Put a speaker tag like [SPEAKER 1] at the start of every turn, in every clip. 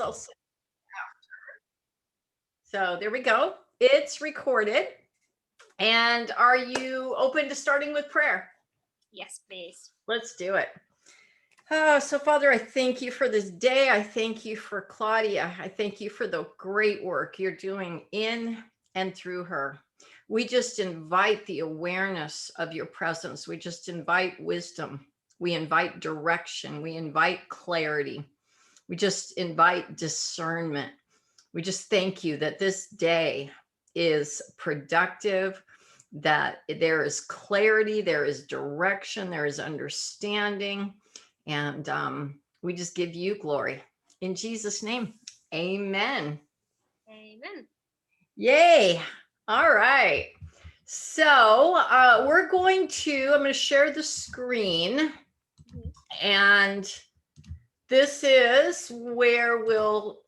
[SPEAKER 1] also, so there we go. It's recorded. And are you open to starting with prayer?
[SPEAKER 2] Yes, please.
[SPEAKER 1] Let's do it. So Father, I thank you for this day. I thank you for Klaudia. I thank you for the great work you're doing in and through her. We just invite the awareness of your presence. We just invite wisdom. We invite direction. We invite clarity. We just invite discernment. We just thank you that this day is productive, that there is clarity, there is direction, there is understanding. And we just give you glory. In Jesus' name, amen.
[SPEAKER 2] Amen.
[SPEAKER 1] Yay. All right. So I'm going to share the screen. And this is where we'll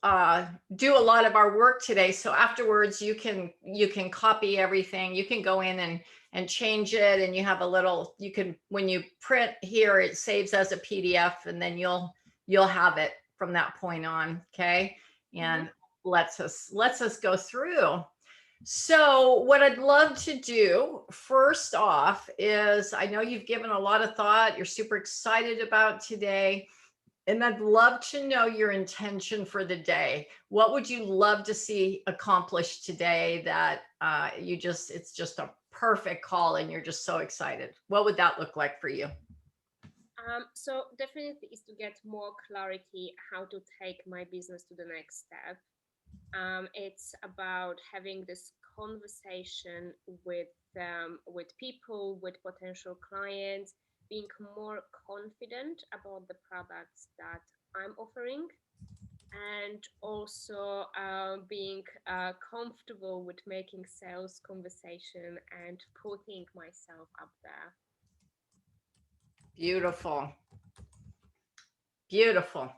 [SPEAKER 1] do a lot of our work today. So afterwards, you can copy everything. You can go in and change it, and you have a little. You can, when you print here, it saves as a PDF, and then you'll have it from that point on. Okay, and lets us go through. So what I'd love to do first off is, I know you've given a lot of thought. You're super excited about today. And I'd love to know your intention for the day. What would you love to see accomplished today that it's just a perfect call and you're just so excited? What would that look like for you?
[SPEAKER 2] So definitely is to get more clarity how to take my business to the next step. It's about having this conversation with people, with potential clients, being more confident about the products that I'm offering, and also being comfortable with making sales conversation and putting myself up there.
[SPEAKER 1] Beautiful. Beautiful.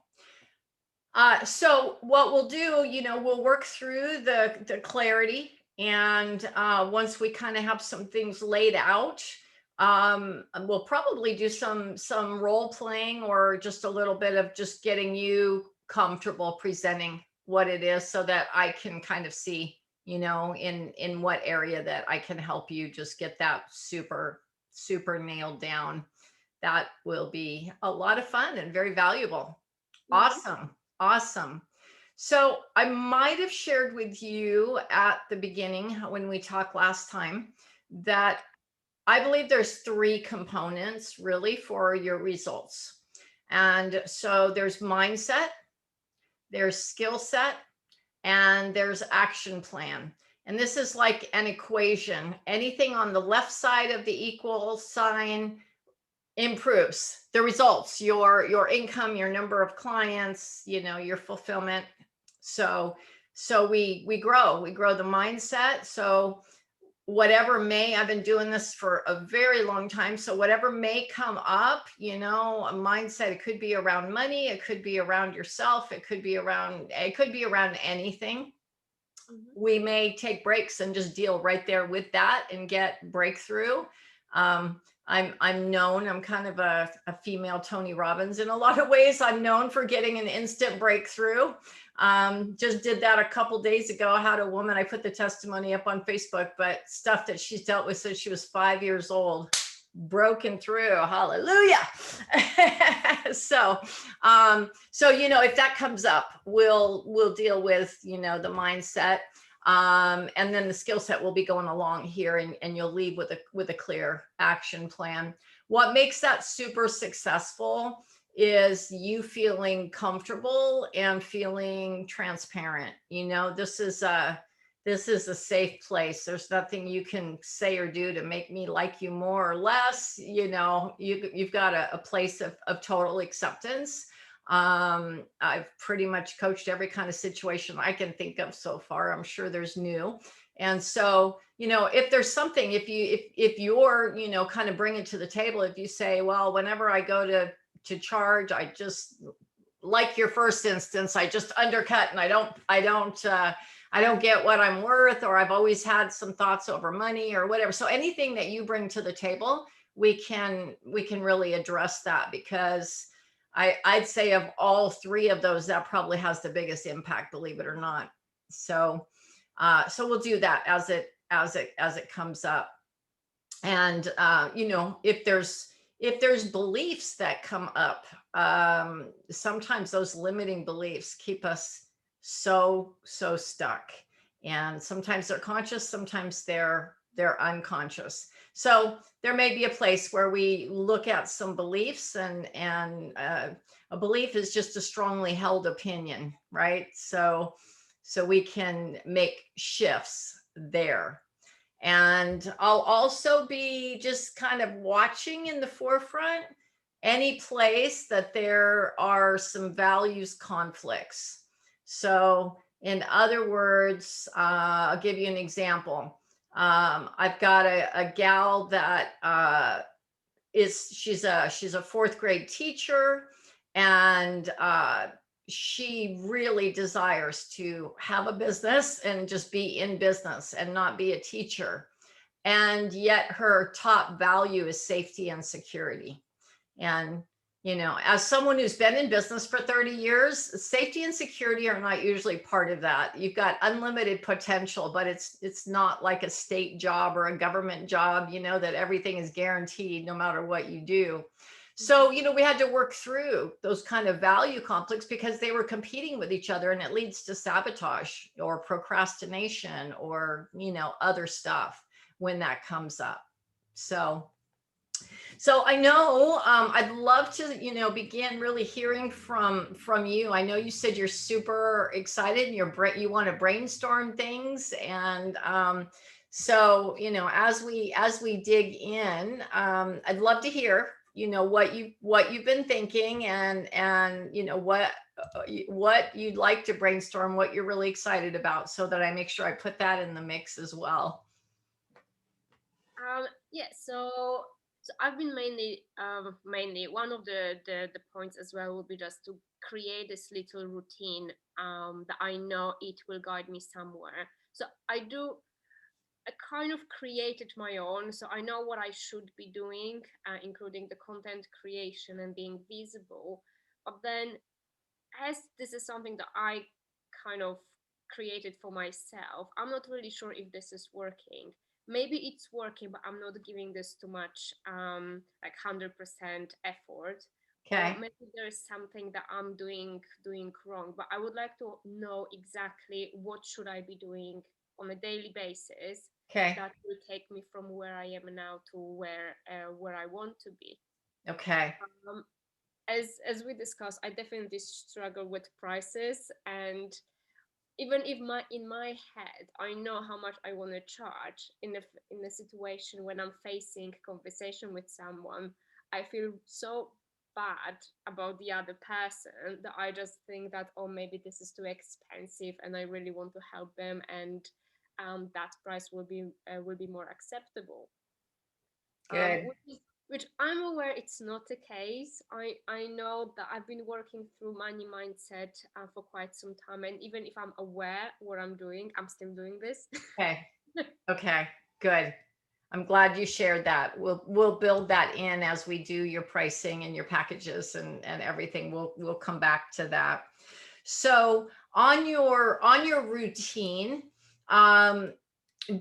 [SPEAKER 1] So what we'll do, we'll work through the clarity, and once we kind of have some things laid out, we'll probably do some role playing, or just a little bit of just getting you comfortable presenting what it is, so that I can kind of see, in what area that I can help you just get that super nailed down. That will be a lot of fun and very valuable. Awesome. Awesome. So I might have shared with you at the beginning when we talked last time that I believe there's 3 components really for your results. And so there's mindset, there's skill set, and there's action plan. And this is like an equation. Anything on the left side of the equal sign improves the results, your income, your number of clients, your fulfillment. So we grow the mindset. So whatever I've been doing this for a very long time. So whatever may come up, a mindset, it could be around money, it could be around yourself, it could be around anything. We may take breaks and just deal right there with that and get breakthrough. I'm known, I'm kind of a female Tony Robbins in a lot of ways. I'm known for getting an instant breakthrough. Just did that a couple days ago. I had a woman, I put the testimony up on Facebook, but stuff that she's dealt with since she was 5 years old, broken through. Hallelujah. So if that comes up, we'll deal with, the mindset. And then the skill set will be going along here, and you'll leave with a clear action plan. What makes that super successful is you feeling comfortable and feeling transparent. This is a safe place. There's nothing you can say or do to make me like you more or less. You've got a place of total acceptance. I've pretty much coached every kind of situation I can think of so far. I'm sure there's new. And so, if there's something, if you're, kind of bring it to the table, if you say, well, whenever I go to charge, I just, like your first instance, I just undercut, and I don't get what I'm worth, or I've always had some thoughts over money or whatever. So anything that you bring to the table, we can really address that, because I'd say of all three of those, that probably has the biggest impact, believe it or not. So, so we'll do that as it comes up. And if there's beliefs that come up, sometimes those limiting beliefs keep us so stuck. And sometimes they're conscious, sometimes they're unconscious. So there may be a place where we look at some beliefs, and a belief is just a strongly held opinion, right? So we can make shifts there. And I'll also be just kind of watching in the forefront any place that there are some values conflicts. So, in other words, I'll give you an example. I've got a gal that she's a fourth grade teacher, and she really desires to have a business and just be in business and not be a teacher. And yet her top value is safety and security. And, as someone who's been in business for 30 years, safety and security are not usually part of that. You've got unlimited potential, but it's not like a state job or a government job, that everything is guaranteed no matter what you do. So, we had to work through those kind of value conflicts because they were competing with each other, and it leads to sabotage or procrastination or, other stuff when that comes up. So I know, I'd love to, begin really hearing from you. I know you said you're super excited and you want to brainstorm things, and so as we dig in, I'd love to hear what you've been thinking, and what you'd like to brainstorm, what you're really excited about, so that I make sure I put that in the mix as well.
[SPEAKER 2] Yeah, so I've been mainly one of the points as well would be just to create this little routine that I know it will guide me somewhere. So I kind of created my own, so I know what I should be doing, including the content creation and being visible. But then, as this is something that I kind of created for myself, I'm not really sure if this is working. Maybe it's working, but I'm not giving this too much, like 100% effort. Or
[SPEAKER 1] Okay.
[SPEAKER 2] maybe there's something that I'm doing wrong. But I would like to know exactly what should I be doing on a daily basis
[SPEAKER 1] Okay.
[SPEAKER 2] that will take me from where I am now to where I want to be.
[SPEAKER 1] Okay.
[SPEAKER 2] Um, as we discussed, I definitely struggle with prices, and even if in my head I know how much I want to charge in a situation when I'm facing conversation with someone, I feel so bad about the other person that I just think that, oh, maybe this is too expensive and I really want to help them, and that price will be more acceptable. um,
[SPEAKER 1] Good.
[SPEAKER 2] which is which I'm aware it's not the case. I know that I've been working through money mindset for quite some time, and even if I'm aware what I'm doing, I'm still doing this.
[SPEAKER 1] Okay. Okay. Good. I'm glad you shared that. We'll build that in as we do your pricing and your packages and everything. We'll come back to that. So on your routine, um,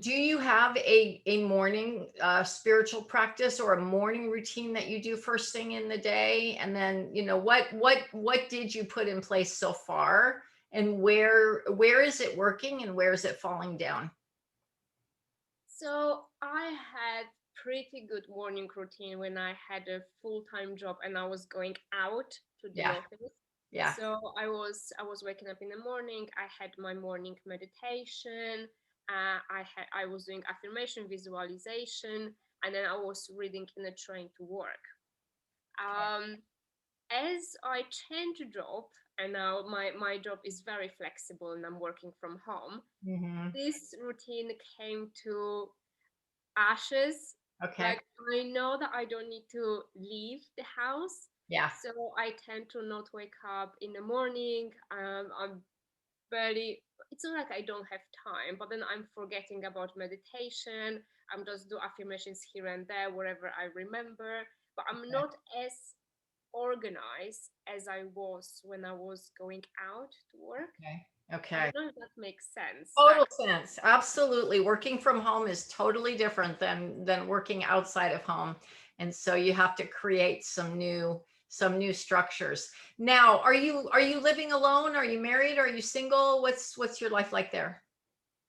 [SPEAKER 1] do you have a morning spiritual practice or a morning routine that you do first thing in the day? And then, what did you put in place so far? And where is it working and where is it falling down?
[SPEAKER 2] So I had pretty good morning routine when I had a full-time job and I was going out to the
[SPEAKER 1] Yeah.
[SPEAKER 2] office.
[SPEAKER 1] Yeah.
[SPEAKER 2] So I was waking up in the morning. I had my morning meditation. I was doing affirmation visualization, and then I was reading in a train to work. Um, as I changed job, and now my job is very flexible and I'm working from home,
[SPEAKER 1] Hmm.
[SPEAKER 2] this routine came to ashes.
[SPEAKER 1] Okay.
[SPEAKER 2] Like, I know that I don't need to leave the house,
[SPEAKER 1] Yeah.
[SPEAKER 2] so I tend to not wake up in the morning. I'm barely. It's not like I don't have time, but then I'm forgetting about meditation. I'm just do affirmations here and there wherever I remember, but I'm
[SPEAKER 1] Okay.
[SPEAKER 2] not as organized as I was when I was going out to work.
[SPEAKER 1] Okay.
[SPEAKER 2] I
[SPEAKER 1] Okay.
[SPEAKER 2] don't know if that makes sense.
[SPEAKER 1] Total sense. Absolutely. Working from home is totally different than working outside of home. And so you have to create some new structures. Now, are you living alone? Are you married? Are you single? What's your life like there?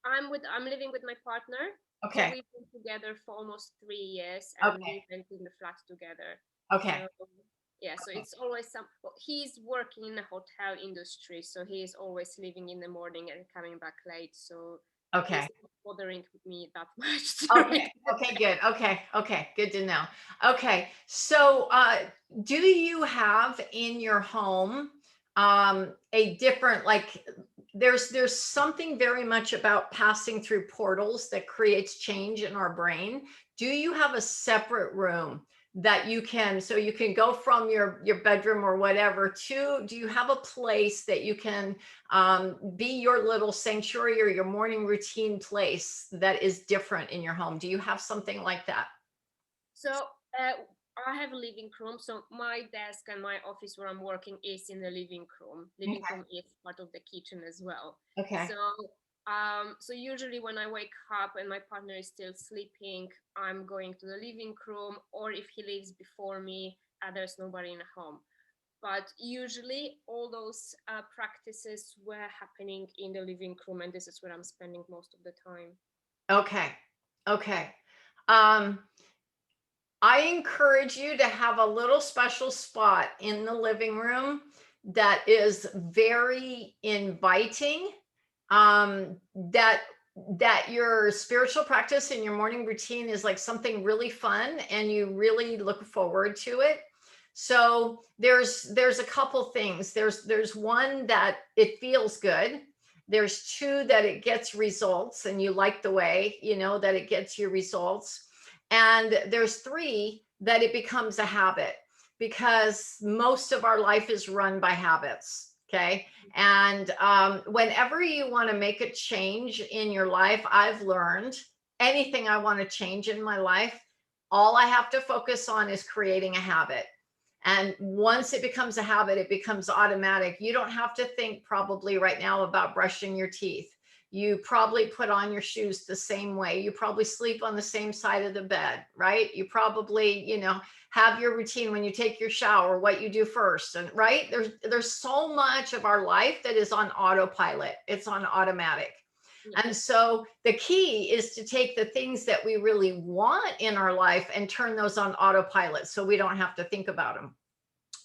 [SPEAKER 2] I'm living with my partner. So
[SPEAKER 1] Okay.
[SPEAKER 2] we've been together for almost 3 years, and
[SPEAKER 1] Okay.
[SPEAKER 2] we went in the flat together.
[SPEAKER 1] Okay.
[SPEAKER 2] So yeah, so
[SPEAKER 1] Okay.
[SPEAKER 2] it's always well, he's working in the hotel industry, so he is always leaving in the morning and coming back late. So
[SPEAKER 1] Okay.
[SPEAKER 2] he's not bothering me that much
[SPEAKER 1] Okay.
[SPEAKER 2] during the
[SPEAKER 1] Okay,
[SPEAKER 2] day.
[SPEAKER 1] good. Okay. Okay. Good to know. Okay. So, do you have in your home a different, like, there's something very much about passing through portals that creates change in our brain. Do you have a separate room that you can go from your bedroom or whatever to, do you have a place that you can be your little sanctuary or your morning routine place that is different in your home? Do you have something like that?
[SPEAKER 2] So I have a living room. So my desk and my office where I'm working is in the living room. Living
[SPEAKER 1] Okay.
[SPEAKER 2] room is part of the kitchen as well.
[SPEAKER 1] Okay.
[SPEAKER 2] So so usually when I wake up and my partner is still sleeping, I'm going to the living room, or if he leaves before me, there's nobody in the home. But usually all those practices were happening in the living room, and this is where I'm spending most of the time.
[SPEAKER 1] Okay. Okay. Um, I encourage you to have a little special spot in the living room that is very inviting. That your spiritual practice and your morning routine is like something really fun and you really look forward to it. So there's a couple things. There's one that it feels good. There's two that it gets results and you like the way, that it gets your results. And there's three that it becomes a habit, because most of our life is run by habits. Okay. And whenever you want to make a change in your life, I've learned anything I want to change in my life, all I have to focus on is creating a habit. And once it becomes a habit, it becomes automatic. You don't have to think probably right now about brushing your teeth. You probably put on your shoes the same way. You probably sleep on the same side of the bed, right? You probably, have your routine when you take your shower, what you do first. And right, there's so much of our life that is on autopilot. It's on automatic.
[SPEAKER 2] Yeah.
[SPEAKER 1] And so the key is to take the things that we really want in our life and turn those on autopilot so we don't have to think about them.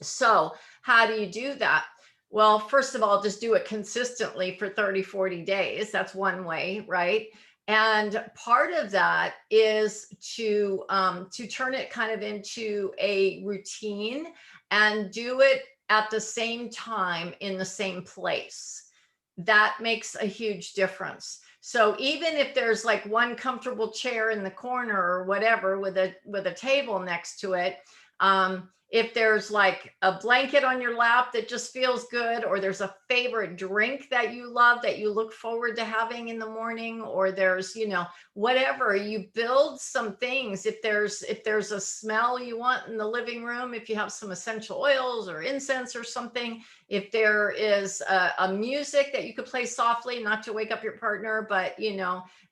[SPEAKER 1] So, how do you do that? Well, first of all, just do it consistently for 30, 40 days. That's one way, right? And part of that is to turn it kind of into a routine and do it at the same time in the same place. That makes a huge difference. So even if there's like one comfortable chair in the corner or whatever with a table next to it, if there's like a blanket on your lap that just feels good, or there's a favorite drink that you love that you look forward to having in the morning, or there's, whatever, you build some things. If there's a smell you want in the living room, if you have some essential oils or incense or something, if there is a music that you could play softly, not to wake up your partner, but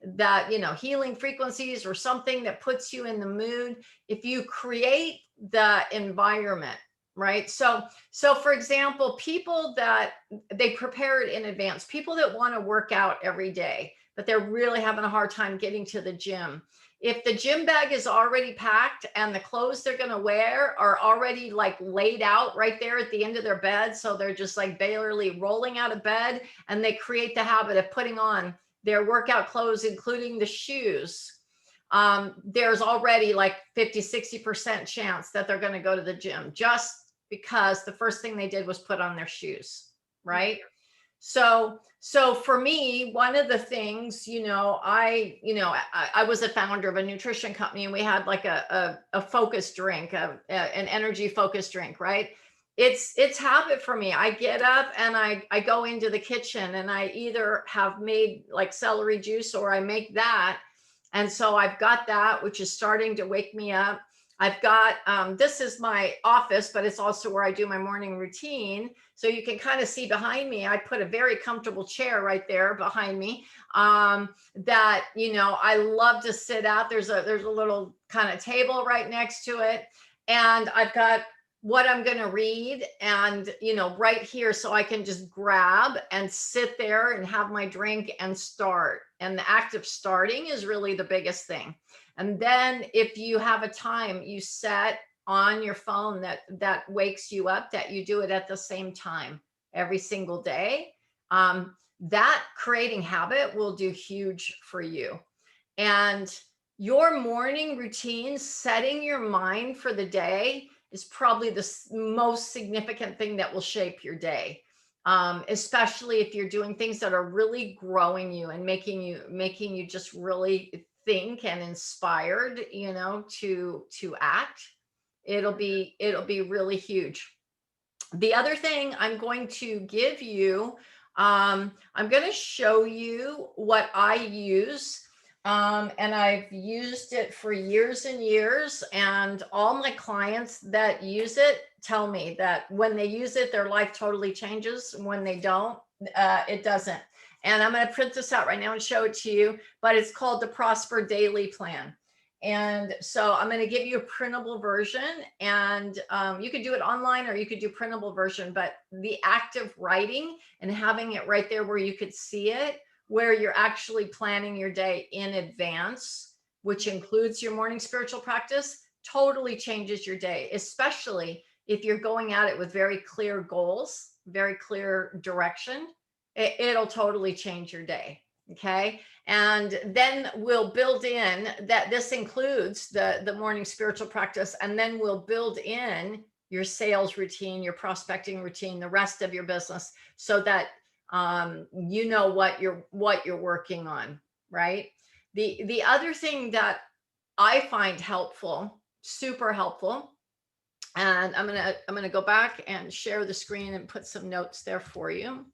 [SPEAKER 1] that healing frequencies or something that puts you in the mood, if you create the environment, right? So for example, people that they prepare it in advance, people that want to work out every day but they're really having a hard time getting to the gym, if the gym bag is already packed and the clothes they're going to wear are already like laid out right there at the end of their bed, so they're just like barely rolling out of bed, and they create the habit of putting on their workout clothes including the shoes, there's already like 50, 60% chance that they're going to go to the gym just because the first thing they did was put on their shoes, right? So for me, one of the things, I was a founder of a nutrition company, and we had like a focus drink, an energy focus drink, right? It's habit for me. I get up and I go into the kitchen and I either have made like celery juice or I make that. And so I've got that, which is starting to wake me up. I've got, this is my office, but it's also where I do my morning routine. So you can kind of see behind me, I put a very comfortable chair right there behind me, that, I love to sit at. There's a little kind of table right next to it. And I've got what I'm going to read and, right here. So I can just grab and sit there and have my drink and start. And the act of starting is really the biggest thing. And then if you have a time you set on your phone that wakes you up, that you do it at the same time every single day, that creating habit will do huge for you. And your morning routine, setting your mind for the day, is probably the most significant thing that will shape your day. Especially if you're doing things that are really growing you and making you just really think and inspired, to act. It'll be really huge. The other thing I'm going to give you, I'm going to show you what I use. And I've used it for years and years. And all my clients that use it tell me that when they use it, their life totally changes. When they don't, it doesn't. And I'm going to print this out right now and show it to you, but it's called the Prosper Daily Plan. And so I'm going to give you a printable version, and you could do it online or you could do printable version, but the act of writing and having it right there where you could see it, where you're actually planning your day in advance, which includes your morning spiritual practice, totally changes your day, especially if you're going at it with very clear goals, very clear direction. It'll totally change your day. Okay. And then we'll build in that this includes the morning spiritual practice, and then we'll build in your sales routine, your prospecting routine, the rest of your business, so that you know what you're working on, right? The other thing that I find helpful, super helpful, and I'm gonna go back and share the screen and put some notes there for you,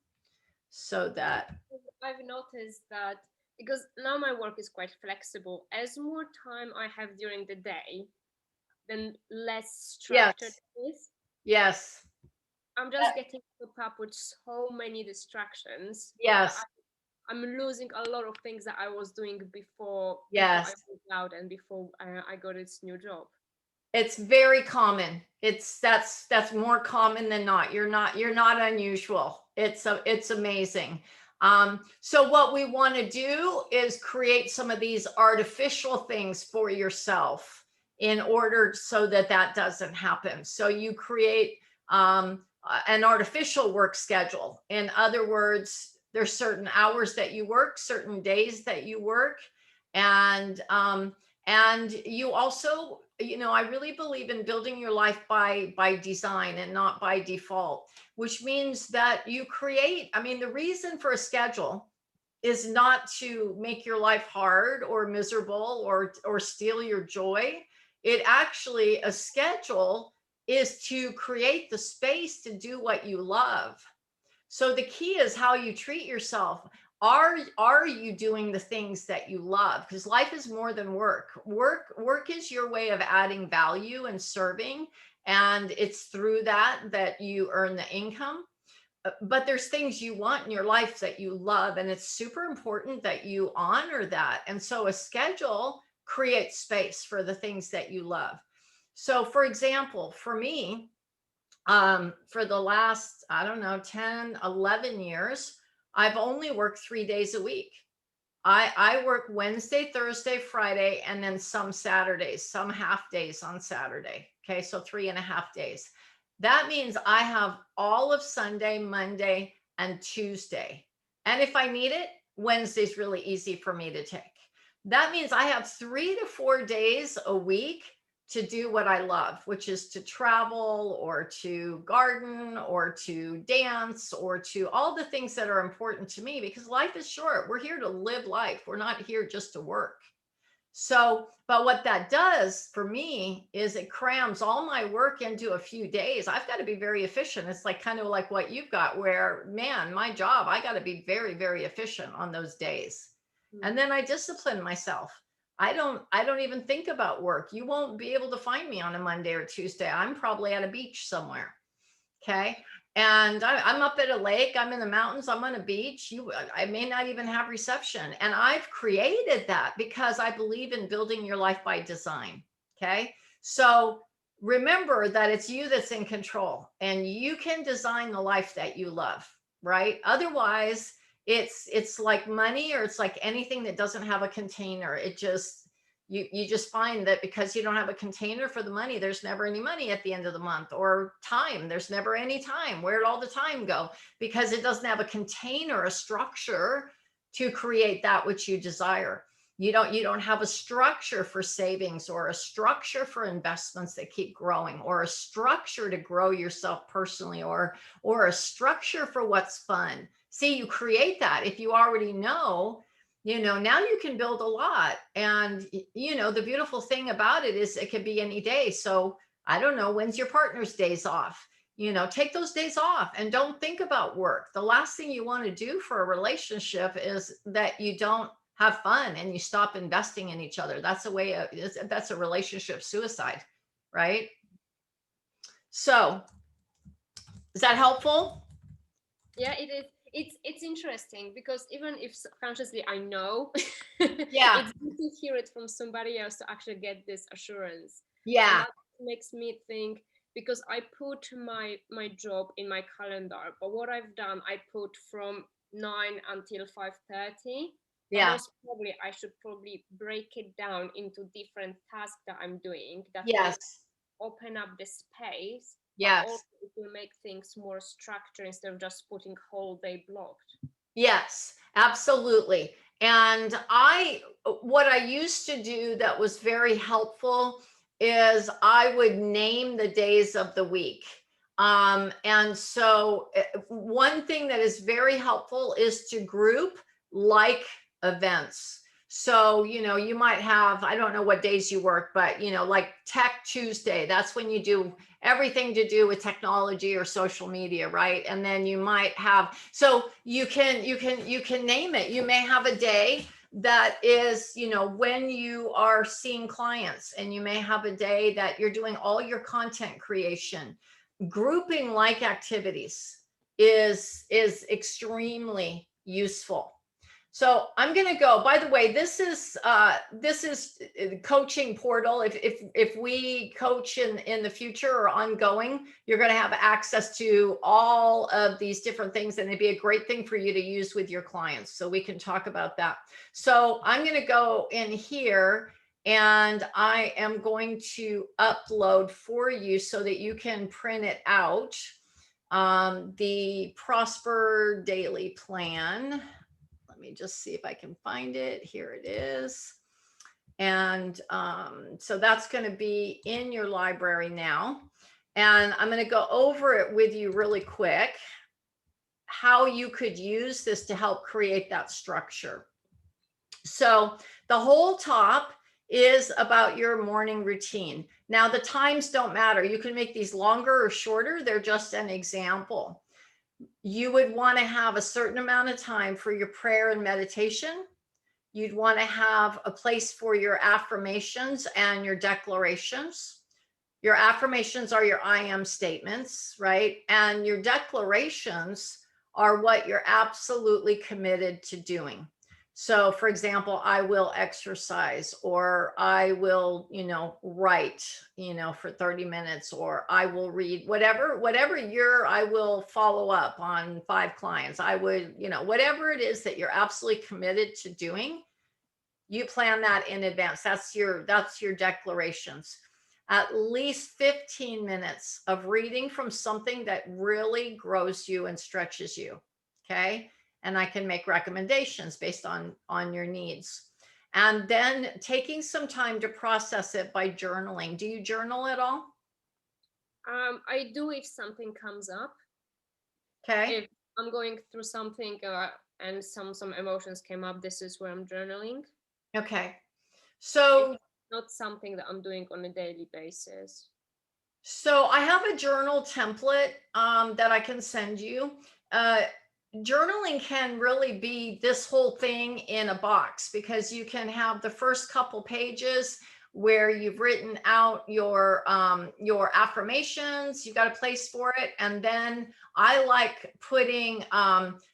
[SPEAKER 1] so that
[SPEAKER 2] I've noticed that because now my work is quite flexible. As more time I have during the day, then less structured
[SPEAKER 1] yes,
[SPEAKER 2] it is.
[SPEAKER 1] yes,
[SPEAKER 2] I'm just getting hooked up with so many distractions that
[SPEAKER 1] yes,
[SPEAKER 2] I'm losing a lot of things that I was doing before I
[SPEAKER 1] yes.
[SPEAKER 2] moved out and before I got this new job.
[SPEAKER 1] It's very common. That's more common than not. You're not unusual. It's amazing. So what we want to do is create some of these artificial things for yourself in order so that doesn't happen. So you create an artificial work schedule. In other words, there's certain hours that you work, certain days that you work, and you also, I really believe in building your life by design and not by default, which means that you create, I mean, the reason for a schedule is not to make your life hard or miserable or steal your joy. It actually, a schedule is to create the space to do what you love. So the key is how you treat yourself. Are you doing the things that you love? Because life is more than work. Work is your way of adding value and serving, and it's through that you earn the income. But there's things you want in your life that you love, and it's super important that you honor that. And so a schedule creates space for the things that you love. So for example, for me, for the last, I don't know, 10, 11 years, I've only worked 3 days a week. I work Wednesday, Thursday, Friday, and then some Saturdays, some half days on Saturday. Okay, so 3.5 days. That means I have all of Sunday, Monday, and Tuesday. And if I need it, Wednesday's really easy for me to take. That means I have 3 to 4 days a week to do what I love, which is to travel or to garden or to dance or to all the things that are important to me, because life is short. We're here to live life. We're not here just to work. So, but what that does for me is it crams all my work into a few days. I've got to be very efficient. It's like kind of like what you've got, where, man, my job, I got to be very, very efficient on those days. And then I discipline myself. I don't even think about work. You won't be able to find me on a Monday or Tuesday. I'm probably at a beach somewhere. Okay. And I'm up at a lake, I'm in the mountains, I'm on a beach. I may not even have reception. And I've created that because I believe in building your life by design. Okay. So remember that it's you that's in control and you can design the life that you love, right? Otherwise, it's like money, or it's like anything that doesn't have a container. It just, you just find that because you don't have a container for the money, there's never any money at the end of the month. Or time, there's never any time. Where'd all the time go? Because it doesn't have a container, a structure to create that which you desire. You don't have a structure for savings, or a structure for investments that keep growing, or a structure to grow yourself personally, or a structure for what's fun. See, you create that. If you already know, now you can build a lot. And the beautiful thing about it is it could be any day. So I don't know, when's your partner's days off? Take those days off and don't think about work. The last thing you want to do for a relationship is that you don't have fun and you stop investing in each other. That's a relationship suicide, right? So is that helpful?
[SPEAKER 2] Yeah, it is. It's interesting because even if subconsciously I know,
[SPEAKER 1] Yeah.
[SPEAKER 2] it's good to hear it from somebody else to actually get this assurance. And
[SPEAKER 1] Yeah.
[SPEAKER 2] that makes me think, because I put my job in my calendar, but what I've done, I put from 9 until 5:30. But
[SPEAKER 1] Yeah.
[SPEAKER 2] most probably I should probably break it down into different tasks that I'm doing that will
[SPEAKER 1] Yes.
[SPEAKER 2] open up the space, but also
[SPEAKER 1] Yes.
[SPEAKER 2] it will make things more structured instead of just putting whole day blocked.
[SPEAKER 1] Yes, absolutely. And what I used to do that was very helpful is I would name the days of the week. And so one thing that is very helpful is to group like events. So, you might have, I don't know what days you work, but, like Tech Tuesday, that's when you do everything to do with technology or social media, right? And then you might have, so you can name it. You may have a day that is, when you are seeing clients, and you may have a day that you're doing all your content creation. Grouping like activities is extremely useful. So I'm going to go. By the way, this is the coaching portal. If we coach in the future or ongoing, you're going to have access to all of these different things, and it'd be a great thing for you to use with your clients. So we can talk about that. So I'm going to go in here, and I am going to upload for you so that you can print it out. The Prosper Daily Plan. Let me just see if I can find it. Here it is. And so that's going to be in your library now. And I'm going to go over it with you really quick, how you could use this to help create that structure. So the whole top is about your morning routine. Now, the times don't matter. You can make these longer or shorter. They're just an example. You would want to have a certain amount of time for your prayer and meditation. You'd want to have a place for your affirmations and your declarations. Your affirmations are your I am statements, right? And your declarations are what you're absolutely committed to doing. So, for example, I will exercise, or I will, write, for 30 minutes, or I will read, whatever I will follow up on 5 clients. I would, whatever it is that you're absolutely committed to doing, you plan that in advance. That's your declarations. At least 15 minutes of reading from something that really grows you and stretches you. Okay. And I can make recommendations based on your needs. And then taking some time to process it by journaling. Do you journal at all?
[SPEAKER 2] I do if something comes up.
[SPEAKER 1] Okay.
[SPEAKER 2] If I'm going through something and some emotions came up, this is where I'm journaling.
[SPEAKER 1] Okay.
[SPEAKER 2] It's
[SPEAKER 1] So
[SPEAKER 2] not something that I'm doing on a daily basis.
[SPEAKER 1] I have a journal template that I can send you. Uh, journaling can really be this whole thing in a box, because you can have the first couple pages where you've written out your affirmations, you got a place for it, and then I like putting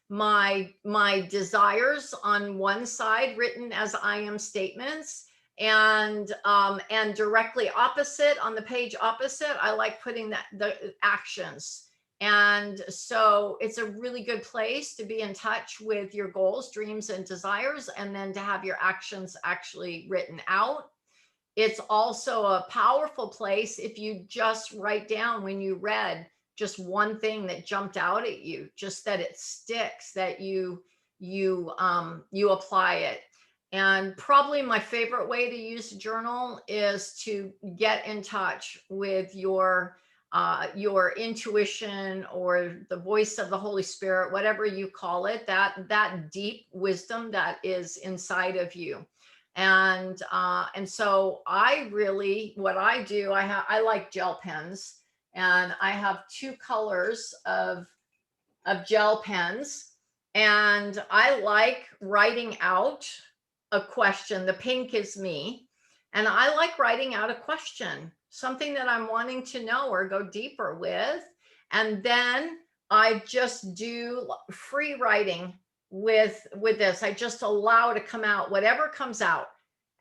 [SPEAKER 1] my desires on one side, written as I am statements, and directly opposite, on the page opposite, I like putting that the actions. And so it's a really good place to be in touch with your goals, dreams, and desires, and then to have your actions actually written out. It's also a powerful place if you just write down when you read just one thing that jumped out at you, just that it sticks, that you apply it. And probably my favorite way to use a journal is to get in touch with your intuition, or the voice of the Holy Spirit, whatever you call it, that deep wisdom that is inside of you. And so I really, what I do, I like gel pens, and I have two colors of gel pens, and I like writing out a question. The pink is me, and I like writing out a question, something that I'm wanting to know or go deeper with. And then I just do free writing with this. I just allow it to come out, whatever comes out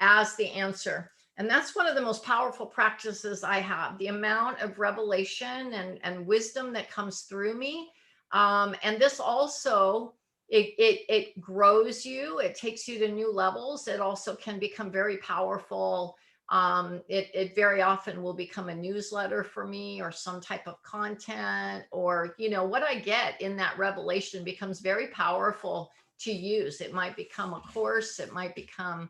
[SPEAKER 1] as the answer. And that's one of the most powerful practices I have, the amount of revelation and wisdom that comes through me. And this also, it grows you, it takes you to new levels. It also can become very powerful. It very often will become a newsletter for me, or some type of content, or what I get in that revelation becomes very powerful to use. It might become a course, it might become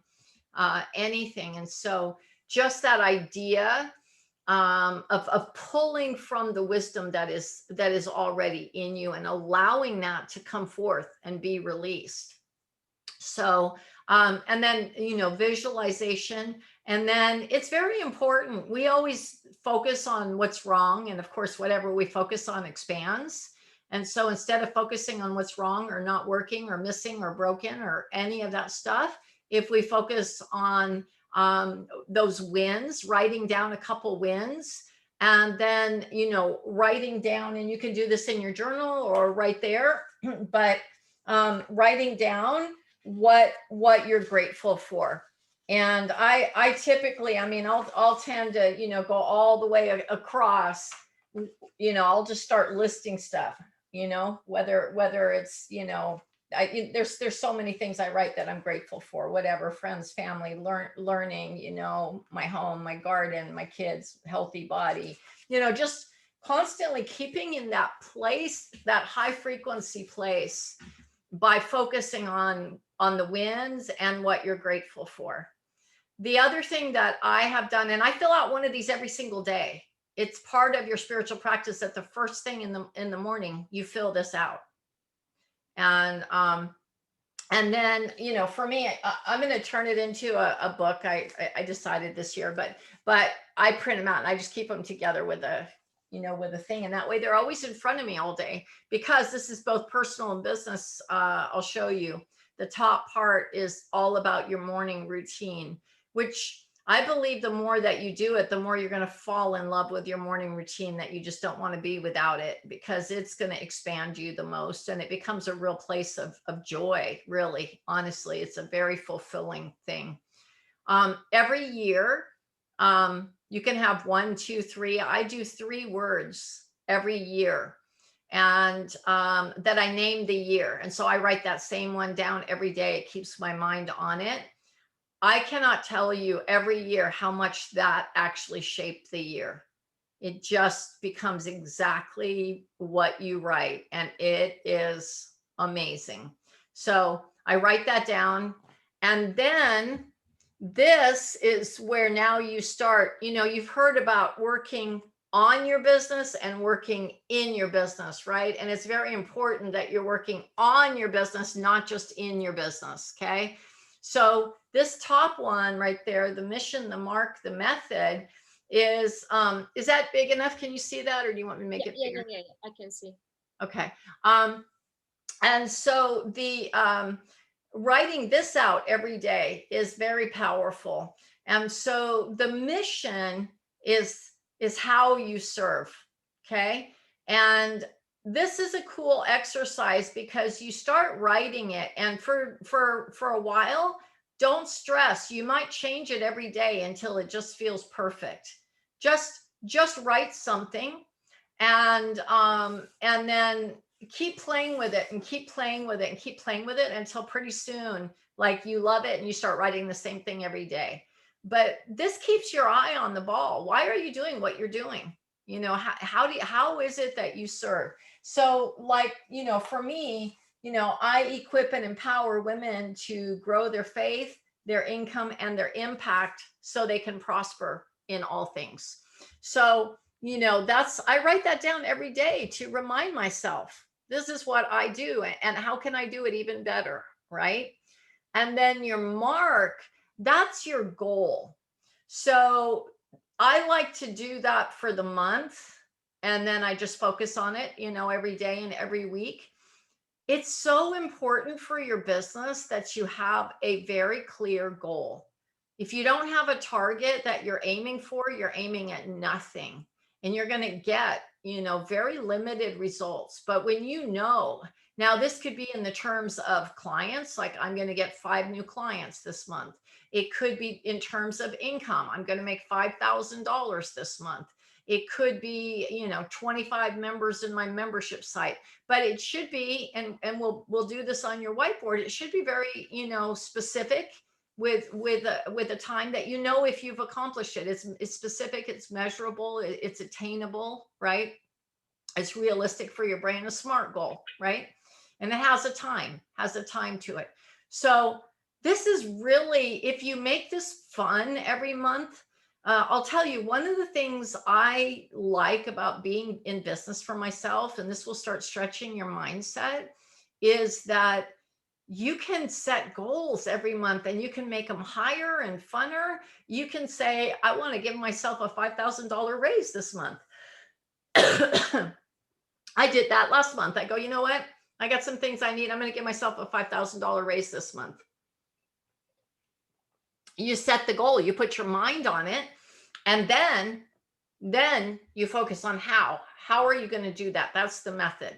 [SPEAKER 1] anything. And so just that idea of pulling from the wisdom that is already in you, and allowing that to come forth and be released. So and then visualization. And then it's very important, we always focus on what's wrong, and of course whatever we focus on expands. And so instead of focusing on what's wrong or not working or missing or broken or any of that stuff, if we focus on those wins, writing down a couple wins, and then writing down, and you can do this in your journal or right there, but writing down what you're grateful for. And I typically, I mean, I'll tend to go all the way across. I'll just start listing stuff, whether it's there's so many things I write that I'm grateful for, whatever, friends, family, learning, my home, my garden, my kids, healthy body, just constantly keeping in that place, that high frequency place, by focusing on the wins and what you're grateful for. The other thing that I have done, and I fill out one of these every single day. It's part of your spiritual practice that the first thing in the morning you fill this out. And then for me, I'm going to turn it into a book. I decided this year, but I print them out and I just keep them together with a thing, and that way they're always in front of me all day, because this is both personal and business. I'll show you. The top part is all about your morning routine, which I believe the more that you do it, the more you're going to fall in love with your morning routine, that you just don't want to be without it, because it's going to expand you the most, and it becomes a real place of joy. Really, honestly, it's a very fulfilling thing. Every year, you can have 1, 2, 3. I do 3 words every year, and that I name the year. And so I write that same one down every day. It keeps my mind on it. I cannot tell you every year how much that actually shaped the year. It just becomes exactly what you write, and it is amazing. So I write that down, and then this is where now you start. You've heard about working on your business and working in your business, right? And it's very important that you're working on your business, not just in your business. Okay. So this top one right there, the mission, the mark, the method, is that big enough? Can you see that, or do you want me to make it bigger?
[SPEAKER 2] Yeah, I can see.
[SPEAKER 1] Okay. And so the writing this out every day is very powerful. And so the mission is how you serve. Okay. And this is a cool exercise because you start writing it, and for a while, don't stress. You might change it every day until it just feels perfect. Just write something, and then keep playing with it and keep playing with it and keep playing with it until pretty soon, like, you love it and you start writing the same thing every day. But this keeps your eye on the ball. Why are you doing what you're doing? How is it that you serve? So, like, for me, I equip and empower women to grow their faith, their income, and their impact so they can prosper in all things. So, that's, I write that down every day to remind myself, this is what I do, and how can I do it even better, right? And then your mark, that's your goal. So I like to do that for the month, and then I just focus on it, every day and every week. It's so important for your business that you have a very clear goal. If you don't have a target that you're aiming for, you're aiming at nothing, and you're going to get, very limited results. But when now this could be in the terms of clients, like, I'm going to get 5 new clients this month. It could be in terms of income. I'm going to make $5,000 this month. It could be, 25 members in my membership site. But it should be, and we'll do this on your whiteboard. It should be very, specific, with a time that, if you've accomplished it. It's specific, it's measurable, it's attainable, right? It's realistic for your brain, a SMART goal, right? And it has a time to it. So this is really, if you make this fun every month, I'll tell you, one of the things I like about being in business for myself, and this will start stretching your mindset, is that you can set goals every month and you can make them higher and funner. You can say, I want to give myself a $5,000 raise this month. I did that last month. I go, you know what? I got some things I need. I'm going to give myself a $5,000 raise this month. You set the goal, you put your mind on it, and then you focus on how are you going to do that? That's the method.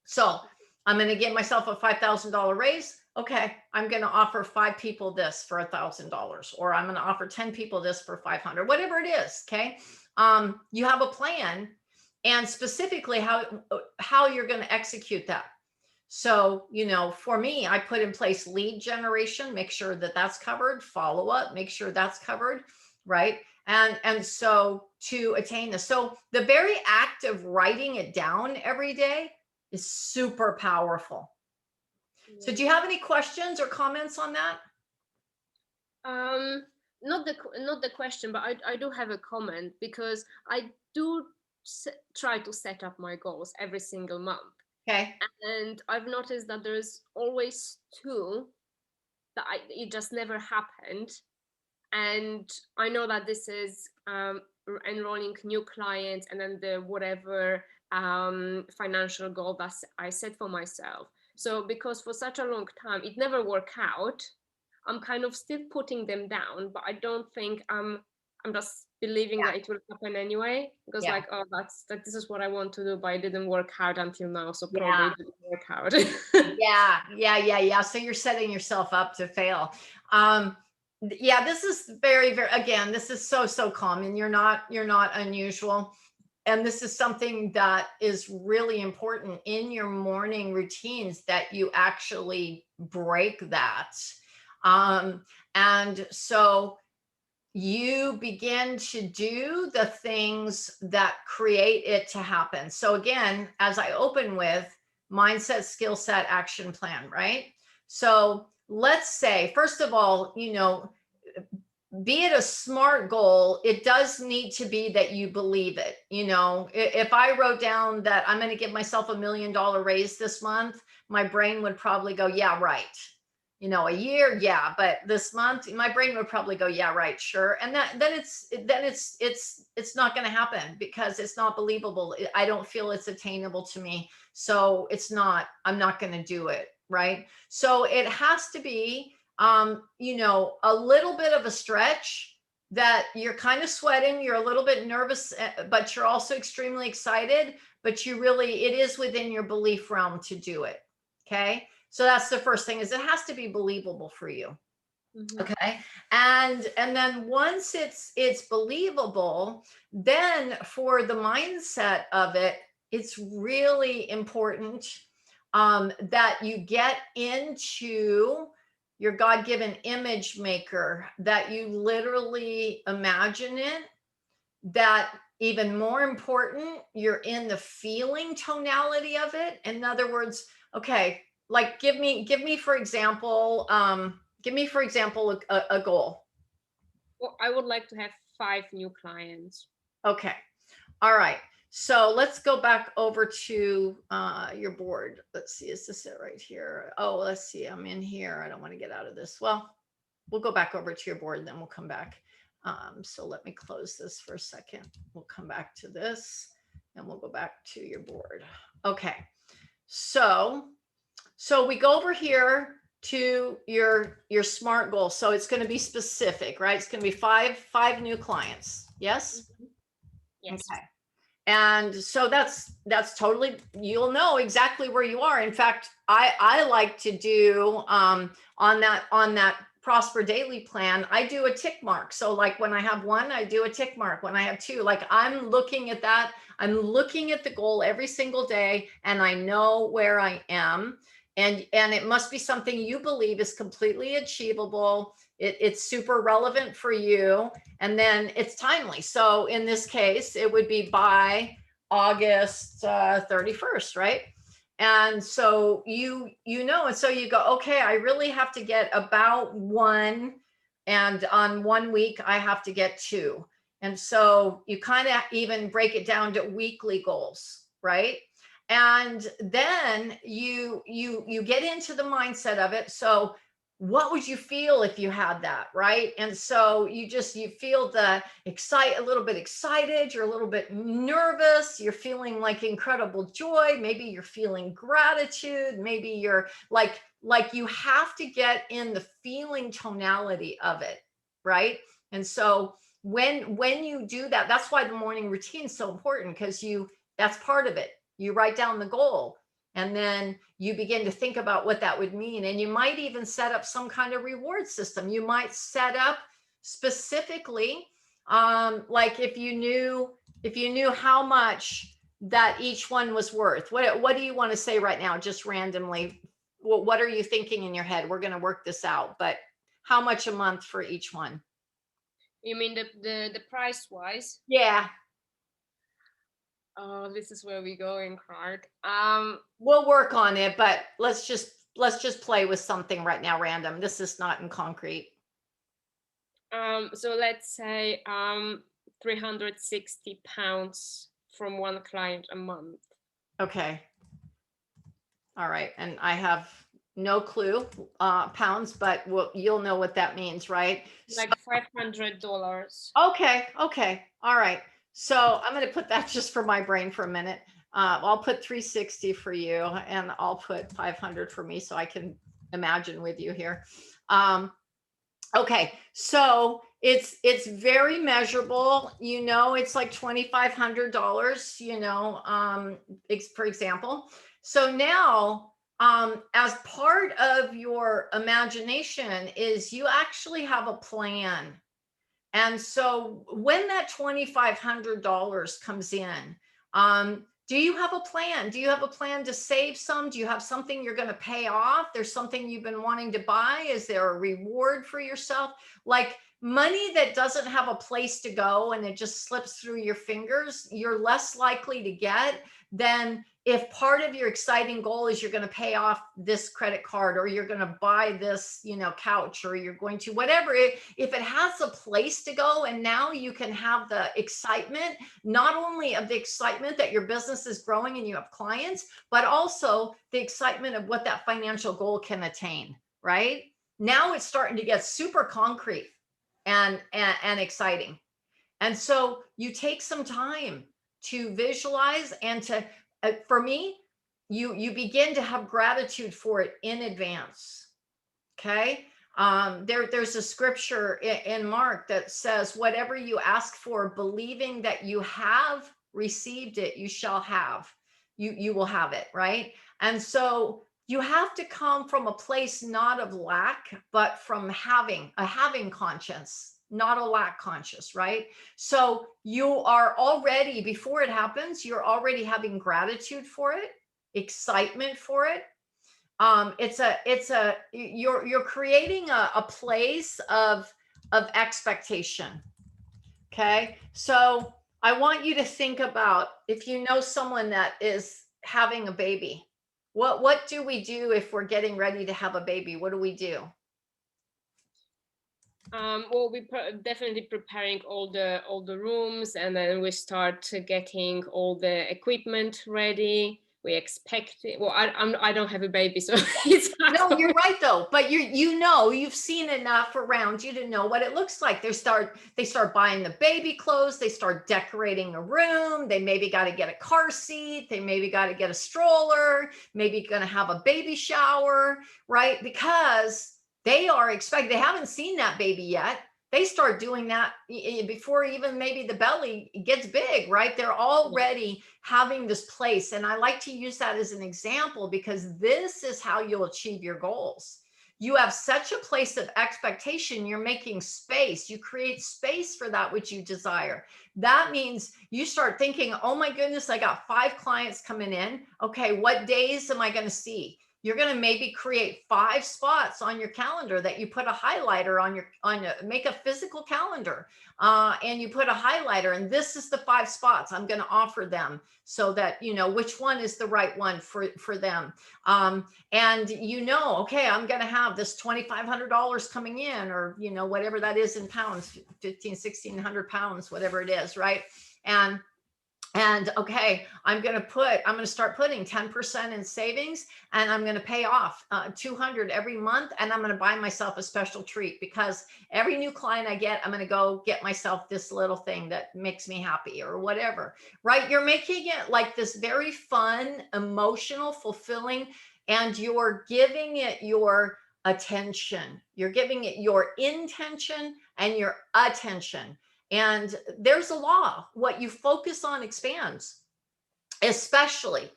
[SPEAKER 1] So I'm going to give myself a $5,000 raise. Okay, I'm going to offer 5 people this for $1,000, or I'm going to offer 10 people this for 500, whatever it is. Okay. You have a plan, and specifically how you're going to execute that. So, for me, I put in place lead generation, make sure that that's covered, follow up, make sure that's covered, right? And so to attain this, so the very act of writing it down every day is super powerful. So do you have any questions or comments on that?
[SPEAKER 2] Not the question, but I do have a comment, because I do try to set up my goals every single month.
[SPEAKER 1] Okay.
[SPEAKER 2] And I've noticed that there's always 2 that it just never happened. And I know that this is enrolling new clients, and then the whatever financial goal that I set for myself. So because for such a long time it never worked out, I'm kind of still putting them down, but I don't think I'm just believing that it will happen anyway, because like, oh, this is what I want to do, but it didn't work out until now, so probably it didn't work out.
[SPEAKER 1] Yeah. So you're setting yourself up to fail. This is very, very, again, this is so common. You're not unusual. And this is something that is really important in your morning routines, that you actually break that. And so you begin to do the things that create it to happen. So again, as I open with, mindset, skill set, action plan, right? So let's say, first of all, be it a SMART goal, it does need to be that you believe it. If I wrote down that I'm going to give myself $1 million raise this month, my brain would probably go, yeah, right. a year, yeah, but this month my brain would probably go, yeah, right, sure. And then it's not going to happen because it's not believable. I don't feel it's attainable to me. So I'm not going to do it. Right. So it has to be, a little bit of a stretch that you're kind of sweating, you're a little bit nervous, but you're also extremely excited, but it is within your belief realm to do it. Okay. So that's the first thing, is it has to be believable for you.
[SPEAKER 2] Mhm.
[SPEAKER 1] Okay. And then once it's believable, then for the mindset of it, it's really important that you get into your God-given image maker, that you literally imagine it, that even more important, you're in the feeling tonality of it. In other words, okay, like give me for example, a goal.
[SPEAKER 2] Well, I would like to have 5 new clients.
[SPEAKER 1] Okay. All right. So let's go back over to your board. Let's see, is this it right here? Oh, let's see, I'm in here. I don't want to get out of this. Well, we'll go back over to your board and then we'll come back. So let me close this for a second. We'll come back to this and we'll go back to your board. Okay. So we go over here to your SMART goal. So it's going to be specific, right? It's going to be five new clients. Yes.
[SPEAKER 2] Mhm. Yes.
[SPEAKER 1] Okay. And so that's totally, you'll know exactly where you are. In fact, I like to do on that Prosper Daily plan, I do a tick mark. So like when I have one, I do a tick mark. When I have two, like I'm looking at that, I'm looking at the goal every single day, and I know where I am. And it must be something you believe is completely achievable. It's super relevant for you, and then it's timely. So in this case, it would be by August 31st, right? And so and so you go, okay, I really have to get about one, and on 1 week I have to get two. And so you kind of even break it down to weekly goals, right? And then you get into the mindset of it. So what would you feel if you had that, right? And so you feel a little bit excited, you're a little bit nervous, you're feeling like incredible joy, maybe you're feeling gratitude, maybe you're like you have to get in the feeling tonality of it, right? And so when you do that, that's why the morning routine is so important, because that's part of it. You write down the goal, and then you begin to think about what that would mean. And you might even set up some kind of reward system. You might set up specifically, like if you knew how much that each one was worth. What do you want to say right now, just randomly? What are you thinking in your head? We're going to work this out, but how much a month for each one?
[SPEAKER 2] You mean the price wise?
[SPEAKER 1] Yeah,
[SPEAKER 2] Oh, this is where we go in Clark.
[SPEAKER 1] we'll work on it, but let's just play with something right now, random. This is not in concrete.
[SPEAKER 2] So let's say 360 pounds from one client a month.
[SPEAKER 1] Okay. All right. And I have no clue, pounds, but you'll know what that means, right?
[SPEAKER 2] Like $500.
[SPEAKER 1] Okay. Okay. All right. So I'm going to put that just for my brain for a minute. I'll put 360 for you, and I'll put 500 for me so I can imagine with you here. Okay, so it's very measurable. It's like $2,500. For example. So now, as part of your imagination, is you actually have a plan. And so when that $2,500 comes in, do you have a plan? Do you have a plan to save some? Do you have something you're going to pay off? There's something you've been wanting to buy? Is there a reward for yourself? Like money that doesn't have a place to go and it just slips through your fingers, you're less likely to get than if part of your exciting goal is you're going to pay off this credit card, or you're going to buy this, couch, or you're going to whatever. If it has a place to go, and now you can have the excitement, not only of the excitement that your business is growing and you have clients, but also the excitement of what that financial goal can attain, right? Now it's starting to get super concrete and exciting. And so you take some time to visualize and to, for me, you begin to have gratitude for it in advance. Okay. There's a scripture in Mark that says, whatever you ask for, believing that you have received it, you shall have. You will have it, right? And so you have to come from a place not of lack, but from having a having conscience, not a lack conscious, right? So you are already, before it happens, you're already having gratitude for it, excitement for it. It's a you're creating a place of expectation. Okay, so I want you to think about, if you know someone that is having a baby, what do we do if we're getting ready to have a baby? What do we do?
[SPEAKER 2] Well, definitely preparing all the rooms, and then we start getting all the equipment ready. We expect it. Well, I don't have a baby, so it's
[SPEAKER 1] No, you're right though. But you've seen enough around you to know what it looks like. They start buying the baby clothes, they start decorating a room, they maybe got to get a car seat, they maybe got to get a stroller, maybe going to have a baby shower, right? Because they haven't seen that baby yet. They start doing that before even maybe the belly gets big, right? They're already having this place. And I like to use that as an example because this is how you'll achieve your goals. You have such a place of expectation, you're making space. You create space for that which you desire. That means you start thinking, oh my goodness, I got 5 clients coming in. Okay, what days am I going to see? You're going to maybe create 5 spots on your calendar that you put a highlighter make a physical calendar, and you put a highlighter, and this is the 5 spots I'm going to offer them, so that you know which one is the right one for them. And okay, I'm going to have this $2,500 coming in, or whatever that is in pounds, 1,600 pounds, whatever it is, right? And okay, I'm going to start putting 10% in savings, and I'm going to pay off 200 every month, and I'm going to buy myself a special treat, because every new client I get, I'm going to go get myself this little thing that makes me happy, or whatever, right? You're making it like this very fun, emotional, fulfilling, and you're giving it your attention. You're giving it your intention and your attention. And there's a law: what you focus on expands, especially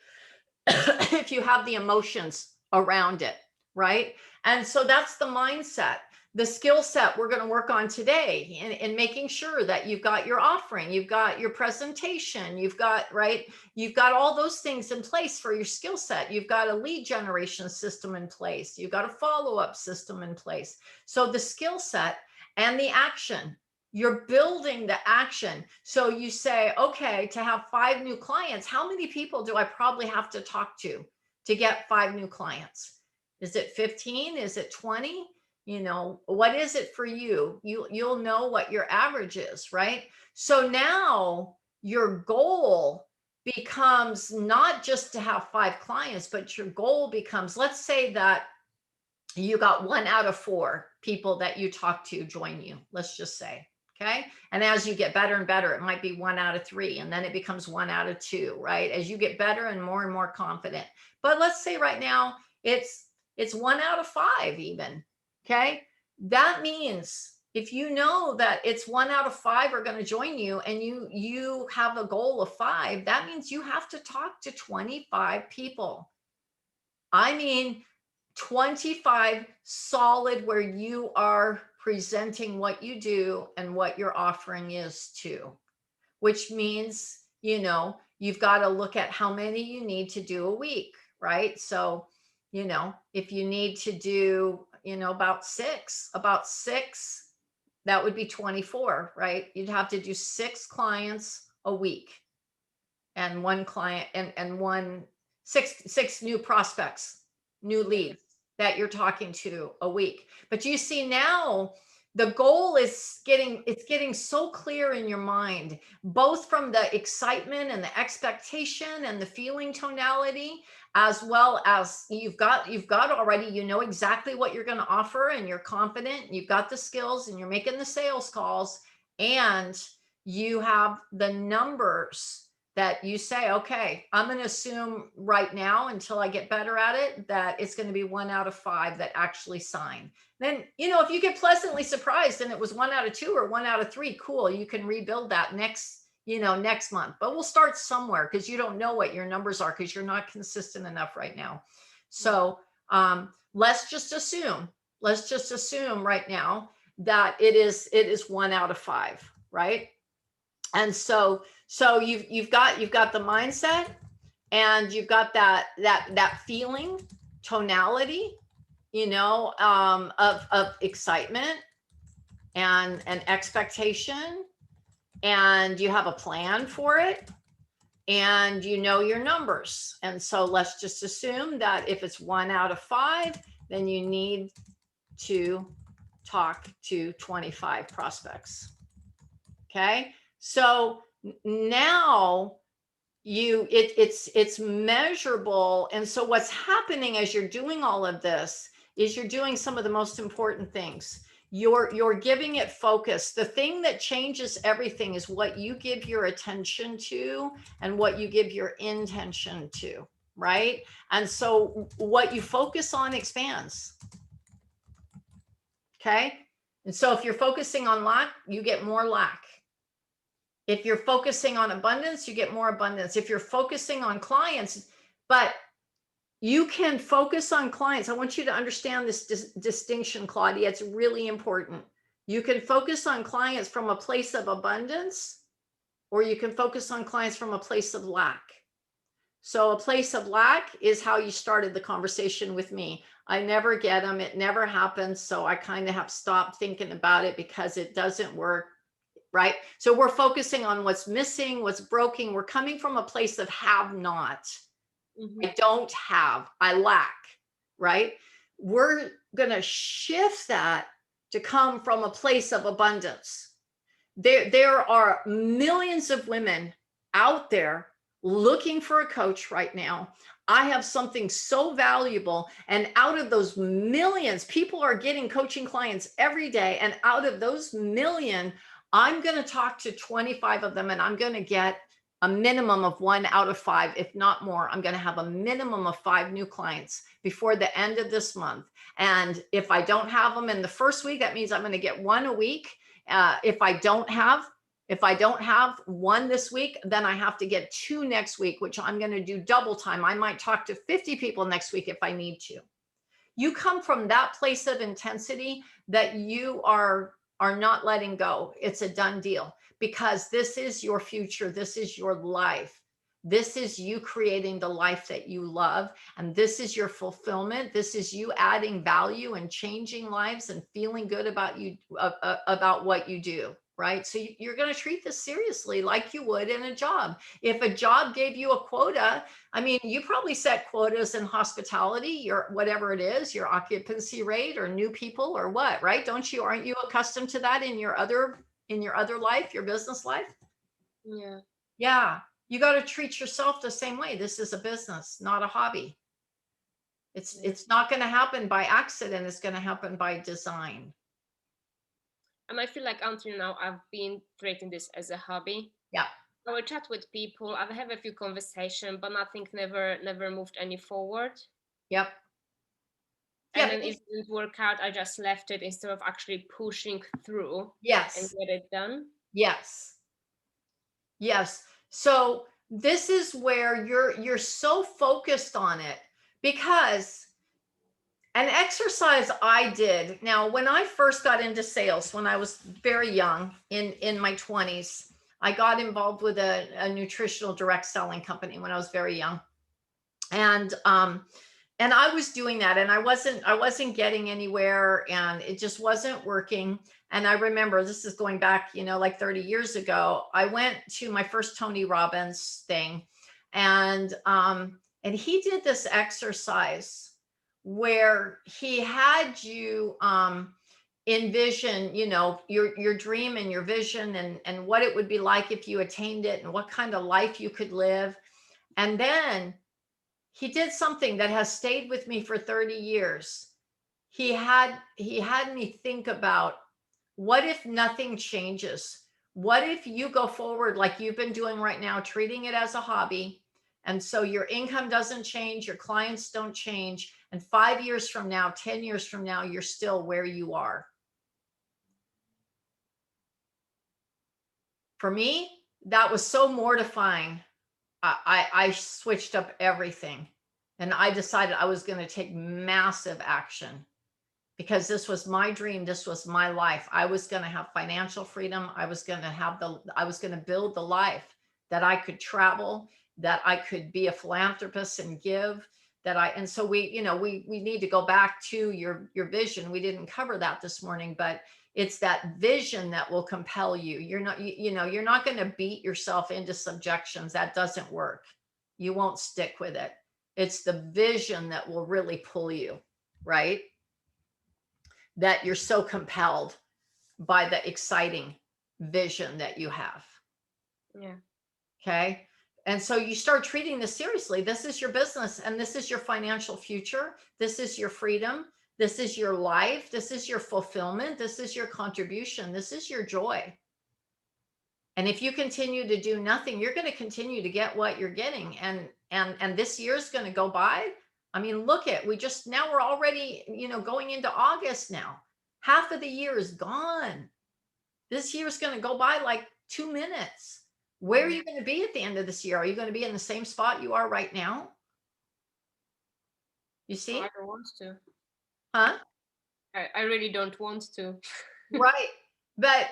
[SPEAKER 1] if you have the emotions around it, right? And so that's the mindset. The skill set we're going to work on today in making sure that you've got your offering, you've got your presentation, you've got all those things in place for your skill set. You've got a lead generation system in place, you've got a follow-up system in place. So the skill set and the action, you're building the action. So you say, okay, to have 5 new clients, how many people do I probably have to talk to get 5 new clients? Is it 15? Is it 20? What is it for you? You'll know what your average is, right? So now your goal becomes not just to have 5 clients, but your goal becomes, let's say that you got 1 out of 4 people that you talk to join you, let's just say. Okay. And as you get better and better, it might be 1 out of 3, and then it becomes 1 out of 2, right? As you get better and more confident. But let's say right now it's 1 out of 5 even. Okay. That means if you know that it's 1 out of 5 are going to join you, and you have a goal of 5, that means you have to talk to 25 people. I mean, 25 solid, where you are presenting what you do and what your offering is too, which means, you've got to look at how many you need to do a week, right? So, if you need to do, about six, that would be 24, right? You'd have to do 6 clients a week, and 1 client and one, 6 new prospects, new leads that you're talking to a week. But you see now, The goal is getting so clear in your mind, both from the excitement and the expectation and the feeling tonality, as well as you've got already, you know exactly what you're going to offer, and you're confident, and you've got the skills, and you're making the sales calls, and you have the numbers that you say, okay, I'm going to assume right now until I get better at it that it's going to be 1 out of 5 that actually sign. Then, if you get pleasantly surprised and it was 1 out of 2 or 1 out of 3, cool. You can rebuild that next month. But we'll start somewhere, because you don't know what your numbers are, because you're not consistent enough right now. So let's just assume right now that it is 1 out of 5, right? And so you've got the mindset, and you've got that feeling tonality, of excitement and expectation, and you have a plan for it, and you know your numbers. And so let's just assume that if it's 1 out of 5, then you need to talk to 25 prospects. Okay, so now it's measurable. And so what's happening as you're doing all of this is you're doing some of the most important things. You're giving it focus. The thing that changes everything is what you give your attention to and what you give your intention to, right? And so what you focus on expands. Okay, and so if you're focusing on lack, you get more lack. If you're focusing on abundance, you get more abundance. If you're focusing on clients, but you can focus on clients. I want you to understand this distinction, Claudia. It's really important. You can focus on clients from a place of abundance, or you can focus on clients from a place of lack. So a place of lack is how you started the conversation with me. I never get them. It never happens. So I kind of have stopped thinking about it because it doesn't work. Right? So we're focusing on what's missing, what's broken. We're coming from a place of have not. I don't have, I lack, right? We're going to shift that to come from a place of abundance. There are millions of women out there looking for a coach right now. I have something so valuable. And out of those millions, people are getting coaching clients every day. And out of those million, I'm going to talk to 25 of them, and I'm going to get a minimum of 1 out of 5, if not more. I'm going to have a minimum of 5 new clients before the end of this month. And if I don't have them in the first week, that means I'm going to get 1 a week. If I don't have 1 this week, then I have to get 2 next week, which I'm going to do double time. I might talk to 50 people next week if I need to. You come from that place of intensity that you are not letting go. It's a done deal, because this is your future. This is your life. This is you creating the life that you love. And this is your fulfillment. This is you adding value and changing lives and feeling good about you, about what you do. Right? So you're going to treat this seriously, like you would in a job. If a job gave you a quota, I mean, you probably set quotas in hospitality, your whatever it is, your occupancy rate or new people or what, right? Aren't you accustomed to that in your other life, your business life?
[SPEAKER 2] Yeah.
[SPEAKER 1] Yeah. You got to treat yourself the same way. This is a business, not a hobby. It's not going to happen by accident. It's going to happen by design.
[SPEAKER 2] And I feel like until now, I've been treating this as a hobby.
[SPEAKER 1] Yeah.
[SPEAKER 2] I will chat with people. I've had a few conversations, but nothing never moved any forward.
[SPEAKER 1] Yep.
[SPEAKER 2] And then if it didn't work out, I just left it instead of actually pushing through.
[SPEAKER 1] Yes.
[SPEAKER 2] And get it done.
[SPEAKER 1] Yes. Yes. So this is where you're so focused on it, because an exercise I did, now when I first got into sales, when I was very young in my 20s, I got involved with a nutritional direct selling company when I was very young. And I was doing that, and I wasn't getting anywhere, and it just wasn't working. And I remember, this is going back, like 30 years ago, I went to my first Tony Robbins thing, and he did this exercise where he had you envision, your dream and your vision, and what it would be like if you attained it, and what kind of life you could live. And then he did something that has stayed with me for 30 years. He had me think about, what if nothing changes? What if you go forward like you've been doing right now, treating it as a hobby? And so your income doesn't change, your clients don't change. And 5 years from now, 10 years from now, you're still where you are. For me, that was so mortifying. I switched up everything, and I decided I was going to take massive action, because this was my dream. This was my life. I was going to have financial freedom. I was going to build the life that I could travel, that I could be a philanthropist and give, and so we need to go back to your vision. We didn't cover that this morning, but it's that vision that will compel you. You're not going to beat yourself into subjections. That doesn't work. You won't stick with it. It's the vision that will really pull you, right? That you're so compelled by the exciting vision that you have.
[SPEAKER 2] Yeah.
[SPEAKER 1] Okay. And so you start treating this seriously. This is your business, and this is your financial future. This is your freedom. This is your life. This is your fulfillment. This is your contribution. This is your joy. And if you continue to do nothing, you're going to continue to get what you're getting. And this year's going to go by. I mean, look at, we're already, going into August now. Half of the year is gone. This year's going to go by like 2 minutes. Where are you going to be at the end of this year? Are you going to be in the same spot you are right now? You see?
[SPEAKER 2] I don't want to.
[SPEAKER 1] Huh?
[SPEAKER 2] I really don't want to.
[SPEAKER 1] Right. But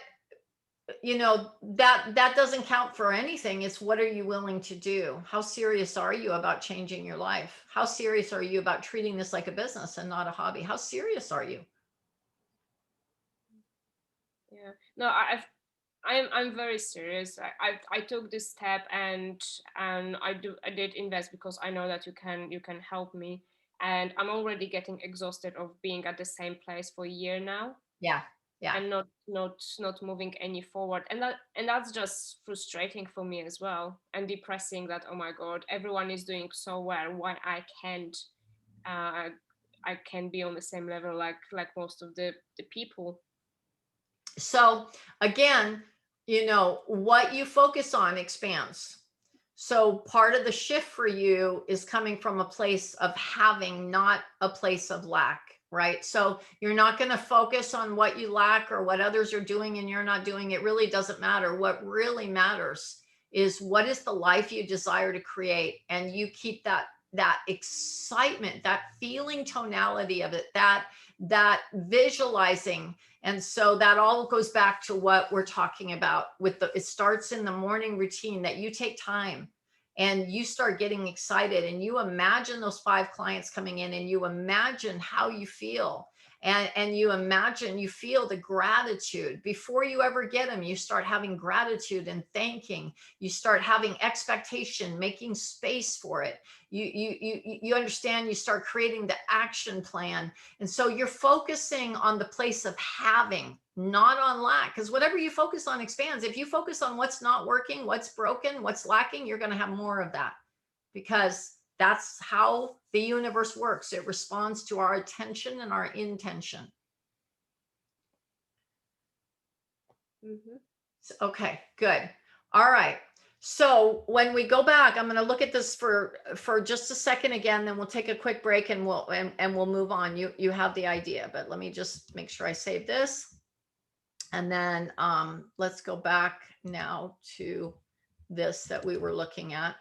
[SPEAKER 1] that doesn't count for anything. It's, what are you willing to do? How serious are you about changing your life? How serious are you about treating this like a business and not a hobby? How serious are you?
[SPEAKER 2] Yeah. No, I'm very serious. I took this step, and I did invest because I know that you can help me, and I'm already getting exhausted of being at the same place for a year now.
[SPEAKER 1] Yeah.
[SPEAKER 2] And not moving any forward, and that's just frustrating for me as well, and depressing, that, oh my god, everyone is doing so well, why I can't be on the same level like most of the people.
[SPEAKER 1] So again, what you focus on expands. So part of the shift for you is coming from a place of having, not a place of lack, right? So you're not going to focus on what you lack or what others are doing and you're not doing. It really doesn't matter. What really matters is, what is the life you desire to create, and you keep that excitement, that feeling tonality of it, that visualizing. And so that all goes back to what we're talking about it starts in the morning routine, that you take time and you start getting excited, and you imagine those 5 clients coming in, and you imagine how you feel, and you feel the gratitude before you ever get them. You start having gratitude and thanking. You start having expectation, making space for it. You understand. You start creating the action plan, and so you're focusing on the place of having, not on lack, because whatever you focus on expands. If you focus on what's not working, what's broken, what's lacking, you're going to have more of that, because that's how the universe works. It responds to our attention and our intention. Okay, good. All right. So when we go back, I'm going to look at this for just a second again, then we'll take a quick break, and we'll move on. You have the idea, but let me just make sure I save this. And then let's go back now to this that we were looking at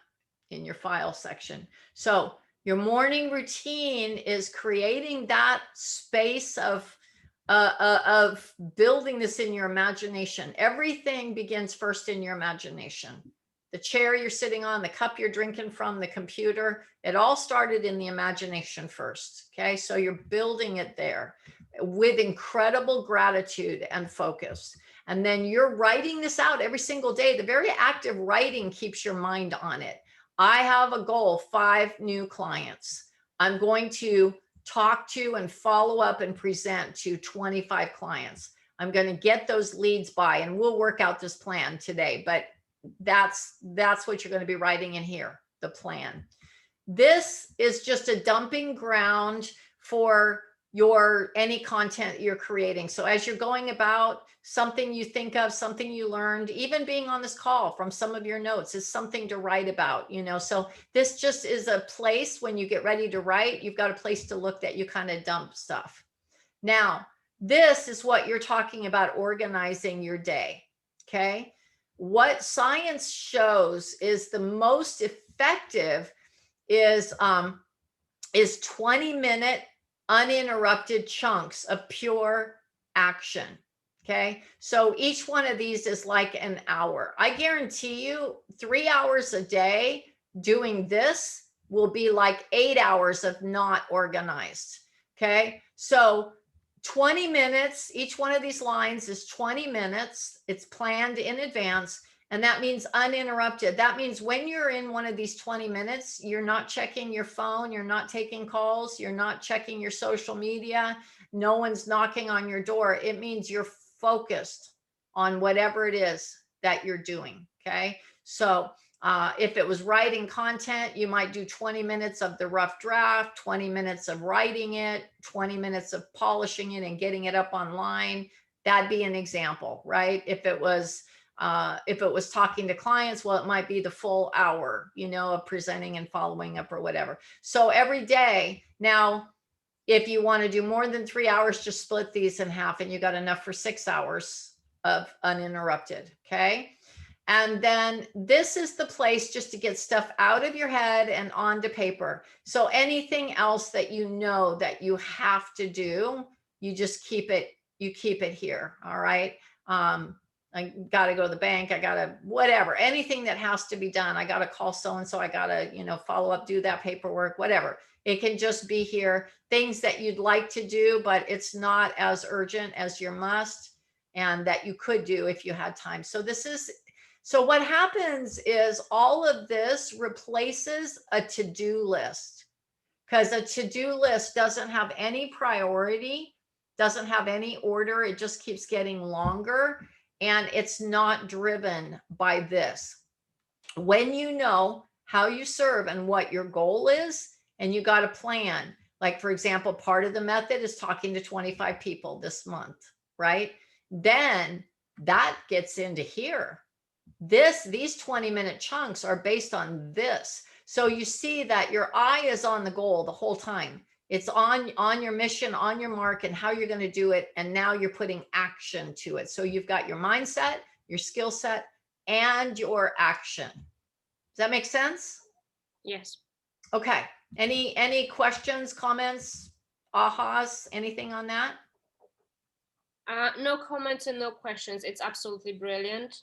[SPEAKER 1] in your file section. So your morning routine is creating that space of building this in your imagination. Everything begins first in your imagination. The chair you're sitting on, the cup you're drinking from, the computer, it all started in the imagination first. Okay, so you're building it there with incredible gratitude and focus. And then you're writing this out every single day. The very act of writing keeps your mind on it. I have a goal, 5 new clients. I'm going to talk to and follow up and present to 25 clients. I'm going to get those leads by, and we'll work out this plan today, but that's what you're going to be writing in here, the plan. This is just a dumping ground for your any content you're creating. So as you're going about, something you think of, something you learned, even being on this call from some of your notes is something to write about, you know. So this just is a place when you get ready to write, you've got a place to look that you kind of dump stuff. Now, this is what you're talking about, organizing your day. Okay. What science shows is the most effective is 20-minute uninterrupted chunks of pure action. Okay. So each one of these is like an hour. I guarantee you 3 hours a day doing this will be like 8 hours of not organized. Okay. So 20 minutes, each one of these lines is 20 minutes. It's planned in advance. And that means uninterrupted. That means when you're in one of these 20 minutes, you're not checking your phone, you're not taking calls, you're not checking your social media, no one's knocking on your door. It means you're focused on whatever it is that you're doing. Okay. So if it was writing content, you might do 20 minutes of the rough draft, 20 minutes of writing it, 20 minutes of polishing it and getting it up online. That'd be an example, right? If it was talking to clients, well, it might be the full hour, you know, of presenting and following up or whatever. So every day. Now, if you want to do more than 3 hours, just split these in half and you got enough for 6 hours of uninterrupted. Okay. And then this is the place just to get stuff out of your head and onto paper. So anything else that you know that you have to do, you just keep it here. All right. I got to go to the bank. I got to, whatever, anything that has to be done. I got to call so-and-so. I got to, you know, follow up, do that paperwork, whatever. It can just be here. Things that you'd like to do, but it's not as urgent as your must, and that you could do if you had time. So what happens is all of this replaces a to-do list, because a to-do list doesn't have any priority, doesn't have any order. It just keeps getting longer. And it's not driven by this. When you know how you serve and what your goal is, and you got a plan, like for example, part of the method is talking to 25 people this month, right? Then that gets into here. These 20-minute chunks are based on this. So you see that your eye is on the goal the whole time. It's on your mission, on your mark, and how you're going to do it. And now you're putting action to it. So you've got your mindset, your skill set, and your action. Does that make sense?
[SPEAKER 2] Yes.
[SPEAKER 1] Okay. Any questions, comments, ahas, anything on that?
[SPEAKER 2] No comments and no questions. It's absolutely brilliant.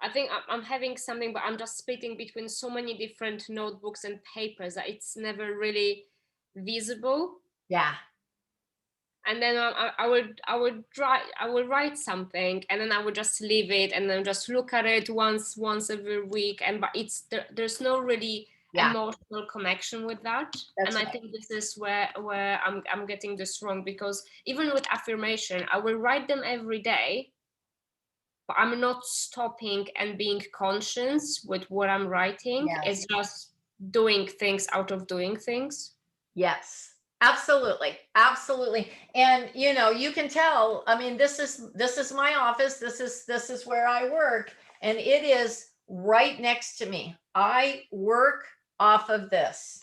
[SPEAKER 2] I think I'm having something, but I'm just splitting between so many different notebooks and papers that it's never really visible.
[SPEAKER 1] Yeah.
[SPEAKER 2] And then I would write something, and then I would just leave it, and then just look at it once every week. But there's no really emotional connection with that. That's right. I think this is where I'm getting this wrong, because even with affirmation, I will write them every day, but I'm not stopping and being conscious with what I'm writing. Yes. It's just doing things out of doing things.
[SPEAKER 1] Yes. Absolutely. Absolutely. And you know, you can tell, I mean, this is my office. This is where I work, and it is right next to me. I work off of this.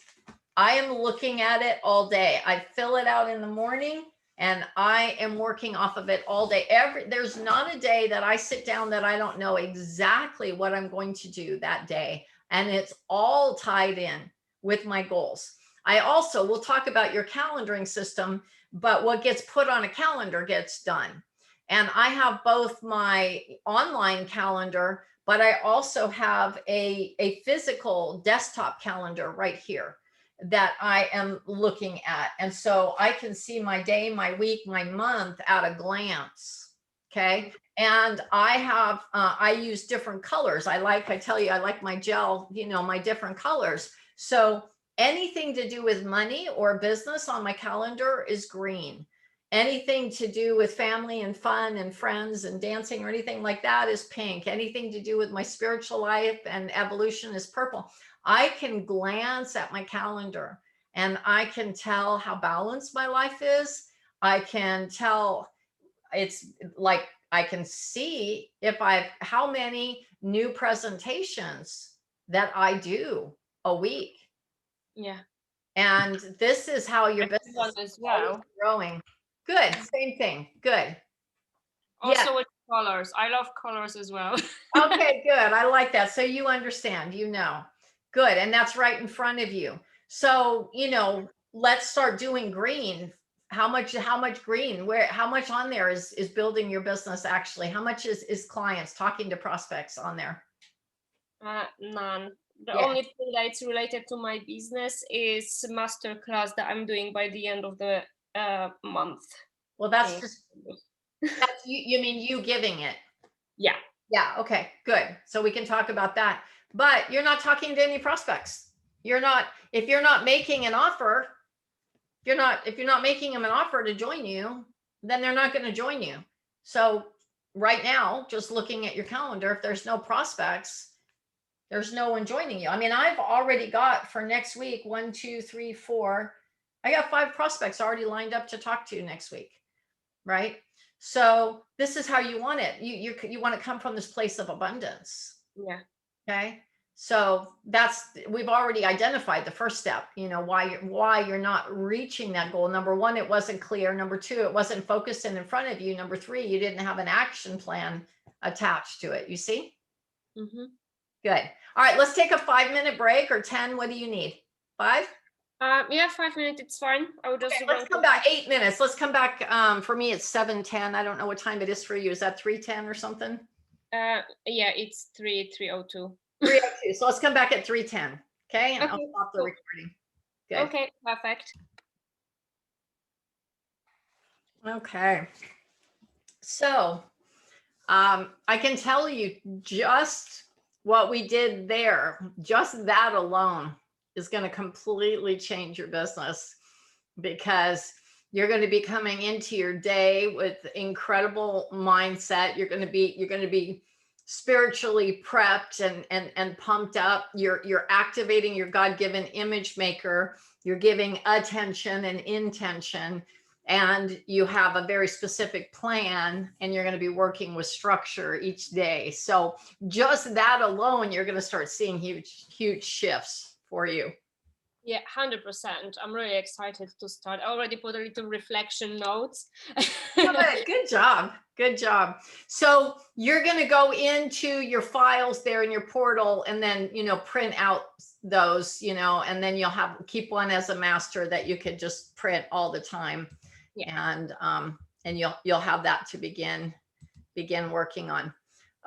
[SPEAKER 1] I am looking at it all day. I fill it out in the morning, and I am working off of it all day. There's not a day that I sit down that I don't know exactly what I'm going to do that day. And it's all tied in with my goals. I also will talk about your calendaring system, but what gets put on a calendar gets done. And I have both my online calendar, but I also have a physical desktop calendar right here that I am looking at. And so I can see my day, my week, my month at a glance. Okay. And I have, I use different colors. I tell you, I like my gel, you know, my different colors. So anything to do with money or business on my calendar is green. Anything to do with family and fun and friends and dancing or anything like that is pink. Anything to do with my spiritual life and evolution is purple. I can glance at my calendar and I can tell how balanced my life is. I can tell, it's like I can see if how many new presentations that I do a week.
[SPEAKER 2] Yeah.
[SPEAKER 1] And this is how your
[SPEAKER 2] One
[SPEAKER 1] business
[SPEAKER 2] as
[SPEAKER 1] is always
[SPEAKER 2] well.
[SPEAKER 1] growing. Good. Same thing. Good. Yeah.
[SPEAKER 2] Also with colors. I love colors as well.
[SPEAKER 1] Okay, good. I like that. So you understand, Good. And that's right in front of you. So, let's start doing green. How much green? How much on there is building your business actually? How much is clients talking to prospects on there?
[SPEAKER 2] None. The
[SPEAKER 1] Yeah.
[SPEAKER 2] only thing that's related to my business is master class that I'm doing by the end of the month.
[SPEAKER 1] Well, that's you mean you giving it.
[SPEAKER 2] Yeah.
[SPEAKER 1] Yeah. Okay, good. So we can talk about that. But you're not talking to any prospects. If you're not making an offer, if you're not making them an offer to join you, then they're not going to join you. So right now, just looking at your calendar, if there's no prospects, there's no one joining you. I mean, I've already got for next week, 1, 2, 3, 4. I got 5 prospects already lined up to talk to next week. Right. So this is how you want it. You want to come from this place of abundance.
[SPEAKER 2] Yeah.
[SPEAKER 1] Okay. So we've already identified the first step, why you're not reaching that goal. Number 1, it wasn't clear. Number 2, it wasn't focused in front of you. Number 3, you didn't have an action plan attached to it. You see?
[SPEAKER 2] Mm-hmm.
[SPEAKER 1] Good. All right, let's take a 5-minute break or 10. What do you need? 5?
[SPEAKER 2] Yeah, 5 minutes. It's fine. I would just.
[SPEAKER 1] Okay, let's come back 8 minutes. Let's come back. For me, it's 7:10. I don't know what time it is for you. Is that 3:10 or something?
[SPEAKER 2] Yeah, it's 3:02.
[SPEAKER 1] 3:02. So let's come back at 3:10. Okay, and
[SPEAKER 2] Okay,
[SPEAKER 1] I'll stop the
[SPEAKER 2] cool.
[SPEAKER 1] recording. Good.
[SPEAKER 2] Okay, perfect.
[SPEAKER 1] Okay. So I can tell you just what we did there, just that alone is going to completely change your business, because you're going to be coming into your day with incredible mindset. You're going to be spiritually prepped and pumped up. You're activating your God-given image maker. You're giving attention and intention, and you have a very specific plan, and you're going to be working with structure each day. So just that alone, you're going to start seeing huge shifts for you.
[SPEAKER 2] Yeah, 100%. I'm really excited to start. I already put a little reflection notes.
[SPEAKER 1] Good job. Good job. So you're going to go into your files there in your portal, and then, print out those, and then you'll keep one as a master that you could just print all the time. Yeah. And you'll have that to begin working on.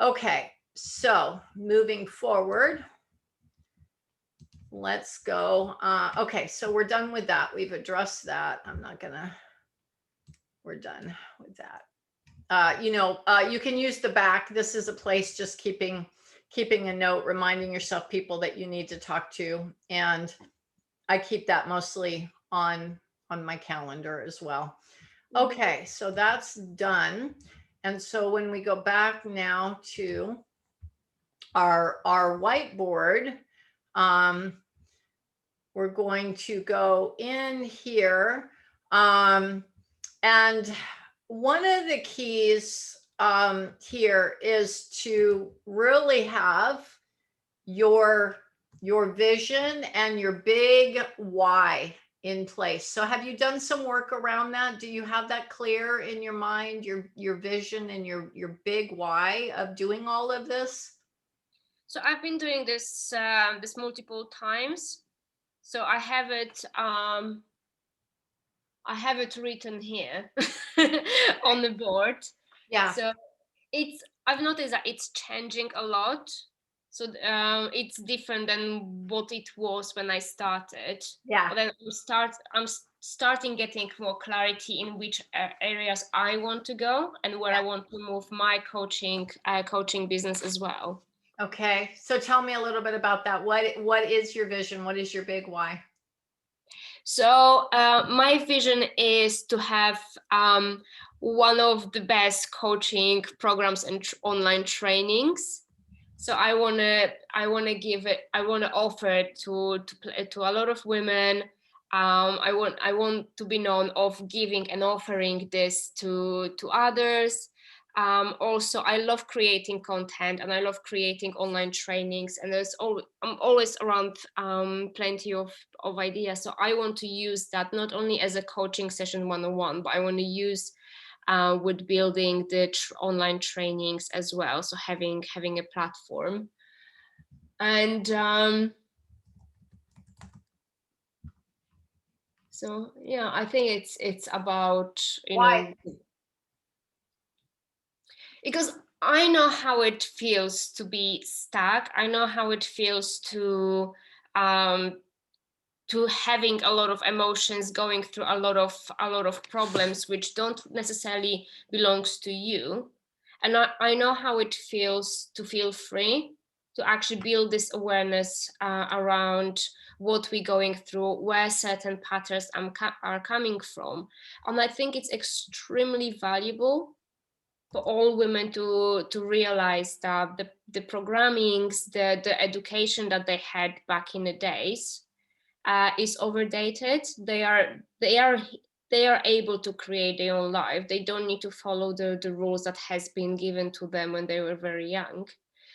[SPEAKER 1] Okay. So moving forward, let's go. Okay. So we're done with that. We've addressed that. We're done with that. You can use the back. This is a place just keeping a note, reminding yourself people that you need to talk to. And I keep that mostly on my calendar as well. Okay, so that's done. And so when we go back now to our whiteboard, we're going to go in here. And one of the keys here is to really have your vision and your big why in place. So have you done some work around that? Do you have that clear in your mind, your vision and your big why of doing all of this?
[SPEAKER 2] So I've been doing this multiple times. So I have it written here on the board.
[SPEAKER 1] Yeah.
[SPEAKER 2] So I've noticed that it's changing a lot. So it's different than what it was when I started.
[SPEAKER 1] Yeah.
[SPEAKER 2] But then I'm starting getting more clarity in which areas I want to go and where I want to move my coaching business as well.
[SPEAKER 1] Okay. So tell me a little bit about that. What is your vision? What is your big why?
[SPEAKER 2] So my vision is to have one of the best coaching programs and online trainings. So I wanna give it. I wanna offer it to a lot of women. I want to be known of giving and offering this to others. Also, I love creating content and I love creating online trainings. And I'm always around plenty of ideas. So I want to use that not only as a coaching session 101, but I want to use with building the online trainings as well. So having a platform. And so yeah, I think it's about, you
[SPEAKER 1] Why?
[SPEAKER 2] know, because I know how it feels to be stuck. I know how it feels um, to having a lot of emotions, going through a lot of problems which don't necessarily belongs to you. And I know how it feels to feel free, to actually build this awareness around what we're going through, where certain patterns are coming from. And I think it's extremely valuable for all women to realize that the programmings, the education that they had back in the days is overdated. They are able to create their own life. They don't need to follow the rules that has been given to them when they were very young.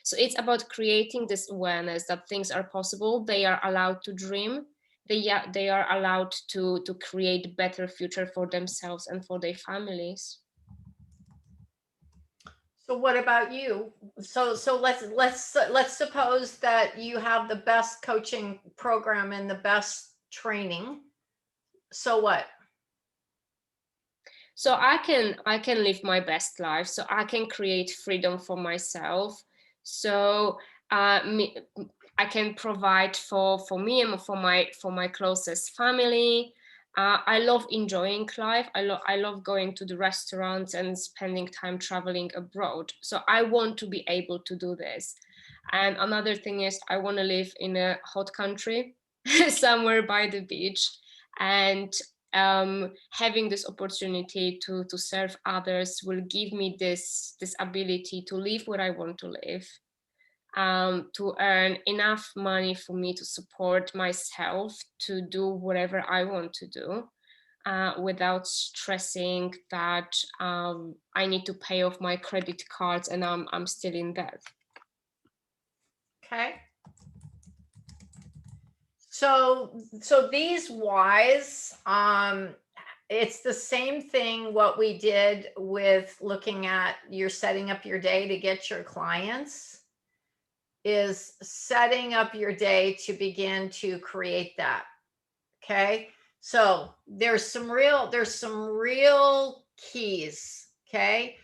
[SPEAKER 2] So it's about creating this awareness that things are possible. They are allowed to dream. They are allowed to create better future for themselves and for their families.
[SPEAKER 1] So what about you? So let's suppose that you have the best coaching program and the best training. So what?
[SPEAKER 2] So I can live my best life. So I can create freedom for myself. So I can provide for me and for my closest family. I love enjoying life. I love going to the restaurants and spending time traveling abroad. So I want to be able to do this. And another thing is I want to live in a hot country, somewhere by the beach, and having this opportunity to serve others will give me this ability to live where I want to live, to earn enough money for me to support myself, to do whatever I want to do, without stressing that I need to pay off my credit cards and I'm still in debt.
[SPEAKER 1] Okay. So these whys, it's the same thing what we did with looking at you're setting up your day to get your clients, is setting up your day to begin to create that. Okay. So there's some real keys. Okay.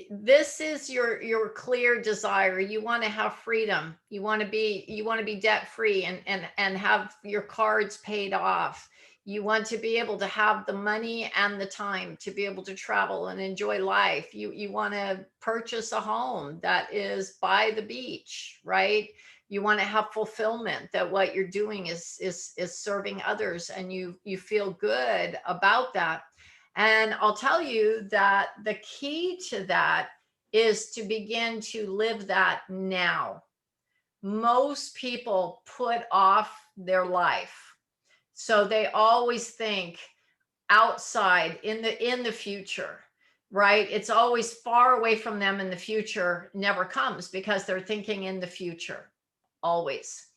[SPEAKER 1] This is your clear desire. You want to have freedom. You want to be debt free and have your cards paid off. You want to be able to have the money and the time to be able to travel and enjoy life. You want to purchase a home that is by the beach, right? You want to have fulfillment, that what you're doing is serving others, and you feel good about that. And I'll tell you that the key to that is to begin to live that now. Most people put off their life, so they always think outside in the future, right? It's always far away from them, and the future never comes because they're thinking in the future always.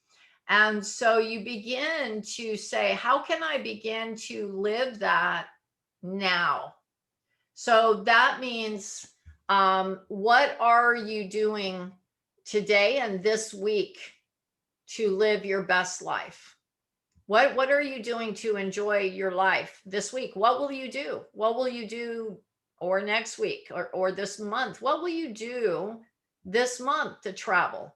[SPEAKER 1] And so you begin to say, how can I begin to live that now? So that means, what are you doing today and this week to live your best life? What are you doing to enjoy your life this week? What will you do? What will you do, or next week, or this month? What will you do this month to travel?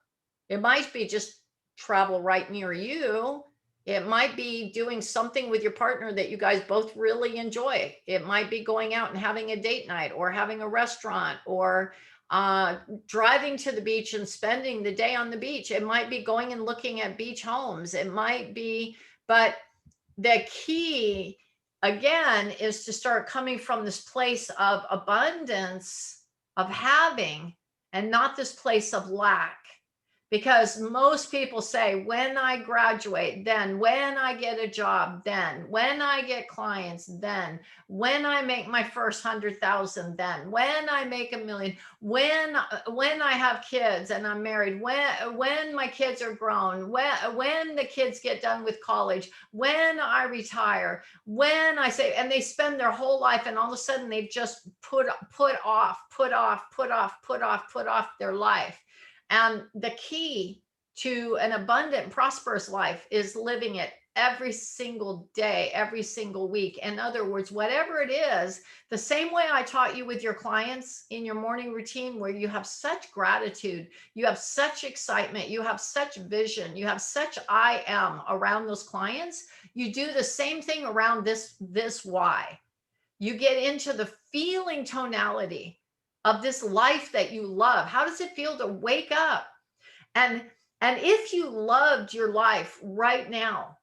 [SPEAKER 1] It might be just travel right near you. It might be doing something with your partner that you guys both really enjoy. It might be going out and having a date night, or having a restaurant, or driving to the beach and spending the day on the beach. It might be going and looking at beach homes. It might be, but the key again is to start coming from this place of abundance, of having, and not this place of lack. Because most people say, when I graduate, then when I get a job, then when I get clients, then when I make my first 100,000, then when I make 1 million, when I have kids and I'm married, when my kids are grown, when the kids get done with college, when I retire, when I say, and they spend their whole life, and all of a sudden they've just put off their life. And the key to an abundant, prosperous life is living it every single day, every single week. In other words, whatever it is, the same way I taught you with your clients in your morning routine, where you have such gratitude, you have such excitement, you have such vision, you have such I am around those clients. You do the same thing around this why. You get into the feeling tonality of this life that you love. How does it feel to wake up? And and if you loved your life right now,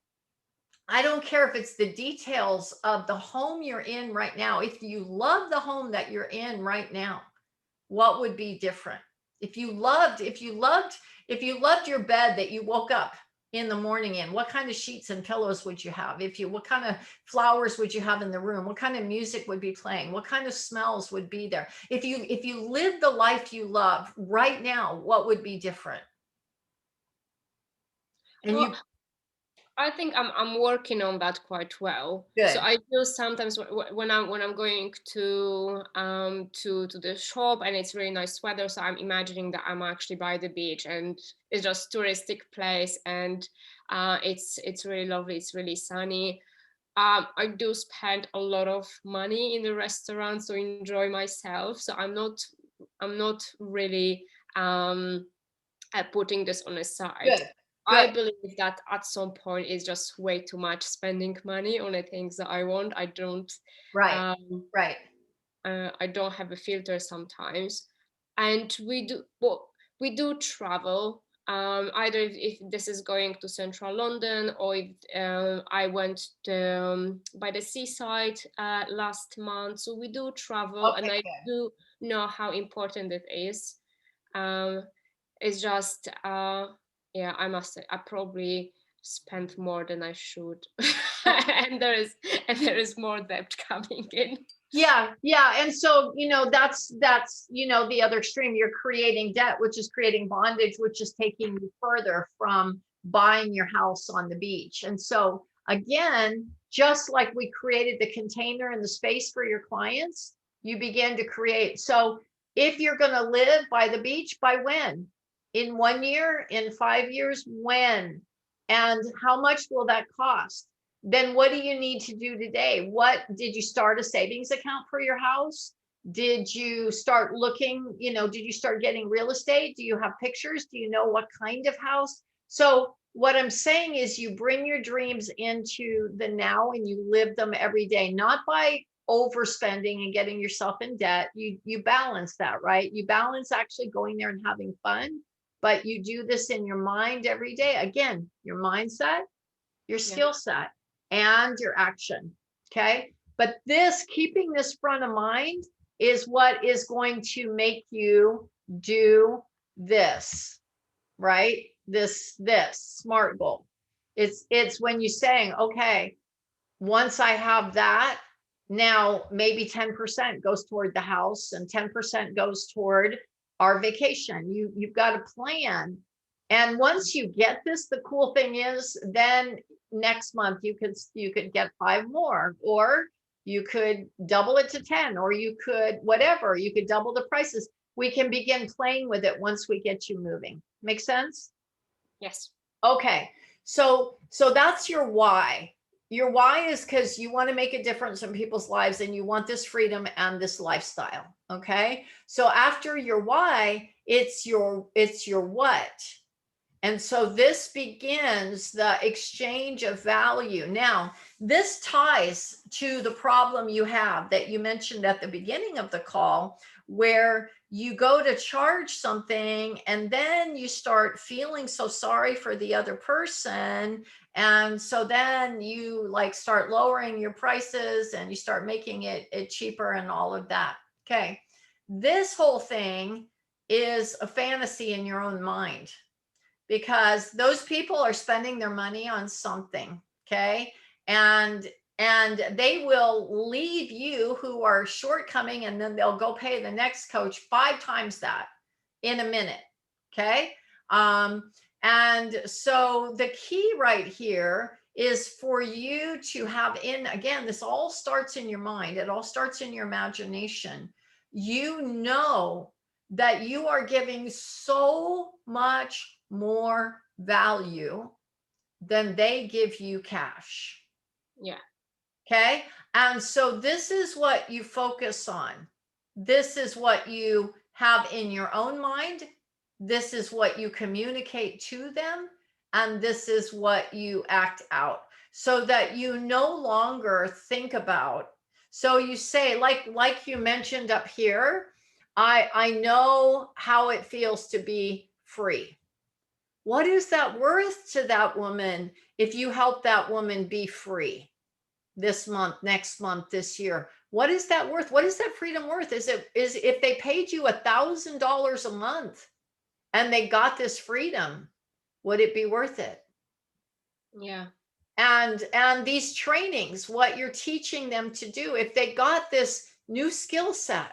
[SPEAKER 1] I don't care if it's the details of the home you're in right now. If you love the home that you're in right now, what would be different? If you loved your bed that you woke up in the morning in, what kind of sheets and pillows would you have? What kind of flowers would you have in the room? What kind of music would be playing? What kind of smells would be there? If you live the life you love right now, what would be different? And
[SPEAKER 2] Well,
[SPEAKER 1] you
[SPEAKER 2] I think I'm working on that quite well. So
[SPEAKER 1] good.
[SPEAKER 2] I do sometimes when I'm going to the shop and it's really nice weather. So I'm imagining that I'm actually by the beach and it's just touristic place and it's really lovely. It's really sunny. I do spend a lot of money in the restaurants to enjoy myself. So I'm not really putting this on a side.
[SPEAKER 1] Good.
[SPEAKER 2] I
[SPEAKER 1] Good.
[SPEAKER 2] believe that at some point it's just way too much spending money on the things that I want.
[SPEAKER 1] Right.
[SPEAKER 2] Um,
[SPEAKER 1] Right.
[SPEAKER 2] I don't have a filter sometimes, and we do travel. Either if this is going to central London or if I went by the seaside last month. So we do travel, and
[SPEAKER 1] Okay,
[SPEAKER 2] I
[SPEAKER 1] good.
[SPEAKER 2] do know how important it is. Um, it's just yeah, I must say I probably spent more than I should. and there is more debt coming in.
[SPEAKER 1] Yeah, yeah. And so, that's the other extreme. You're creating debt, which is creating bondage, which is taking you further from buying your house on the beach. And so, again, just like we created the container and the space for your clients, you begin to create. So, if you're going to live by the beach, by when? In 1 year, in 5 years, when? And how much will that cost? Then what do you need to do today? What did you start a savings account for your house? Did you start looking, did you start getting real estate? Do you have pictures? Do you know what kind of house? So what I'm saying is you bring your dreams into the now and you live them every day, not by overspending and getting yourself in debt. You balance that, right? You balance actually going there and having fun, but you do this in your mind every day. Again, your mindset, your
[SPEAKER 2] Yeah.
[SPEAKER 1] skill set, and your action. Okay. But keeping this front of mind is what is going to make you do this, right? This SMART goal. It's when you're saying, okay, once I have that, now maybe 10% goes toward the house and 10% goes toward our vacation. You've got a plan. And once you get this, the cool thing is then next month you could get 5 more, or you could double it to 10, or you could whatever, you could double the prices. We can begin playing with it once we get you moving. Make sense?
[SPEAKER 2] Yes.
[SPEAKER 1] Okay. So that's your why. Your why is because you want to make a difference in people's lives and you want this freedom and this lifestyle. Okay. So after your why, it's your what. And so this begins the exchange of value. Now, this ties to the problem you have that you mentioned at the beginning of the call, where you go to charge something and then you start feeling so sorry for the other person And so then you like start lowering your prices and you start making it cheaper and all of that. Okay. This whole thing is a fantasy in your own mind, because those people are spending their money on something. Okay. And they will leave you who are shortcoming, and then they'll go pay the next coach 5 times that in a minute. Okay. And so the key right here is for you to have in, again, this all starts in your mind. It all starts in your imagination. You know that you are giving so much more value than they give you cash.
[SPEAKER 2] Yeah.
[SPEAKER 1] Okay. And so this is what you focus on. This is what you have in your own mind. This is what you communicate to them. And this is what you act out, so that you no longer think about. So you say, like you mentioned up here, I know how it feels to be free. What is that worth to that woman if you help that woman be free this month, next month, this year? What is that worth? What is that freedom worth? Is if they paid you $1,000 a month and they got this freedom, would it be worth it?
[SPEAKER 2] Yeah.
[SPEAKER 1] And these trainings, what you're teaching them to do, if they got this new skill set,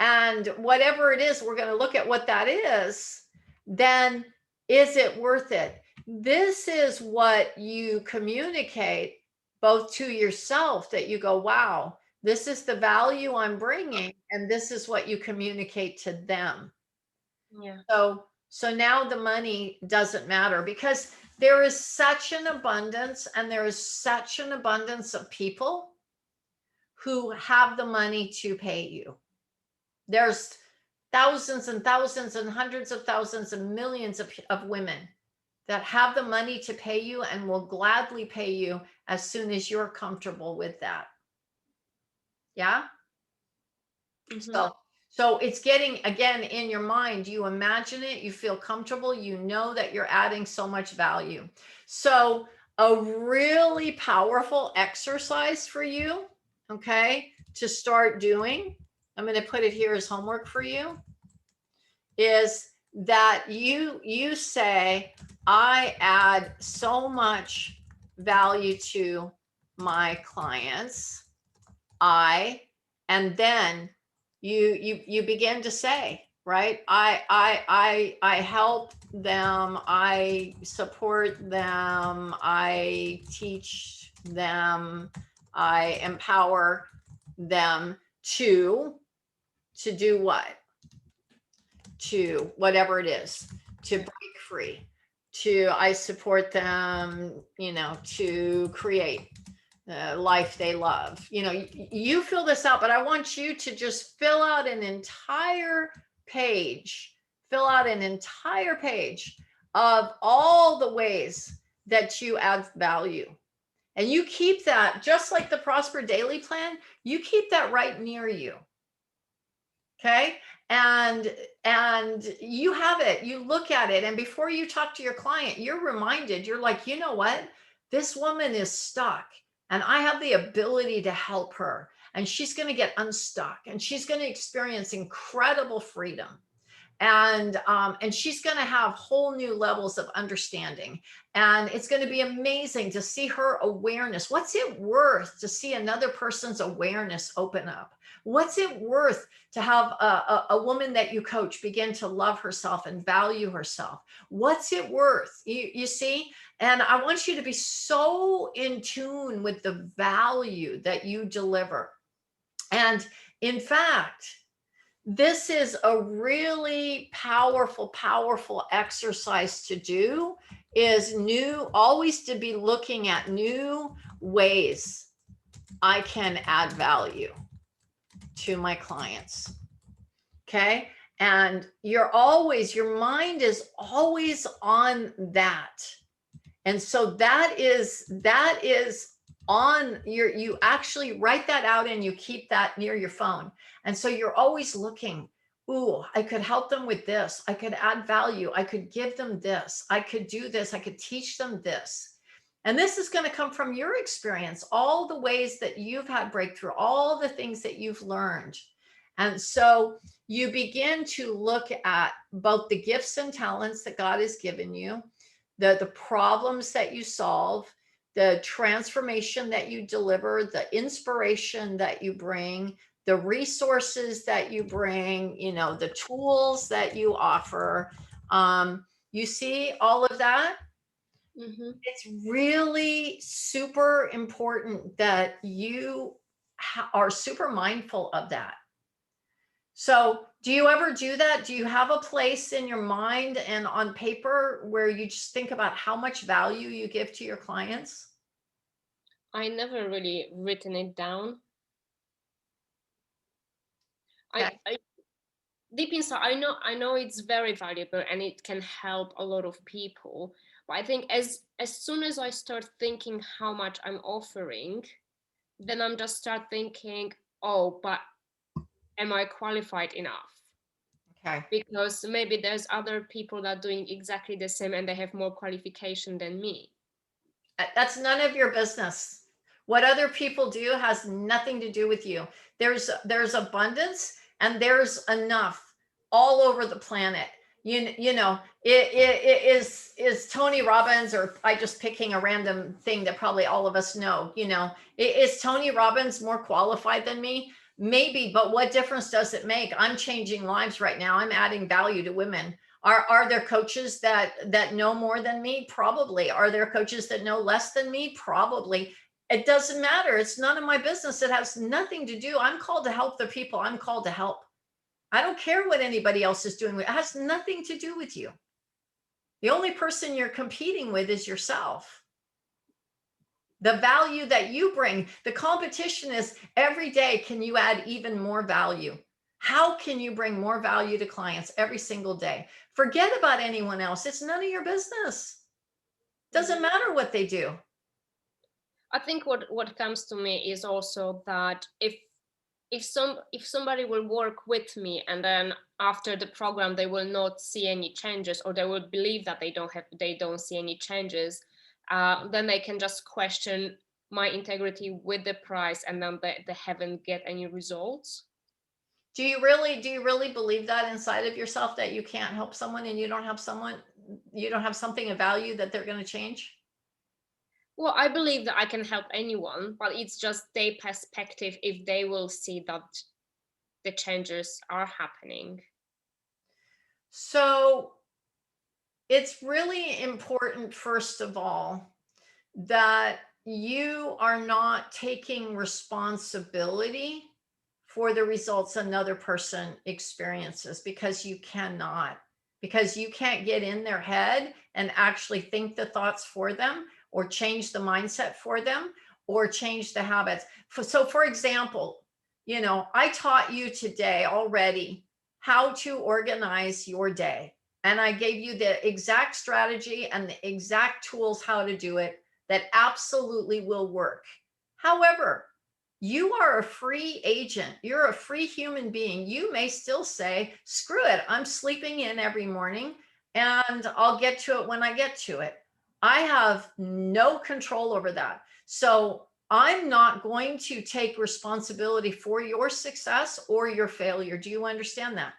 [SPEAKER 1] and whatever it is, we're going to look at what that is, then is it worth it? This is what you communicate both to yourself, that you go, wow, this is the value I'm bringing, and this is what you communicate to them.
[SPEAKER 2] Yeah.
[SPEAKER 1] So now the money doesn't matter, because there is such an abundance, and there is such an abundance of people who have the money to pay you. There's thousands and thousands and hundreds of thousands and millions of women that have the money to pay you and will gladly pay you as soon as you're comfortable with that. Yeah.
[SPEAKER 2] Mm-hmm.
[SPEAKER 1] So it's getting, again, in your mind, you imagine it, you feel comfortable, you know that you're adding so much value. So a really powerful exercise for you, okay, to start doing, I'm going to put it here as homework for you, is that you say, I add so much value to my clients. And then you begin to say, right, I help them, I support them, I teach them, I empower them to do what? To whatever it is, to break free, to, I support them, to create the life they love. You fill this out, but I want you to just fill out an entire page, of all the ways that you add value. And you keep that, just like the Prosper Daily Plan, you keep that right near you. Okay. And you have it, you look at it, and before you talk to your client, you're reminded, you're like, you know what? This woman is stuck, and I have the ability to help her, and she's going to get unstuck, and she's going to experience incredible freedom. And she's going to have whole new levels of understanding, and it's going to be amazing to see her awareness. What's it worth to see another person's awareness open up? What's it worth to have a woman that you coach begin to love herself and value herself? What's it worth? You see? And I want you to be so in tune with the value that you deliver. And in fact, this is a really powerful exercise to do, is always to be looking at new ways I can add value to my clients. Okay. And your mind is always on that. And so that is on you actually write that out and you keep that near your phone. And so you're always looking, ooh, I could help them with this. I could add value. I could give them this. I could do this. I could teach them this. And this is going to come from your experience, all the ways that you've had breakthrough, all the things that you've learned. And so you begin to look at both the gifts and talents that God has given you, the problems that you solve, the transformation that you deliver, the inspiration that you bring, the resources that you bring, the tools that you offer. You see all of that?
[SPEAKER 2] Mm-hmm.
[SPEAKER 1] It's really super important that you are super mindful of that. So, do you ever do that? Do you have a place in your mind and on paper where you just think about how much value you give to your clients?
[SPEAKER 2] I never really written it down.
[SPEAKER 1] Okay.
[SPEAKER 2] I deep inside, I know it's very valuable and it can help a lot of people. But I think as soon as I start thinking how much I'm offering, then I'm just start thinking, oh, but am I qualified enough?
[SPEAKER 1] Okay.
[SPEAKER 2] Because maybe there's other people that are doing exactly the same and they have more qualification than me.
[SPEAKER 1] That's none of your business. What other people do has nothing to do with you. There's abundance and there's enough all over the planet. It is Tony Robbins, or I just picking a random thing that probably all of us know. Is Tony Robbins more qualified than me? Maybe, but what difference does it make? I'm changing lives right now. I'm adding value to women. Are there coaches that know more than me? Probably. Are there coaches that know less than me? Probably. It doesn't matter. It's none of my business. It has nothing to do. I'm called to help the people I'm called to help. I don't care what anybody else is doing. It has nothing to do with you. The only person you're competing with is yourself. The value that you bring, the competition is every day, can you add even more value? How can you bring more value to clients every single day? Forget about anyone else. It's none of your business. Doesn't
[SPEAKER 2] Mhm.
[SPEAKER 1] matter what they do.
[SPEAKER 2] I think what comes to me is also that if somebody will work with me and then after the program they will not see any changes, or they will believe that they don't see any changes, then they can just question my integrity with the price, and then they haven't get any results.
[SPEAKER 1] Do you really believe that inside of yourself, that you can't help someone and you don't have something of value that they're going to change?
[SPEAKER 2] Well, I believe that I can help anyone, but it's just their perspective if they will see that the changes are happening.
[SPEAKER 1] So it's really important, first of all, that you are not taking responsibility for the results another person experiences, because you cannot, because you can't get in their head and actually think the thoughts for them, or change the mindset for them, or change the habits. So for example, I taught you today already how to organize your day, and I gave you the exact strategy and the exact tools how to do it that absolutely will work. However, you are a free agent. You're a free human being. You may still say, screw it, I'm sleeping in every morning and I'll get to it when I get to it. I have no control over that. So I'm not going to take responsibility for your success or your failure. Do you understand that?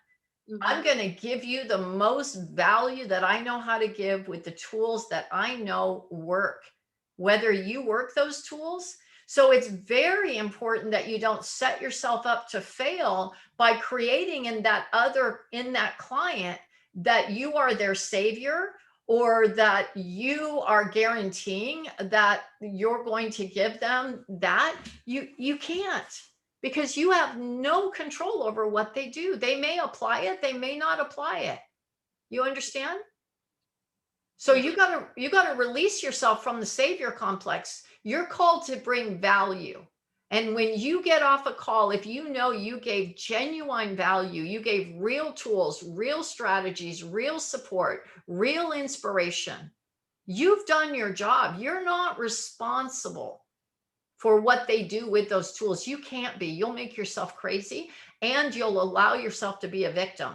[SPEAKER 2] Mhm.
[SPEAKER 1] I'm going to give you the most value that I know how to give with the tools that I know work, whether you work those tools. So it's very important that you don't set yourself up to fail by creating in that client, that you are their savior, or that you are guaranteeing that you're going to give them that. You can't, because you have no control over what they do. They may apply it, they may not apply it. You understand? So
[SPEAKER 2] Yeah.
[SPEAKER 1] you got to release yourself from the savior complex. You're called to bring value. And when you get off a call, if you know you gave genuine value, you gave real tools, real strategies, real support, real inspiration, you've done your job. You're not responsible for what they do with those tools. You can't be. You'll make yourself crazy. and you'll allow yourself to be a victim.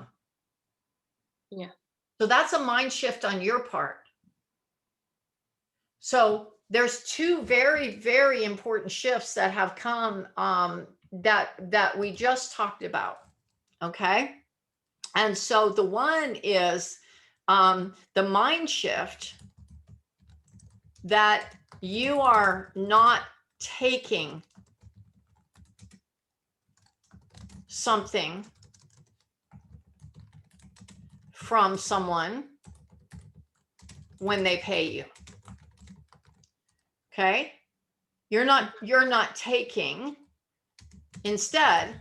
[SPEAKER 2] Yeah.
[SPEAKER 1] So that's a mind shift on your part. So there's two very, very important shifts that have come that we just talked about. Okay. And so the one is the mind shift that you are not taking something from someone when they pay you. Okay? You're not taking. Instead,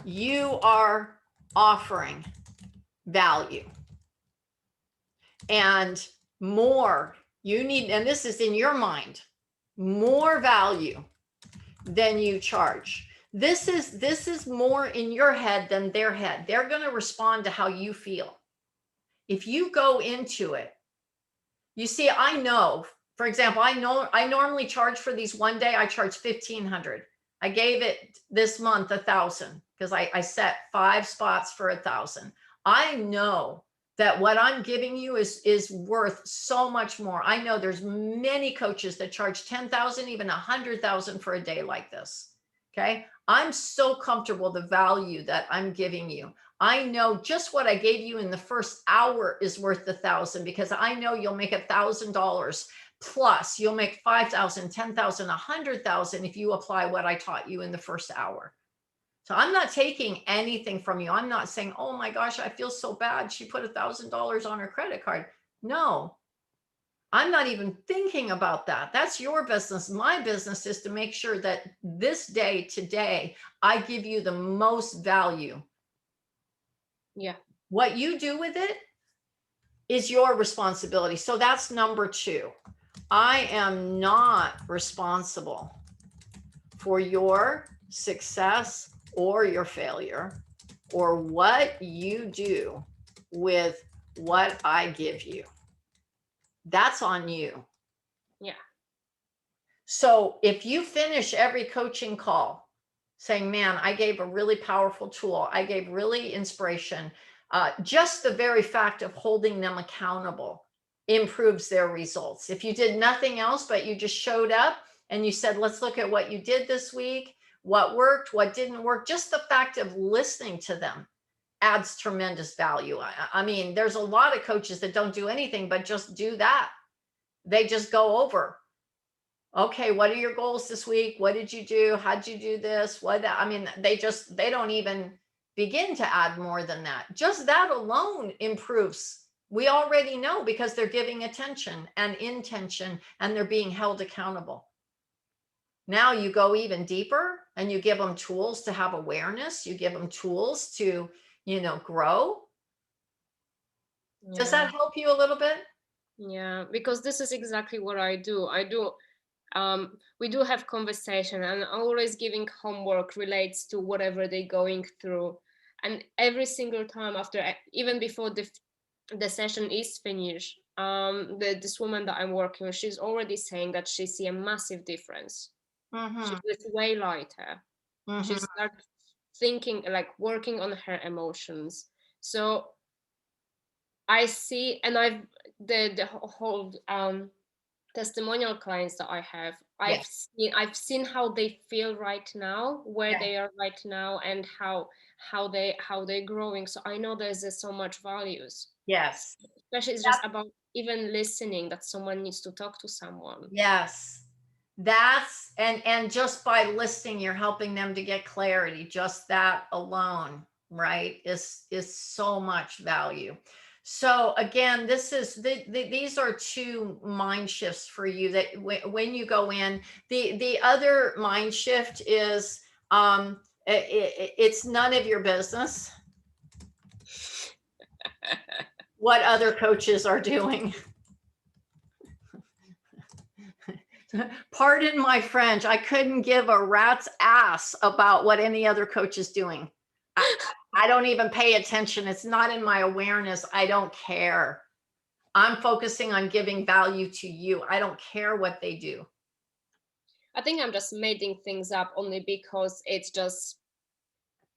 [SPEAKER 1] you are offering value. And more, you need, and this is in your mind, more value than you charge. This is more in your head than their head. They're going to respond to how you feel. If you go into it, you see, I know, for example, I normally charge for these one day, I charge 1,500. I gave it this month 1,000 because I set 5 spots for 1,000. I know that what I'm giving you is worth so much more. I know there's many coaches that charge 10,000, even 100,000 for a day like this. Okay. I'm so comfortable the value that I'm giving you. I know just what I gave you in the first hour is worth 1,000 because I know you'll make $1,000 plus you'll make 5,000, 10,000, 100,000 if you apply what I taught you in the first hour. So I'm not taking anything from you. I'm not saying, oh my gosh, I feel so bad. She put $1,000 on her credit card. No, I'm not even thinking about that. That's your business. My business is to make sure that this day, today, I give you the most value.
[SPEAKER 2] Yeah.
[SPEAKER 1] What you do with it is your responsibility. So that's number 2. I am not responsible for your success or your failure or what you do with what I give you. That's on you.
[SPEAKER 2] Yeah.
[SPEAKER 1] So if you finish every coaching call saying, man, I gave a really powerful tool, I gave really inspiration, just the very fact of holding them accountable improves their results. If you did nothing else, but you just showed up and you said, let's look at what you did this week, what worked, what didn't work, just the fact of listening to them adds tremendous value. I mean, there's a lot of coaches that don't do anything but just do that. They just go over, okay, what are your goals this week? What did you do? How'd you do this? I mean, they don't even begin to add more than that. Just that alone improves. We already know because they're giving attention and intention and they're being held accountable. Now you go even deeper and you give them tools to have awareness. You give them tools to, grow. Does that help you a little bit?
[SPEAKER 2] Yeah, because this is exactly what I do. We do have conversation and always giving homework relates to whatever they're going through. And every single time after, even before the session is finished, this woman that I'm working with, she's already saying that she see a massive difference.
[SPEAKER 1] Mm-hmm.
[SPEAKER 2] She was way lighter.
[SPEAKER 1] Mm-hmm.
[SPEAKER 2] She started thinking, like working on her emotions. So I see, and the whole testimonial clients that I have, I've seen how they feel right now, where they are right now, and how they're growing. So I know there's so much values.
[SPEAKER 1] Yes.
[SPEAKER 2] Especially it's just about even listening, that someone needs to talk to someone.
[SPEAKER 1] Yes. That's and just by listening, you're helping them to get clarity. Just that alone, right, is so much value. So again, these are 2 mind shifts for you that when you go in. The other mind shift is it's none of your business what other coaches are doing. Pardon my French. I couldn't give a rat's ass about what any other coach is doing. I don't even pay attention. It's not in my awareness. I don't care. I'm focusing on giving value to you. I don't care what they do.
[SPEAKER 2] I think I'm just making things up only because it's just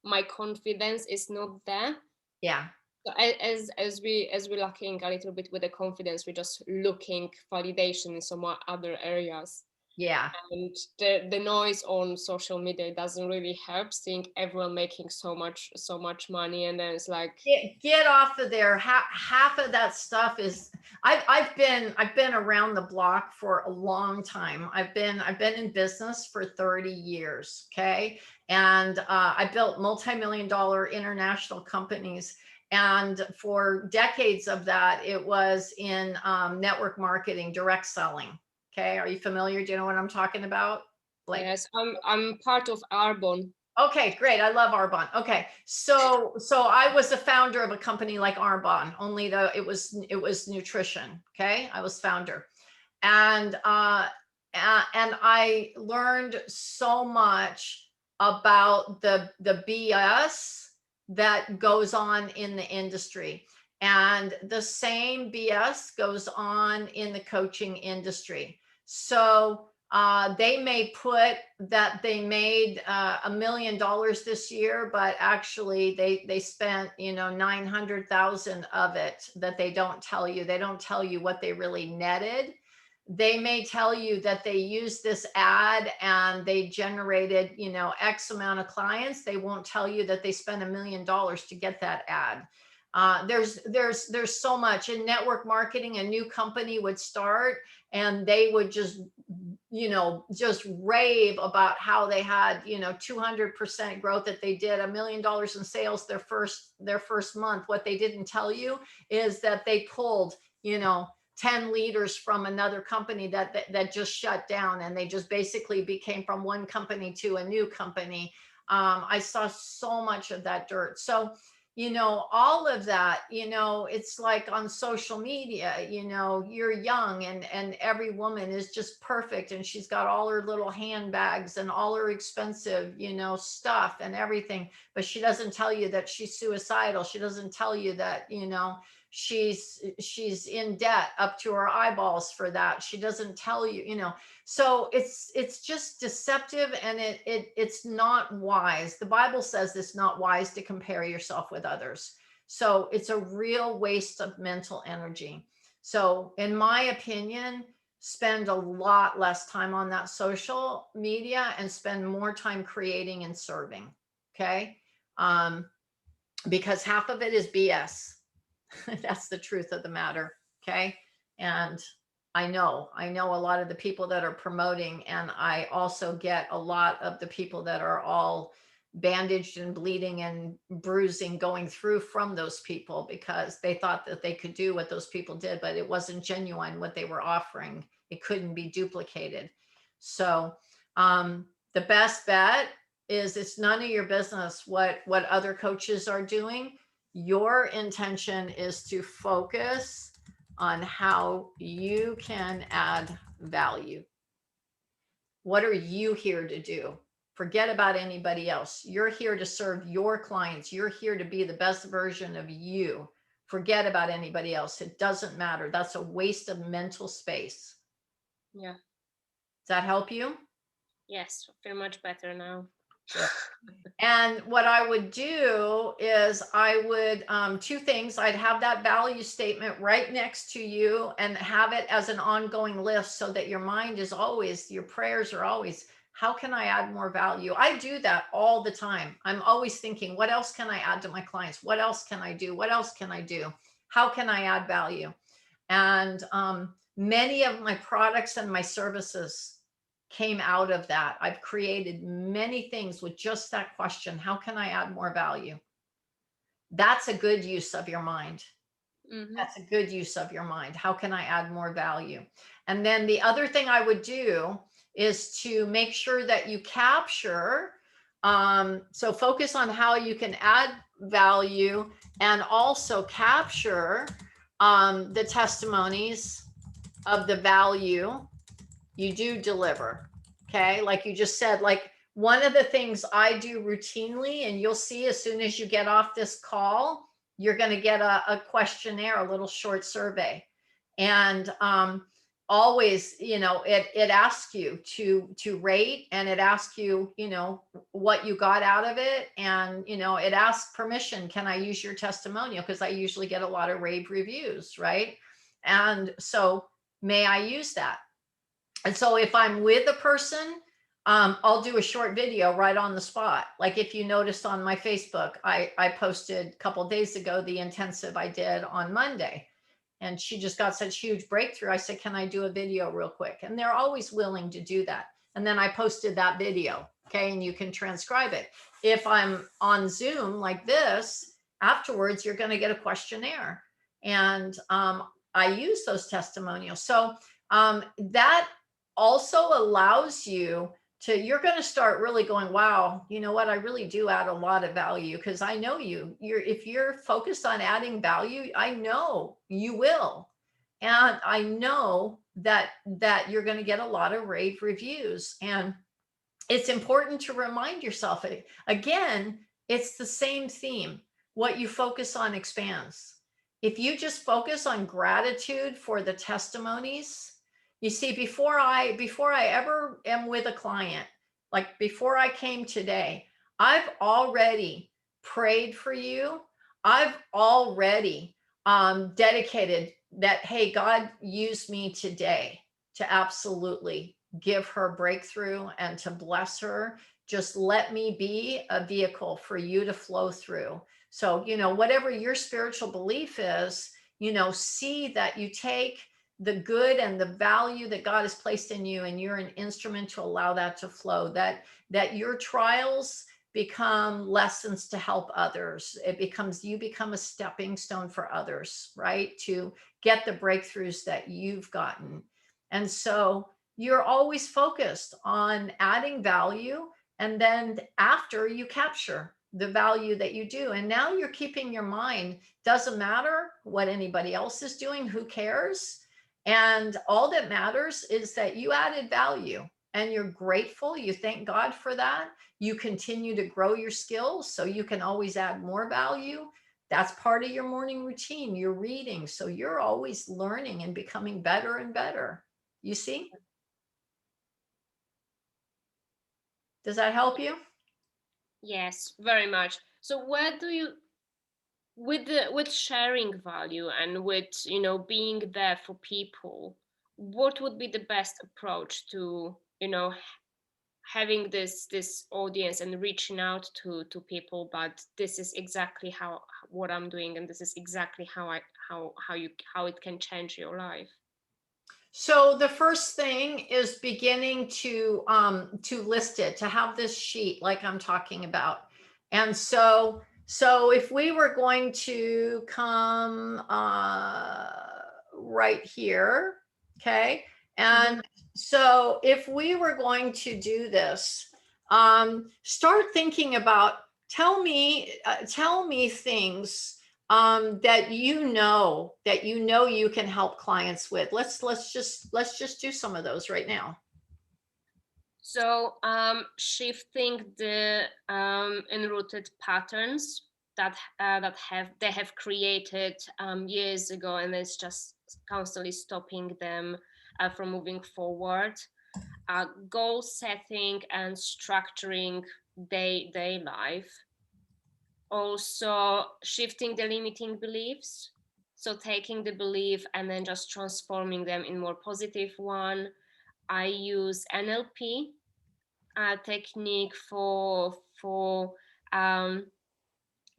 [SPEAKER 2] my confidence is not there.
[SPEAKER 1] Yeah.
[SPEAKER 2] So as we're lacking a little bit with the confidence, we're just looking validation in some other areas.
[SPEAKER 1] Yeah.
[SPEAKER 2] And the noise on social media doesn't really help, seeing everyone making so much money, and then it's like,
[SPEAKER 1] Get off of there. Half of that stuff is I've been around the block for a long time. I've been in business for 30 years. Okay. And I built multi-million dollar international companies. And for decades of that, it was in network marketing, direct selling. Okay. Are you familiar? Do you know what I'm talking about? Like,
[SPEAKER 2] yes, I'm part of Arbon.
[SPEAKER 1] okay, great. I love Arbonne. Okay. So I was the founder of a company like Arbonne, only though it was nutrition. Okay. I was founder. And and I learned so much about the BS that goes on in the industry. And the same BS goes on in the coaching industry. So they may put that they made $1 million this year, but actually they spent 900,000 of it that they don't tell you. They don't tell you what they really netted. They may tell you that they used this ad and they generated X amount of clients. They won't tell you that they spent $1 million to get that ad. There's so much in network marketing. A new company would start and they would just rave about how they had 200% growth, that they did $1 million in sales their first month. What they didn't tell you is that they pulled 10 leaders from another company that just shut down, and they just basically became from one company to a new company. I saw so much of that dirt. So all of that, it's like on social media, you're young and every woman is just perfect and she's got all her little handbags and all her expensive, stuff and everything, but she doesn't tell you that she's suicidal. She doesn't tell you that, she's in debt up to her eyeballs for that. She doesn't tell you, so it's just deceptive, and it's not wise. The Bible says it's not wise to compare yourself with others. So it's a real waste of mental energy. So in my opinion, spend a lot less time on that social media and spend more time creating and serving. Okay. Because half of it is BS. That's the truth of the matter. Okay. And I know a lot of the people that are promoting, and I also get a lot of the people that are all bandaged and bleeding and bruising going through from those people, because they thought that they could do what those people did, but it wasn't genuine what they were offering. It couldn't be duplicated. So the best bet is it's none of your business what other coaches are doing. Your intention is to focus on how you can add value. What are you here to do? Forget about anybody else. You're here to serve your clients. You're here to be the best version of you. Forget about anybody else. It doesn't matter. That's a waste of mental space.
[SPEAKER 2] Yeah.
[SPEAKER 1] Does that help you?
[SPEAKER 2] Yes, feel much better now.
[SPEAKER 1] And what I would do is I would, two things. I'd have that value statement right next to you and have it as an ongoing list, so that your mind is always, your prayers are always, how can I add more value? I do that all the time. I'm always thinking, what else can I add to my clients? What else can I do? What else can I do? How can I add value? And many of my products and my services came out of that. I've created many things with just that question. How can I add more value? That's a good use of your mind.
[SPEAKER 2] Mm-hmm.
[SPEAKER 1] That's a good use of your mind. How can I add more value? And then the other thing I would do is to make sure that you capture. So focus on how you can add value, and also capture the testimonies of the value you do deliver. Okay. Like you just said, like one of the things I do routinely, and you'll see as soon as you get off this call, you're going to get a questionnaire, a little short survey. And always, it asks you to rate, and it asks you, what you got out of it. And, it asks permission. Can I use your testimonial? Because I usually get a lot of rave reviews, right? And so, may I use that? And so if I'm with a person, I'll do a short video right on the spot. Like if you noticed on my Facebook, I posted a couple days ago the intensive I did on Monday. And she just got such huge breakthrough. I said, can I do a video real quick? And they're always willing to do that. And then I posted that video. Okay. And you can transcribe it. If I'm on Zoom like this, afterwards, you're going to get a questionnaire. And I use those testimonials. So that also allows you to, you're going to start really going, wow, you know what, I really do add a lot of value, because I know if you're focused on adding value, I know you will. And I know that you're going to get a lot of rave reviews. And it's important to remind yourself, again, it's the same theme. What you focus on expands. If you just focus on gratitude for the testimonies, you see, before I ever am with a client, like before I came today, I've already prayed for you. I've already dedicated that, hey, God, use me today to absolutely give her breakthrough and to bless her. Just let me be a vehicle for you to flow through. So, whatever your spiritual belief is, see that you take the good and the value that God has placed in you, and you're an instrument to allow that to flow, that your trials become lessons to help others. You become a stepping stone for others, right? To get the breakthroughs that you've gotten. And so you're always focused on adding value. And then after, you capture the value that you do. And now you're keeping your mind, doesn't matter what anybody else is doing, who cares? And all that matters is that you added value, and you're grateful. You thank God for that. You continue to grow your skills so you can always add more value. That's part of your morning routine. You're reading. So you're always learning and becoming better and better. You see? Does that help you?
[SPEAKER 2] Yes, very much. So where do you, with sharing value and with being there for people, what would be the best approach to having this audience and reaching out to people, but this is exactly how what I'm doing, and this is exactly how it can change your life?
[SPEAKER 1] So the first thing is beginning to list it, to have this sheet like I'm talking about. And so if we were going to come right here, okay? And so if we were going to do this, start thinking about, tell me things that you can help clients with. Let's just do some of those right now.
[SPEAKER 2] So shifting the enrooted patterns that they have created years ago, and it's just constantly stopping them from moving forward. Goal setting and structuring day life. Also shifting the limiting beliefs. So taking the belief and then just transforming them in more positive one. I use NLP technique for um,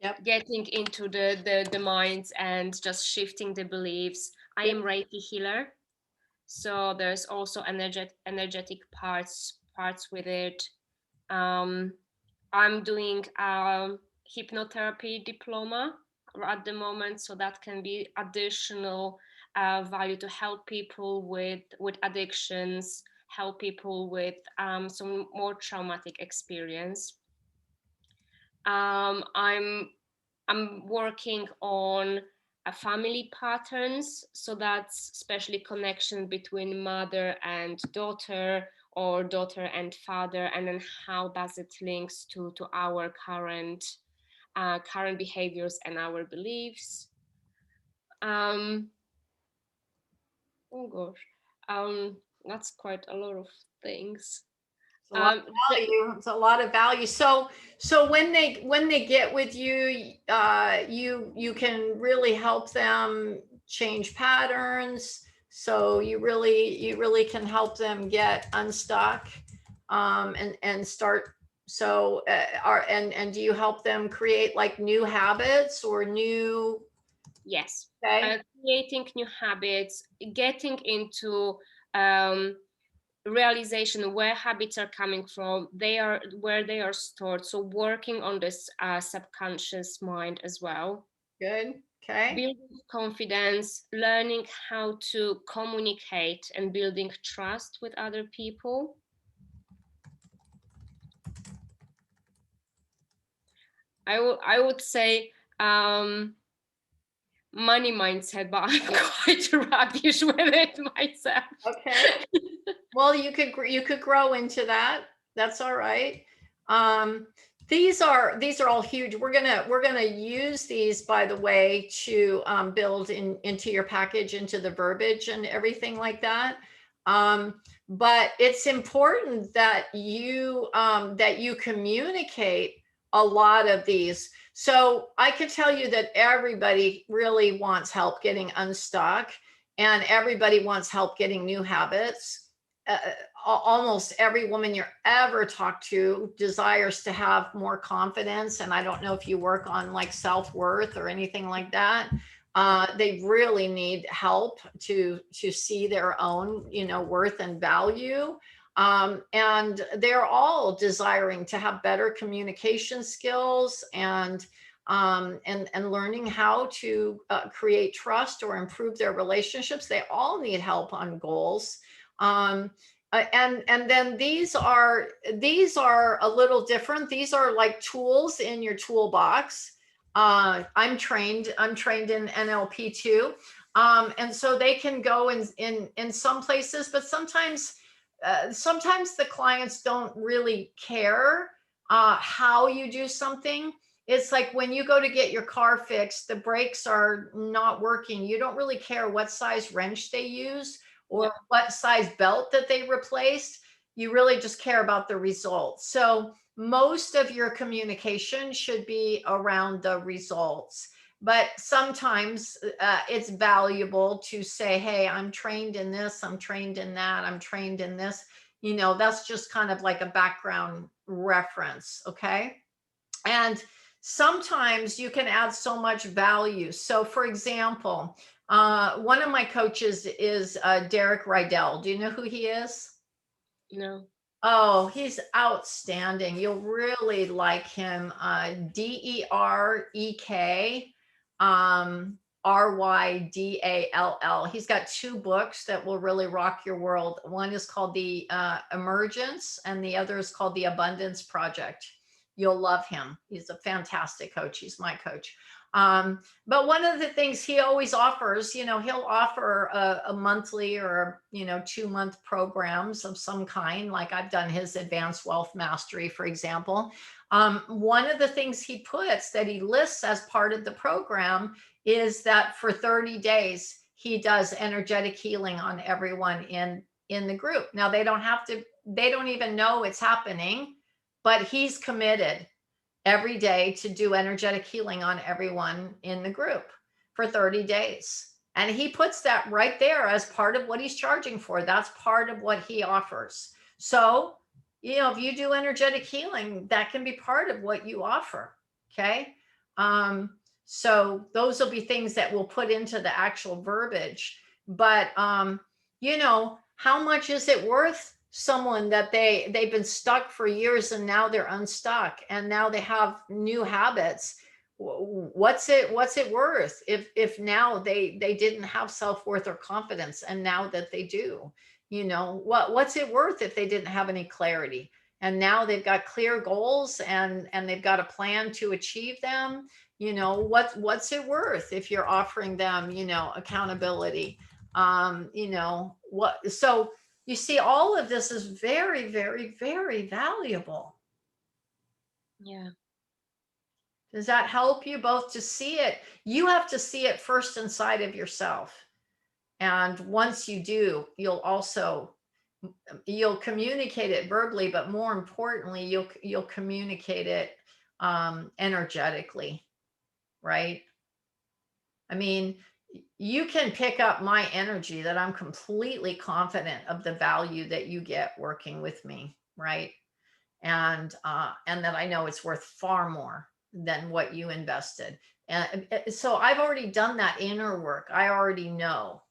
[SPEAKER 1] Yep.
[SPEAKER 2] getting into the minds and just shifting the beliefs. I
[SPEAKER 1] Yep.
[SPEAKER 2] am Reiki healer, so there's also energetic parts with it. I'm doing a hypnotherapy diploma at the moment, so that can be additional value to help people with addictions, help people with some more traumatic experience. I'm working on family patterns, so that's especially connection between mother and daughter, or daughter and father, and then how does it links to our current behaviors and our beliefs. Oh gosh. That's quite a lot of things.
[SPEAKER 1] It's a lot
[SPEAKER 2] Um,
[SPEAKER 1] of value. It's a lot of value. So when they get with you, you can really help them change patterns. So you really can help them get unstuck, and start. So and do you help them create like new habits or new?
[SPEAKER 2] yes,
[SPEAKER 1] Okay.
[SPEAKER 2] creating new habits, getting into realization where habits are coming from, they are where they are stored. So working on this subconscious mind as well.
[SPEAKER 1] Good. Okay.
[SPEAKER 2] Building confidence, learning how to communicate, and building trust with other people. I would say money mindset, but I'm quite rubbish with it myself.
[SPEAKER 1] Okay. Well, you could grow into that. That's all right. Um, these are all huge. We're gonna use these, by the way, to build into your package, into the verbiage and everything like that. But it's important that you communicate a lot of these. So I can tell you that everybody really wants help getting unstuck, and everybody wants help getting new habits. Almost every woman you ever talk to desires to have more confidence. And I don't know if you work on like self-worth or anything like that. They really need help to see their own, worth and value. And they're all desiring to have better communication skills, and learning how to create trust or improve their relationships. They all need help on goals. And then these are a little different. These are like tools in your toolbox. I'm trained in NLP too. And so they can go in some places, but sometimes the clients don't really care how you do something. It's like when you go to get your car fixed, the brakes are not working. You don't really care what size wrench they use
[SPEAKER 2] Yeah.
[SPEAKER 1] or what size belt that they replaced. You really just care about the results. So most of your communication should be around the results. But sometimes it's valuable to say, hey, I'm trained in this, I'm trained in that, I'm trained in this. That's just kind of like a background reference. Okay. And sometimes you can add so much value. So, for example, one of my coaches is Derek Rydell. Do you know who he is?
[SPEAKER 2] No.
[SPEAKER 1] Oh, he's outstanding. You'll really like him. Derek, Rydall. He's got two books that will really rock your world. One is called The Emergence, and the other is called The Abundance Project. You'll love him. He's a fantastic coach. He's my coach. But one of the things he always offers, he'll offer a monthly or 2-month programs of some kind. Like I've done his Advanced Wealth Mastery, for example. One of the things he puts that he lists as part of the program is that for 30 days he does energetic healing on everyone in the group. Now they don't even know it's happening, but he's committed every day to do energetic healing on everyone in the group for 30 days. And he puts that right there as part of what he's charging for. That's part of what he offers. So, if you do energetic healing, that can be part of what you offer. Okay. So those will be things that we'll put into the actual verbiage. But, how much is it worth someone that they've been stuck for years and now they're unstuck and now they have new habits? What's it worth if now they didn't have self-worth or confidence and now that they do? What's it worth if they didn't have any clarity and now they've got clear goals and they've got a plan to achieve them? What's it worth if you're offering them accountability? What so You see, all of this is very, very, very valuable.
[SPEAKER 2] Yeah.
[SPEAKER 1] Does that help you both to see it? You have to see it first inside of yourself. And once you do, you'll communicate it verbally, but more importantly, you'll communicate it energetically, right? I mean, you can pick up my energy that I'm completely confident of the value that you get working with me, right? And that I know it's worth far more than what you invested. And so I've already done that inner work. I already know.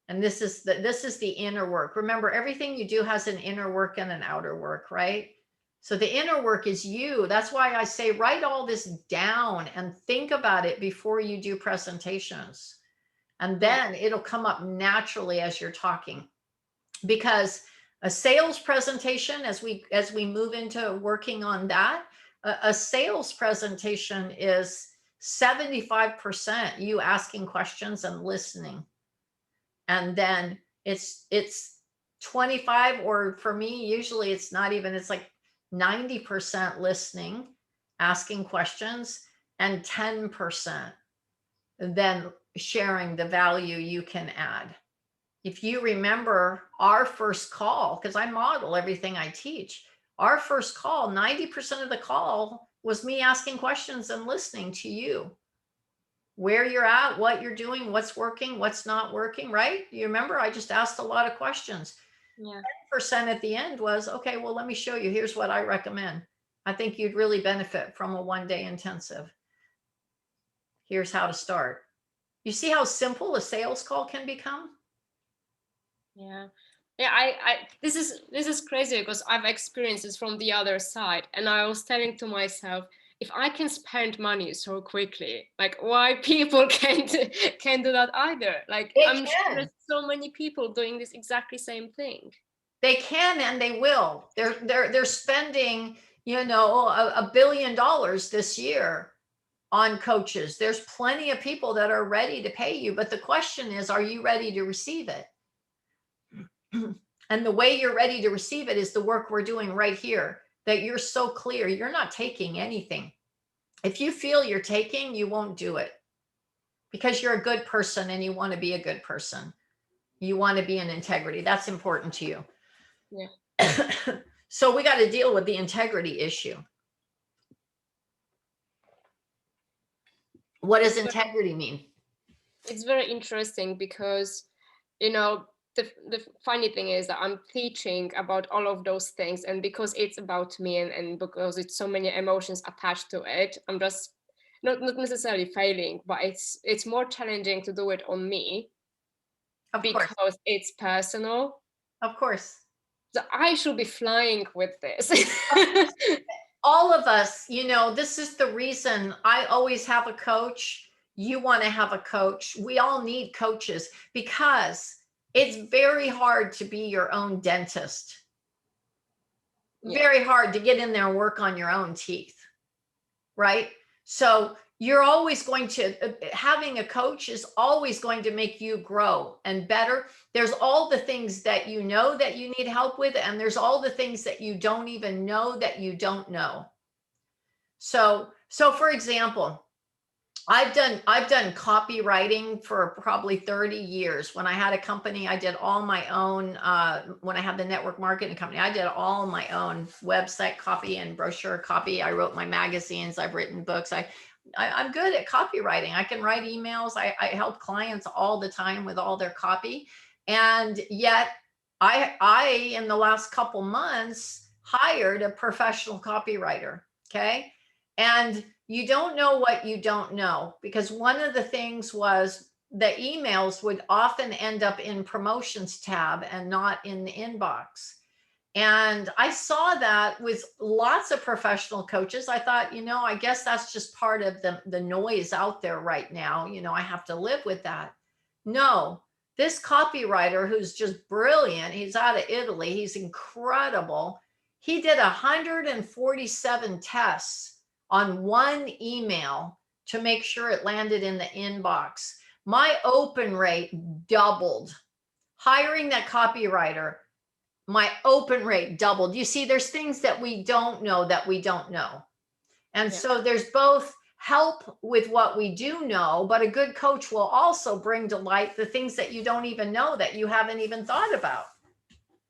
[SPEAKER 1] And this is the inner work. Remember, everything you do has an inner work and an outer work, right? So the inner work is you. That's why I say write all this down and think about it before you do presentations. And then it'll come up naturally as you're talking. Because a sales presentation, as we move into working on that, a sales presentation is 75% you asking questions and listening. And then it's 25, or for me usually it's not even, it's like 90% listening, asking questions, and 10% then sharing the value you can add. If you remember our first call, because I model everything I teach, our first call, 90% of the call was me asking questions and listening to you, where you're at, what you're doing, what's working, what's not working, right? You remember, I just asked a lot of questions.
[SPEAKER 2] Yeah.
[SPEAKER 1] 10% at the end was, okay, well, let me show you. Here's what I recommend. I think you'd really benefit from a 1-day intensive. Here's how to start. You see how simple a sales call can become?
[SPEAKER 2] Yeah. Yeah, I this is crazy because I've experienced this from the other side, and I was telling to myself, if I can spend money so quickly, like why people can't do that either? Like
[SPEAKER 1] They
[SPEAKER 2] I'm sure
[SPEAKER 1] can.
[SPEAKER 2] there's so many people doing this exactly same thing.
[SPEAKER 1] They can and they will. They're spending, $1 billion this year on coaches. There's plenty of people that are ready to pay you, but the question is, are you ready to receive it? And the way you're ready to receive it is the work we're doing right here, that you're so clear you're not taking anything. If you feel you're taking, you won't do it, because you're a good person and you want to be a good person. You want to be in integrity. That's important to you.
[SPEAKER 2] Yeah.
[SPEAKER 1] So we got to deal with the integrity issue. What does integrity mean?
[SPEAKER 2] It's very interesting because, you know, the funny thing is that I'm teaching about all of those things, and because it's about me, and because it's so many emotions attached to it, I'm just not necessarily failing, but it's more challenging to do it on me
[SPEAKER 1] Of course.
[SPEAKER 2] because it's personal.
[SPEAKER 1] Of course.
[SPEAKER 2] So I should be flying with this.
[SPEAKER 1] All of us, this is the reason I always have a coach. You want to have a coach. We all need coaches, because it's very hard to be your own dentist.
[SPEAKER 2] Yeah.
[SPEAKER 1] Very hard to get in there and work on your own teeth, right? So you're always going to, having a coach is always going to make you grow and better. There's all the things that you know that you need help with, and there's all the things that you don't even know that you don't know. So for example, I've done copywriting for probably 30 years. When I had a company, I did all my own. When I had the network marketing company, I did all my own website copy and brochure copy. I wrote my magazines. I've written books. I'm good at copywriting. I can write emails. I help clients all the time with all their copy. And yet I in the last couple months hired a professional copywriter. Okay. And you don't know what you don't know, because one of the things was the emails would often end up in promotions tab and not in the inbox. And I saw that with lots of professional coaches. I thought, I guess that's just part of the noise out there right now. I have to live with that. No, this copywriter, who's just brilliant, he's out of Italy, he's incredible. He did 147 tests on one email to make sure it landed in the inbox. My open rate doubled. Hiring that copywriter, my open rate doubled. You see, there's things that we don't know that we don't know. And so there's both help with what we do know, but a good coach will also bring to light the things that you don't even know, that you haven't even thought about.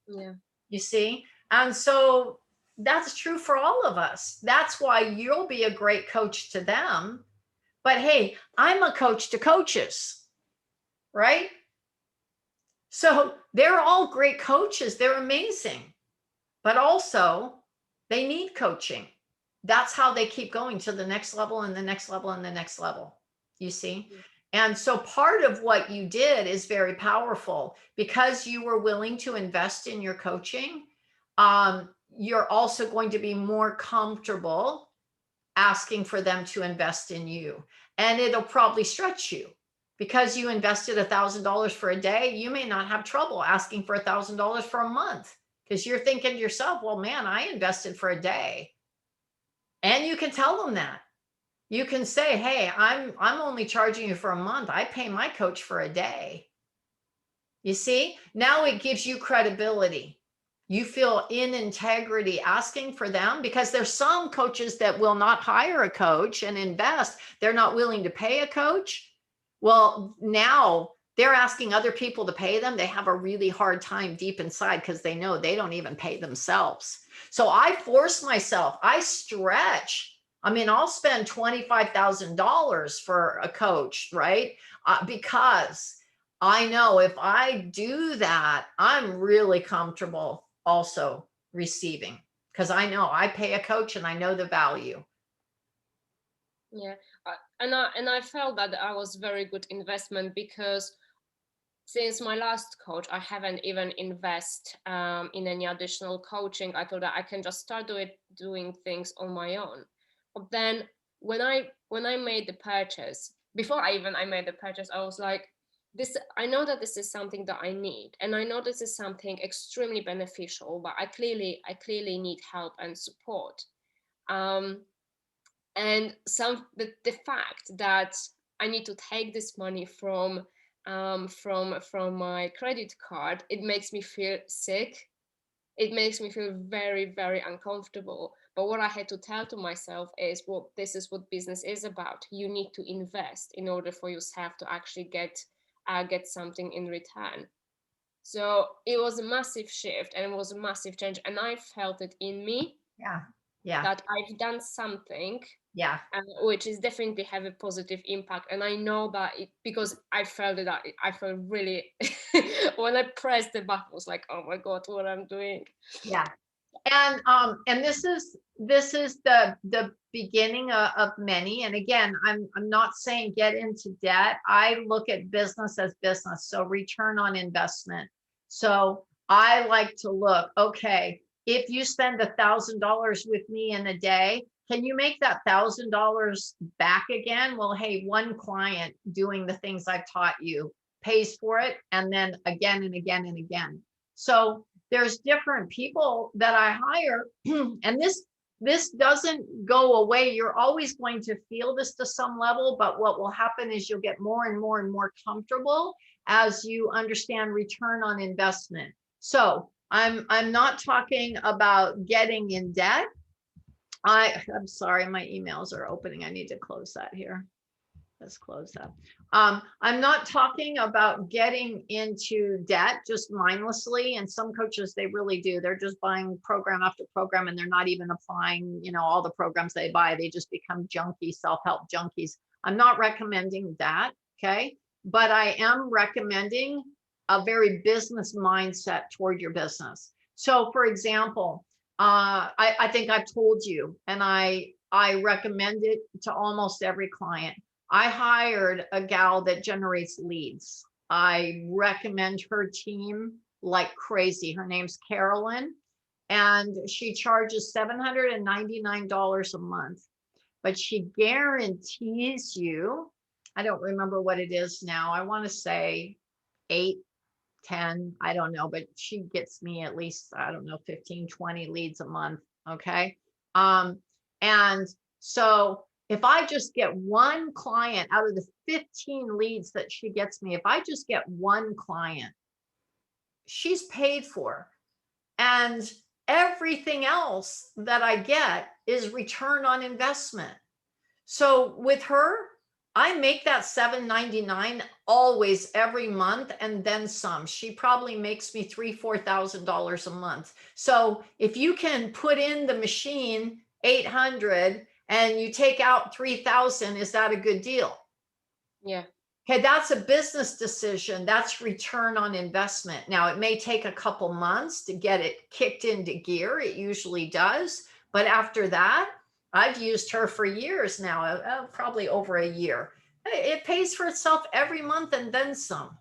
[SPEAKER 2] Yeah.
[SPEAKER 1] You see? And so that's true for all of us. That's why you'll be a great coach to them. But hey, I'm a coach to coaches, right? So they're all great coaches. They're amazing. But also, they need coaching. That's how they keep going to the next level and the next level and the next level. You see?
[SPEAKER 2] Yeah.
[SPEAKER 1] And so part of what you did is very powerful because you were willing to invest in your coaching. You're also going to be more comfortable asking for them to invest in you. And it'll probably stretch you because you invested $1,000 for a day. You may not have trouble asking for $1,000 for a month because you're thinking to yourself, well, man, I invested for a day. And you can tell them that. You can say, hey, I'm only charging you for a month. I pay my coach for a day. You see, now it gives you credibility. You feel in integrity asking for them, because there's some coaches that will not hire a coach and invest. They're not willing to pay a coach. Well, now they're asking other people to pay them. They have a really hard time deep inside because they know they don't even pay themselves. So I force myself, I stretch. I mean, I'll spend $25,000 for a coach, right? Because I know if I do that, I'm really comfortable also receiving, because I know I pay a coach and I know the value.
[SPEAKER 2] Yeah. And I felt that I was very good investment, because since my last coach, I haven't even invest in any additional coaching. I thought that I can just start doing things on my own. But then when I made the purchase, before I made the purchase, I was like, this, I know that this is something that I need, and I know this is something extremely beneficial, but I clearly need help and support. Um, and the fact that I need to take this money from my credit card, it makes me feel sick. It makes me feel very, very uncomfortable. But what I had to tell to myself is, well, this is what business is about. You need to invest in order for yourself to actually get something in return. So it was a massive shift, and it was a massive change, and I felt it in me
[SPEAKER 1] Yeah. Yeah.
[SPEAKER 2] that I've done something
[SPEAKER 1] Yeah.
[SPEAKER 2] which is definitely have a positive impact. And I know that because I felt it. I felt really when I pressed the button, I was like, oh my god, what I'm doing.
[SPEAKER 1] Yeah. And this is the beginning of many. And again, I'm not saying get into debt. I look at business as business, so return on investment. So I like to look, okay, if you spend $1,000 with me in a day, can you make that $1,000 back again? Well, hey, one client doing the things I've taught you pays for it, and then again and again and again. So there's different people that I hire, and this doesn't go away. You're always going to feel this to some level, but what will happen is you'll get more and more and more comfortable as you understand return on investment. So I'm not talking about getting in debt. I'm sorry, my emails are opening. I need to close that here. Let's close that. I'm not talking about getting into debt just mindlessly. And some coaches, they really do. They're just buying program after program, and they're not even applying, all the programs they buy. They just become junkies, self-help junkies. I'm not recommending that. Okay. But I am recommending a very business mindset toward your business. So for example, I think I've told you, and I recommend it to almost every client. I hired a gal that generates leads. I recommend her team like crazy. Her name's Carolyn, and she charges $799 a month, but she guarantees you, I don't remember what it is now. I want to say 8, 10, I don't know, but she gets me at least, I don't know, 15, 20 leads a month. Okay. And so if I just get one client out of the 15 leads that she gets me, if I just get one client, she's paid for. And everything else that I get is return on investment. So with her, I make that $7.99 always every month and then some. She probably makes me $3,000-$4,000 a month. So if you can put in the machine 800 and you take out 3,000, is that a good deal?
[SPEAKER 2] Yeah.
[SPEAKER 1] Okay, that's a business decision. That's return on investment. Now, it may take a couple months to get it kicked into gear. It usually does. But after that, I've used her for years now, probably over a year. It pays for itself every month and then some.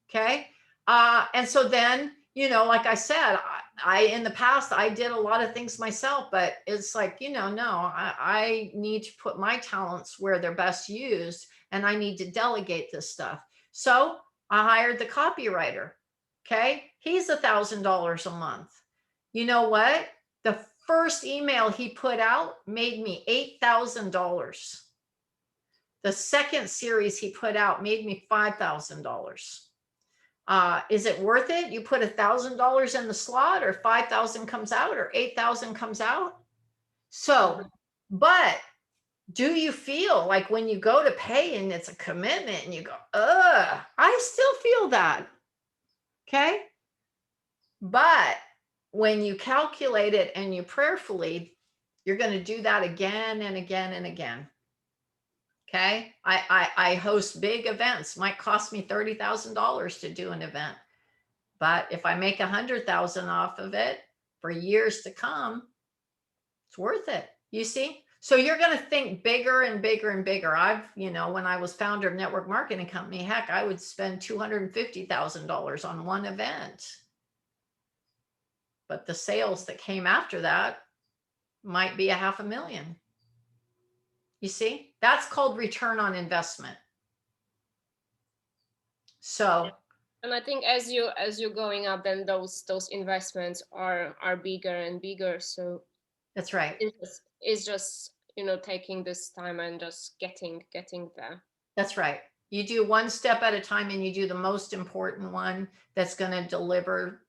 [SPEAKER 1] Okay. And so then, like I said, I in the past, I did a lot of things myself, but it's like, no, I need to put my talents where they're best used and I need to delegate this stuff. So I hired the copywriter. Okay. He's $1,000 a month. You know what? The first email he put out made me $8,000. The second series he put out made me $5,000. Is it worth it? You put $1,000 in the slot, or 5,000 comes out, or 8,000 comes out. So, but do you feel like when you go to pay and it's a commitment and you go, I still feel that. Okay. But when you calculate it and you prayerfully, you're going to do that again and again and again. Okay. I host big events, might cost me $30,000 to do an event. But if I make 100,000 off of it for years to come, it's worth it. You see? So you're going to think bigger and bigger and bigger. When I was founder of Network Marketing Company, heck, I would spend $250,000 on one event. But the sales that came after that might be $500,000. You see? That's called return on investment. So,
[SPEAKER 2] and I think as you're going up, then those investments are bigger and bigger. So
[SPEAKER 1] that's right.
[SPEAKER 2] It's just taking this time and just getting there.
[SPEAKER 1] That's right. You do one step at a time and you do the most important one that's going to deliver,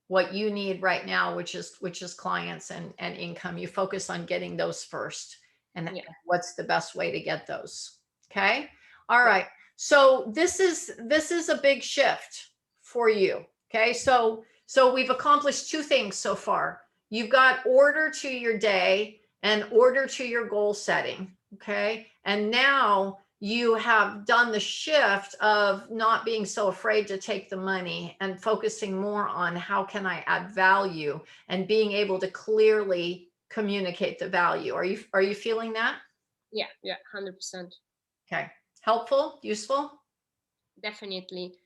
[SPEAKER 1] what you need right now, which is clients and income. You focus on getting those first and what's the best way to get those. Okay. All right. So this is a big shift for you. Okay. So we've accomplished two things so far. You've got order to your day and order to your goal setting. Okay. And now you have done the shift of not being so afraid to take the money and focusing more on how can I add value and being able to clearly communicate the value. Are you feeling that?
[SPEAKER 2] Yeah, 100%.
[SPEAKER 1] Okay. Helpful, useful?
[SPEAKER 2] Definitely.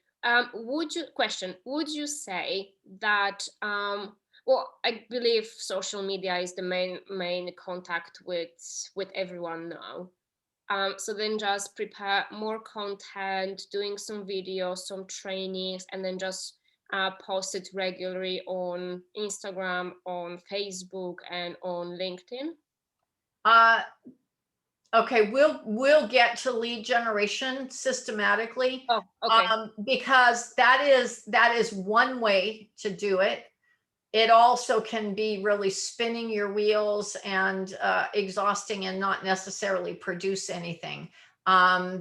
[SPEAKER 2] Would you say that well, I believe social media is the main contact with everyone now. So then just prepare more content, doing some videos, some trainings, and then just post it regularly on Instagram, on Facebook, and on LinkedIn?
[SPEAKER 1] Okay, we'll get to lead generation systematically.
[SPEAKER 2] Oh, okay.
[SPEAKER 1] Because that is one way to do it. It also can be really spinning your wheels and exhausting and not necessarily produce anything.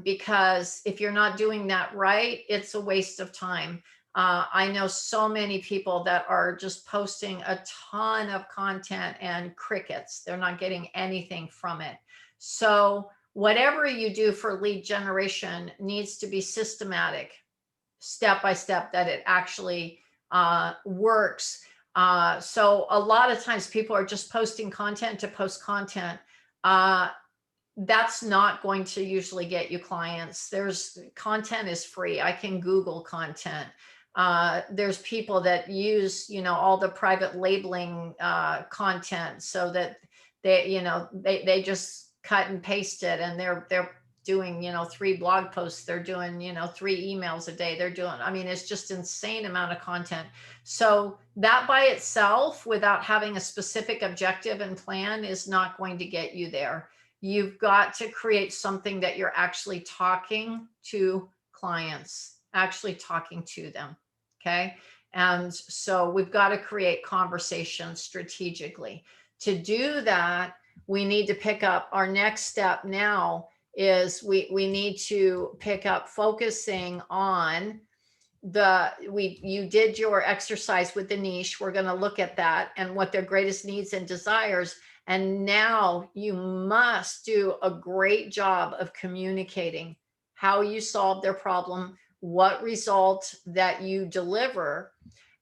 [SPEAKER 1] Because if you're not doing that right, it's a waste of time. I know so many people that are just posting a ton of content and crickets. They're not getting anything from it. So whatever you do for lead generation needs to be systematic, step by step, that it actually works. So a lot of times people are just posting content to post content. That's not going to usually get you clients. Content is free. I can Google content. There's people that use, all the private labeling content so that they just cut and paste it, and they're doing 3 blog posts, they're doing 3 emails a day, it's just insane amount of content. So that by itself, without having a specific objective and plan, is not going to get you there. You've got to create something that you're actually talking to clients, actually talking to them. Okay. And so we've got to create conversations strategically. To do that, we need to pick up our next step now is we need to pick up focusing on you did your exercise with the niche. We're going to look at that and what their greatest needs and desires. And now you must do a great job of communicating how you solve their problem, what result that you deliver,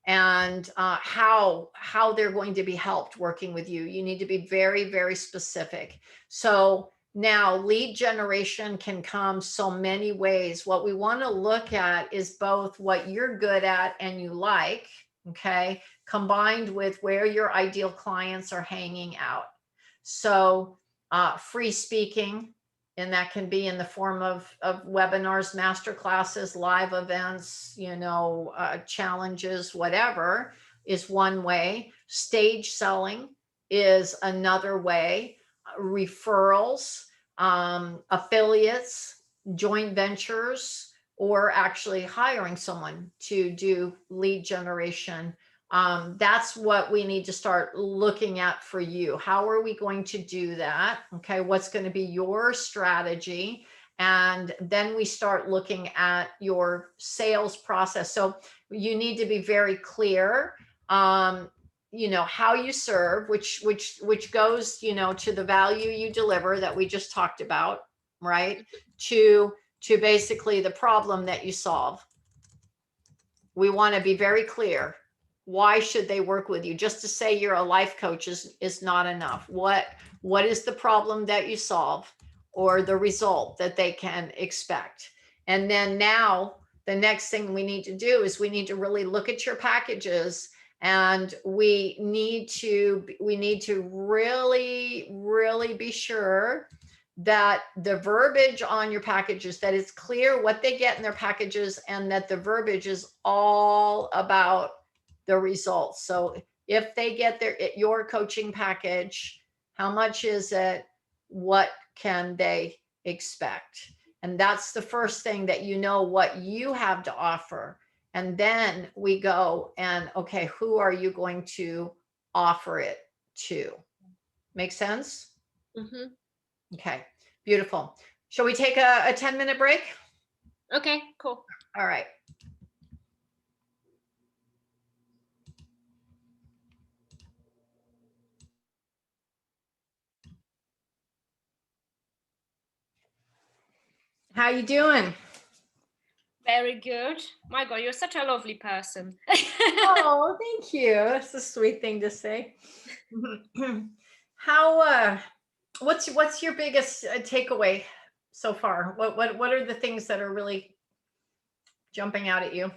[SPEAKER 1] and how they're going to be helped working with you. You need to be very, very specific. So now lead generation can come so many ways. What we want to look at is both what you're good at and you like, okay, combined with where your ideal clients are hanging out. So free speaking, and that can be in the form of webinars, master classes, live events, challenges, whatever, is one way. Stage selling is another way. Referrals, affiliates, joint ventures, or actually hiring someone to do lead generation. That's what we need to start looking at for you. How are we going to do that? Okay, what's going to be your strategy? And then we start looking at your sales process. So you need to be very clear, how you serve, which goes, to the value you deliver that we just talked about, right? To basically the problem that you solve. We want to be very clear. Why should they work with you? Just to say you're a life coach is not enough. What is the problem that you solve, or the result that they can expect? And then now the next thing we need to do is we need to really look at your packages, and we need to really be sure that the verbiage on your packages, that it's clear what they get in their packages, and that the verbiage is all about the results. So if they get your coaching package, how much is it? What can they expect? And that's the first thing, that what you have to offer. And then we go and, okay, who are you going to offer it to? Make sense?
[SPEAKER 2] Mm-hmm.
[SPEAKER 1] Okay, beautiful. Shall we take a 10-minute break?
[SPEAKER 2] Okay, cool.
[SPEAKER 1] All right. How you doing?
[SPEAKER 2] Very good. My God, you're such a lovely person.
[SPEAKER 1] Oh, thank you. That's a sweet thing to say. How what's your biggest takeaway so far? What are the things that are really jumping out at you?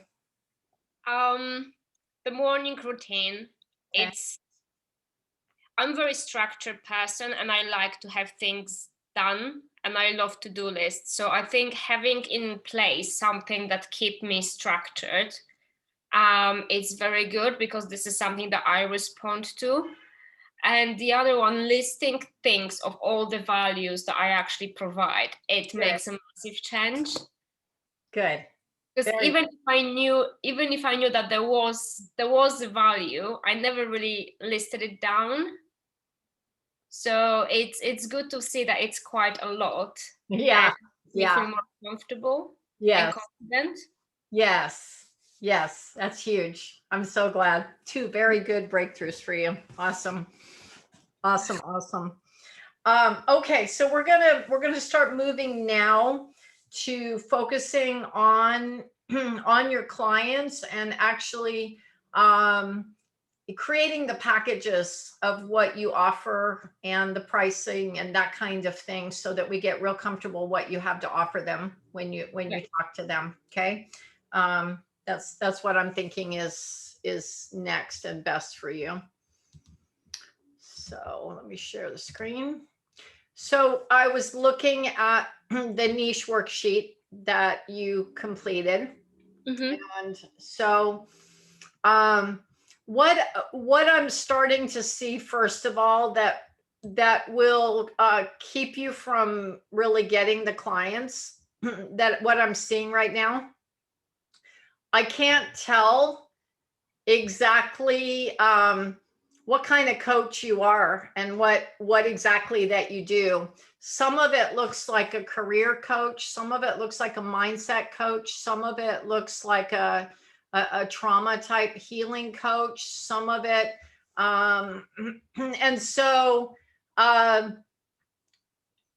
[SPEAKER 2] The morning routine.
[SPEAKER 1] Okay.
[SPEAKER 2] I'm a very structured person, and I like to have things done, and I love to-do lists. So I think having in place something that keep me structured is very good, because this is something that I respond to. And the other one, listing things of all the values that I actually provide. It
[SPEAKER 1] Good.
[SPEAKER 2] makes a massive change.
[SPEAKER 1] Good.
[SPEAKER 2] Because
[SPEAKER 1] Very
[SPEAKER 2] even if I knew that there was a value, I never really listed it down. So it's good to see that it's quite a lot.
[SPEAKER 1] Yeah.
[SPEAKER 2] You feel more comfortable and confident.
[SPEAKER 1] Yes. That's huge. I'm so glad. 2 very good breakthroughs for you. Awesome. Okay, so we're gonna start moving now to focusing on on your clients, and actually creating the packages of what you offer and the pricing and that kind of thing, so that we get real comfortable what you have to offer them when you talk to them. Okay. That's what I'm thinking is next and best for you. So let me share the screen. So I was looking at the niche worksheet that you completed.
[SPEAKER 2] Mm-hmm.
[SPEAKER 1] And so what I'm starting to see, first of all, that will keep you from really getting the clients, that what I'm seeing right now, I can't tell exactly what kind of coach you are and what exactly that you do. Some of it looks like a career coach, some of it looks like a mindset coach, some of it looks like a trauma type healing coach, some of it and so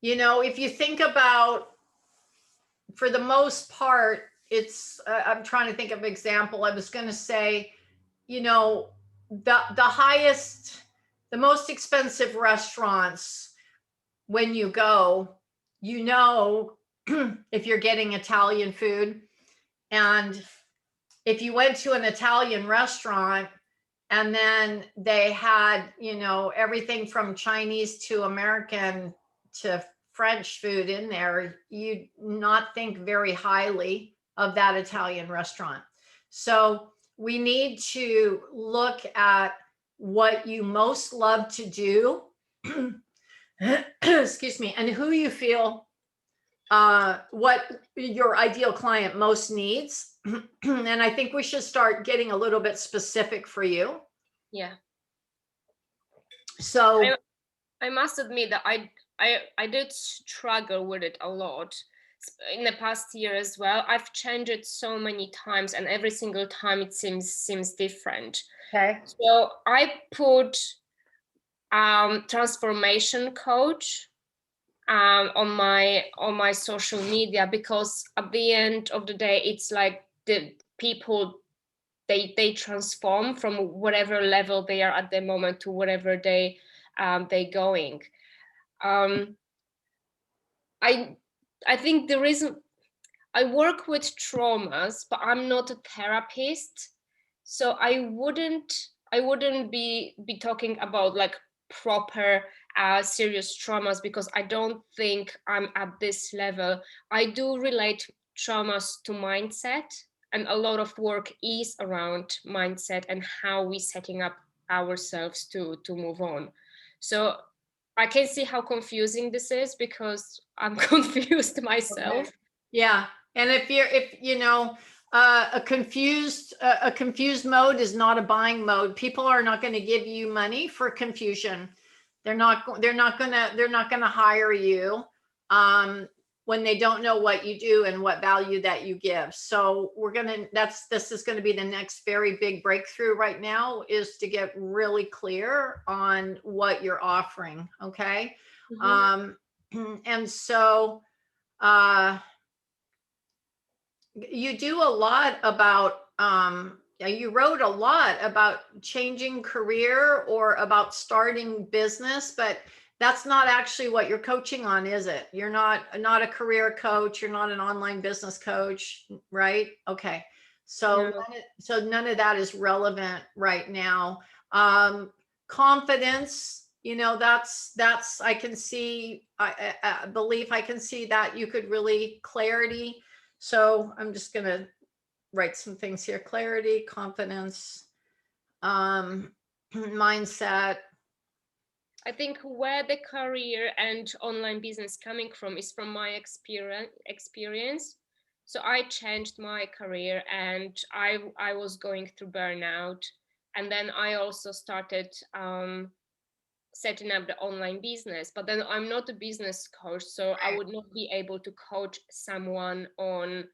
[SPEAKER 1] you know, if you think about, for the most part, it's I'm trying to think of an example. I was going to say, you know, the highest, the most expensive restaurants, when you go, you know, if you're getting Italian food, and if you went to an Italian restaurant and then they had, you know, everything from Chinese to American to French food in there, you'd not think very highly of that Italian restaurant. So we need to look at what you most love to do, excuse me, and who you feel what your ideal client most needs. And I think we should start getting a little bit specific for you.
[SPEAKER 2] Yeah.
[SPEAKER 1] So
[SPEAKER 2] I must admit that I did struggle with it a lot in the past year as well. I've changed it so many times, and every single time it seems different.
[SPEAKER 1] okay.
[SPEAKER 2] So I put transformation coach on my social media, because at the end of the day, it's like the people, they transform from whatever level they are at the moment to whatever they going. I think the reason I work with traumas, but I'm not a therapist, so I wouldn't be talking about like proper serious traumas, because I don't think I'm at this level. I do relate traumas to mindset, and a lot of work is around mindset and how we setting up ourselves to move on. So I can see how confusing this is, because I'm confused myself.
[SPEAKER 1] Okay. Yeah. And if you know, a confused mode is not a buying mode. People are not going to give you money for confusion. They're not gonna hire you when they don't know what you do and what value that you give. So this is gonna be the next very big breakthrough right now, is to get really clear on what you're offering. Okay. And so you do a lot about you wrote a lot about changing career or about starting business, but that's not actually what you're coaching on, is it? You're not a career coach, you're not an online business coach, right? Okay. So
[SPEAKER 2] No.
[SPEAKER 1] none of that is relevant right now. Confidence, you know, that's I can see, I believe I can see that you could really, clarity. So I'm just going to write some things here: clarity, confidence, mindset.
[SPEAKER 2] I think where the career and online business coming from is from my experience. So I changed my career, and I was going through burnout, and then I also started setting up the online business. But then I'm not a business coach, so I would not be able to coach someone on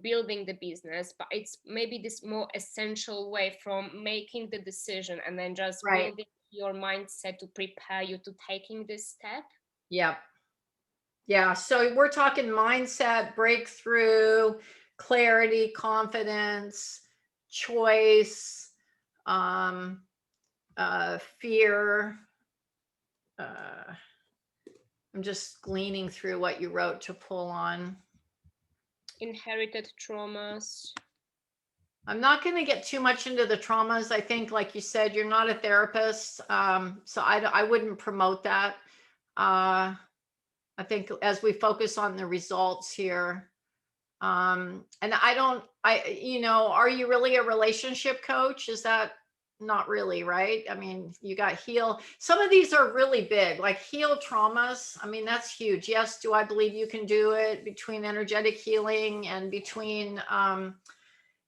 [SPEAKER 2] building the business. But it's maybe this more essential way from making the decision and then just building your mindset to prepare you to taking this step.
[SPEAKER 1] Yeah. Yeah. So we're talking mindset, breakthrough, clarity, confidence, choice, fear. I'm just gleaning through what you wrote to pull on.
[SPEAKER 2] Inherited traumas.
[SPEAKER 1] I'm not going to get too much into the traumas. I think, like you said, you're not a therapist. So I wouldn't promote that. I think as we focus on the results here, and you know, are you really a relationship coach? Is that not really, right? I mean, you got heal. Some of these are really big, like heal traumas. I mean, that's huge. Yes. Do I believe you can do it between energetic healing and between,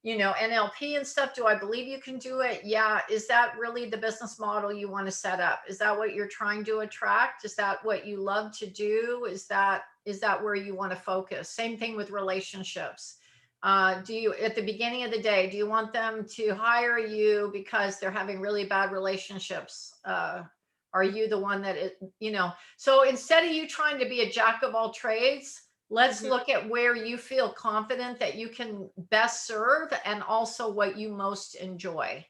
[SPEAKER 1] NLP and stuff. Do I believe you can do it? Yeah. Is that really the business model you want to set up? Is that what you're trying to attract? Is that what you love to do? Is that where you want to focus? Same thing with relationships. Do you, at the beginning of the day, do you want them to hire you because they're having really bad relationships? Are you the one that so instead of you trying to be a jack of all trades, let's
[SPEAKER 2] Mhm.
[SPEAKER 1] look at where you feel confident that you can best serve and also what you most enjoy.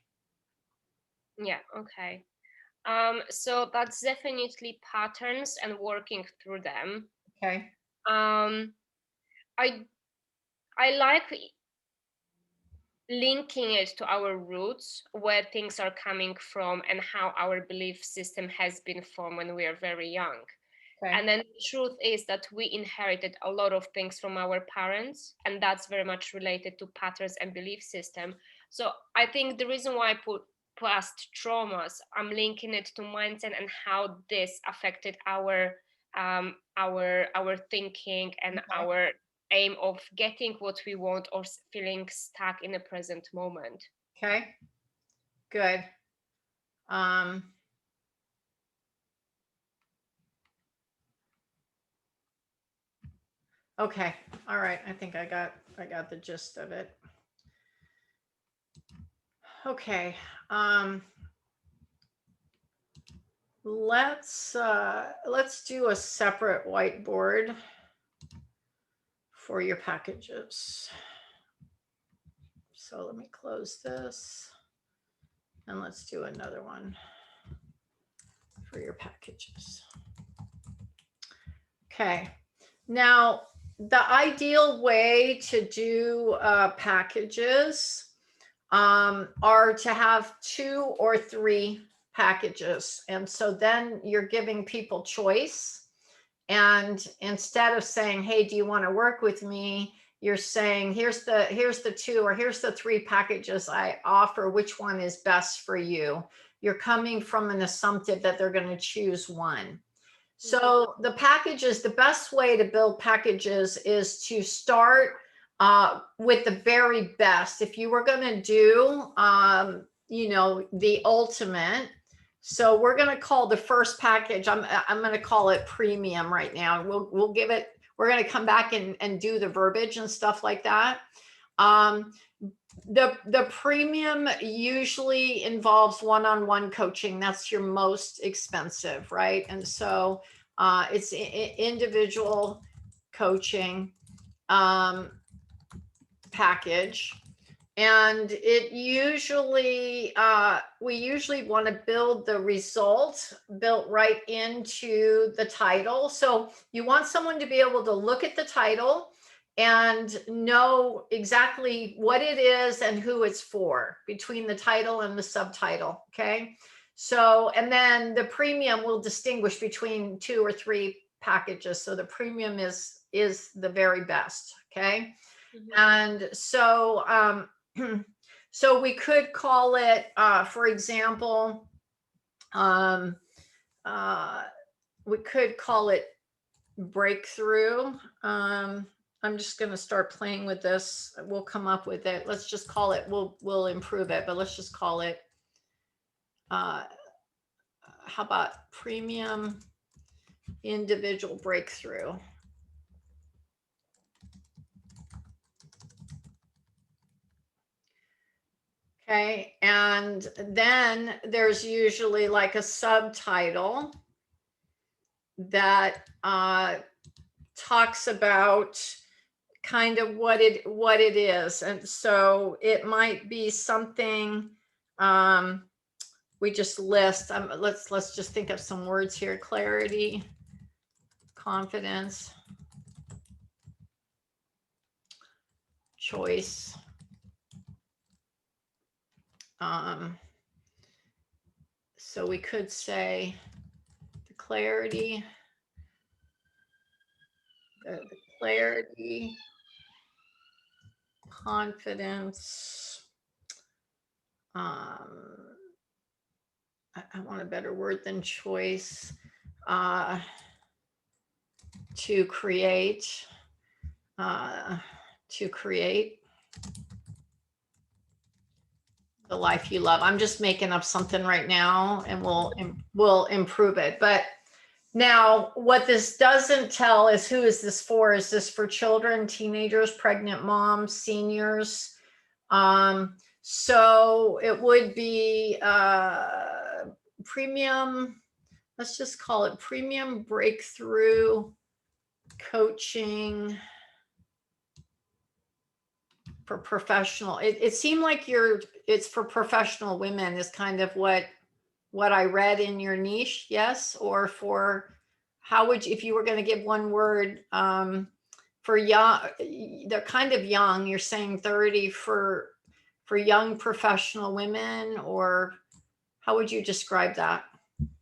[SPEAKER 2] Yeah, okay. So that's definitely patterns and working through them.
[SPEAKER 1] Okay.
[SPEAKER 2] Um, I I like linking it to our roots, where things are coming from, and how our belief system has been formed when we are very young.
[SPEAKER 1] Okay.
[SPEAKER 2] And then the truth is that we inherited a lot of things from our parents, and that's very much related to patterns and belief system. So I think the reason why I put past traumas, I'm linking it to mindset and how this affected our thinking and
[SPEAKER 1] Okay.
[SPEAKER 2] our aim of getting what we want or feeling stuck in the present moment.
[SPEAKER 1] Okay. Good. Um, okay. All right. I think I got the gist of it. Okay. Let's do a separate whiteboard for your packages. So let me close this and let's do another one for your packages. Okay. Now, the ideal way to do packages are to have 2 or 3 packages. And so then you're giving people choice. And instead of saying, hey, do you want to work with me? You're saying, here's the 2 or here's the 3 packages I offer. Which one is best for you? You're coming from an assumptive that they're going to choose one. So the packages, the best way to build packages is to start with the very best. If you were going to do, the ultimate, so we're going to call the first package. I'm going to call it premium right now. We'll give it. We're going to come back and do the verbiage and stuff like that. The premium usually involves one-on-one coaching. That's your most expensive, right? And so it's individual coaching package. And it usually, we usually want to build the result built right into the title. So you want someone to be able to look at the title and know exactly what it is and who it's for between the title and the subtitle. Okay. So, and then the premium will distinguish between 2 or 3 packages. So the premium is the very best. Okay.
[SPEAKER 2] Mhm.
[SPEAKER 1] And so, so we could call it, for example, we could call it breakthrough. I'm just going to start playing with this. We'll come up with it. Let's just call it, we'll improve it, but let's just call it, how about premium individual breakthrough? Okay. And then there's usually like a subtitle that talks about kind of what it is. And so it might be something we just list. Let's just think of some words here: clarity, confidence, choice. So we could say the clarity, confidence. I want a better word than choice. To create, to create. The life you love. I'm just making up something right now and we'll improve it. But now what this doesn't tell is who is this for? Is this for children, teenagers, pregnant moms, seniors? So it would be premium, let's just call it premium breakthrough coaching for professional. It seemed like it's for professional women is kind of what I read in your niche. Yes. Or for, how would you, if you were going to give one word, for young, they're kind of young, you're saying 30 for young professional women, or how would you describe that?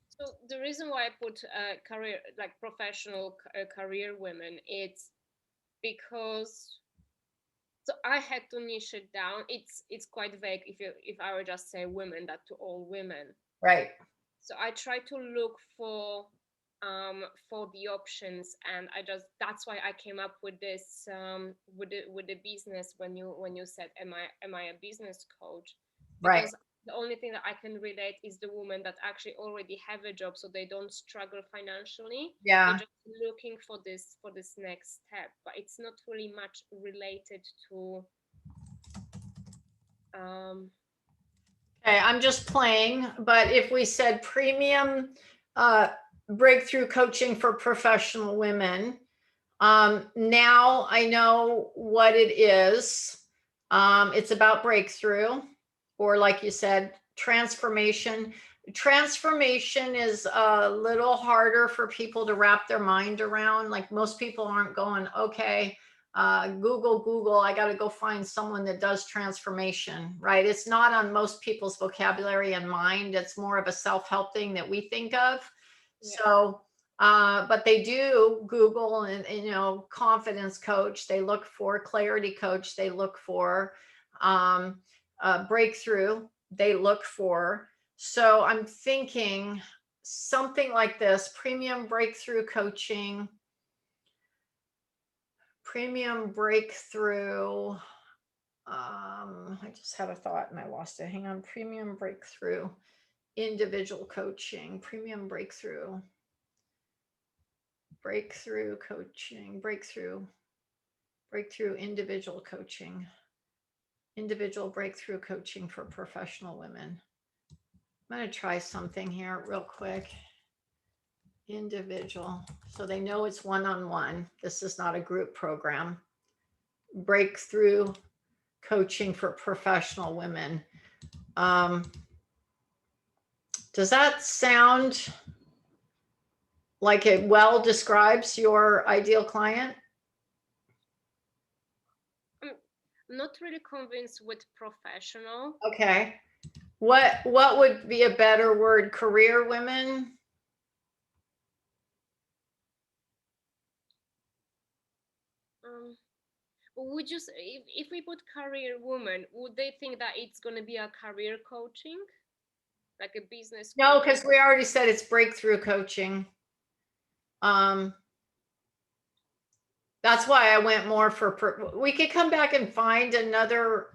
[SPEAKER 2] So the reason why I put career, like professional career women, it's because, so I had to niche it down. It's quite vague if I would just say women, that to all women.
[SPEAKER 1] Right.
[SPEAKER 2] So I try to look for the options, and that's why I came up with this with the business. When you said, am I a business coach?
[SPEAKER 1] Right.
[SPEAKER 2] Because the only thing that I can relate is the women that actually already have a job, so they don't struggle financially. They're
[SPEAKER 1] Yeah.
[SPEAKER 2] just looking for this next step, but it's not really much related to
[SPEAKER 1] Okay, I'm just playing, but if we said premium uh, breakthrough coaching for professional women, now I know what it is. It's about breakthrough, or like you said, transformation. Transformation is a little harder for people to wrap their mind around. Like most people aren't going, okay, Google, I got to go find someone that does transformation, right? It's not on most people's vocabulary and mind. It's more of a self-help thing that we think of.
[SPEAKER 2] yeah.
[SPEAKER 1] So, but they do Google and, you know, confidence coach, they look for clarity coach, they look for breakthrough, they look for. So I'm thinking something like this: premium breakthrough coaching, premium breakthrough. I just had a thought and I lost it. Hang on. Premium breakthrough individual coaching, premium breakthrough coaching, breakthrough individual coaching, individual breakthrough coaching for professional women. I'm going to try something here real quick. Individual, so they know it's one-on-one. This is not a group program. Breakthrough coaching for professional women. Does that sound like it well describes your ideal client?
[SPEAKER 2] I'm not really convinced with professional.
[SPEAKER 1] Okay. What would be a better word? Career women?
[SPEAKER 2] Would you if we put career woman, would they think that it's going to be a career coaching, like a business
[SPEAKER 1] No,
[SPEAKER 2] coaching?
[SPEAKER 1] because we already said it's breakthrough coaching. That's why I went more for, we could come back and find another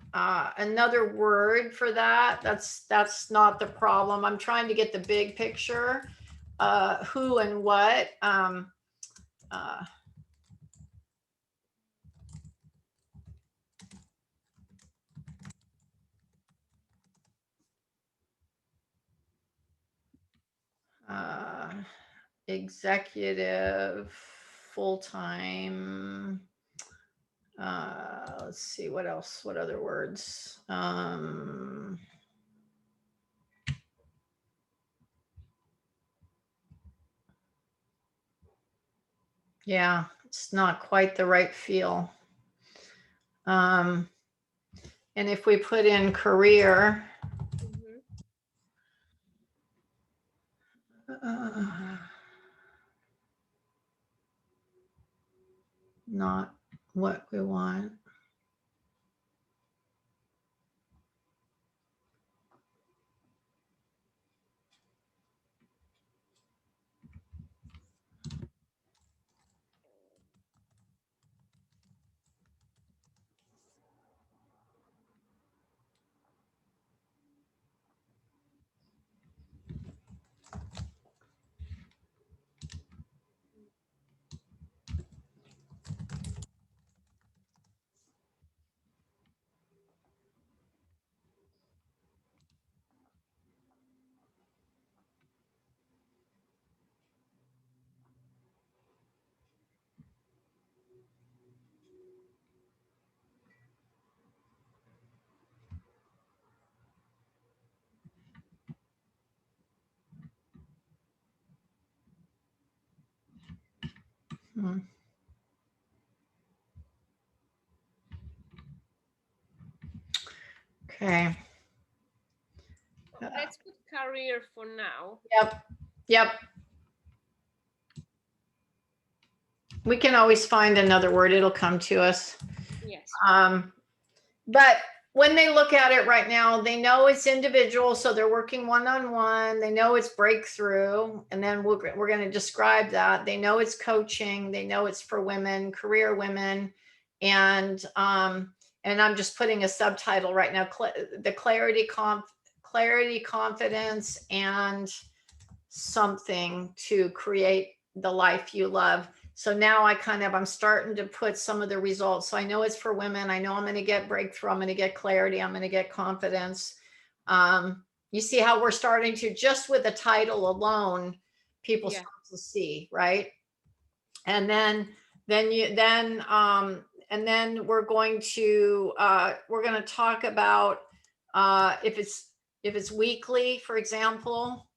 [SPEAKER 1] word for that. That's not the problem. I'm trying to get the big picture, who and what. Executive, full-time. Let's see what else. What other words? Yeah, it's not quite the right feel. And if we put in career, not what we want. Hmm. Okay.
[SPEAKER 2] Let's put career for now.
[SPEAKER 1] Yep. Yep. We can always find another word. It'll come to us.
[SPEAKER 2] Yes.
[SPEAKER 1] But when they look at it right now, they know it's individual. So they're working one-on-one. They know it's breakthrough. And then we're going to describe that. They know it's coaching. They know it's for women, career women. And I'm just putting a subtitle right now, the clarity, confidence, and something to create the life you love. So now I'm starting to put some of the results. So I know it's for women. I know I'm going to get breakthrough. I'm going to get clarity. I'm going to get confidence. You see how we're starting to, just with the title alone, people start to see, right? And then we're going to talk about if it's weekly, for example.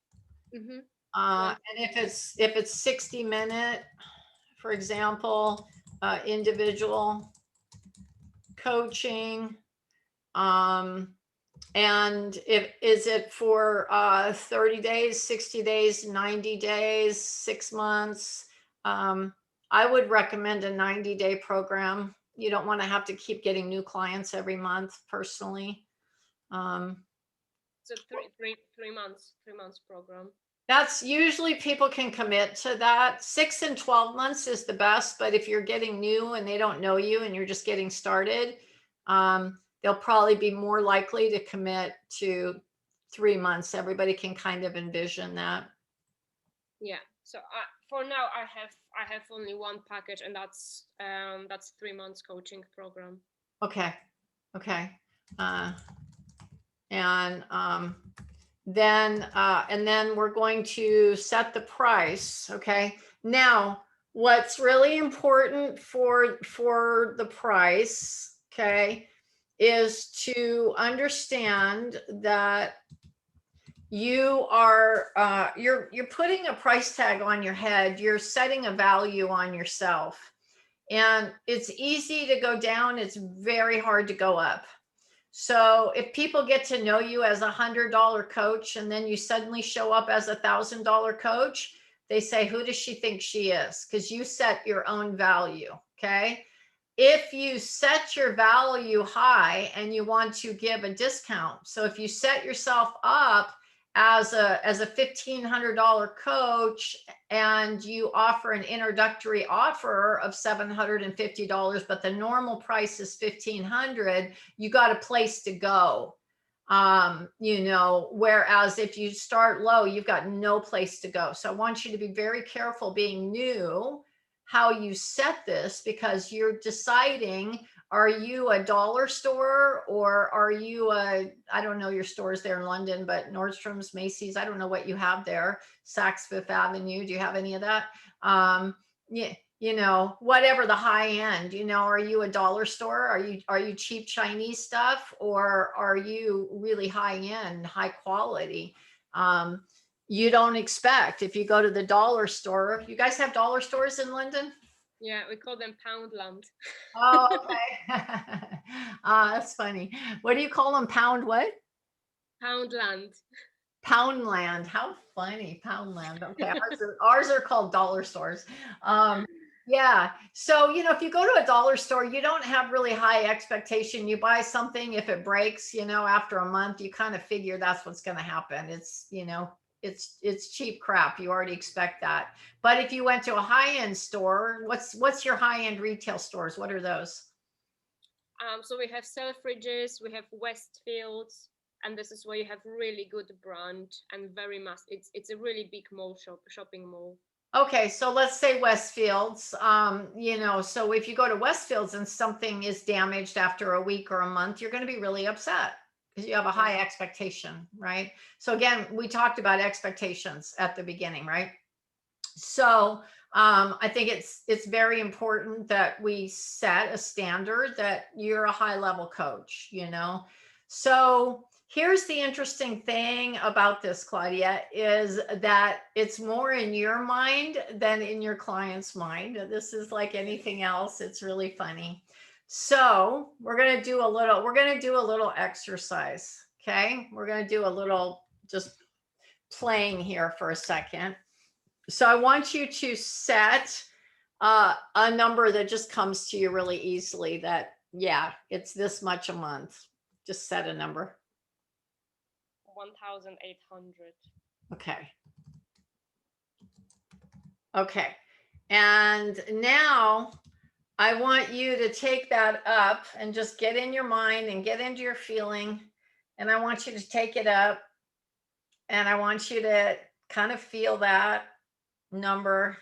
[SPEAKER 2] Mm-hmm.
[SPEAKER 1] And if it's 60-minute, for example, individual coaching, and is it for 30 days, 60 days, 90 days, 6 months? I would recommend a 90-day program. You don't want to have to keep getting new clients every month, personally.
[SPEAKER 2] So three months program.
[SPEAKER 1] That's usually, people can commit to that. 6 and 12 months is the best, but if you're getting new and they don't know you and you're just getting started, they'll probably be more likely to commit to 3 months. Everybody can kind of envision that.
[SPEAKER 2] Yeah. So for now, I have only one package, and that's 3 months coaching program.
[SPEAKER 1] Okay. And then we're going to set the price. Okay. Now, what's really important for the price, okay, is to understand that you are you're putting a price tag on your head. You're setting a value on yourself, and it's easy to go down. It's very hard to go up. So if people get to know you as $100 coach, and then you suddenly show up as $1,000 coach, they say, who does she think she is? Because you set your own value. Okay. If you set your value high and you want to give a discount, so if you set yourself up as a $1,500 coach and you offer an introductory offer of $750, but the normal price is $1,500, you got a place to go. Whereas if you start low, you've got no place to go. So I want you to be very careful, being new, how you set this, because you're deciding, are you a dollar store, or are you I don't know your stores there in London, but Nordstrom's, Macy's, I don't know what you have there, Saks Fifth Avenue, do you have any of that? Whatever the high end, are you a dollar store? Are you cheap Chinese stuff, or are you really high end, high quality? You don't expect, if you go to the dollar store, you guys have dollar stores in London?
[SPEAKER 2] Yeah, we call them Poundland.
[SPEAKER 1] Oh, okay. That's funny. What do you call them? Pound what?
[SPEAKER 2] Poundland.
[SPEAKER 1] Poundland. How funny. Poundland. Okay. Ours are called dollar stores. Yeah. So, if you go to a dollar store, you don't have really high expectation. You buy something, if it breaks, after a month, you kind of figure that's what's going to happen. It's cheap crap. You already expect that. But if you went to a high-end store, what's your high-end retail stores? What are those?
[SPEAKER 2] So we have Selfridges, we have Westfields, and this is where you have really good brand and very mass. It's a really big shopping mall.
[SPEAKER 1] Okay, so let's say Westfields. So if you go to Westfields and something is damaged after a week or a month, you're going to be really upset because you have a high expectation, right? So again, we talked about expectations at the beginning, right? So I think it's very important that we set a standard that you're a high level coach, So Here's the interesting thing about this, Claudia, is that it's more in your mind than in your client's mind. This is like anything else. It's really funny. So we're going to do a little exercise. Okay. We're going to do a little just playing here for a second. So I want you to set a number that just comes to you really easily that, yeah, it's this much a month. Just set a number.
[SPEAKER 2] 1,800.
[SPEAKER 1] Okay. Okay. And now I want you to take that up and just get in your mind and get into your feeling. And I want you to take it up and I want you to kind of feel that number.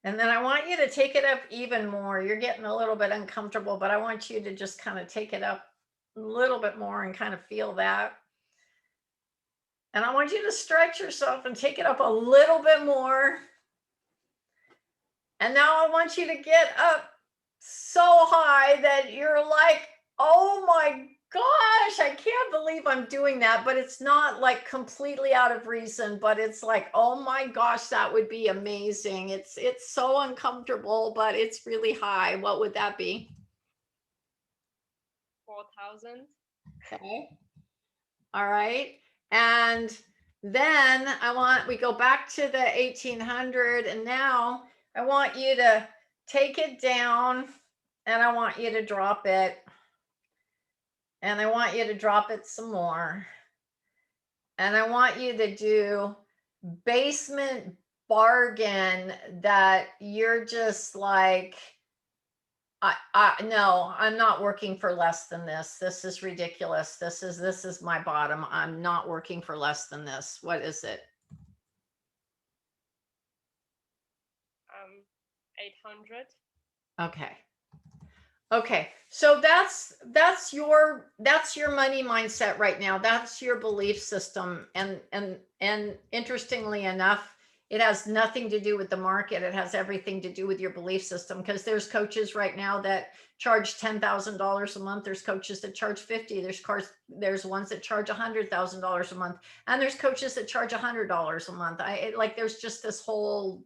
[SPEAKER 1] And then I want you to take it up even more. You're getting a little bit uncomfortable, but I want you to just kind of take it up a little bit more and kind of feel that. And I want you to stretch yourself and take it up a little bit more. And now I want you to get up so high that you're like, oh my gosh, I can't believe I'm doing that. But it's not like completely out of reason, but it's like, oh my gosh, that would be amazing. It's so uncomfortable, but it's really high. What would that be?
[SPEAKER 2] 4,000.
[SPEAKER 1] Okay. All right. And then we go back to the 1800, and now I want you to take it down and I want you to drop it. And I want you to drop it some more. And I want you to do basement bargain that you're just like, no, I'm not working for less than this. This is ridiculous. This is my bottom. I'm not working for less than this. What is it?
[SPEAKER 2] 800.
[SPEAKER 1] Okay. Okay. So that's your money mindset right now. That's your belief system. And interestingly enough, it has nothing to do with the market. It has everything to do with your belief system, because there's coaches right now that charge $10,000 a month. There's coaches that charge 50. There's ones that charge $100,000 a month, and there's coaches that charge $100 a month. There's just this whole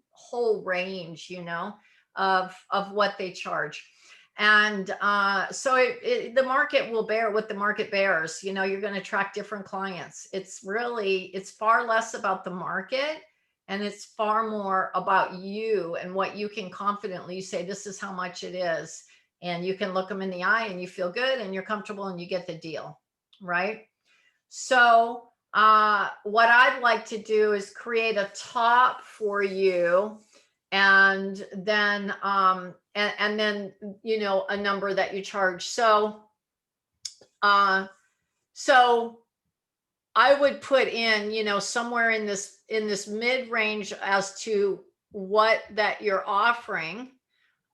[SPEAKER 1] range, of what they charge. And so the market will bear what the market bears. You're going to attract different clients. It's far less about the market, and it's far more about you and what you can confidently say, this is how much it is. And you can look them in the eye and you feel good and you're comfortable and you get the deal. Right. So what I'd like to do is create a top for you, and then and then a number that you charge. So so I would put in somewhere in this mid range as to what that you're offering.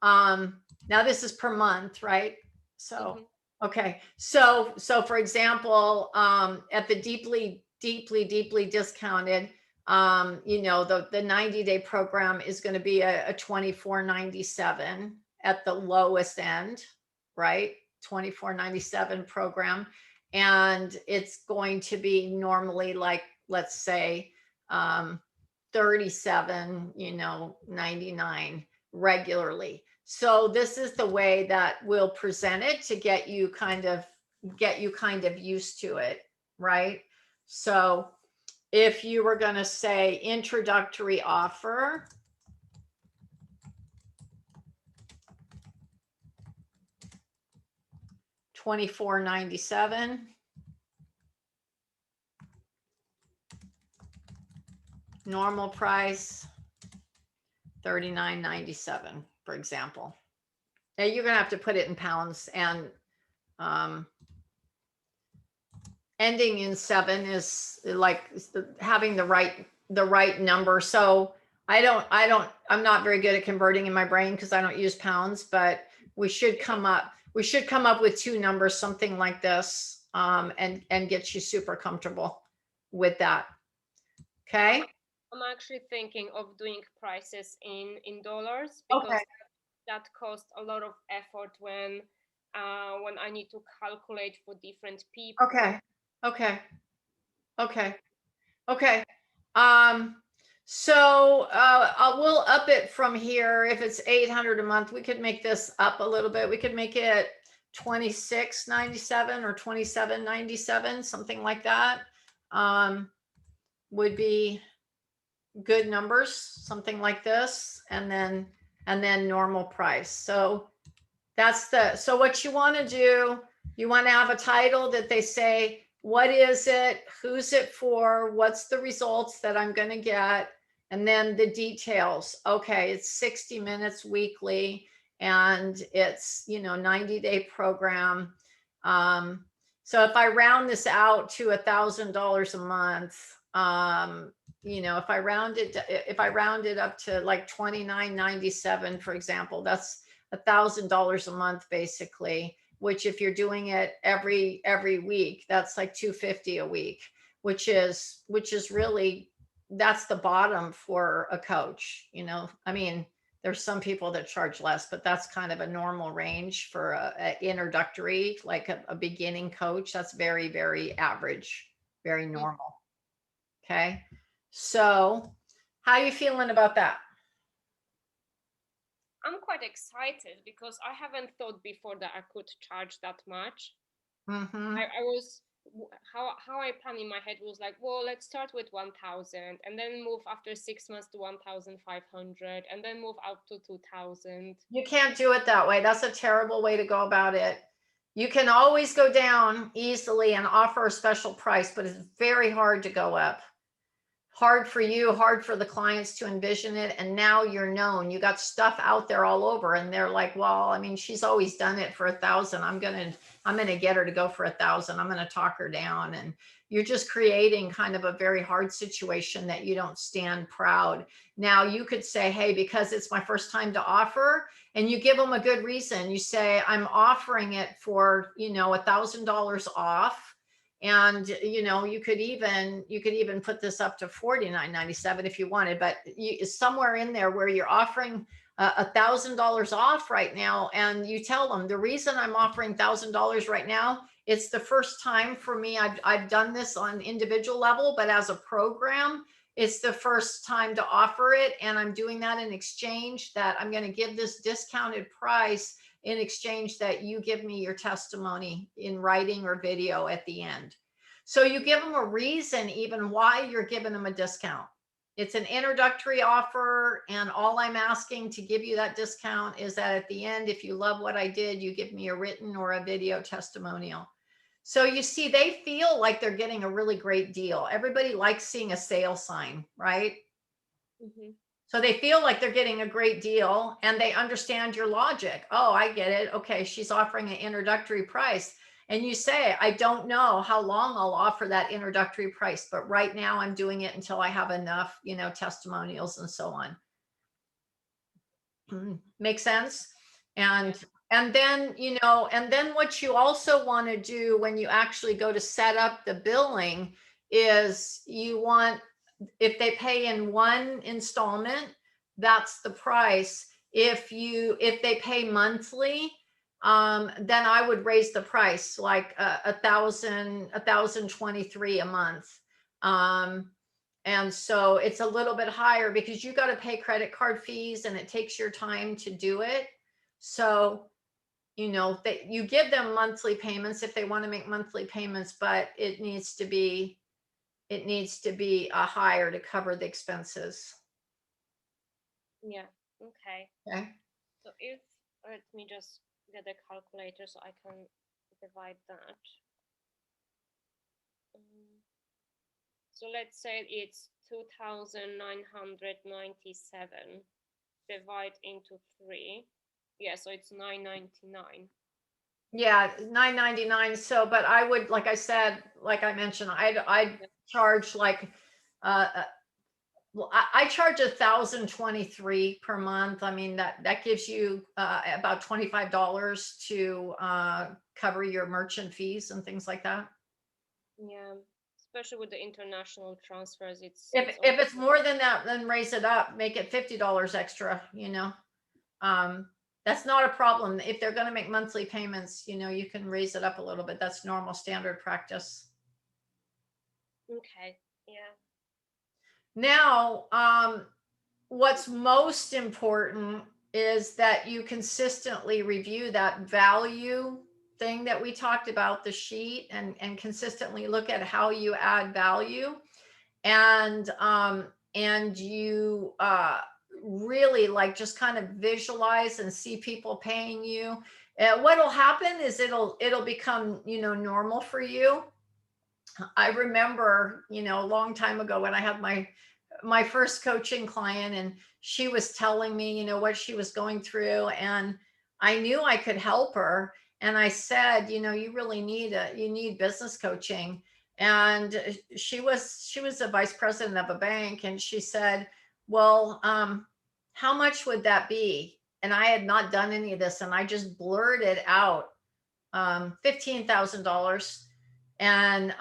[SPEAKER 1] Now this is per month, right? So okay. So for example, at the deeply discounted, the 90-day program is going to be a $24.97 at the lowest end, right? $24.97 program. And it's going to be normally, like, let's say, $37.99 regularly. So this is the way that we'll present it to get you kind of used to it, right? So if you were going to say introductory offer, $24.97, normal price $39.97, for example. Now you're going to have to put it in pounds, and ending in 7 is like having the right number. So I'm not very good at converting in my brain because I don't use pounds, but we should come up with two numbers, something like this, and get you super comfortable with that. Okay.
[SPEAKER 2] I'm actually thinking of doing prices in dollars, because that costs a lot of effort when I need to calculate for different people.
[SPEAKER 1] Okay. Okay. Okay. Okay. Um, so we'll up it from here. If it's 800 a month, we could make this up a little bit. We could make it 26.97 or 27.97, something like that. Would be good numbers, something like this, and then normal price. So so what you want to do, you want to have a title that they say, what is it? Who's it for? What's the results that I'm going to get? And then the details. Okay, it's 60 minutes weekly and it's, 90-day program. So if I round this out to $1,000 a month, if I round it up to like 29.97, for example, that's $1,000 a month basically, which if you're doing it every week, that's like 250 a week, which is really, that's the bottom for a coach. I mean, there's some people that charge less, but that's kind of a normal range for a introductory, like a beginning coach. That's very, very average, very normal. Okay. So how are you feeling about that?
[SPEAKER 2] I'm quite excited because I haven't thought before that I could charge that much.
[SPEAKER 1] Mm-hmm.
[SPEAKER 2] I was how I planned in my head was like, well, let's start with 1,000 and then move after 6 months to 1,500 and then move out to 2,000.
[SPEAKER 1] You can't do it that way. That's a terrible way to go about it. You can always go down easily and offer a special price, but it's very hard to go up. Hard for you, hard for the clients to envision it. And now you're known. You got stuff out there all over, and they're like, well, I mean, she's always done it for 1,000. I'm gonna get her to go for 1,000. I'm gonna talk her down. And you're just creating kind of a very hard situation that you don't stand proud. Now you could say, hey, because it's my first time to offer, and you give them a good reason. You say, I'm offering it for, $1,000 off. And you could even put this up to 49.97 if you wanted, but somewhere in there where you're offering $1,000 off right now, and you tell them the reason I'm offering $1,000 right now, it's the first time for me. I've done this on individual level, but as a program, it's the first time to offer it, and I'm doing that in exchange that I'm going to give this discounted price in exchange that you give me your testimony in writing or video at the end. So you give them a reason even why you're giving them a discount. It's an introductory offer, and all I'm asking to give you that discount is that at the end, if you love what I did, you give me a written or a video testimonial. So you see, they feel like they're getting a really great deal. Everybody likes seeing a sale sign, right?
[SPEAKER 2] Mm-hmm.
[SPEAKER 1] So they feel like they're getting a great deal, and they understand your logic. Oh, I get it. Okay, she's offering an introductory price. And you say, I don't know how long I'll offer that introductory price, but right now I'm doing it until I have enough, testimonials and so on. Make sense? And then, and then what you also want to do when you actually go to set up the billing is you want, if they pay in one installment, that's the price. If they pay monthly, then I would raise the price like 1,023 a month. And so it's a little bit higher because you got to pay credit card fees and it takes your time to do it. So, that you give them monthly payments if they want to make monthly payments, but it needs to be higher to cover the expenses.
[SPEAKER 2] Yeah. Okay.
[SPEAKER 1] Okay.
[SPEAKER 2] So if let me just get a calculator so I can divide that. So let's say it's 2,997 divide into 3. Yeah, so it's 999.
[SPEAKER 1] Yeah, 9.99. So, but I would, like I said, like I mentioned, I'd charge like, well, I charge 1,023 per month. I mean, that gives you about $25 to cover your merchant fees and things like that.
[SPEAKER 2] Yeah, especially with the international transfers,
[SPEAKER 1] If it's more than that, then raise it up, make it $50 extra, that's not a problem. If they're going to make monthly payments, you can raise it up a little bit. That's normal standard practice.
[SPEAKER 2] Okay. Yeah.
[SPEAKER 1] Now, what's most important is that you consistently review that value thing that we talked about, the sheet, and consistently look at how you add value, and you really like just kind of visualize and see people paying you. What'll happen is it'll become, normal for you. I remember, a long time ago when I had my first coaching client, and she was telling me, what she was going through, and I knew I could help her. And I said, you really you need business coaching. And she was a vice president of a bank, and she said, well, how much would that be? And I had not done any of this, and I just blurted out $15,000. And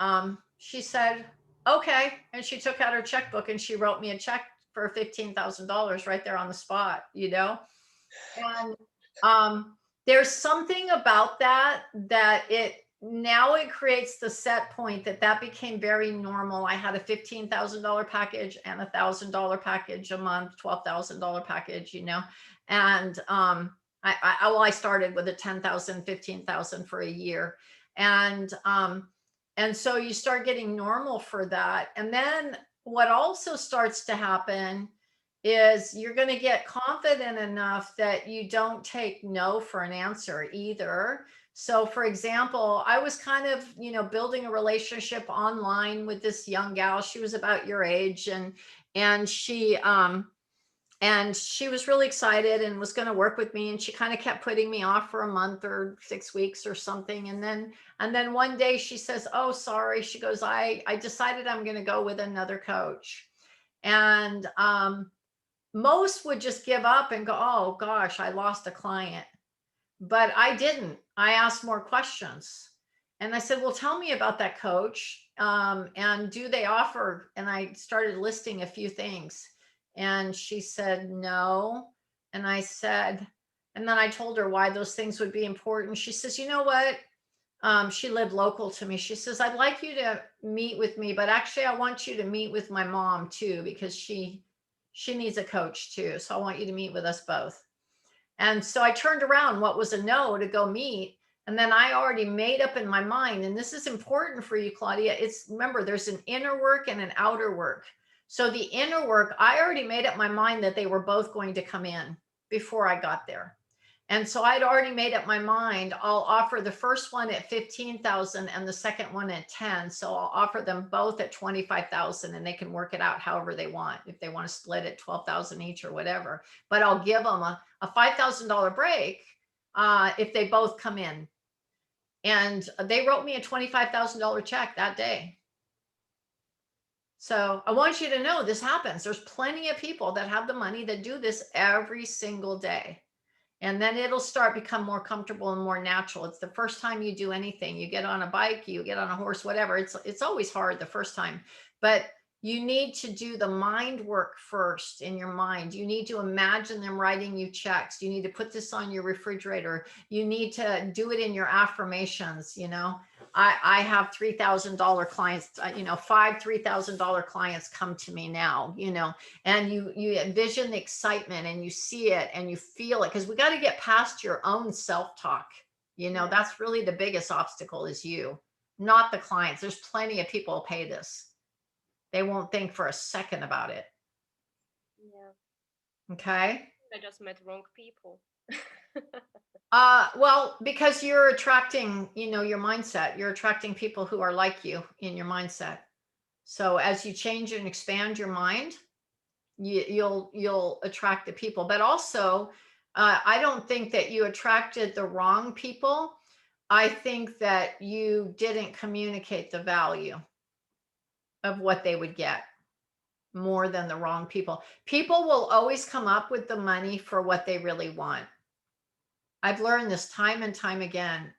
[SPEAKER 1] she said, okay. And she took out her checkbook and she wrote me a check for $15,000 right there on the spot. And there's something about that it creates the set point that became very normal. I had a $15,000 package and $1,000 package a month, $12,000 package. And I started with a 10,000, 15,000 for a year. And so you start getting normal for that. And then what also starts to happen is you're going to get confident enough that you don't take no for an answer either. So for example, I was kind of, building a relationship online with this young gal. She was about your age, and she was really excited and was going to work with me, and she kind of kept putting me off for a month or 6 weeks or something. And then one day she says, oh, sorry. She goes, I decided I'm going to go with another coach. And most would just give up and go, oh gosh, I lost a client. But I didn't. I asked more questions. And I said, well, tell me about that coach. And do they offer? And I started listing a few things. And she said, no. And I said, and then I told her why those things would be important. She says, you know what? She lived local to me. She says, I'd like you to meet with me, but actually I want you to meet with my mom too, because she needs a coach too. So I want you to meet with us both. And so I turned around what was a no to go meet. And then I already made up in my mind, and this is important for you, Claudia. Remember, there's an inner work and an outer work. So the inner work, I already made up my mind that they were both going to come in before I got there. And so I'd already made up my mind. I'll offer the first one at 15,000 and the second one at 10. So I'll offer them both at 25,000, and they can work it out however they want. If they want to split it 12,000 each or whatever, but I'll give them a $5,000 break if they both come in. And they wrote me a $25,000 check that day. So I want you to know this happens. There's plenty of people that have the money that do this every single day. And then it'll start become more comfortable and more natural. It's the first time you do anything. You get on a bike, you get on a horse, whatever. It's always hard the first time, but you need to do the mind work first in your mind. You need to imagine them writing you checks. You need to put this on your refrigerator. You need to do it in your affirmations. I have $3,000 clients, five $3,000 clients come to me now, and you envision the excitement and you see it and you feel it, because we got to get past your own self-talk. That's really the biggest obstacle, is you, not the clients. There's plenty of people who pay this. They won't think for a second about it.
[SPEAKER 2] Yeah.
[SPEAKER 1] Okay.
[SPEAKER 2] I just met wrong people.
[SPEAKER 1] Well, because you're attracting, your mindset. You're attracting people who are like you in your mindset. So as you change and expand your mind, you'll attract the people. But also, I don't think that you attracted the wrong people. I think that you didn't communicate the value of what they would get more than the wrong people. People will always come up with the money for what they really want. I've learned this time and time again,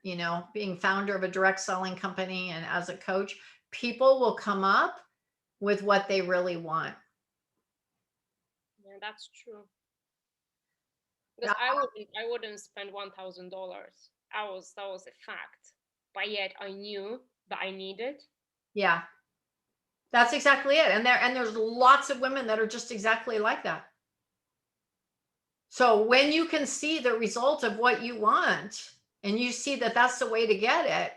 [SPEAKER 1] being founder of a direct selling company and as a coach, people will come up with what they really want.
[SPEAKER 2] Yeah, that's true. Because I wouldn't spend $1,000. That was a fact. But yet I knew that I needed.
[SPEAKER 1] Yeah. That's exactly it. And there's lots of women that are just exactly like that. So when you can see the result of what you want and you see that that's the way to get it.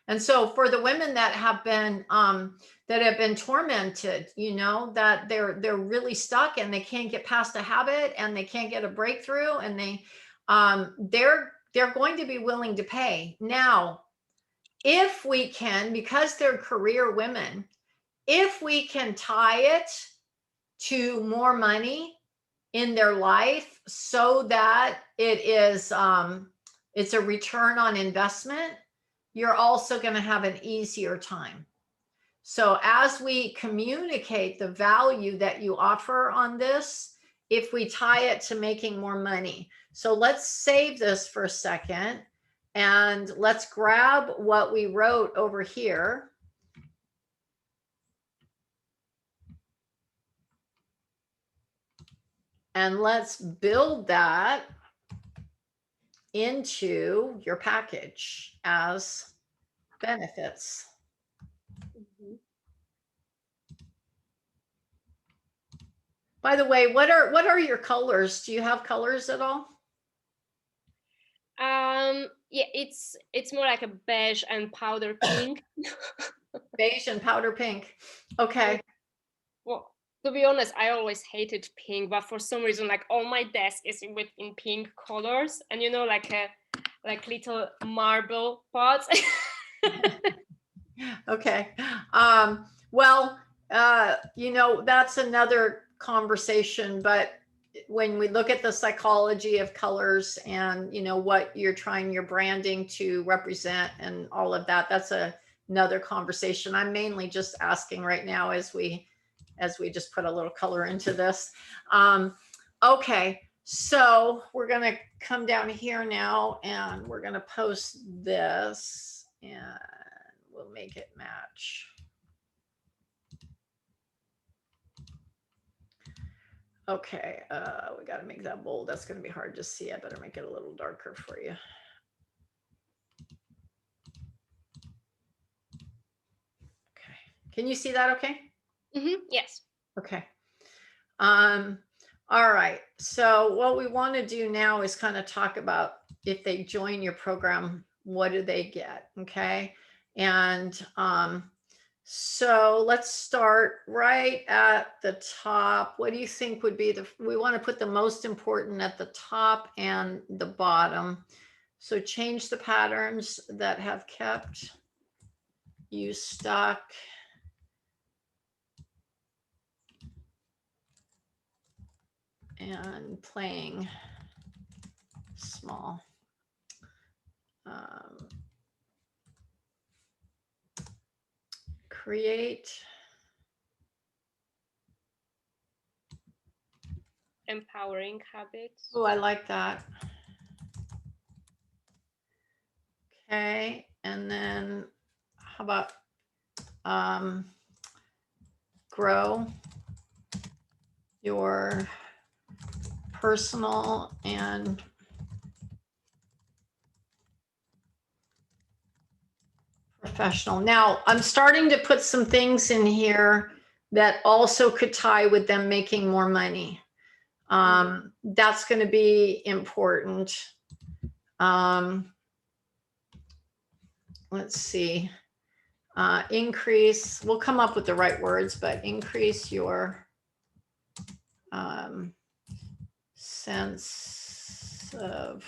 [SPEAKER 1] And so for the women that have been tormented, you know, that they're really stuck and they can't get past a habit and they can't get a breakthrough, and they're going to be willing to pay. Now, if we can, because they're career women, if we can tie it to more money in their life so that it's a return on investment, you're also going to have an easier time. So as we communicate the value that you offer on this, if we tie it to making more money. So let's save this for a second and let's grab what we wrote over here. And let's build that into your package as benefits.
[SPEAKER 2] Mm-hmm.
[SPEAKER 1] By the way, what are your colors? Do you have colors at all?
[SPEAKER 2] Yeah, it's more like a beige and powder pink.
[SPEAKER 1] Beige and powder pink. Okay.
[SPEAKER 2] Well, to be honest, I always hated pink, but for some reason, like all my desk is in pink colors, and you know, like little marble pots.
[SPEAKER 1] Okay. Well, you know, that's another conversation, but when we look at the psychology of colors and, you know, what you're trying your branding to represent and all of that, that's another conversation. I'm mainly just asking right now as we just put a little color into this. Okay. So we're going to come down here now and we're going to post this and we'll make it match. Okay, we got to make that bold. That's going to be hard to see. I better make it a little darker for you. Okay, can you see that okay?
[SPEAKER 2] Mm-hmm. Yes.
[SPEAKER 1] Okay. All right, so what we want to do now is kind of talk about if they join your program, what do they get? Okay, and so let's start right at the top. What do you think would be we want to put the most important at the top and the bottom. So change the patterns that have kept you stuck. And playing small. Create
[SPEAKER 2] Empowering habits.
[SPEAKER 1] Oh, I like that. Okay, and then how about grow your personal and professional. Now, I'm starting to put some things in here that also could tie with them making more money. That's going to be important. Let's see. Increase, we'll come up with the right words, but increase your sense of,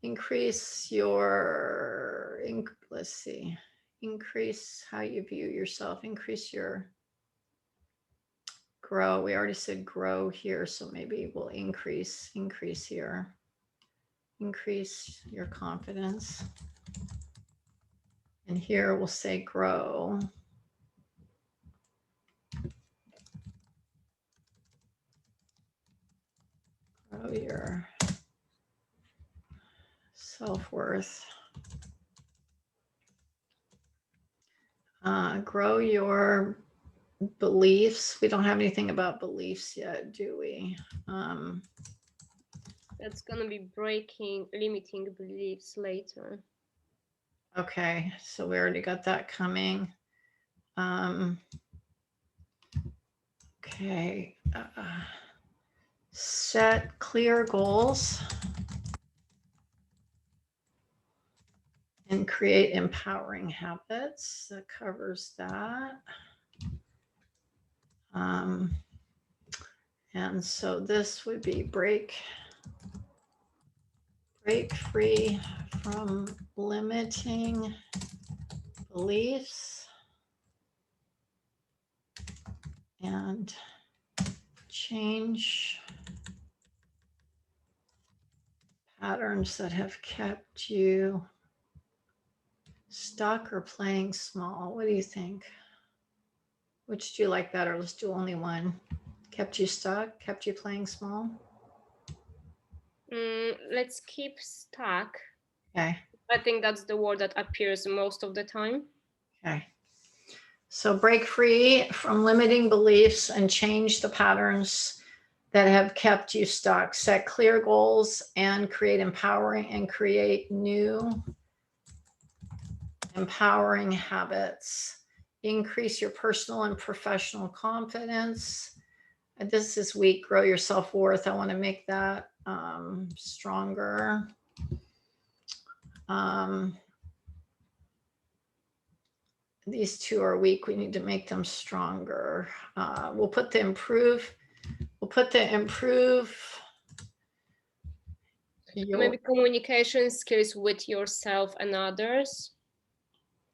[SPEAKER 1] increase your, let's see, increase how you view yourself, increase your, grow, we already said grow here, so maybe we'll increase here, increase your confidence. And here we'll say grow. Grow your self-worth. Grow your beliefs. We don't have anything about beliefs yet, do we?
[SPEAKER 2] That's going to be breaking limiting beliefs later.
[SPEAKER 1] Okay, so we already got that coming. Okay. Set clear goals and create empowering habits. That covers that. And so this would be break free from limiting beliefs and change patterns that have kept you stuck or playing small. What do you think? Which do you like better? Let's do only one. Kept you stuck, kept you playing small?
[SPEAKER 2] Let's keep stuck.
[SPEAKER 1] Okay.
[SPEAKER 2] I think that's the word that appears most of the time.
[SPEAKER 1] Okay. So break free from limiting beliefs and change the patterns that have kept you stuck. Set clear goals and create new empowering habits. Increase your personal and professional confidence. And this is weak. Grow your self-worth. I want to make that stronger. These two are weak. We need to make them stronger. We'll put the improve.
[SPEAKER 2] Maybe communication skills with yourself and others,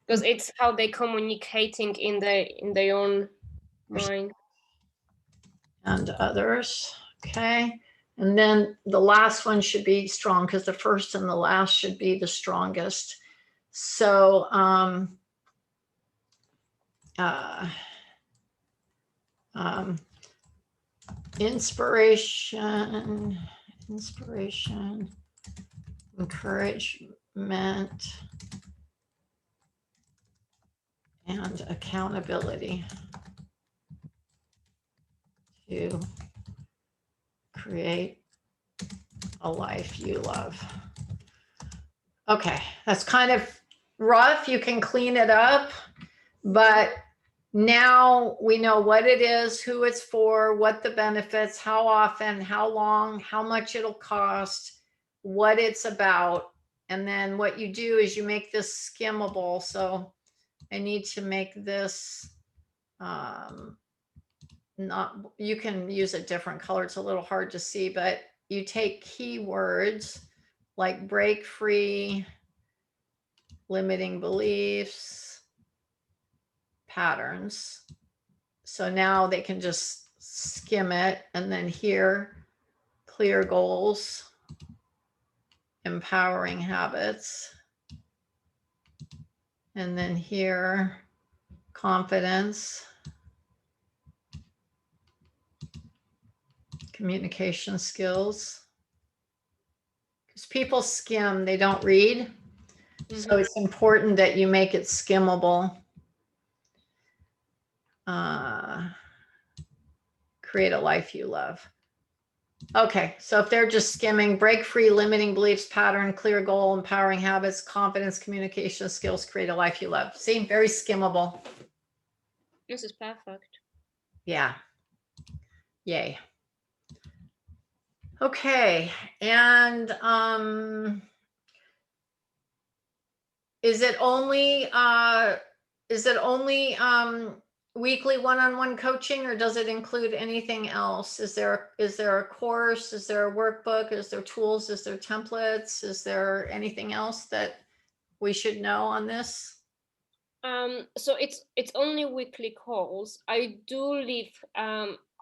[SPEAKER 2] because it's how they communicating in their own mind.
[SPEAKER 1] And others. Okay. And then the last one should be strong, because the first and the last should be the strongest. So inspiration, encouragement, and accountability to create a life you love. Okay, that's kind of rough. You can clean it up, but now we know what it is, who it's for, what the benefits, how often, how long, how much it'll cost, what it's about. And then what you do is you make this skimmable. So I need to make this you can use a different color. It's a little hard to see, but you take keywords like break free, limiting beliefs, patterns. So now they can just skim it, and then here, clear goals, empowering habits, and then here, confidence, communication skills. Because people skim, they don't read. So it's important that you make it skimmable. Create a life you love. Okay, so if they're just skimming, break free, limiting beliefs, pattern, clear goal, empowering habits, confidence, communication skills, create a life you love. See, very skimmable.
[SPEAKER 2] This is perfect.
[SPEAKER 1] Yeah. Yay. Okay, and is it only weekly one-on-one coaching, or does it include anything else? Is there a course? Is there a workbook? Is there tools? Is there templates? Is there anything else that we should know on this?
[SPEAKER 2] So it's only weekly calls. I do leave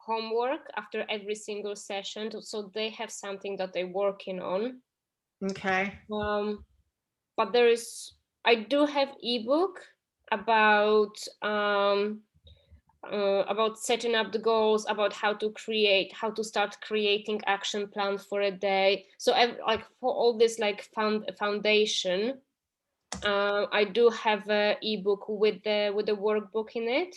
[SPEAKER 2] homework after every single session, so they have something that they're working on.
[SPEAKER 1] Okay.
[SPEAKER 2] But I do have ebook about setting up the goals, about how to start creating action plans for a day. So like for all this like foundation, I do have a ebook with the workbook in it,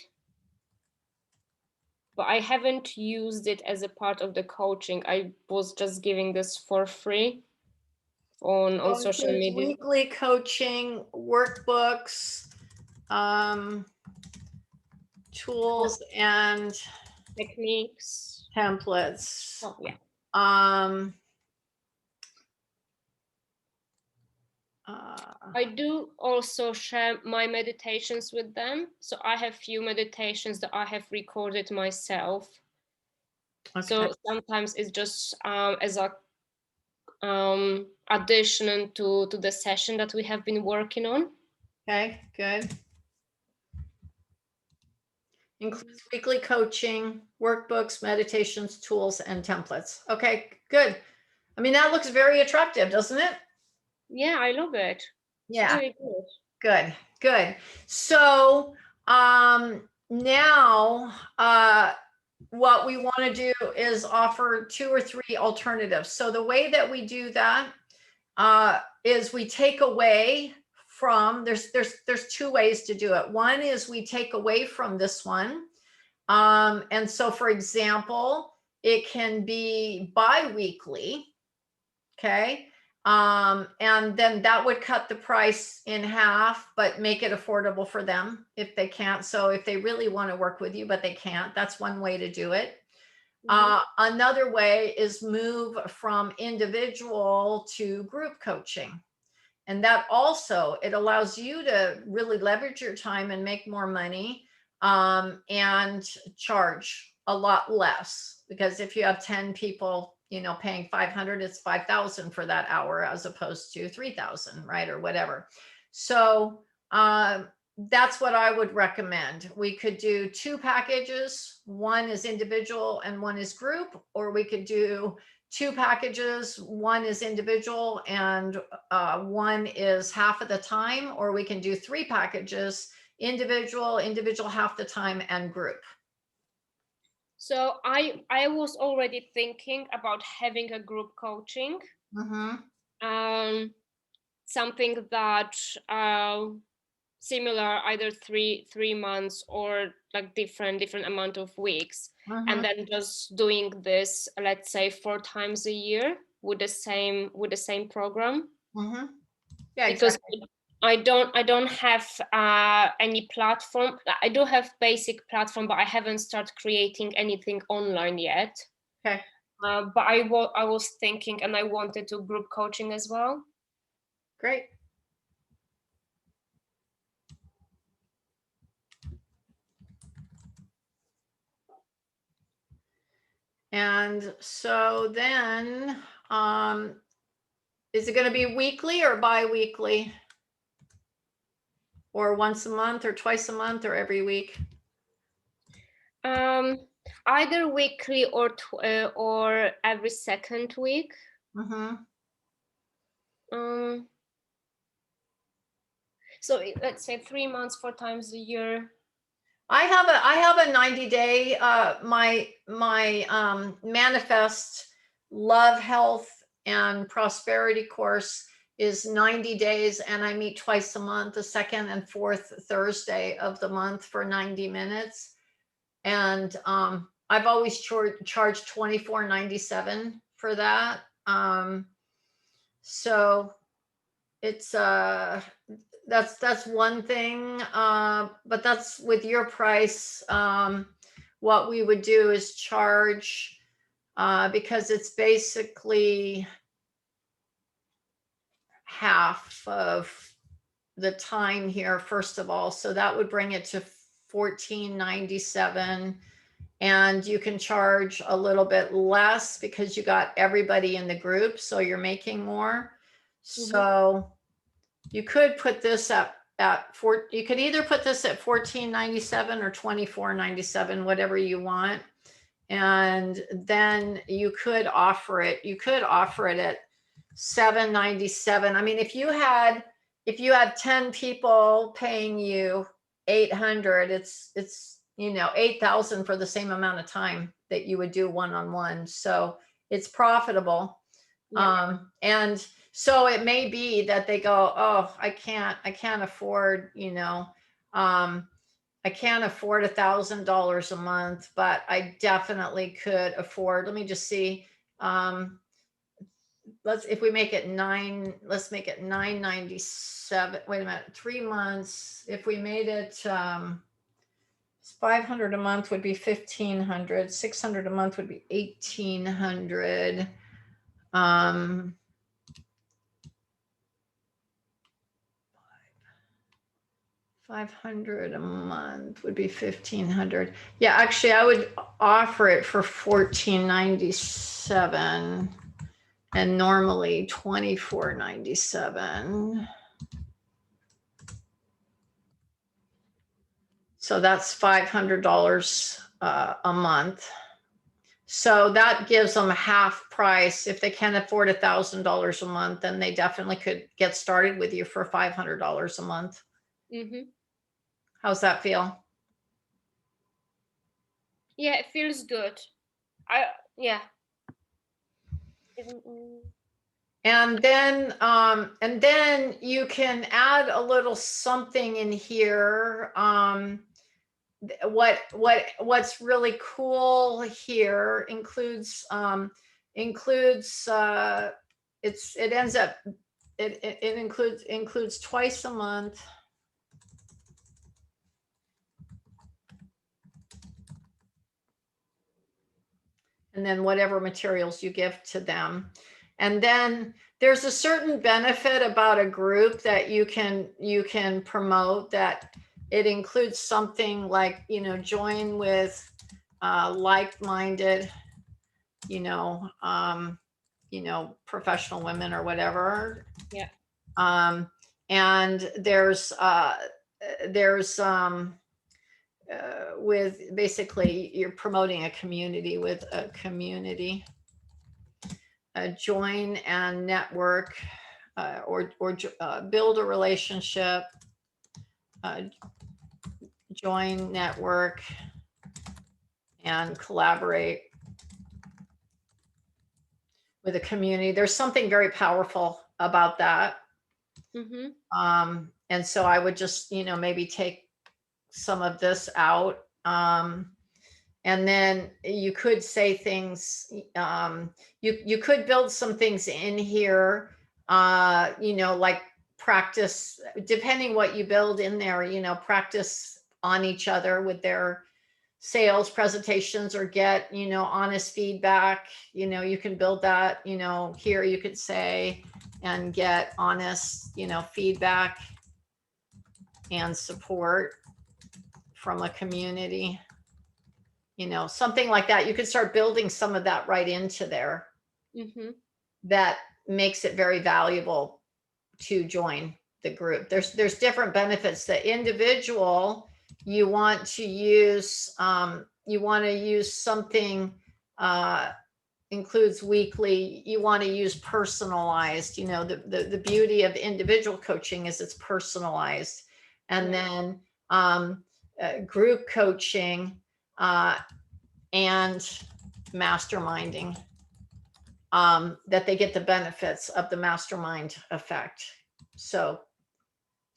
[SPEAKER 2] but I haven't used it as a part of the coaching. I was just giving this for free on social media.
[SPEAKER 1] Weekly coaching, workbooks, tools and
[SPEAKER 2] techniques.
[SPEAKER 1] templates.
[SPEAKER 2] Oh, yeah. I do also share my meditations with them. So I have few meditations that I have recorded myself.
[SPEAKER 1] Okay.
[SPEAKER 2] So sometimes it's just as a addition to the session that we have been working on.
[SPEAKER 1] Okay, good. Includes weekly coaching, workbooks, meditations, tools, and templates. Okay, good. I mean, that looks very attractive, doesn't it?
[SPEAKER 2] Yeah, I love it.
[SPEAKER 1] Yeah.
[SPEAKER 2] Very good.
[SPEAKER 1] Good, good. So now what we want to do is offer 2 or 3 alternatives. So the way that we do that is we take away from, there's 2 ways to do it. One is we take away from this one. And so for example, it can be bi-weekly. Okay. And then that would cut the price in half, but make it affordable for them if they can't. So if they really want to work with you, but they can't, that's one way to do it. Another way is move from individual to group coaching. And that also, it allows you to really leverage your time and make more money, and charge a lot less. Because if you have 10 people, paying 500, it's 5,000 for that hour as opposed to 3,000, right? Or whatever. So that's what I would recommend. We could do 2 packages. One is individual and one is group, or we could do 2 packages. One is individual and one is half of the time, or we can do 3 packages, individual half the time, and group.
[SPEAKER 2] So I was already thinking about having a group coaching. Something that similar, either three months or like different amount of weeks, and then just doing this, let's say 4 times a year with the same program.
[SPEAKER 1] Yeah,
[SPEAKER 2] because
[SPEAKER 1] exactly.
[SPEAKER 2] I don't have any platform. I do have basic platform, but I haven't started creating anything online yet.
[SPEAKER 1] Okay.
[SPEAKER 2] But I was thinking, and I wanted to group coaching as well.
[SPEAKER 1] Great. And so then, is it going to be weekly or bi-weekly? Or once a month or twice a month or every week?
[SPEAKER 2] Either weekly or every second week. So let's say 3 months, 4 times a year.
[SPEAKER 1] I have a 90-day, my manifest love, health, and prosperity course is 90 days, and I meet twice a month, the second and fourth Thursday of the month for 90 minutes. And I've always charged $24.97 for that. So it's that's one thing, but that's with your price. What we would do is charge, because it's basically half of the time here, first of all. So that would bring it to $14.97. And you can charge a little bit less because you got everybody in the group, so you're making more. So you could put this up at you could either put this at $14.97 or $24.97, whatever you want. And then you could offer it at $7.97. I mean, if you had 10 people paying you 800, it's 8,000 for the same amount of time that you would do one-on-one. So it's profitable. And so it may be that they go, oh, I can't afford, I can't afford $1,000 a month, but I definitely could afford, let me just see. If we make it let's make it $9.97. Wait a minute, 3 months. If we made it 500 a month would be 1,500. 600 a month would be 1,800. 500 a month would be 1,500. Yeah, actually, I would offer it for 14.97, and normally 24.97. So that's $500 a month. So that gives them half price. If they can't afford $1,000 a month, then they definitely could get started with you for $500 a month.
[SPEAKER 2] Mm-hmm.
[SPEAKER 1] How's that feel?
[SPEAKER 2] Yeah, it feels good. Yeah. Mm.
[SPEAKER 1] And then you can add a little something in here. What's really cool here includes it ends up it includes twice a month. And then whatever materials you give to them. And then there's a certain benefit about a group that you can promote, that it includes something like, join with like-minded, professional women or whatever.
[SPEAKER 2] Yeah.
[SPEAKER 1] And there's with basically you're promoting a community with a community, join and network, or build a relationship, join, network, and collaborate with a community. There's something very powerful about that.
[SPEAKER 2] Mm-hmm.
[SPEAKER 1] And so I would just, maybe take some of this out. And then you could say things, you could build some things in here, like practice, depending what you build in there, practice on each other with their sales presentations, or get, honest feedback. You can build that, here you could say, and get honest, feedback and support from a community. Something like that. You could start building some of that right into there.
[SPEAKER 2] Mm-hmm.
[SPEAKER 1] That makes it very valuable to join the group. There's different benefits. The individual, you want to use something, includes weekly. You want to use personalized. The beauty of individual coaching is it's personalized. And then group coaching, and masterminding, that they get the benefits of the mastermind effect. So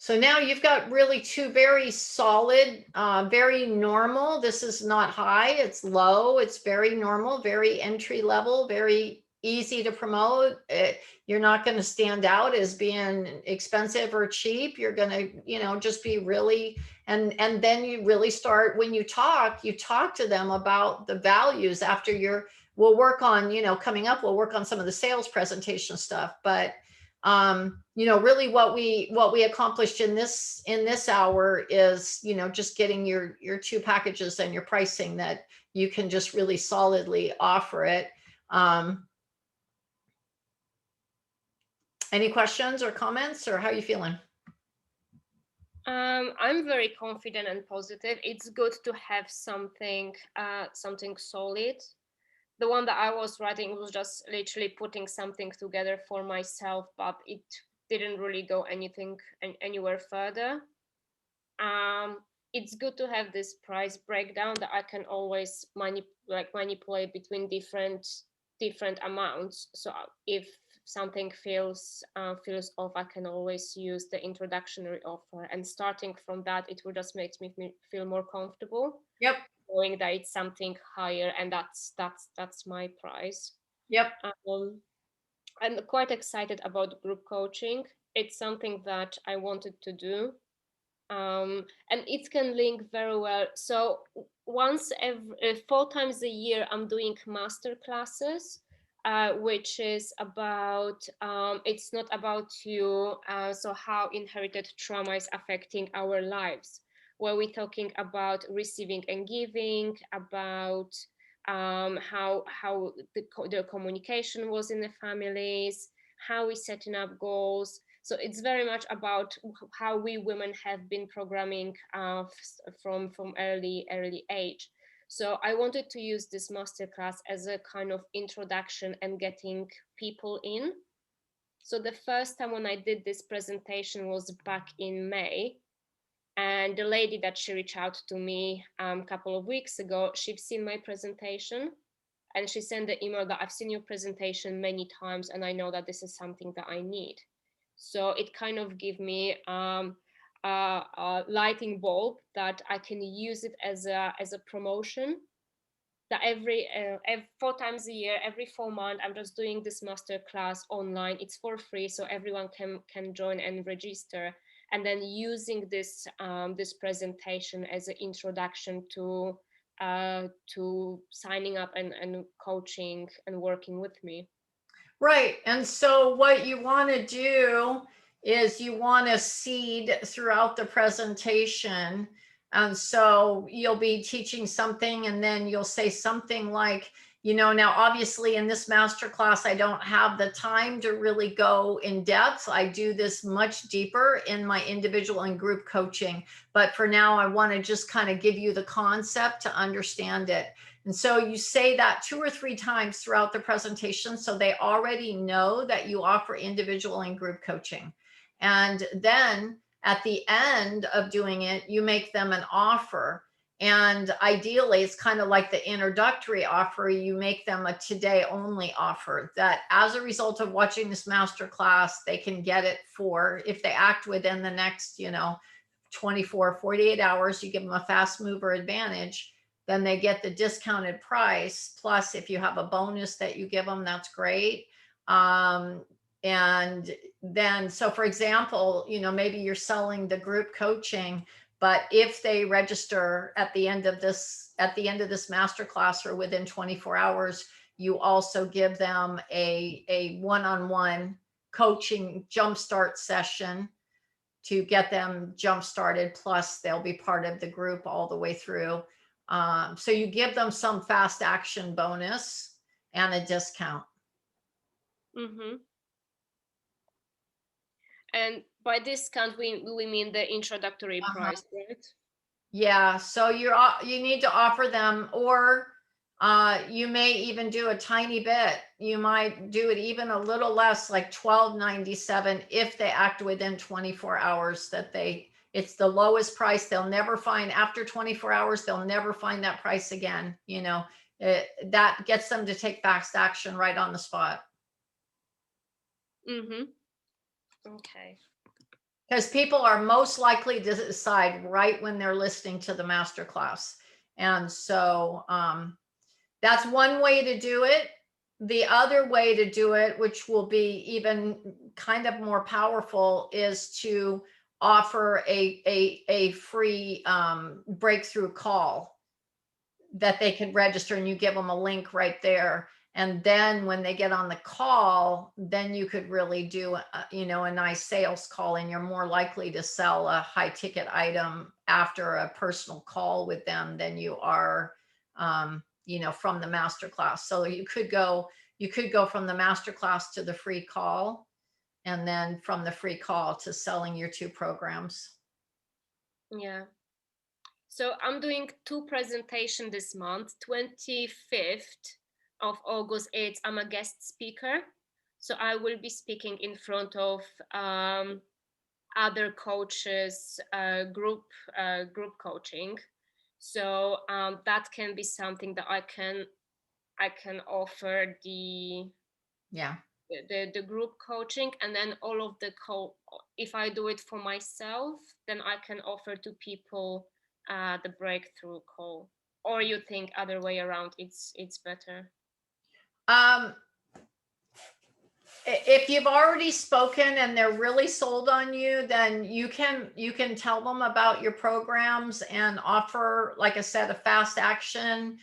[SPEAKER 1] now you've got really two very solid, very normal. This is not high, it's low. It's very normal, very entry level, very easy to promote. You're not going to stand out as being expensive or cheap. You're going to, just be really, and then you really start, when you talk to them about the values after we'll work on, coming up, we'll work on some of the sales presentation stuff. But really what we accomplished in this hour is, just getting your two packages and your pricing, that you can just really solidly offer it. Any questions or comments, or how are you feeling?
[SPEAKER 2] I'm very confident and positive. It's good to have something solid. The one that I was writing was just literally putting something together for myself, but it didn't really go anywhere further. It's good to have this price breakdown that I can always manipulate between different amounts. So if something feels off, I can always use the introductory offer, and starting from that, it will just makes me feel more comfortable.
[SPEAKER 1] Yep.
[SPEAKER 2] Knowing that it's something higher, and that's my price.
[SPEAKER 1] Yep.
[SPEAKER 2] I'm quite excited about group coaching. It's something that I wanted to do, And it can link very well. So once every 4 times a year, I'm doing master classes, which is about, it's not about you, so how inherited trauma is affecting our lives, where we're talking about receiving and giving, about how the communication was in the families, how we setting up goals. So it's very much about how we women have been programming from early age. So I wanted to use this masterclass as a kind of introduction and getting people in. So the first time when I did this presentation was back in May. And the lady that she reached out to me a couple of weeks ago, she'd seen my presentation, and she sent the email that I've seen your presentation many times and I know that this is something that I need. So it kind of gave me a lighting bulb that I can use it as a promotion. That every 4 times a year, every 4 months, I'm just doing this master class online. It's for free, so everyone can join and register. And then using this presentation as an introduction to signing up and coaching and working with me.
[SPEAKER 1] Right. And so what you want to do is you want to seed throughout the presentation. And so you'll be teaching something and then you'll say something like, now obviously in this masterclass, I don't have the time to really go in depth. I do this much deeper in my individual and group coaching. But for now, I want to just kind of give you the concept to understand it. And so you say that 2 or 3 times throughout the presentation, so they already know that you offer individual and group coaching. And then at the end of doing it, you make them an offer. And ideally, it's kind of like the introductory offer. You make them a today only offer that as a result of watching this masterclass, they can get it for, if they act within the next, 24, 48 hours, you give them a fast mover advantage, then they get the discounted price. Plus, if you have a bonus that you give them, that's great. And then, so for example, maybe you're selling the group coaching, but if they register at the end of this masterclass or within 24 hours, you also give them a one-on-one coaching jumpstart session to get them jump started. Plus, they'll be part of the group all the way through. So you give them some fast action bonus and a discount.
[SPEAKER 2] Mm-hmm. And by discount, we mean the introductory price, right?
[SPEAKER 1] Yeah. So you need to offer them, or you may even do a tiny bit. You might do it even a little less, like $12.97, if they act within 24 hours. It's the lowest price. They'll never find, after 24 hours, they'll never find that price again. That gets them to take fast action right on the spot.
[SPEAKER 2] Mm-hmm. Okay.
[SPEAKER 1] Because people are most likely to decide right when they're listening to the masterclass. And so that's one way to do it. The other way to do it, which will be even kind of more powerful, is to offer a free breakthrough call that they can register, and you give them a link right there. And then when they get on the call, then you could really do a nice sales call, and you're more likely to sell a high ticket item after a personal call with them than you are from the masterclass. So you could go from the masterclass to the free call, and then from the free call to selling your 2 programs.
[SPEAKER 2] Yeah. So I'm doing 2 presentations this month. 25th of August, I'm a guest speaker. So I will be speaking in front of other coaches, group coaching. So that can be something that I can offer the group coaching, and then all of if I do it for myself, then I can offer to people the breakthrough call. Or you think other way around, it's better?
[SPEAKER 1] If you've already spoken and they're really sold on you, then you can tell them about your programs and offer, like I said, a fast action,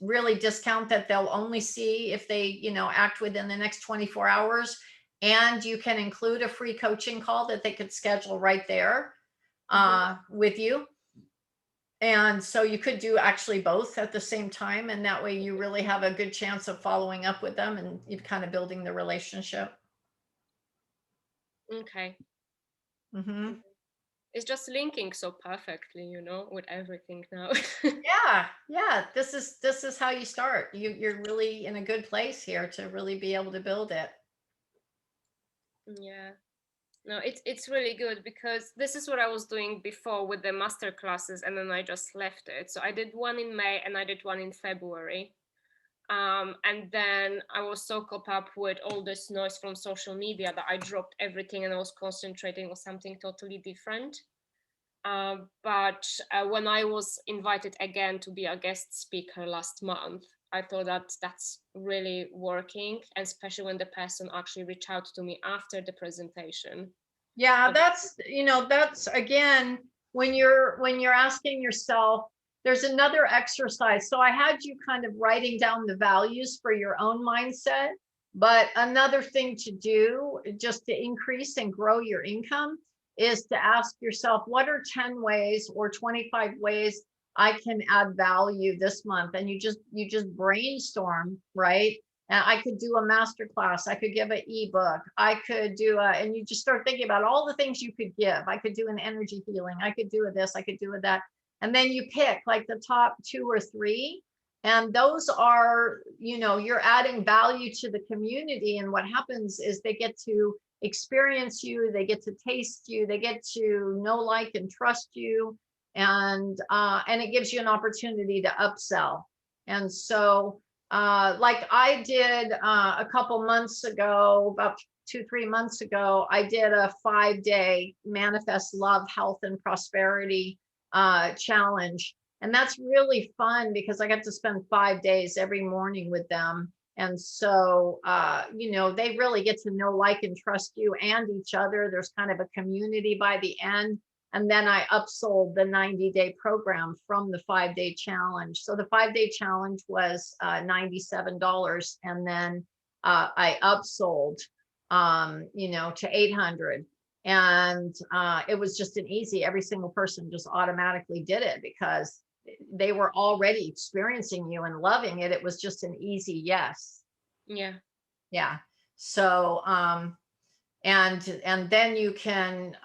[SPEAKER 1] really discount that they'll only see if they, act within the next 24 hours. And you can include a free coaching call that they could schedule right there with you. And so you could do actually both at the same time. And that way you really have a good chance of following up with them and you kind of building the relationship.
[SPEAKER 2] Okay.
[SPEAKER 1] Hmm.
[SPEAKER 2] It's just linking so perfectly, with everything now.
[SPEAKER 1] Yeah. Yeah. This is how you start. You're really in a good place here to really be able to build it.
[SPEAKER 2] Yeah. No, it's really good because this is what I was doing before with the master classes, and then I just left it. So I did one in May and I did one in February. And then I was so caught up with all this noise from social media that I dropped everything and I was concentrating on something totally different. But when I was invited again to be a guest speaker last month, I thought that that's really working, and especially when the person actually reached out to me after the presentation.
[SPEAKER 1] Yeah, that's again, when you're asking yourself, there's another exercise. So I had you kind of writing down the values for your own mindset, but another thing to do just to increase and grow your income is to ask yourself, what are 10 ways or 25 ways I can add value this month? And you just brainstorm, right? And I could do a master class. I could give an ebook. I could do and you just start thinking about all the things you could give. I could do an energy healing. I could do this. I could do that. And then you pick like the top 2 or 3. And those are, you're adding value to the community. And what happens is they get to experience you. They get to taste you. They get to know, like, and trust you. And it gives you an opportunity to upsell. And so, like I did a couple months ago, about 2, 3 months ago, I did a 5-day manifest love, health, and prosperity challenge. And that's really fun because I got to spend 5 days every morning with them. And so, they really get to know, like, and trust you and each other. There's kind of a community by the end. And then I upsold the 90-day program from the 5-day challenge. So the 5-day challenge was $97. And then I upsold, to 800. And it was just an easy, every single person just automatically did it because they were already experiencing you and loving it. It was just an easy yes.
[SPEAKER 2] Yeah.
[SPEAKER 1] Yeah. So, and then you can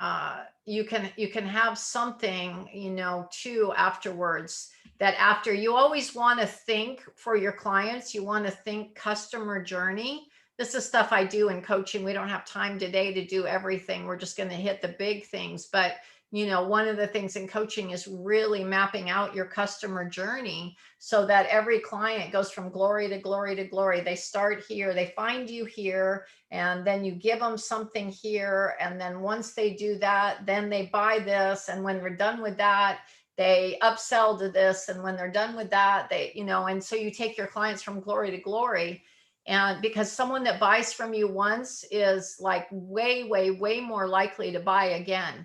[SPEAKER 1] have something, too, afterwards, that after you always want to think for your clients, you want to think customer journey. This is stuff I do in coaching. We don't have time today to do everything. We're just going to hit the big things. But, one of the things in coaching is really mapping out your customer journey so that every client goes from glory to glory to glory. They start here, they find you here, and then you give them something here. And then once they do that, then they buy this. And when we're done with that, they upsell to this. And when they're done with that, and so you take your clients from glory to glory. And because someone that buys from you once is like way, way, way more likely to buy again,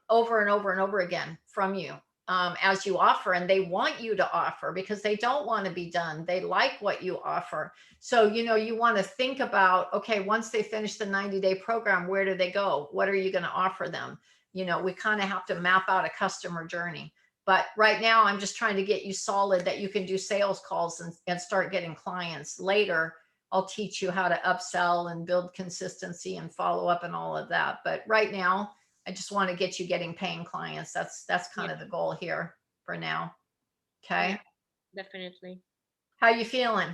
[SPEAKER 1] over and over and over again from you, as you offer, and they want you to offer because they don't want to be done. They like what you offer. So, you want to think about, okay, once they finish the 90-day program, where do they go? What are you going to offer them? We kind of have to map out a customer journey. But right now, I'm just trying to get you solid that you can do sales calls and start getting clients. Later, I'll teach you how to upsell and build consistency and follow up and all of that. But right now, I just want to get you getting paying clients. That's kind of the goal here for now. Okay.
[SPEAKER 2] Yeah, definitely.
[SPEAKER 1] How you feeling?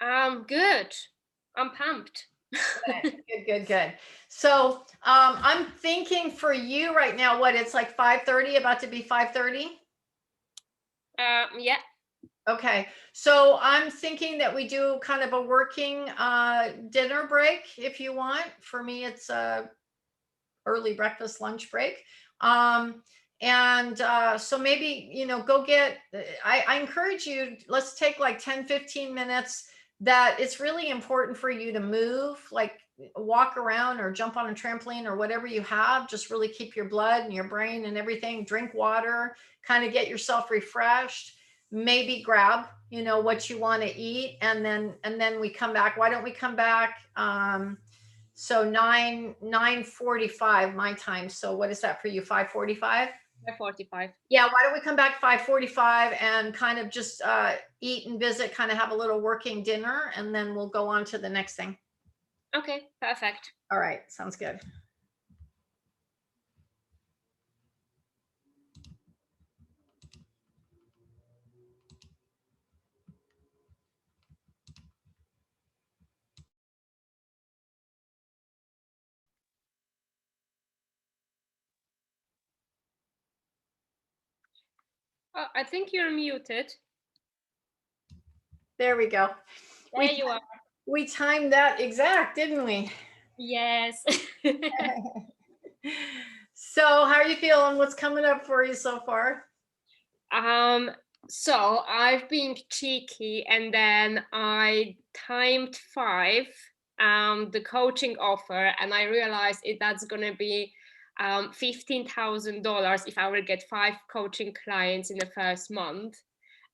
[SPEAKER 2] Good. I'm pumped.
[SPEAKER 1] Good, good, good. So I'm thinking for you right now, what it's like 5:30, about to be 5:30.
[SPEAKER 2] Yeah.
[SPEAKER 1] Okay. So I'm thinking that we do kind of a working dinner break if you want. For me, it's a early breakfast, lunch break. And so maybe, go get, I encourage you, let's take like 10, 15 minutes that it's really important for you to move, like walk around or jump on a trampoline or whatever you have. Just really keep your blood and your brain and everything. Drink water, kind of get yourself refreshed. Maybe grab, what you want to eat, and then we come back. Why don't we come back? So 9:45 my time. So what is that for you? 5:45?
[SPEAKER 2] 45.
[SPEAKER 1] Yeah, why don't we come back 5:45 and kind of just eat and visit, kind of have a little working dinner, and then we'll go on to the next thing.
[SPEAKER 2] Okay, perfect.
[SPEAKER 1] All right, sounds good.
[SPEAKER 2] Oh, I think you're muted.
[SPEAKER 1] There we go.
[SPEAKER 2] There you are.
[SPEAKER 1] We timed that exact, didn't we?
[SPEAKER 2] Yes.
[SPEAKER 1] So how are you feeling? What's coming up for you so far?
[SPEAKER 2] So I've been cheeky, and then I timed 5, the coaching offer, and I realized that's gonna be $15,000 if I will get 5 coaching clients in the first month.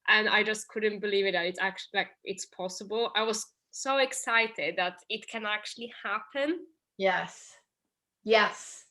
[SPEAKER 2] And I just couldn't believe it, that it's actually, like, it's possible. I was so excited that it can actually happen.
[SPEAKER 1] Yes. Yes.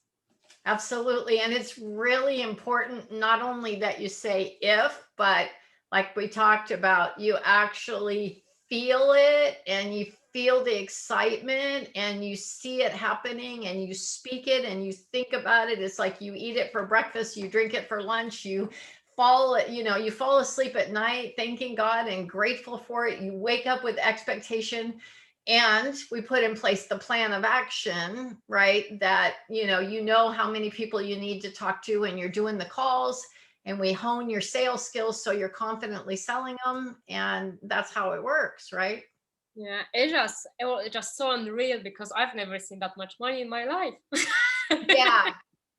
[SPEAKER 1] Absolutely. And it's really important not only that you say if, but like we talked about, you actually feel it and you feel the excitement and you see it happening and you speak it and you think about it. It's like you eat it for breakfast, you drink it for lunch, you fall asleep at night thanking God and grateful for it. You wake up with expectation, and we put in place the plan of action, right? That how many people you need to talk to, and you're doing the calls, and we hone your sales skills so you're confidently selling them, and that's how it works, right?
[SPEAKER 2] Yeah, it was just so unreal, because I've never seen that much money in my life.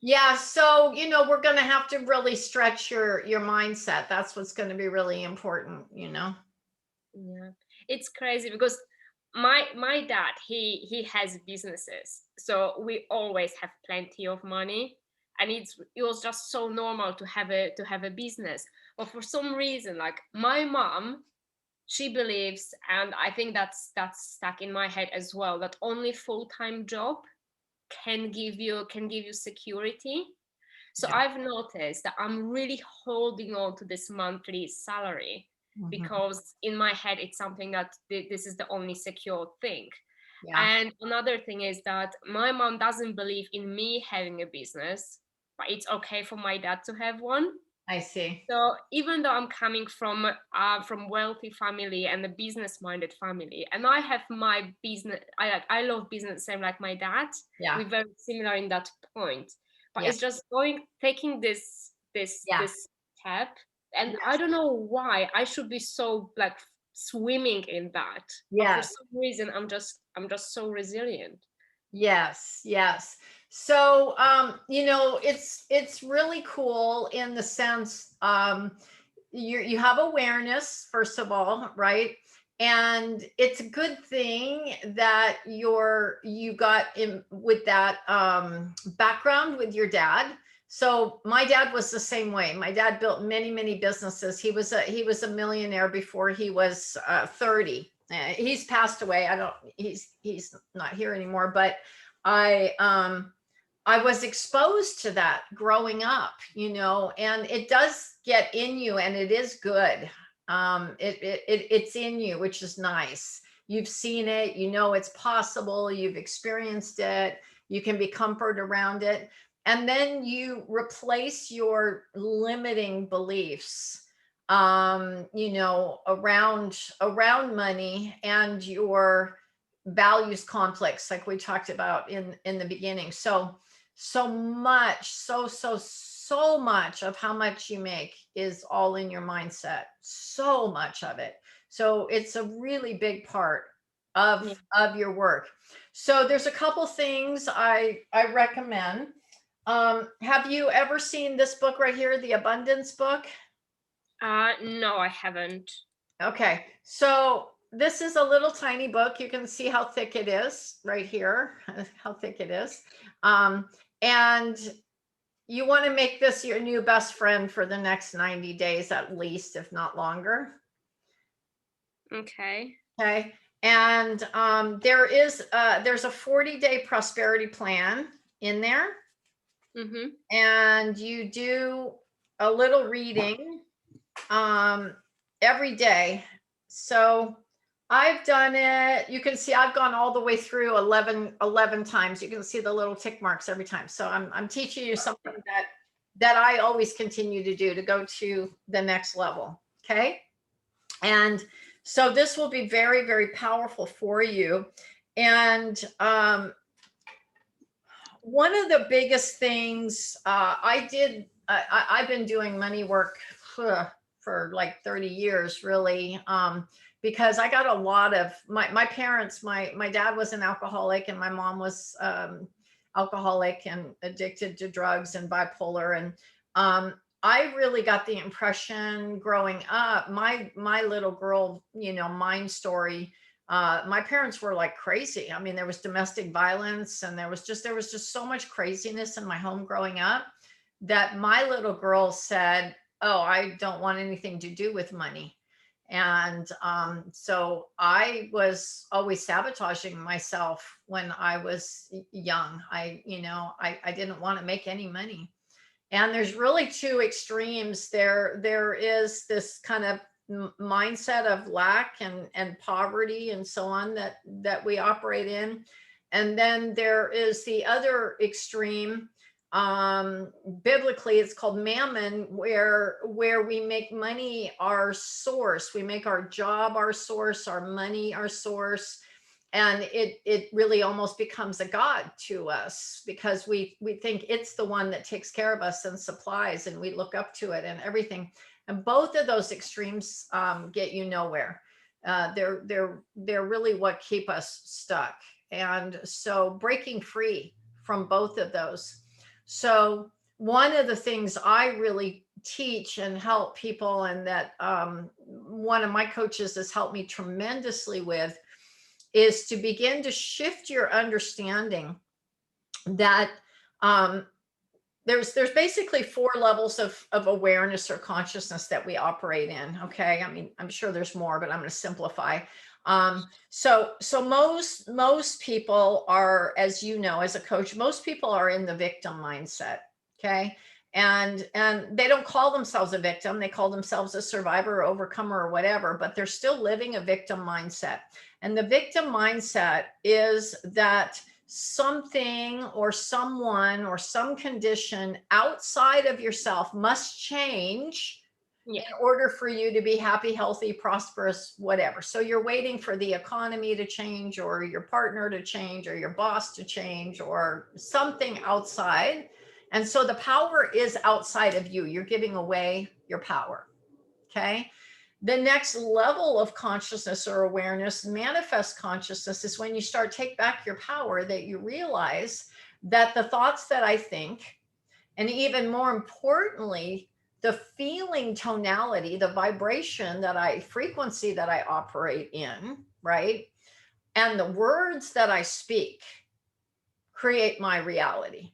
[SPEAKER 1] Yeah, so we're going to have to really stretch your mindset. That's what's going to be really important.
[SPEAKER 2] Yeah, it's crazy, because my dad, he has businesses, so we always have plenty of money, and it was just so normal to have a business. But for some reason, like, my mom, she believes, and I think that's stuck in my head as well, that only full-time job can give you security. So
[SPEAKER 1] Yeah.
[SPEAKER 2] I've noticed that I'm really holding on to this monthly salary,
[SPEAKER 1] Mhm.
[SPEAKER 2] because in my head it's something that this is the only secure thing.
[SPEAKER 1] Yeah,
[SPEAKER 2] And another thing is that my mom doesn't believe in me having a business, but it's okay for my dad to have one.
[SPEAKER 1] I see.
[SPEAKER 2] So even though I'm coming from wealthy family and a business minded family, and I have my business, I love business, same like my dad.
[SPEAKER 1] Yeah.
[SPEAKER 2] We're very similar in that point, but
[SPEAKER 1] Yeah.
[SPEAKER 2] it's just taking
[SPEAKER 1] Yeah.
[SPEAKER 2] this step, and I
[SPEAKER 1] Yes.
[SPEAKER 2] don't know why I should be so, like, swimming in that, but for
[SPEAKER 1] Yes.
[SPEAKER 2] some reason I'm just so resilient.
[SPEAKER 1] Yes, yes. So, it's really cool in the sense, you have awareness, first of all, right? And it's a good thing that you got in with that background with your dad. So my dad was the same way. My dad built many, many businesses. He was a millionaire before he was 30. He's passed away. He's not here anymore, but I was exposed to that growing up, and it does get in you, and it is good. It's in you, which is nice. You've seen it, it's possible, you've experienced it, you can be comfort around it. And then you replace your limiting beliefs around money and your values conflicts, like we talked about in the beginning. So much, so much of how much you make is all in your mindset, so much of it. So it's a really big part
[SPEAKER 2] Yeah.
[SPEAKER 1] of your work. So there's a couple things I recommend. Have you ever seen this book right here, the Abundance book?
[SPEAKER 2] No, I haven't.
[SPEAKER 1] Okay, so this is a little tiny book. You can see how thick it is right here, how thick it is. And you want to make this your new best friend for the next 90 days at least, if not longer.
[SPEAKER 2] Okay.
[SPEAKER 1] Okay. And there's a 40-day prosperity plan in there.
[SPEAKER 2] Mm-hmm.
[SPEAKER 1] And you do a little reading every day. So I've done it. You can see I've gone all the way through 11 times. You can see the little tick marks every time. So I'm teaching you something that I always continue to do to go to the next level. Okay. And so this will be very, very powerful for you. And one of the biggest things I've been doing money work for like 30 years, really, because I got a lot of my parents, my dad was an alcoholic and my mom was alcoholic and addicted to drugs and bipolar. And I really got the impression growing up, my little girl, mind story, my parents were like crazy. I mean, there was domestic violence and there was just so much craziness in my home growing up that my little girl said, oh, I don't want anything to do with money. And so I was always sabotaging myself when I was young. I didn't want to make any money. And there's really two extremes. There is this kind of mindset of lack and poverty and so on that we operate in. And then there is the other extreme. Biblically, it's called mammon, where we make money our source. We make our job our source, our money our source. And it really almost becomes a god to us because we think it's the one that takes care of us and supplies, and we look up to it and everything. And both of those extremes get you nowhere. They're really what keep us stuck. And so breaking free from both of those. So one of the things I really teach and help people, and that one of my coaches has helped me tremendously with, is to begin to shift your understanding that there's basically 4 levels of awareness or consciousness that we operate in. Okay. I mean, I'm sure there's more, but I'm going to simplify. So most people are, as you know, as a coach, most people are in the victim mindset. Okay. And they don't call themselves a victim. They call themselves a survivor or overcomer or whatever, but they're still living a victim mindset. And the victim mindset is that something or someone or some condition outside of yourself must change in order for you to be happy, healthy, prosperous, whatever. So you're waiting for the economy to change, or your partner to change, or your boss to change, or something outside. And so the power is outside of you. You're giving away your power. Okay. The next level of consciousness or awareness, manifest consciousness, is when you start take back your power, that you realize that the thoughts that I think, and even more importantly, the feeling tonality, the vibration frequency that I operate in, right? And the words that I speak create my reality.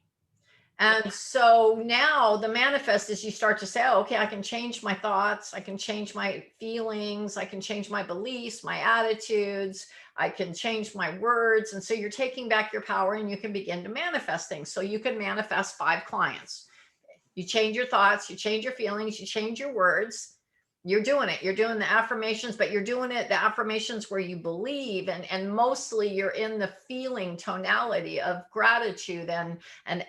[SPEAKER 1] And so now the manifest is you start to say, oh, okay, I can change my thoughts. I can change my feelings. I can change my beliefs, my attitudes. I can change my words. And so you're taking back your power and you can begin to manifest things. So you can manifest 5 clients. You change your thoughts, you change your feelings, you change your words. You're doing it. You're doing the affirmations, but you're doing it, the affirmations where you believe, and mostly you're in the feeling tonality of gratitude and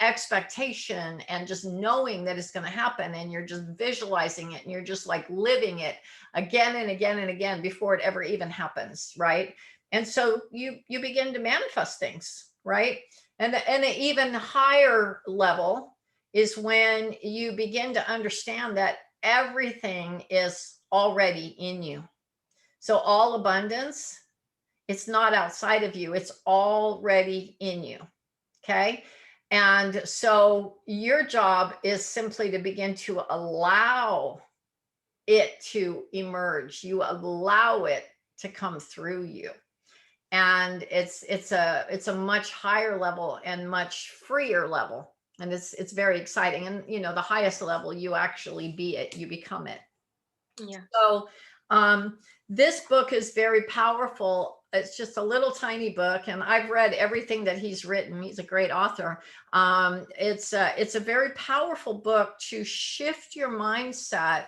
[SPEAKER 1] expectation and just knowing that it's going to happen. And you're just visualizing it and you're just like living it again and again and again before it ever even happens. Right. And so you begin to manifest things. Right. And an even higher level is when you begin to understand that everything is already in you. So all abundance, it's not outside of you, it's already in you. Okay. And so your job is simply to begin to allow it to emerge. You allow it to come through you. And it's a much higher level and much freer level. And it's very exciting. And the highest level, you actually be it, you become it.
[SPEAKER 2] Yeah.
[SPEAKER 1] So this book is very powerful. It's just a little tiny book, and I've read everything that he's written. He's a great author. It's a very powerful book to shift your mindset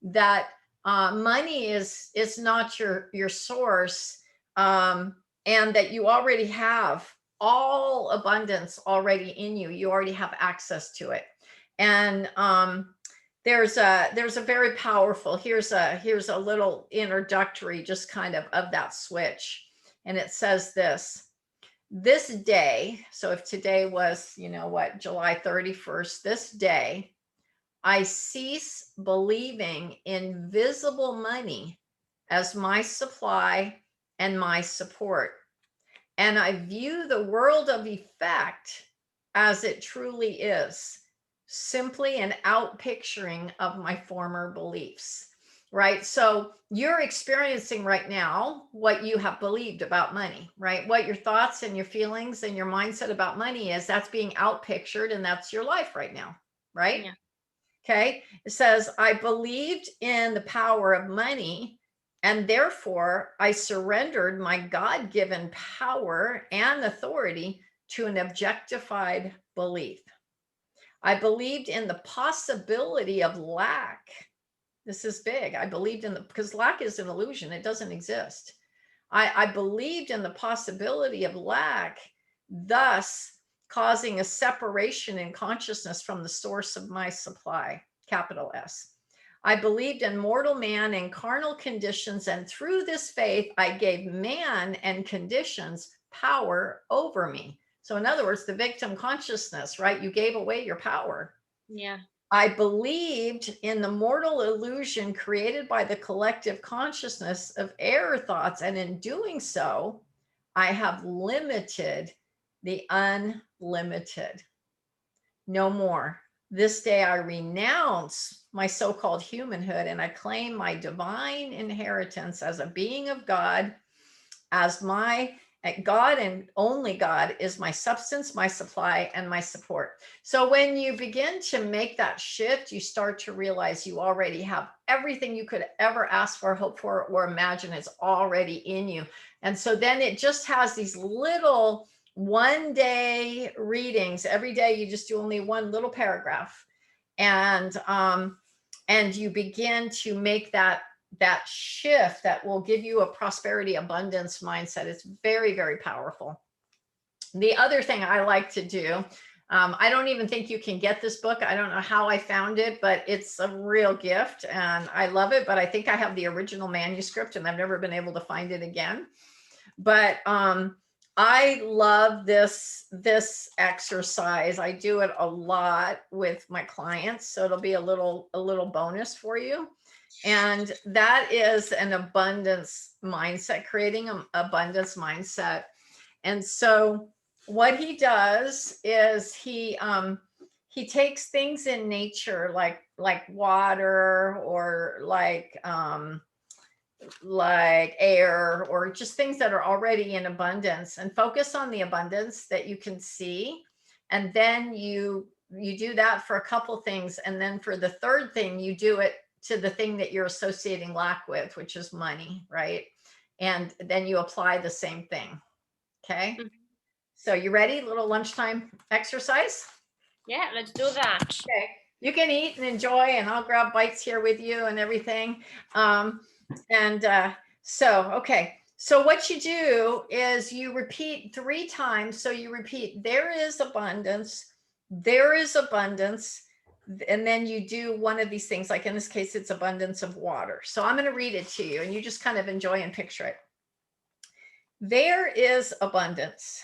[SPEAKER 1] that money is not your source, and that you already have all abundance already in you. You already have access to it, and there's a very powerful, here's a little introductory just kind of that switch. And it says this day, so if today was July 31st, this day I cease believing in visible money as my supply and my support, and I view the world of effect as it truly is, simply an outpicturing of my former beliefs. Right? So you're experiencing right now what you have believed about money, right? What your thoughts and your feelings and your mindset about money is, that's being outpictured, and that's your life right now, right?
[SPEAKER 2] Yeah.
[SPEAKER 1] Okay. It says, I believed in the power of money, and therefore I surrendered my God-given power and authority to an objectified belief. I believed in the possibility of lack. This is big. I believed because lack is an illusion. It doesn't exist. I believed in the possibility of lack, thus causing a separation in consciousness from the source of my supply, capital S. I believed in mortal man and carnal conditions, and through this faith, I gave man and conditions power over me. So in other words, the victim consciousness, right? You gave away your power.
[SPEAKER 2] Yeah.
[SPEAKER 1] I believed in the mortal illusion created by the collective consciousness of error thoughts, and in doing so, I have limited the unlimited. No more. This day I renounce my so-called humanhood, and I claim my divine inheritance as a being of God, as my God and only God is my substance, my supply, and my support. So when you begin to make that shift, you start to realize you already have everything you could ever ask for, hope for, or imagine is already in you. And so then it just has these little 1-day readings. Every day you just do only one little paragraph. And you begin to make that shift that will give you a prosperity abundance mindset. It's very, very powerful. The other thing I like to do, I don't even think you can get this book. I don't know how I found it, but it's a real gift and I love it. But I think I have the original manuscript and I've never been able to find it again. But I love this exercise. I do it a lot with my clients, so it'll be a little bonus for you. And that is an abundance mindset, creating an abundance mindset. And so what he does is he takes things in nature like water, or like air, or just things that are already in abundance, and focus on the abundance that you can see. And then you do that for a couple things. And then for the third thing, you do it to the thing that you're associating lack with, which is money, right? And then you apply the same thing. Okay.
[SPEAKER 2] Mhm.
[SPEAKER 1] So you ready? Little lunchtime exercise?
[SPEAKER 2] Yeah, let's do that.
[SPEAKER 1] Okay. You can eat and enjoy, and I'll grab bites here with you and everything. Okay. So what you do is you repeat 3 times. So you repeat, there is abundance, there is abundance. And then you do one of these things, like in this case, it's abundance of water. So I'm going to read it to you and you just kind of enjoy and picture it. There is abundance.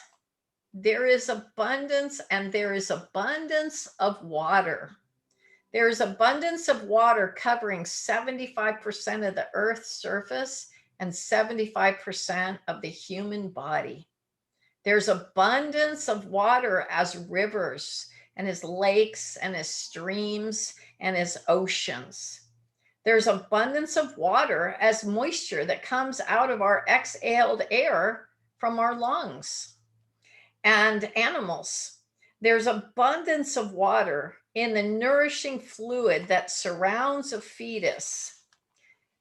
[SPEAKER 1] There is abundance, and there is abundance of water. There is abundance of water covering 75% of the Earth's surface and 75% of the human body. There's abundance of water as rivers and as lakes and as streams and as oceans. There's abundance of water as moisture that comes out of our exhaled air from our lungs. And animals, there's abundance of water in the nourishing fluid that surrounds a fetus.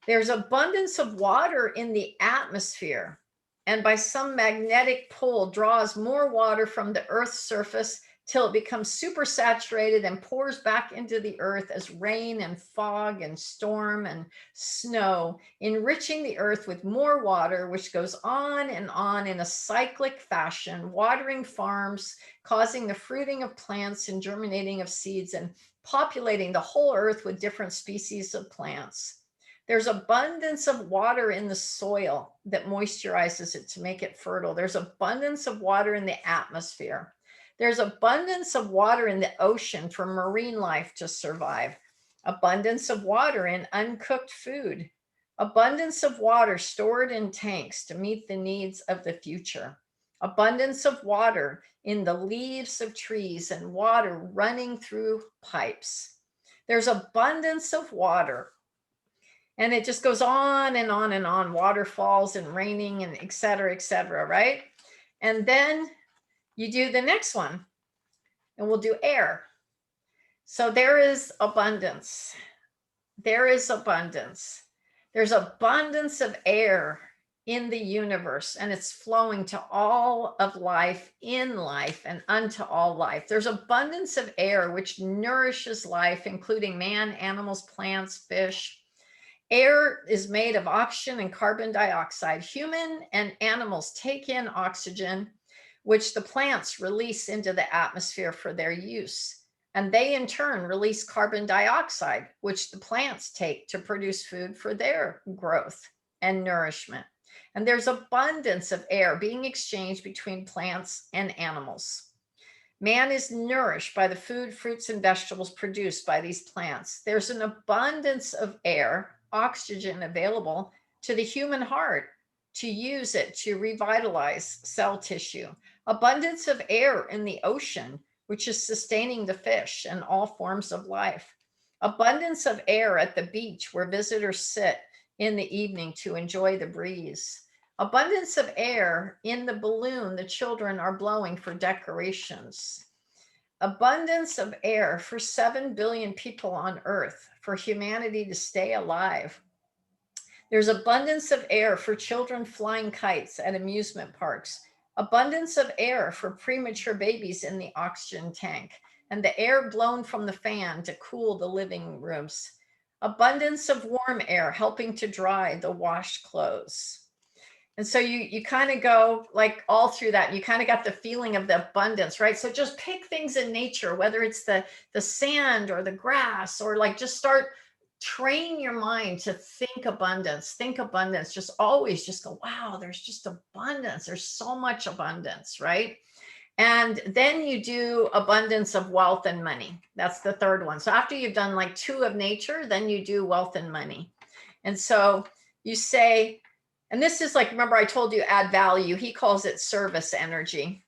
[SPEAKER 1] There's abundance of water in the atmosphere, and by some magnetic pull draws more water from the Earth's surface till it becomes supersaturated and pours back into the earth as rain and fog and storm and snow, enriching the earth with more water, which goes on and on in a cyclic fashion, watering farms, causing the fruiting of plants and germinating of seeds, and populating the whole earth with different species of plants. There's abundance of water in the soil that moisturizes it to make it fertile. There's abundance of water in the atmosphere. There's abundance of water in the ocean for marine life to survive. Abundance of water in uncooked food. Abundance of water stored in tanks to meet the needs of the future. Abundance of water in the leaves of trees and water running through pipes. There's abundance of water. And it just goes on and on and on, waterfalls and raining and et cetera, right? And then you do the next one, and we'll do air. So there is abundance. There is abundance. There's abundance of air in the universe, and it's flowing to all of life, in life, and unto all life. There's abundance of air which nourishes life, including man, animals, plants, fish. Air is made of oxygen and carbon dioxide. Human and animals take in oxygen, which the plants release into the atmosphere for their use. And they in turn release carbon dioxide, which the plants take to produce food for their growth and nourishment. And there's abundance of air being exchanged between plants and animals. Man is nourished by the food, fruits, and vegetables produced by these plants. There's an abundance of air, oxygen available to the human heart to use it to revitalize cell tissue. Abundance of air in the ocean, which is sustaining the fish and all forms of life. Abundance of air at the beach where visitors sit in the evening to enjoy the breeze. Abundance of air in the balloon the children are blowing for decorations. Abundance of air for 7 billion people on Earth, for humanity to stay alive. There's abundance of air for children flying kites at amusement parks. Abundance of air for premature babies in the oxygen tank, and the air blown from the fan to cool the living rooms. Abundance of warm air helping to dry the washed clothes. And so you kind of go like all through that. You kind of got the feeling of the abundance, right? So just pick things in nature, whether it's the sand or the grass, or like just start train your mind to think abundance, just always just go, wow, there's just abundance, there's so much abundance, right? And then you do abundance of wealth and money. That's the third one. So after you've done like 2 of nature, then you do wealth and money. And so you say, and this is like, remember I told you add value, he calls it service energy.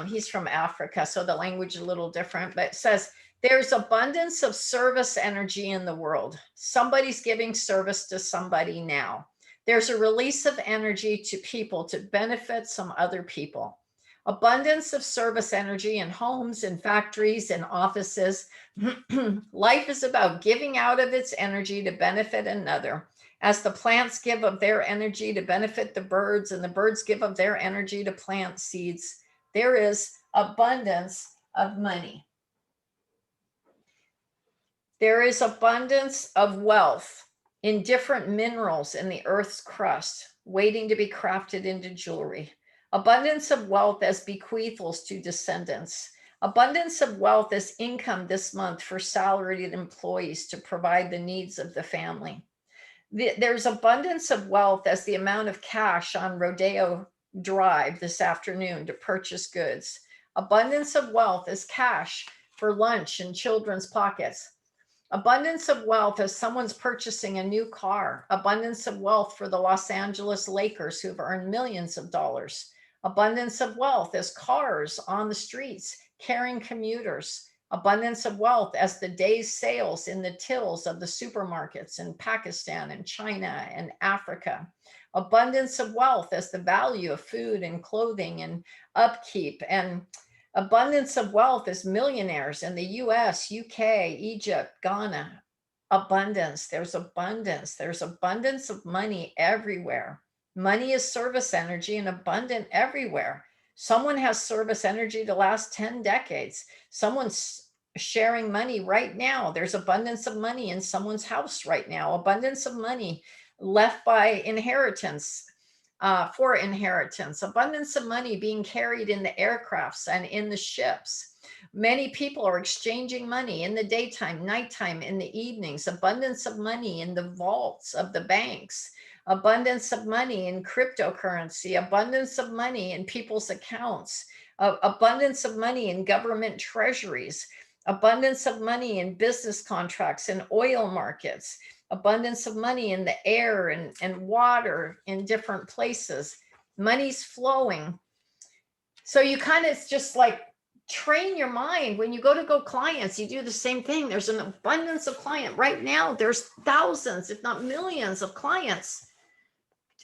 [SPEAKER 1] He's from Africa, so the language is a little different, but it says there's abundance of service energy in the world. Somebody's giving service to somebody now. There's a release of energy to people to benefit some other people. Abundance of service energy in homes and factories and offices. Life is about giving out of its energy to benefit another. As the plants give of their energy to benefit the birds, and the birds give of their energy to plant seeds, there is abundance of money. There is abundance of wealth in different minerals in the earth's crust, waiting to be crafted into jewelry. Abundance of wealth as bequeathals to descendants. Abundance of wealth as income this month for salaried employees to provide the needs of the family. There's abundance of wealth as the amount of cash on Rodeo Drive this afternoon to purchase goods. Abundance of wealth as cash for lunch in children's pockets. Abundance of wealth as someone's purchasing a new car. Abundance of wealth for the Los Angeles Lakers who've earned millions of dollars. Abundance of wealth as cars on the streets carrying commuters. Abundance of wealth as the day's sales in the tills of the supermarkets in Pakistan and China and Africa. Abundance of wealth as the value of food and clothing and upkeep. And abundance of wealth as millionaires in the US, UK, Egypt, Ghana. Abundance. There's abundance. There's abundance of money everywhere. Money is service energy and abundant everywhere. Someone has service energy to last 10 decades. Someone's sharing money right now. There's abundance of money in someone's house right now. Abundance of money left by inheritance, for inheritance. Abundance of money being carried in the aircrafts and in the ships. Many people are exchanging money in the daytime, nighttime, in the evenings. Abundance of money in the vaults of the banks. Abundance of money in cryptocurrency. Abundance of money in people's accounts. Abundance of money in government treasuries. Abundance of money in business contracts and oil markets. Abundance of money in the air and water in different places. Money's flowing. So you kind of just like train your mind. When you go clients, you do the same thing. There's an abundance of client right now. There's thousands, if not millions of clients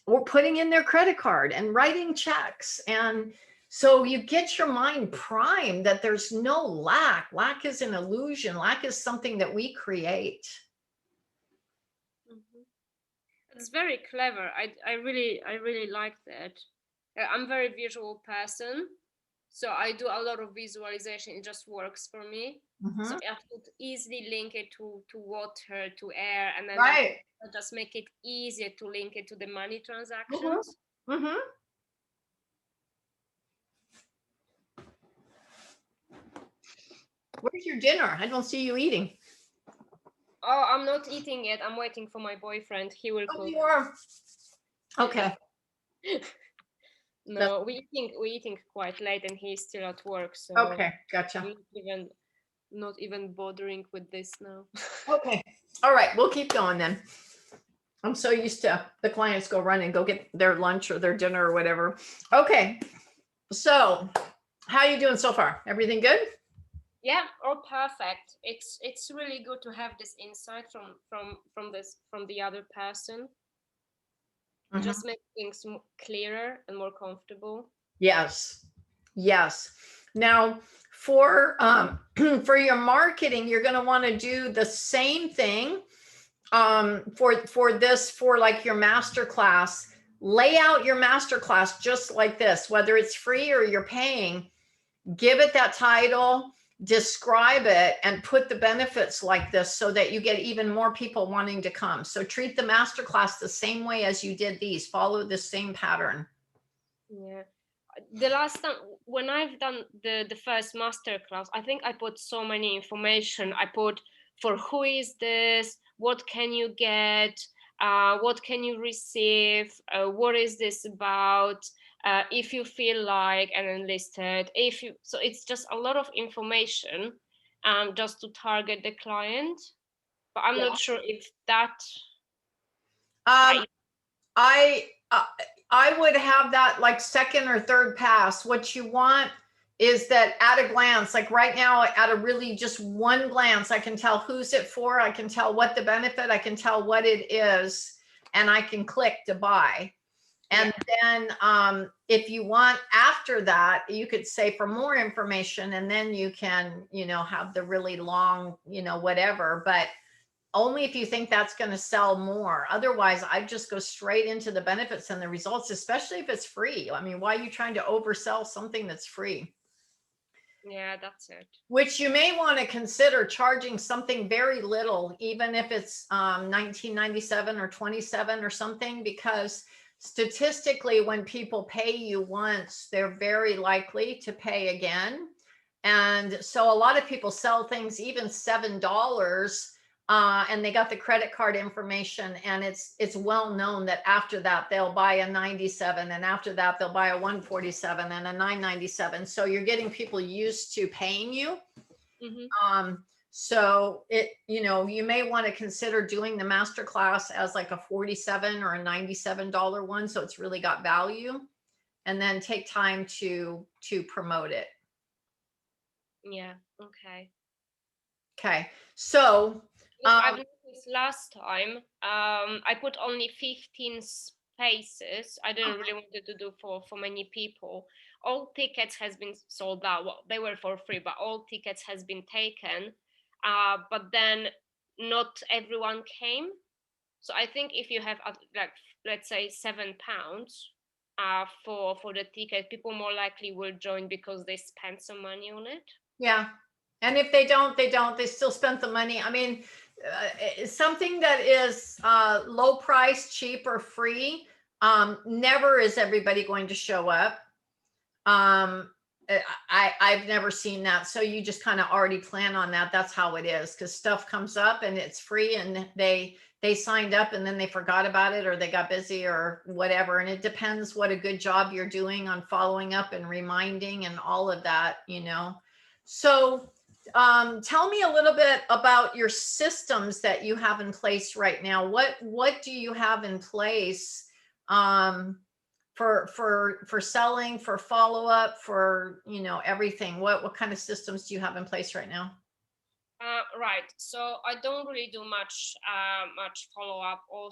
[SPEAKER 1] or putting in their credit card and writing checks. And so you get your mind primed that there's no lack. Lack is an illusion. Lack is something that we create.
[SPEAKER 2] It's very clever. I really like that. I'm a very visual person, so I do a lot of visualization. It just works for me. So I could easily link it to water, to air, and then
[SPEAKER 1] Right.
[SPEAKER 2] just make it easier to link it to the money transactions.
[SPEAKER 1] Where's your dinner? I don't see you eating.
[SPEAKER 2] Oh, I'm not eating it. I'm waiting for my boyfriend. He will cook.
[SPEAKER 1] You are? Okay.
[SPEAKER 2] No, we're eating quite late, and he's still at work. So
[SPEAKER 1] okay, gotcha.
[SPEAKER 2] I'm not even bothering with this now.
[SPEAKER 1] Okay. All right, we'll keep going then. I'm so used to the clients go run and go get their lunch or their dinner or whatever. Okay. So how are you doing so far? Everything good?
[SPEAKER 2] Yeah, all perfect. It's really good to have this insight from the other person. Just make things clearer and more comfortable.
[SPEAKER 1] Yes. Yes. Now for for your marketing, you're going to want to do the same thing for like your master class. Lay out your master class just like this, whether it's free or you're paying. Give it that title, describe it, and put the benefits like this so that you get even more people wanting to come. So treat the master class the same way as you did these. Follow the same pattern.
[SPEAKER 2] Yeah. The last time when I've done the first master class, I think I put so many information. I put for who is this, what can you get, what can you receive, what is this about, if you feel like and enlisted, so it's just a lot of information just to target the client. But I'm not sure if that
[SPEAKER 1] I would have that like second or third pass. What you want is that at a glance, like right now, at a really just one glance, I can tell who's it for. I can tell what the benefit, I can tell what it is, and I can click to buy. And then if you want after that, you could say for more information, and then you can, have the really long, whatever, but only if you think that's going to sell more. Otherwise, I just go straight into the benefits and the results, especially if it's free. I mean, why are you trying to oversell something that's free?
[SPEAKER 2] Yeah, that's it.
[SPEAKER 1] Which you may want to consider charging something very little, even if it's $19.97 or $27 or something, because statistically, when people pay you once, they're very likely to pay again. And so a lot of people sell things even $7, and they got the credit card information, and it's well known that after that they'll buy a 97, and after that they'll buy a 147 and a 997. So you're getting people used to paying you. So you may want to consider doing the master class as like a 47 or a $97 one, so it's really got value, and then take time to promote it.
[SPEAKER 2] Yeah, okay.
[SPEAKER 1] Okay. So,
[SPEAKER 2] Because I've noticed last time, I put only 15 spaces. I didn't really want to do for many people. All tickets has been sold out. Well, they were for free, but all tickets has been taken. But then not everyone came. So I think if you have like, let's say, £7 for the ticket, people more likely will join because they spend some money on it.
[SPEAKER 1] yeah. And if they don't, they don't. They still spent the money. I mean, something that is low price, cheap, or free, never is everybody going to show up. I've never seen that. So you just kind of already plan on that. That's how it is, because stuff comes up and it's free, and they signed up and then they forgot about it, or they got busy or whatever. And it depends what a good job you're doing on following up and reminding and all of that, you know. So tell me a little bit about your systems that you have in place right now. What do you have in place for selling, for follow-up, for, you know, everything? What kind of systems do you have in place right now?
[SPEAKER 2] Right. So I don't really do much follow up or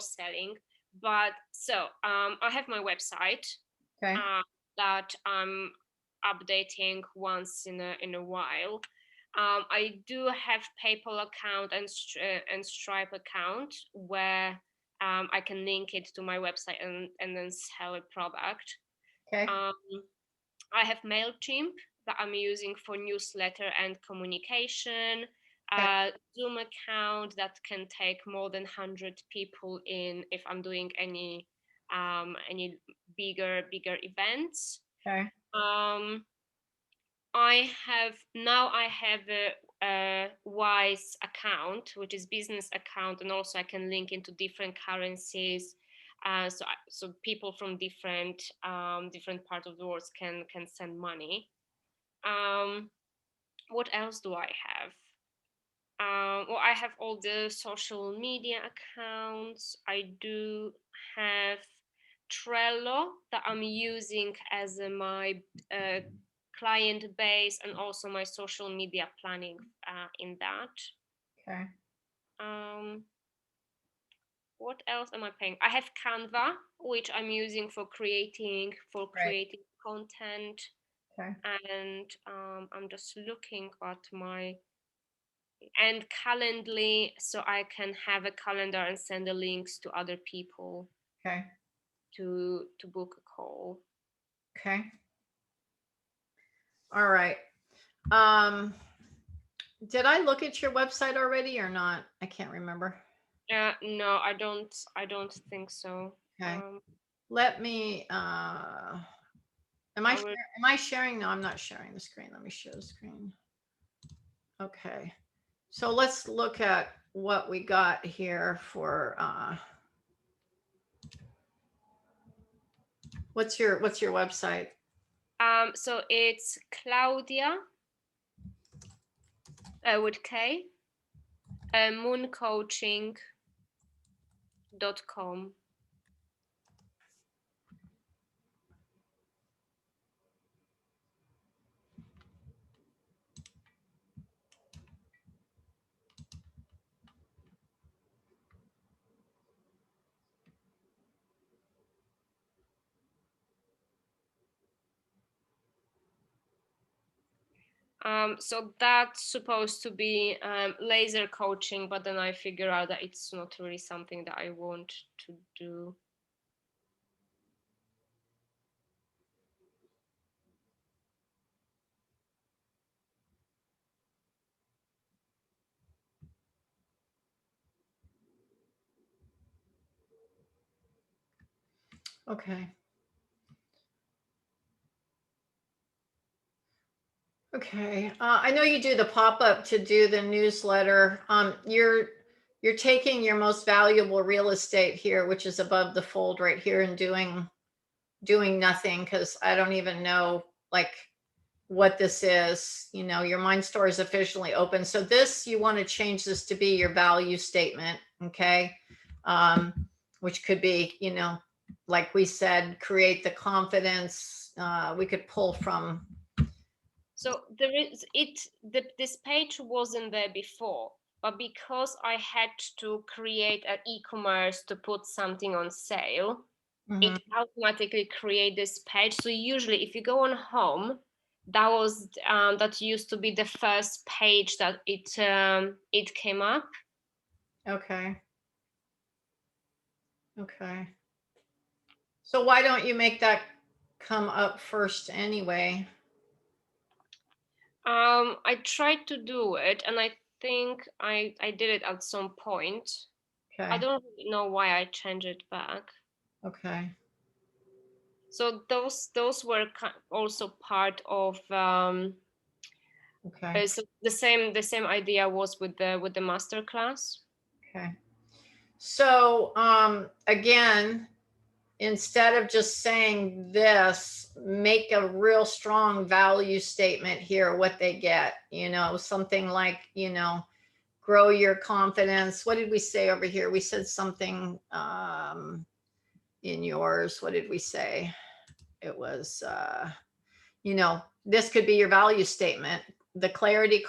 [SPEAKER 2] selling, but so I have my website
[SPEAKER 1] Okay.
[SPEAKER 2] that I'm updating once in a while. I do have PayPal account and Stripe account where I can link it to my website and then sell a product.
[SPEAKER 1] Okay.
[SPEAKER 2] Um, I have MailChimp that I'm using for newsletter and communication.
[SPEAKER 1] Okay.
[SPEAKER 2] Zoom account that can take more than 100 people in if I'm doing any bigger events.
[SPEAKER 1] Okay.
[SPEAKER 2] Um, I have a Wise account, which is business account, and also I can link into different currencies. So people from different parts of the world can send money. Um, what else do I have? Well, I have all the social media accounts. I do have Trello that I'm using as my client base, and also my social media planning in that.
[SPEAKER 1] Okay.
[SPEAKER 2] Um, what else am I paying? I have Canva, which I'm using for
[SPEAKER 1] Right.
[SPEAKER 2] creating content,
[SPEAKER 1] Okay.
[SPEAKER 2] and I'm just looking at my and Calendly, so I can have a calendar and send the links to other people
[SPEAKER 1] Okay.
[SPEAKER 2] to book a call.
[SPEAKER 1] Okay. All right. Um, did I look at your website already or not? I can't remember.
[SPEAKER 2] No, I don't think so.
[SPEAKER 1] Okay. Let me
[SPEAKER 2] I will.
[SPEAKER 1] am I sharing? No, I'm not sharing the screen. Let me share the screen. Okay. So let's look at what we got here for what's your website?
[SPEAKER 2] So it's Klaudia with K, mooncoaching.com. So that's supposed to be laser coaching, but then I figure out that it's not really something that I want to do.
[SPEAKER 1] Okay. Okay. I know you do the pop-up to do the newsletter. You're taking your most valuable real estate here, which is above the fold right here, and doing nothing, because I don't even know like what this is. You know, your mind store is officially open. So this, you want to change this to be your value statement. Okay. Which could be, you know, like we said, create the confidence. We could pull from
[SPEAKER 2] So this page wasn't there before, but because I had to create an e-commerce to put something on sale,
[SPEAKER 1] Mhm.
[SPEAKER 2] it automatically create this page. So usually if you go on home, that used to be the first page that it came up.
[SPEAKER 1] Okay. Okay. So why don't you make that come up first anyway?
[SPEAKER 2] I tried to do it, and I think I did it at some point. I
[SPEAKER 1] Okay.
[SPEAKER 2] don't really know why I changed it back.
[SPEAKER 1] Okay.
[SPEAKER 2] So those were also part of
[SPEAKER 1] Okay.
[SPEAKER 2] so the same idea was with the master class.
[SPEAKER 1] Okay. So again, instead of just saying this, make a real strong value statement here, what they get, something like, grow your confidence. What did we say over here? We said something in yours. What did we say? It was, this could be your value statement. The clarity,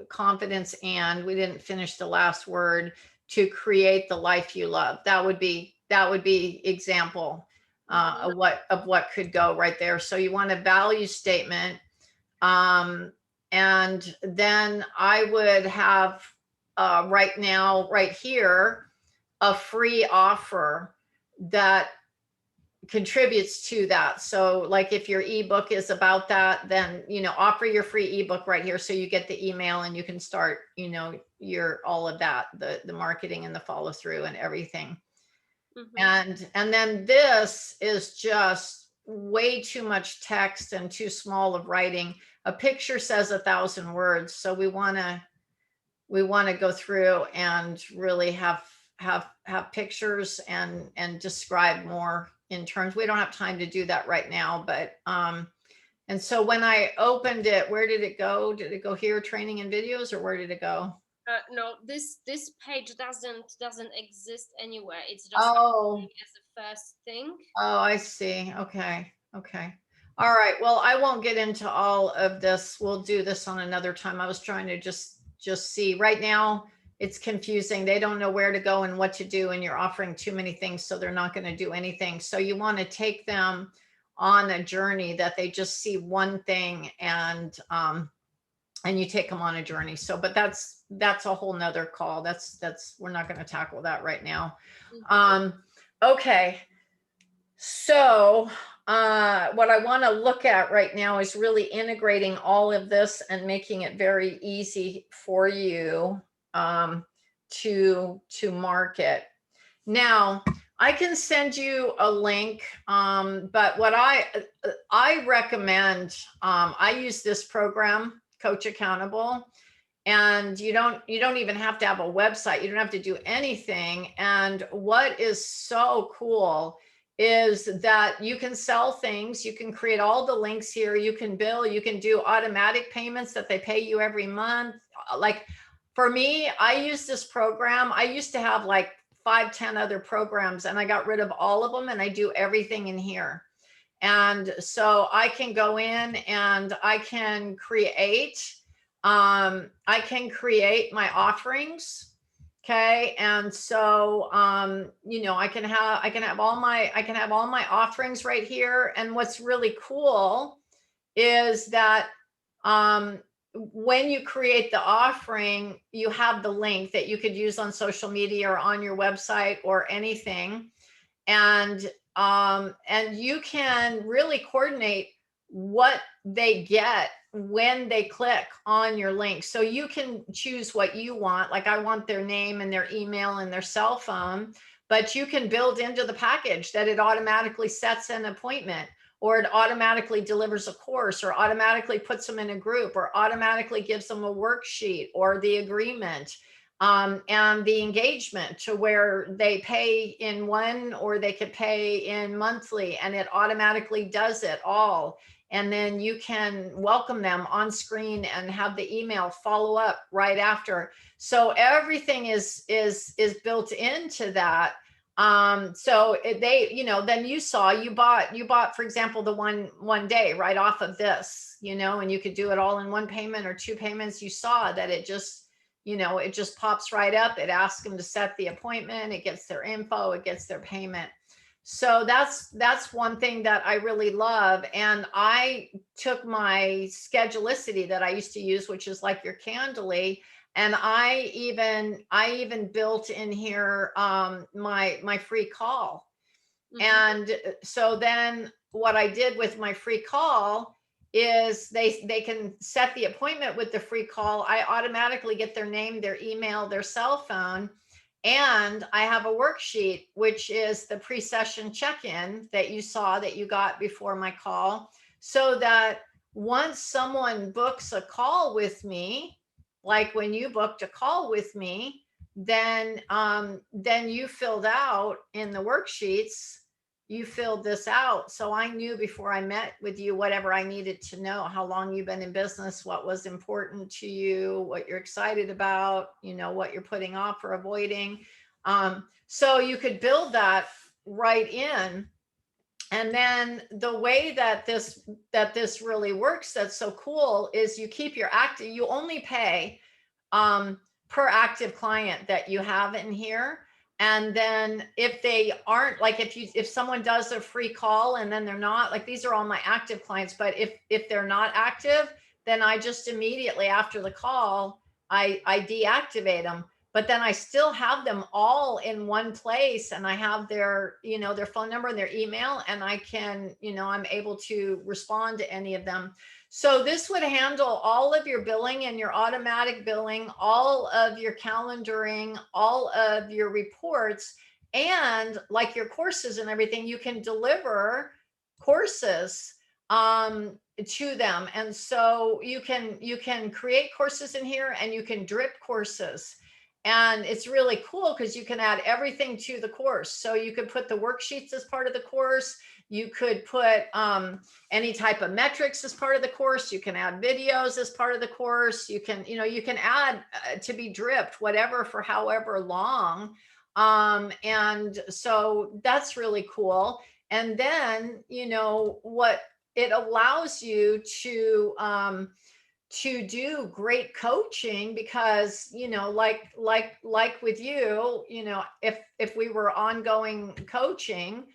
[SPEAKER 1] confidence, and we didn't finish the last word, to create the life you love. That would be example of what could go right there. So you want a value statement, and then I would have right now, right here, a free offer that contributes to that. So like if your ebook is about that, then offer your free ebook right here, so you get the email and you can start your all of that, the marketing and the follow through and everything. And then this is just way too much text and too small of writing. A picture says 1,000 words, so we want to go through and really have pictures and describe more in terms. We don't have time to do that right now, but and so when I opened it, where did it go? Did it go here, training and videos, or where did it go?
[SPEAKER 2] No, this page doesn't exist anywhere. It's just
[SPEAKER 1] Oh,
[SPEAKER 2] as the first thing.
[SPEAKER 1] oh, I see. Okay. Okay. All right. Well, I won't get into all of this. We'll do this on another time. I was trying to just see. Right now, it's confusing. They don't know where to go and what to do, and you're offering too many things, so they're not going to do anything. So you want to take them on a journey that they just see one thing, and you take them on a journey. So, but that's a whole nother call. That's we're not going to tackle that right now. Okay. So, what I want to look at right now is really integrating all of this and making it very easy for you to market. Now, I can send you a link, but what I recommend, I use this program, Coach Accountable, and you don't even have to have a website. You don't have to do anything. And what is so cool is that you can sell things, you can create all the links here, you can bill, you can do automatic payments that they pay you every month. Like for me, I use this program. I used to have like 5-10 other programs, and I got rid of all of them, and I do everything in here. And so I can go in and I can create my offerings. Okay. And so I can have all my offerings right here. And what's really cool is that when you create the offering, you have the link that you could use on social media or on your website or anything. And you can really coordinate what they get when they click on your link. So you can choose what you want. Like I want their name and their email and their cell phone, but you can build into the package that it automatically sets an appointment, or it automatically delivers a course, or automatically puts them in a group, or automatically gives them a worksheet or the agreement, and the engagement, to where they pay in one, or they could pay in monthly, and it automatically does it all. And then you can welcome them on screen and have the email follow up right after. So everything is built into that. So they, then you bought, for example, the one day right off of this, and you could do it all in one payment or two payments. You saw that it just pops right up. It asks them to set the appointment. It gets their info. It gets their payment. So that's one thing that I really love. And I took my Schedulicity that I used to use, which is like your Candly, and I even built in here my free call.
[SPEAKER 2] Mhm.
[SPEAKER 1] And so then what I did with my free call is they can set the appointment with the free call. I automatically get their name, their email, their cell phone, and I have a worksheet, which is the pre-session check-in that you saw that you got before my call, so that once someone books a call with me, like when you booked a call with me, then you filled out in the worksheets, you filled this out. So I knew before I met with you whatever I needed to know, how long you've been in business, what was important to you, what you're excited about, what you're putting off or avoiding. So you could build that right in. And then the way that this really works, that's so cool, is you keep your active, you only pay um, per active client that you have in here. And then if they aren't, like if someone does a free call and then they're not, like these are all my active clients, but if they're not active, then I just immediately after the call, I deactivate them. But then I still have them all in one place, and I have their phone number and their email, and I can, I'm able to respond to any of them. So this would handle all of your billing and your automatic billing, all of your calendaring, all of your reports, and like your courses and everything. You can deliver courses to them. And so you can create courses in here, and you can drip courses. And it's really cool because you can add everything to the course. So you could put the worksheets as part of the course. You could put any type of metrics as part of the course. You can add videos as part of the course. You can add to be dripped, whatever, for however long. And so that's really cool. And then, what it allows you to do great coaching, because like with you, if we were ongoing coaching,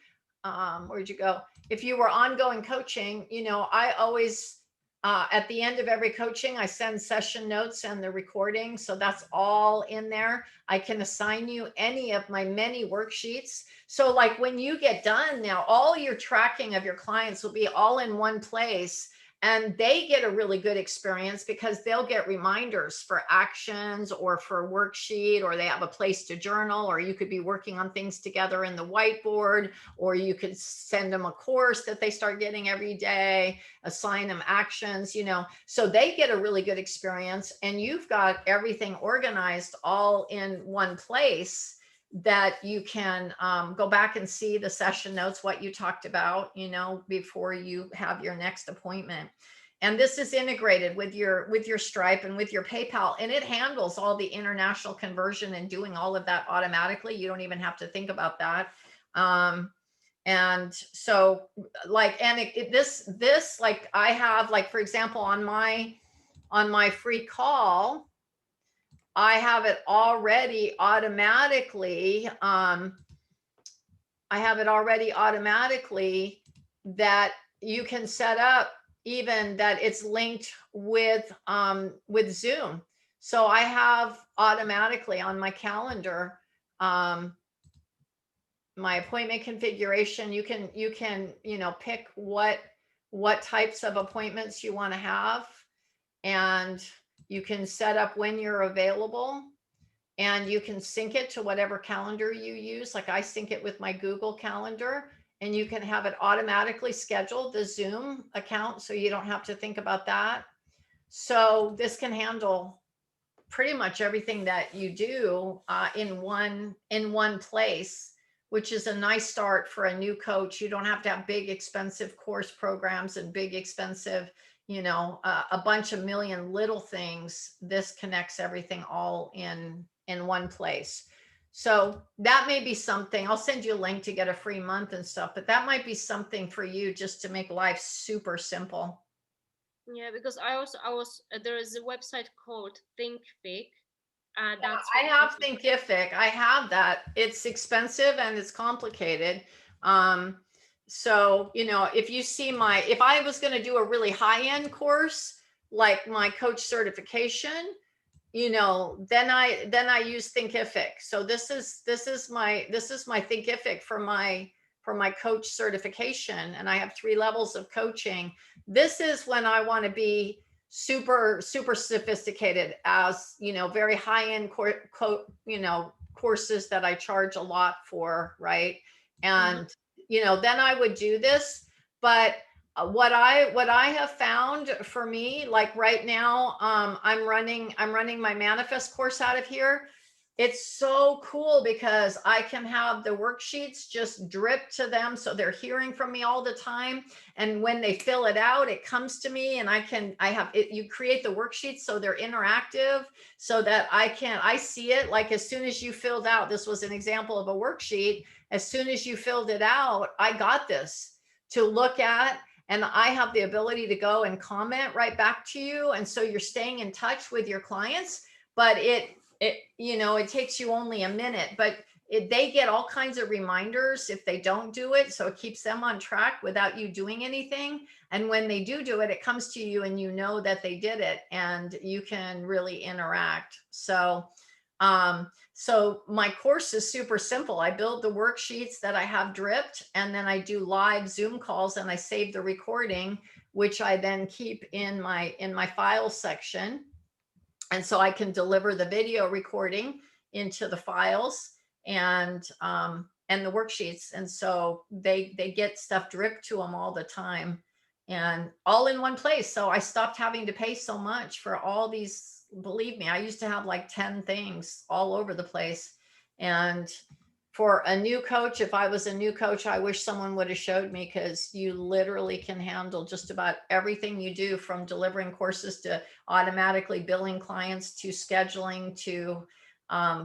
[SPEAKER 1] where'd you go, if you were ongoing coaching, I always at the end of every coaching I send session notes and the recording, so that's all in there. I can assign you any of my many worksheets, so like when you get done, now all your tracking of your clients will be all in one place, and they get a really good experience because they'll get reminders for actions or for worksheet, or they have a place to journal, or you could be working on things together in the whiteboard, or you could send them a course that they start getting every day, assign them actions, so they get a really good experience, and you've got everything organized all in one place, that you can go back and see the session notes, what you talked about, before you have your next appointment. And this is integrated with your Stripe and with your PayPal, and it handles all the international conversion and doing all of that automatically. You don't even have to think about that. And so like, and this like I have, like, for example, on my free call, I have it already automatically. I have it already automatically that you can set up, even that it's linked with Zoom. So I have automatically on my calendar um, my appointment configuration. You can pick what types of appointments you want to have, and you can set up when you're available, and you can sync it to whatever calendar you use. Like I sync it with my Google Calendar, and you can have it automatically schedule the Zoom account, so you don't have to think about that. So this can handle pretty much everything that you do in one place, which is a nice start for a new coach. You don't have to have big expensive course programs and big expensive, a bunch of million little things. This connects everything all in one place. So that may be something. I'll send you a link to get a free month and stuff, but that might be something for you just to make life super simple.
[SPEAKER 2] Yeah, because I was there is a website called ThinkFic. That's
[SPEAKER 1] I have Thinkific. I have that. It's expensive and it's complicated. Um, so, if you see if I was going to do a really high end course, like my coach certification, then I use Thinkific. So this is my Thinkific for my coach certification, and I have 3 levels of coaching. This is when I want to be super super sophisticated, as very high end courses that I charge a lot for, right?
[SPEAKER 2] Mhm.
[SPEAKER 1] And then I would do this. But what I have found for me, like right now, I'm running my manifest course out of here. It's so cool because I can have the worksheets just drip to them, so they're hearing from me all the time. And when they fill it out, it comes to me, and I have it. You create the worksheets so they're interactive, so that I see it. Like, as soon as you filled out, this was an example of a worksheet. As soon as you filled it out, I got this to look at, and I have the ability to go and comment right back to you. And so you're staying in touch with your clients. But it takes you only a minute, but they get all kinds of reminders if they don't do it. So it keeps them on track without you doing anything. And when they do it, it comes to you, and you know that they did it, and you can really interact. So my course is super simple. I build the worksheets that I have dripped, and then I do live Zoom calls, and I save the recording, which I then keep in my file section. And so I can deliver the video recording into the files, and the worksheets. And so they get stuff dripped to them all the time, and all in one place. So I stopped having to pay so much for all these. Believe me, I used to have like 10 things all over the place. And for a new coach, if I was a new coach, I wish someone would have showed me, because you literally can handle just about everything you do, from delivering courses to automatically billing clients to scheduling to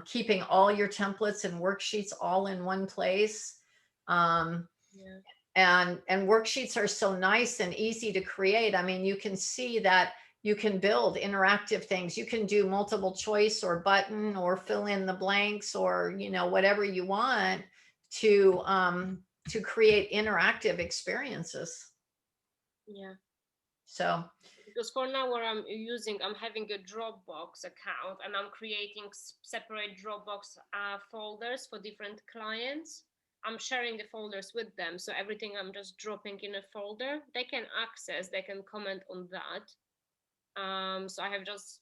[SPEAKER 1] keeping all your templates and worksheets all in one place. Um,
[SPEAKER 2] Yeah.
[SPEAKER 1] and worksheets are so nice and easy to create. I mean, you can see that you can build interactive things. You can do multiple choice or button, or fill in the blanks, or whatever you want to create interactive experiences.
[SPEAKER 2] Yeah.
[SPEAKER 1] So
[SPEAKER 2] Because for now, where I'm having a Dropbox account, and I'm creating separate Dropbox folders for different clients. I'm sharing the folders with them, so everything I'm just dropping in a folder. They can access, they can comment on that. So I have just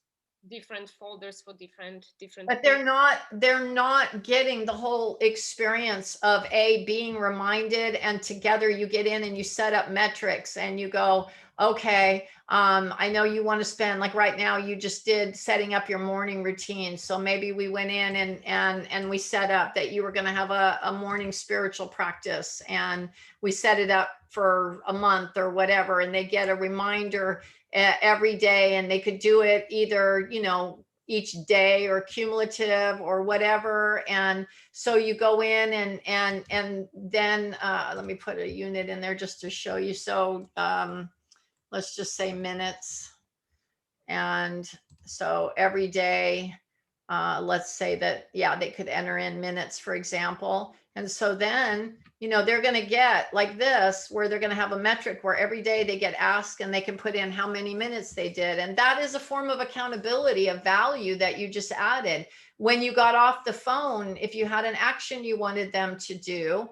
[SPEAKER 2] different folders for different
[SPEAKER 1] but
[SPEAKER 2] things.
[SPEAKER 1] they're not getting the whole experience of being reminded, and together you get in and you set up metrics, and you go, okay, I know you want to spend, like right now you just did setting up your morning routine. So maybe we went in and we set up that you were going to have a morning spiritual practice, and we set it up for a month or whatever, and they get a reminder every day, and they could do it either each day or cumulative or whatever. And so you go in, and then let me put a unit in there just to show you. So let's just say minutes. And so every day, let's say that, yeah, they could enter in minutes, for example. And so then, they're going to get like this, where they're going to have a metric where every day they get asked, and they can put in how many minutes they did. And that is a form of accountability, of value that you just added. When you got off the phone, if you had an action you wanted them to do,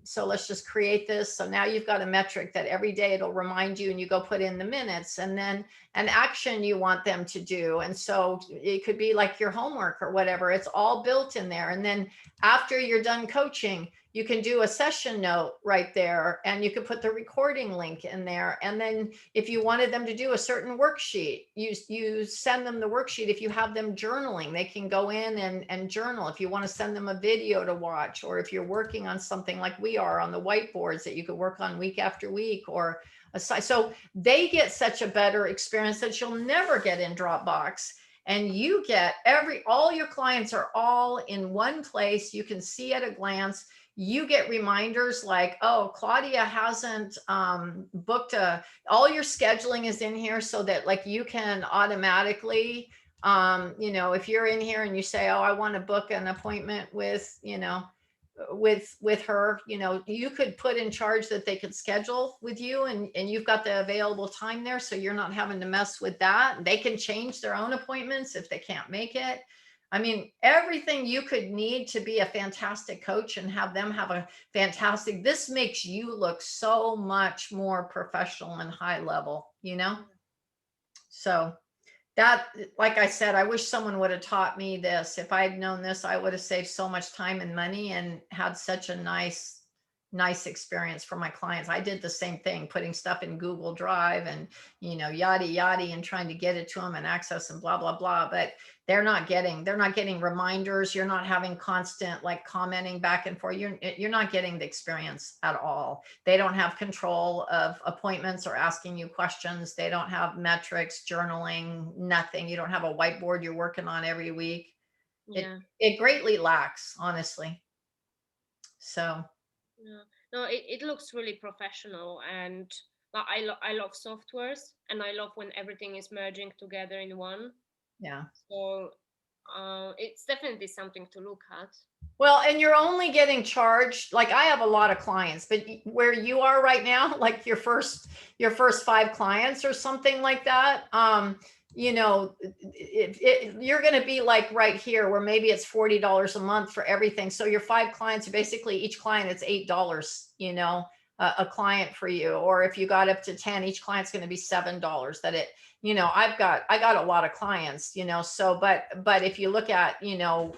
[SPEAKER 1] so let's just create this. So now you've got a metric that every day it'll remind you, and you go put in the minutes, and then an action you want them to do. And so it could be like your homework or whatever. It's all built in there. And then after you're done coaching, you can do a session note right there, and you could put the recording link in there. And then if you wanted them to do a certain worksheet, you send them the worksheet. If you have them journaling, they can go in and journal. If you want to send them a video to watch, or if you're working on something like we are on the whiteboards that you could work on week after week, or so they get such a better experience that you'll never get in Dropbox. and you get all your clients are all in one place. You can see at a glance. You get reminders like, oh, Claudia hasn't booked all your scheduling is in here, so that like you can automatically, if you're in here and you say, oh, I want to book an appointment with, with her, you could put in charge that they could schedule with you, and you've got the available time there, so you're not having to mess with that. They can change their own appointments if they can't make it. I mean, everything you could need to be a fantastic coach and have them have a fantastic, this makes you look so much more professional and high level, so that, like I said, I wish someone would have taught me this. If I'd known this, I would have saved so much time and money and had such a nice experience for my clients. I did the same thing, putting stuff in Google Drive and, yada, yada, and trying to get it to them and access and blah, blah, blah. But they're not getting reminders. You're not having constant like commenting back and forth. You're not getting the experience at all. They don't have control of appointments or asking you questions. They don't have metrics, journaling, nothing. You don't have a whiteboard you're working on every week.
[SPEAKER 2] Yeah.
[SPEAKER 1] It greatly lacks, honestly. So
[SPEAKER 2] Yeah. No, it looks really professional, and I love softwares, and I love when everything is merging together in one.
[SPEAKER 1] yeah.
[SPEAKER 2] So it's definitely something to look at.
[SPEAKER 1] Well, and you're only getting charged, like I have a lot of clients, but where you are right now, like your first 5 clients or something like that, you're going to be like right here where maybe it's $40 a month for everything. So your 5 clients are basically, each client, it's $8, a client for you. Or if you got up to 10, each client's going to be $7 that it, I got a lot of clients, so, but if you look at,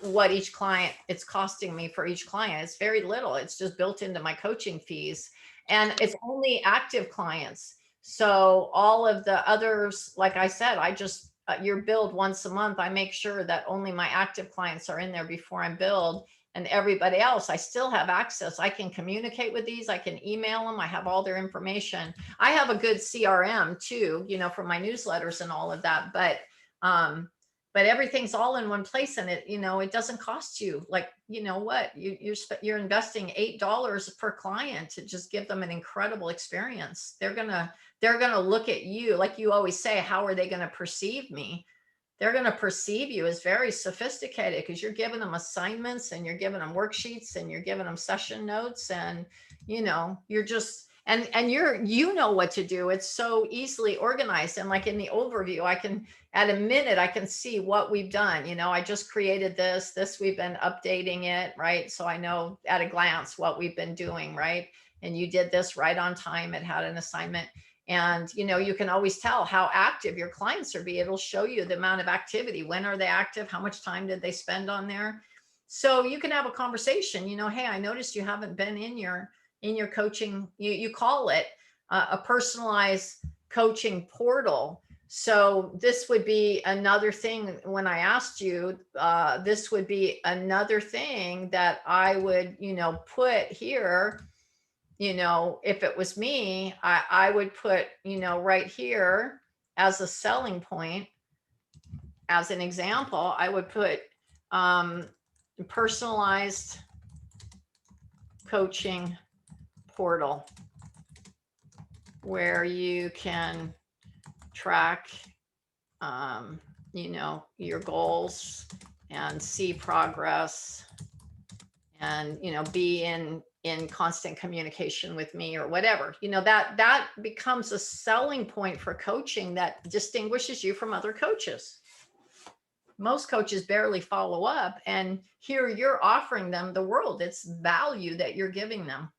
[SPEAKER 1] what each client, it's costing me for each client, it's very little. It's just built into my coaching fees, and it's only active clients. So all of the others, like I said, I just, you're billed once a month. I make sure that only my active clients are in there before I'm billed. And everybody else, I still have access. I can communicate with these. I can email them. I have all their information. I have a good CRM too, for my newsletters and all of that. But everything's all in one place, and it doesn't cost you, like, what you're investing $8 per client to just give them an incredible experience. They're gonna look at you, like you always say, how are they going to perceive me? They're going to perceive you as very sophisticated, because you're giving them assignments and you're giving them worksheets and you're giving them session notes, and you're just, and you know what to do. It's so easily organized, and like in the overview, I can, at a minute, I can see what we've done. I just created this we've been updating it, right? So I know at a glance what we've been doing, right? And you did this right on time. It had an assignment. And you can always tell how active your clients are being. It'll show you the amount of activity. When are they active? How much time did they spend on there? So you can have a conversation, hey, I noticed you haven't been in your coaching. You call it a personalized coaching portal. So this would be another thing. When I asked you, this would be another thing that I would, put here. If it was me, I would put, right here as a selling point, as an example, I would put personalized coaching portal, where you can track, your goals and see progress, and, be in constant communication with me, or whatever, that becomes a selling point for coaching that distinguishes you from other coaches. Most coaches barely follow up, and here you're offering them the world. It's value that you're giving them.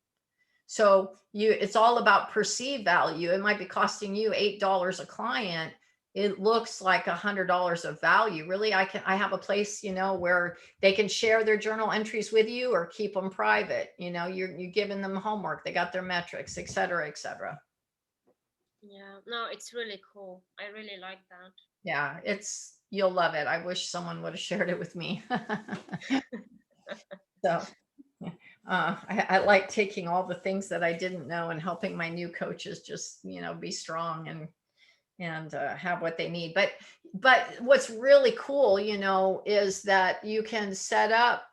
[SPEAKER 1] So it's all about perceived value. It might be costing you $8 a client. It looks like $100 of value. Really, I have a place, where they can share their journal entries with you or keep them private. You're giving them homework. They got their metrics, et cetera, et cetera.
[SPEAKER 2] Yeah, no, it's really cool. I really like that.
[SPEAKER 1] Yeah, you'll love it. I wish someone would have shared it with me. So I like taking all the things that I didn't know and helping my new coaches just, be strong and have what they need. But what's really cool, you know, is that you can set up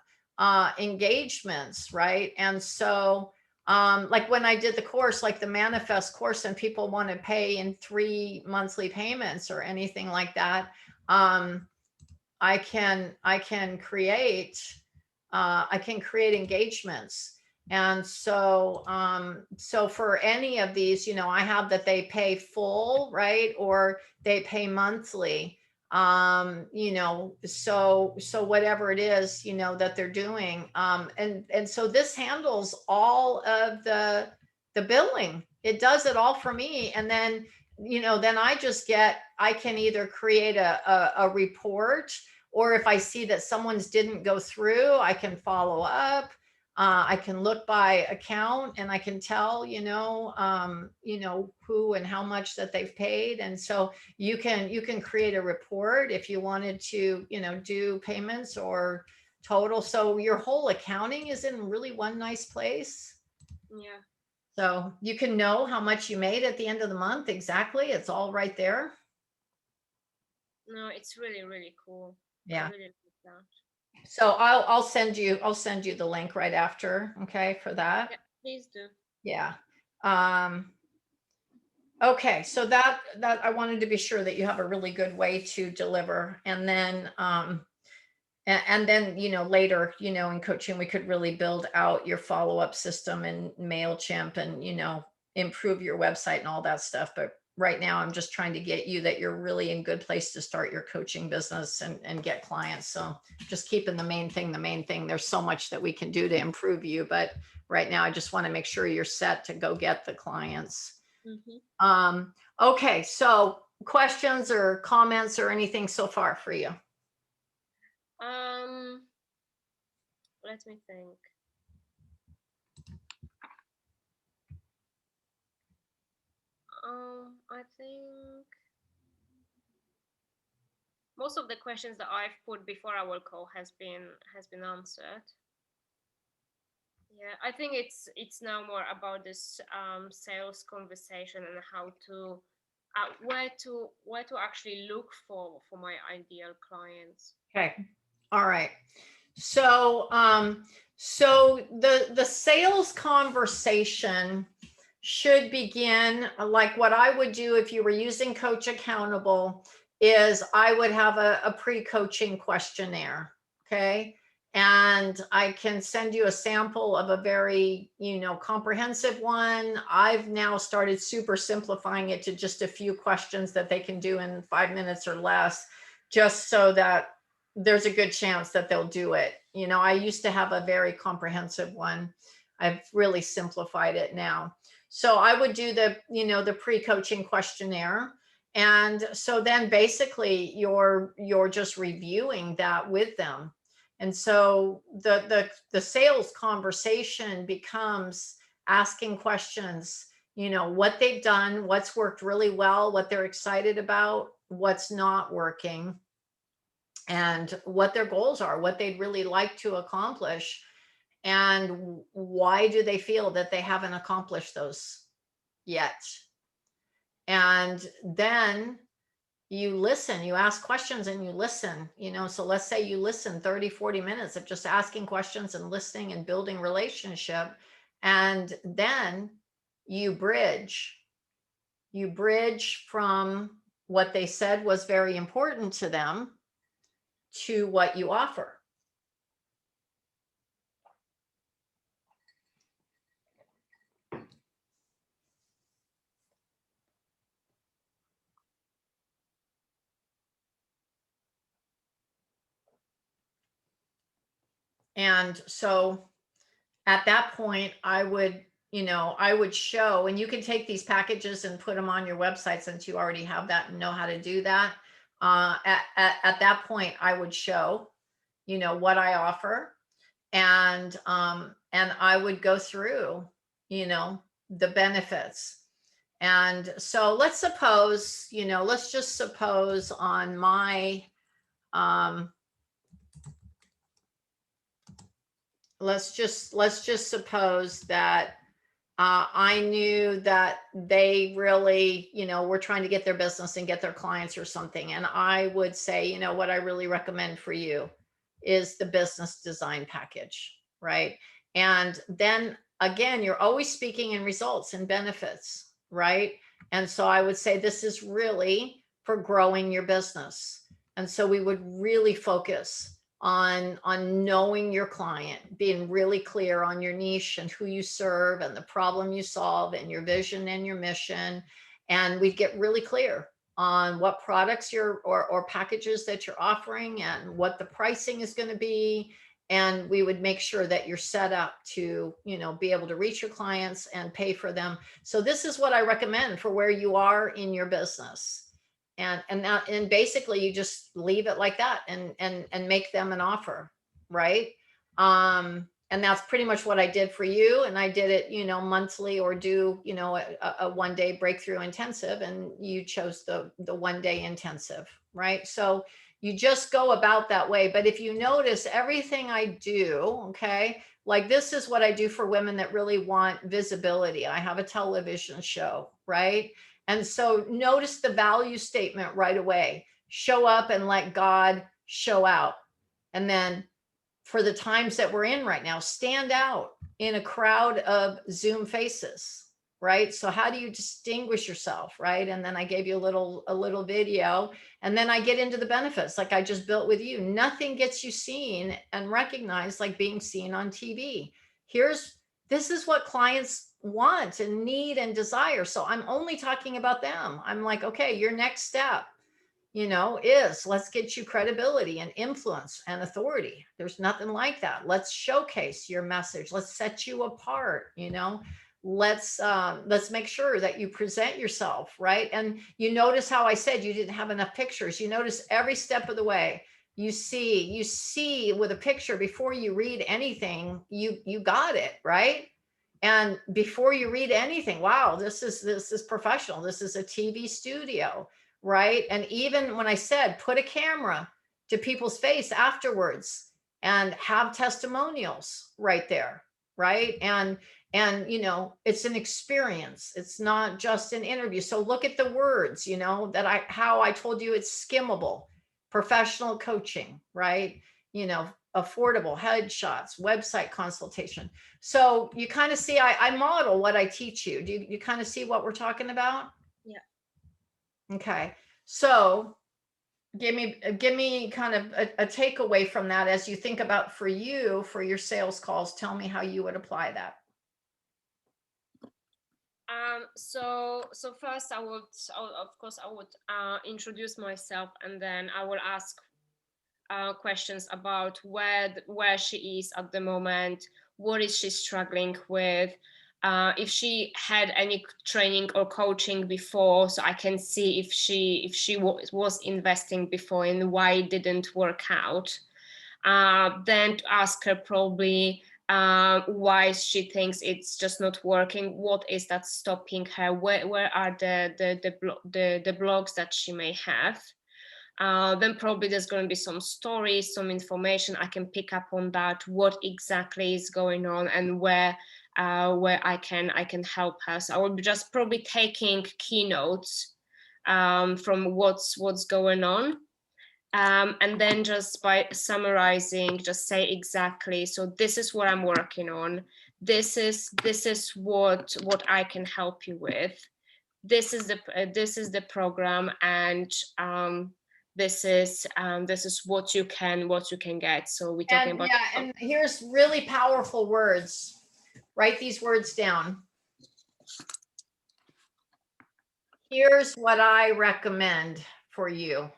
[SPEAKER 1] engagements, right? And so like when I did the course, like the manifest course, and people want to pay in 3 monthly payments or anything like that, I can create engagements. And so so for any of these, you know, I have that they pay full, right? Or they pay monthly. You know, so whatever it is, you know, that they're doing. And so this handles all of the billing. It does it all for me. And then, you know, then I can either create a report, or if I see that someone's didn't go through, I can follow up. I can look by account and I can tell, you know, who and how much that they've paid. And so you can create a report if you wanted to, you know, do payments or total. So your whole accounting is in really one nice place.
[SPEAKER 2] Yeah.
[SPEAKER 1] So you can know how much you made at the end of the month. Exactly. It's all right there.
[SPEAKER 2] No, it's really, really cool. I
[SPEAKER 1] Yeah.
[SPEAKER 2] really like that.
[SPEAKER 1] So I'll send you the link right after, okay, for that.
[SPEAKER 2] Yeah, please do.
[SPEAKER 1] Yeah. Um, okay, so that I wanted to be sure that you have a really good way to deliver. And then and then, you know, later, you know, in coaching, we could really build out your follow-up system and MailChimp and, you know, improve your website and all that stuff. But right now I'm just trying to get you that you're really in good place to start your coaching business and get clients. So just keeping the main thing, the main thing. There's so much that we can do to improve you, but right now I just want to make sure you're set to go get the clients. Okay, so questions or comments or anything so far for you?
[SPEAKER 2] Let me think. I think most of the questions that I've put before our call has been answered. Yeah, I think it's now more about this sales conversation and how to where to actually look for my ideal clients.
[SPEAKER 1] Okay. All right. So, so the sales conversation should begin like what I would do if you were using Coach Accountable is I would have a pre-coaching questionnaire. Okay. And I can send you a sample of a very, you know, comprehensive one. I've now started super simplifying it to just a few questions that they can do in 5 minutes or less, just so that there's a good chance that they'll do it. You know, I used to have a very comprehensive one. I've really simplified it now. So I would do the, you know, the pre-coaching questionnaire. And so then basically you're just reviewing that with them. And so the sales conversation becomes asking questions, you know, what they've done, what's worked really well, what they're excited about, what's not working, and what their goals are, what they'd really like to accomplish, and why do they feel that they haven't accomplished those yet. And then you listen, you ask questions and you listen, you know. So let's say you listen 30-40 minutes of just asking questions and listening and building relationship. And then you bridge from what they said was very important to them to what you offer. And so at that point, I would, you know, I would show, and you can take these packages and put them on your website since you already have that and know how to do that. At that point, I would show, you know, what I offer, and I would go through, you know, the benefits. And so let's suppose, you know, let's just suppose on my let's just suppose that I knew that they really, were trying to get their business and get their clients or something. And I would say, what I really recommend for you is the business design package, right? And then again, you're always speaking in results and benefits, right? And so I would say this is really for growing your business. And so we would really focus on knowing your client, being really clear on your niche and who you serve and the problem you solve and your vision and your mission. And we'd get really clear on what products or packages that you're offering and what the pricing is going to be. And we would make sure that you're set up to, be able to reach your clients and pay for them. So this is what I recommend for where you are in your business. And basically you just leave it like that and make them an offer, right? And that's pretty much what I did for you. And I did it, monthly, or do, a 1-day breakthrough intensive, and you chose the 1-day intensive, right? So you just go about that way. But if you notice, everything I do, okay, like this is what I do for women that really want visibility. I have a television show, right? And so notice the value statement right away. Show up and let God show out. And then for the times that we're in right now, stand out in a crowd of Zoom faces, right? So how do you distinguish yourself, right? And then I gave you a little video, and then I get into the benefits like I just built with you. Nothing gets you seen and recognized like being seen on TV. This is what clients want and need and desire. So I'm only talking about them. I'm like, okay, your next step, is let's get you credibility and influence and authority. There's nothing like that. Let's showcase your message. Let's set you apart. Let's make sure that you present yourself right. And you notice how I said you didn't have enough pictures. You notice every step of the way. You see with a picture before you read anything, you got it right. And before you read anything, wow, this is professional. This is a TV studio, right? And even when I said put a camera to people's face afterwards and have testimonials right there, right? And it's an experience. It's not just an interview. So look at the words, how I told you it's skimmable, professional coaching, right? Affordable headshots, website consultation. So you kind of see, I model what I teach you. Do you kind of see what we're talking about?
[SPEAKER 2] Yeah.
[SPEAKER 1] Okay. So give me kind of a takeaway from that as you think about for your sales calls. Tell me how you would apply that.
[SPEAKER 2] So first of course I would introduce myself, and then I will ask questions about where she is at the moment, what is she struggling with, if she had any training or coaching before, so I can see if she was investing before and why it didn't work out. Then to ask her probably why she thinks it's just not working, what is that stopping her, where are the blocks that she may have. Then probably there's going to be some stories, some information I can pick up on that, what exactly is going on and where I can help her. So I will be just probably taking keynotes from what's going on. And then just by summarizing, just say exactly, so this is what I'm working on. This is what I can help you with. This is the program, and this is what you can get. So we're talking about.
[SPEAKER 1] Yeah, and here's really powerful words. Write these words down. Here's what I recommend for you.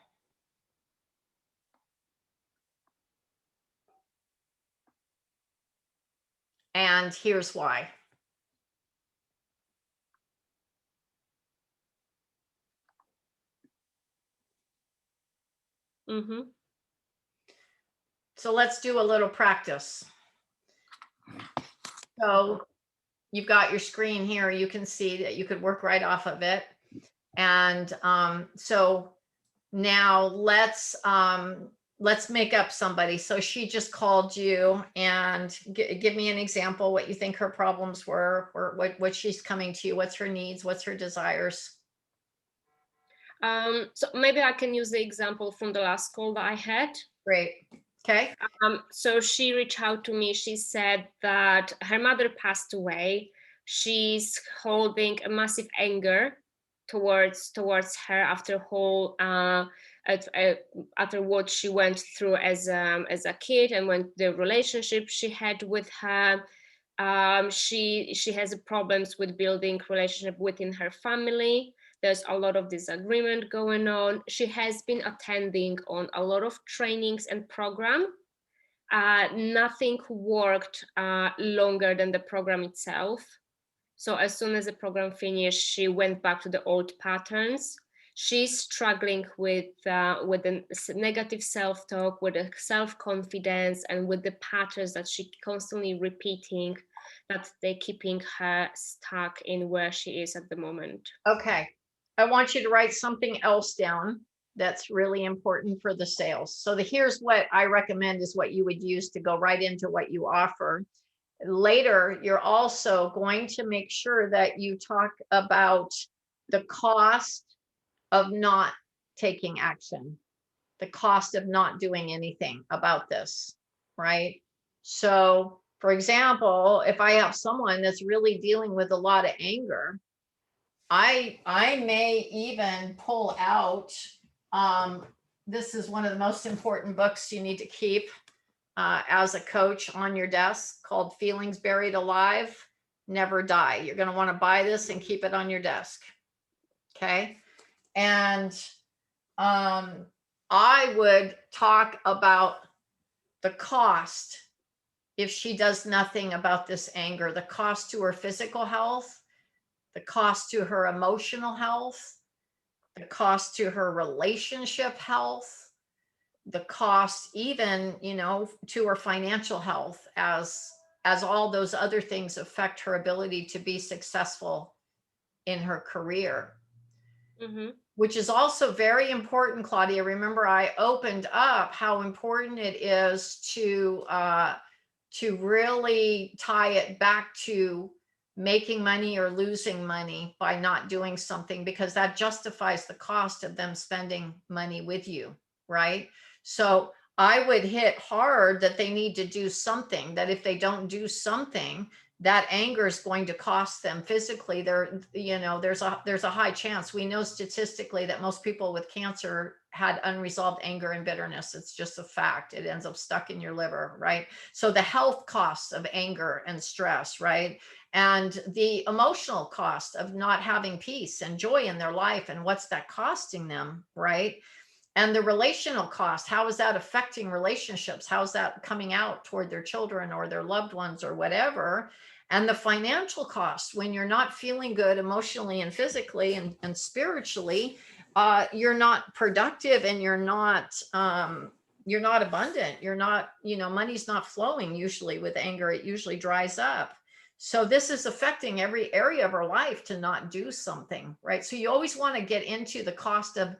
[SPEAKER 1] And here's why.
[SPEAKER 2] Mm-hmm.
[SPEAKER 1] So let's do a little practice. So you've got your screen here. You can see that you could work right off of it. And so now let's let's make up somebody. So she just called you, and give me an example, what you think her problems were, or what she's coming to you. What's her needs? What's her desires?
[SPEAKER 2] So maybe I can use the example from the last call that I had.
[SPEAKER 1] Great. Okay.
[SPEAKER 2] So she reached out to me. She said that her mother passed away. She's holding a massive anger towards her after whole after what she went through as a kid, and when the relationship she had with her. She has problems with building relationship within her family. There's a lot of disagreement going on. She has been attending on a lot of trainings and program. Nothing worked longer than the program itself. So as soon as the program finished, she went back to the old patterns. She's struggling with the negative self-talk, with the self-confidence, and with the patterns that she constantly repeating, that they're keeping her stuck in where she is at the moment.
[SPEAKER 1] Okay. I want you to write something else down that's really important for the sales. So here's what I recommend is what you would use to go right into what you offer. Later, you're also going to make sure that you talk about the cost of not taking action, the cost of not doing anything about this, right? So, for example, if I have someone that's really dealing with a lot of anger, I may even pull out, this is one of the most important books you need to keep as a coach on your desk, called Feelings Buried Alive, Never Die. You're going to want to buy this and keep it on your desk. Okay. And I would talk about the cost if she does nothing about this anger, the cost to her physical health, the cost to her emotional health, the cost to her relationship health, the cost even, to her financial health, as all those other things affect her ability to be successful in her career. Mm-hmm. Which is also very important, Klaudia. Remember, I opened up how important it is to really tie it back to making money or losing money by not doing something, because that justifies the cost of them spending money with you, right? So I would hit hard that they need to do something, that if they don't do something, that anger is going to cost them physically. There's a high chance. We know statistically that most people with cancer had unresolved anger and bitterness. It's just a fact. It ends up stuck in your liver, right? So the health costs of anger and stress, right? And the emotional cost of not having peace and joy in their life, and what's that costing them, right? And the relational cost, how is that affecting relationships? How's that coming out toward their children or their loved ones or whatever? And the financial cost, when you're not feeling good emotionally and physically and spiritually, you're not productive, and you're not abundant. You're not, money's not flowing usually with anger. It usually dries up. So this is affecting every area of our life to not do something, right? So you always want to get into the cost of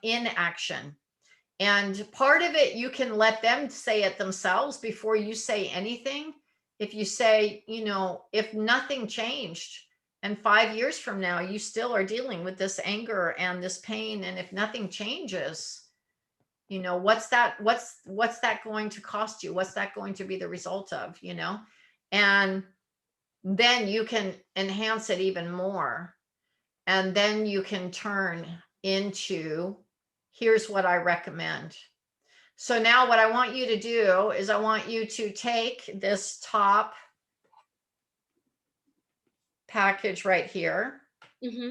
[SPEAKER 1] inaction. And part of it, you can let them say it themselves before you say anything. If you say, if nothing changed, and 5 years from now, you still are dealing with this anger and this pain, and if nothing changes, what's that going to cost you? What's that going to be the result of, and then you can enhance it even more. And then you can turn into, here's what I recommend. So now what I want you to do is I want you to take this top package right here. Mm-hmm.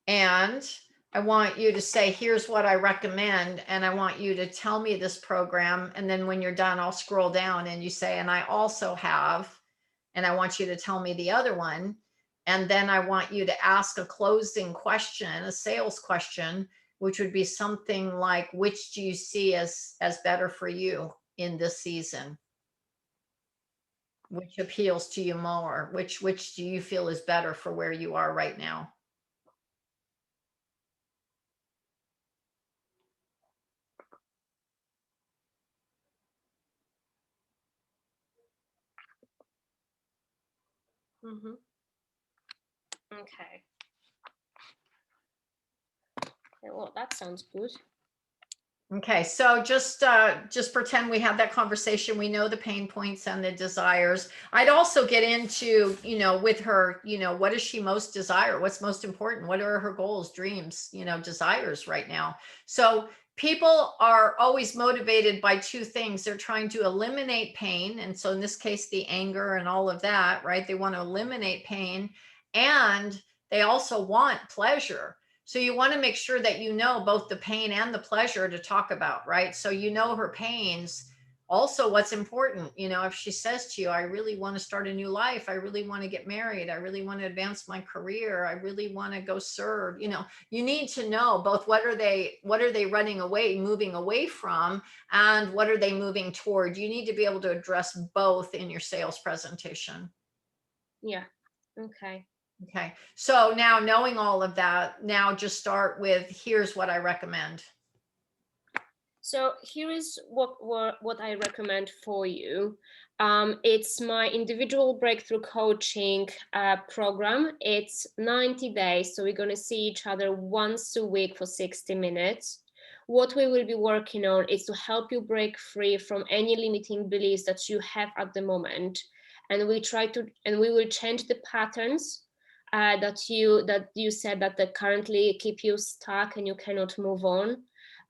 [SPEAKER 1] And I want you to say, here's what I recommend. And I want you to tell me this program. And then when you're done, I'll scroll down and you say, and I also have, and I want you to tell me the other one. And then I want you to ask a closing question, a sales question, which would be something like, which do you see as better for you in this season? Which appeals to you more? Which do you feel is better for where you are right now?
[SPEAKER 2] Mm-hmm. Okay. Well, that sounds good.
[SPEAKER 1] Okay, so just pretend we had that conversation. We know the pain points and the desires. I'd also get into, with her, what does she most desire? What's most important? What are her goals, dreams, desires right now? So people are always motivated by two things. They're trying to eliminate pain. And so in this case, the anger and all of that, right? They want to eliminate pain, and they also want pleasure. So you want to make sure that you know both the pain and the pleasure to talk about, right? So her pains, also what's important, if she says to you, I really want to start a new life, I really want to get married, I really want to advance my career, I really want to go serve, you need to know both what are they running away, moving away from, and what are they moving toward. You need to be able to address both in your sales presentation.
[SPEAKER 2] Yeah. Okay.
[SPEAKER 1] Okay, so now knowing all of that, now just start with, here's what I recommend.
[SPEAKER 2] So here is what I recommend for you. It's my individual breakthrough coaching program. It's 90 days, so we're going to see each other once a week for 60 minutes. What we will be working on is to help you break free from any limiting beliefs that you have at the moment, and we will change the patterns that you said that currently keep you stuck and you cannot move on.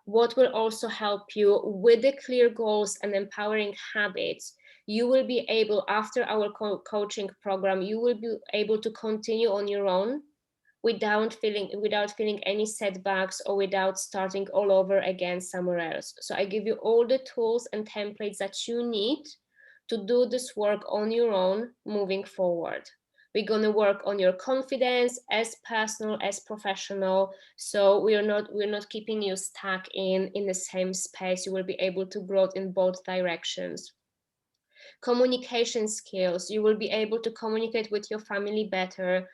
[SPEAKER 2] What will also help you with the clear goals and empowering habits, you will be able, after our coaching program, you will be able to continue on your own without feeling any setbacks or without starting all over again somewhere else. So I give you all the tools and templates that you need to do this work on your own moving forward. We're going to work on your confidence, as personal as professional. So we're not keeping you stuck in the same space. You will be able to grow in both directions. Communication skills, you will be able to communicate with your family better.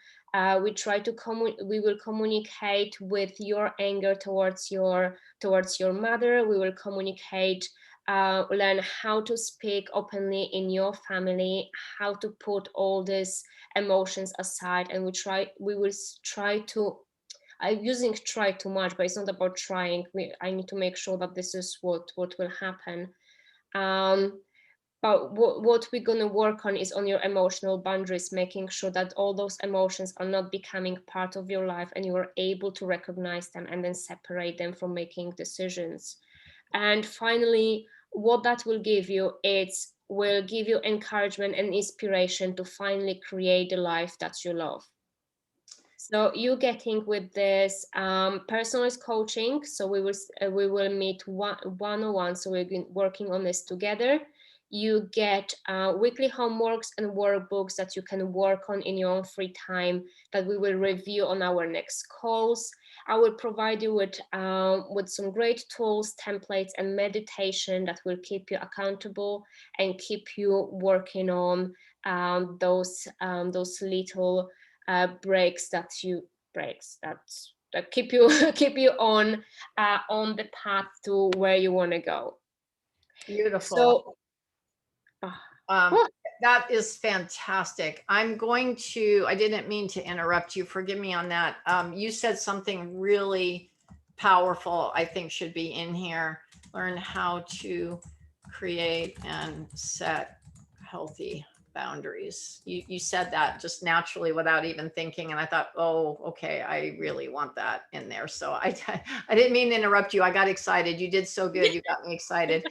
[SPEAKER 2] We will communicate with your anger towards your mother. We will communicate, learn how to speak openly in your family, how to put all these emotions aside, and we will try to, I'm using try too much, but it's not about trying. I need to make sure that this is what will happen. But what we're going to work on is on your emotional boundaries, making sure that all those emotions are not becoming part of your life and you are able to recognize them and then separate them from making decisions. And finally, what that will give you, will give you encouragement and inspiration to finally create the life that you love. So you getting with this personalized coaching. So we will meet one-on-one. So we've been working on this together. You get weekly homeworks and workbooks that you can work on in your own free time that we will review on our next calls. I will provide you with some great tools, templates, and meditation that will keep you accountable and keep you working on those little breaks that keep you on the path to where you want to go.
[SPEAKER 1] Beautiful.
[SPEAKER 2] So
[SPEAKER 1] that is fantastic. I didn't mean to interrupt you. Forgive me on that. You said something really powerful, I think should be in here. Learn how to create and set healthy boundaries. You said that just naturally without even thinking. And I thought, oh, okay, I really want that in there. So I didn't mean to interrupt you. I got excited. You did so good. You got me excited.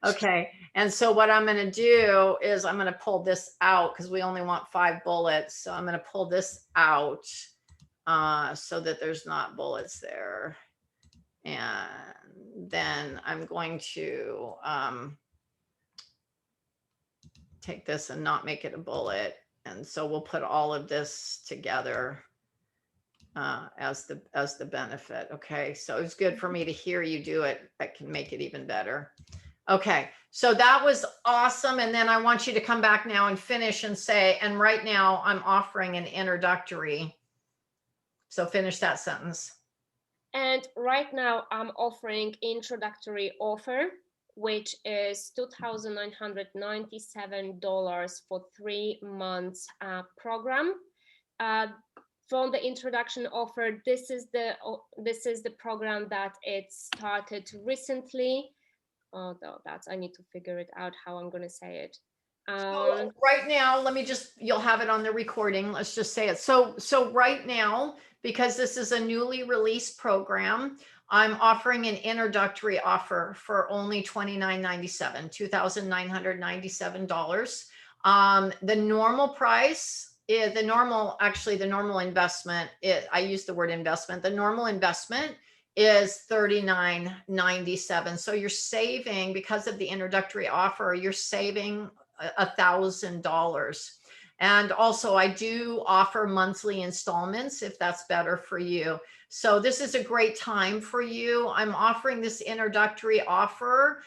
[SPEAKER 1] Okay. And so what I'm going to do is I'm going to pull this out because we only want 5 bullets. So I'm going to pull this out so that there's not bullets there. And then I'm going to take this and not make it a bullet. And so we'll put all of this together as the benefit. Okay. So it's good for me to hear you do it. That can make it even better. Okay, so that was awesome. And then I want you to come back now and finish and say, and right now I'm offering an introductory. So finish that sentence.
[SPEAKER 2] And right now I'm offering introductory offer which is $2,997 for 3 months program. From the introduction offer, this is the program that it started recently. Oh, that's, I need to figure it out how I'm going to say it.
[SPEAKER 1] So right now, let me just, you'll have it on the recording. Let's just say it. So right now, because this is a newly released program, I'm offering an introductory offer for only $29.97, $2,997. The normal price is the normal investment. I use the word investment. The normal investment is $39.97. So you're saving, because of the introductory offer, you're saving $1,000. And also I do offer monthly installments if that's better for you. So this is a great time for you. I'm offering this introductory offer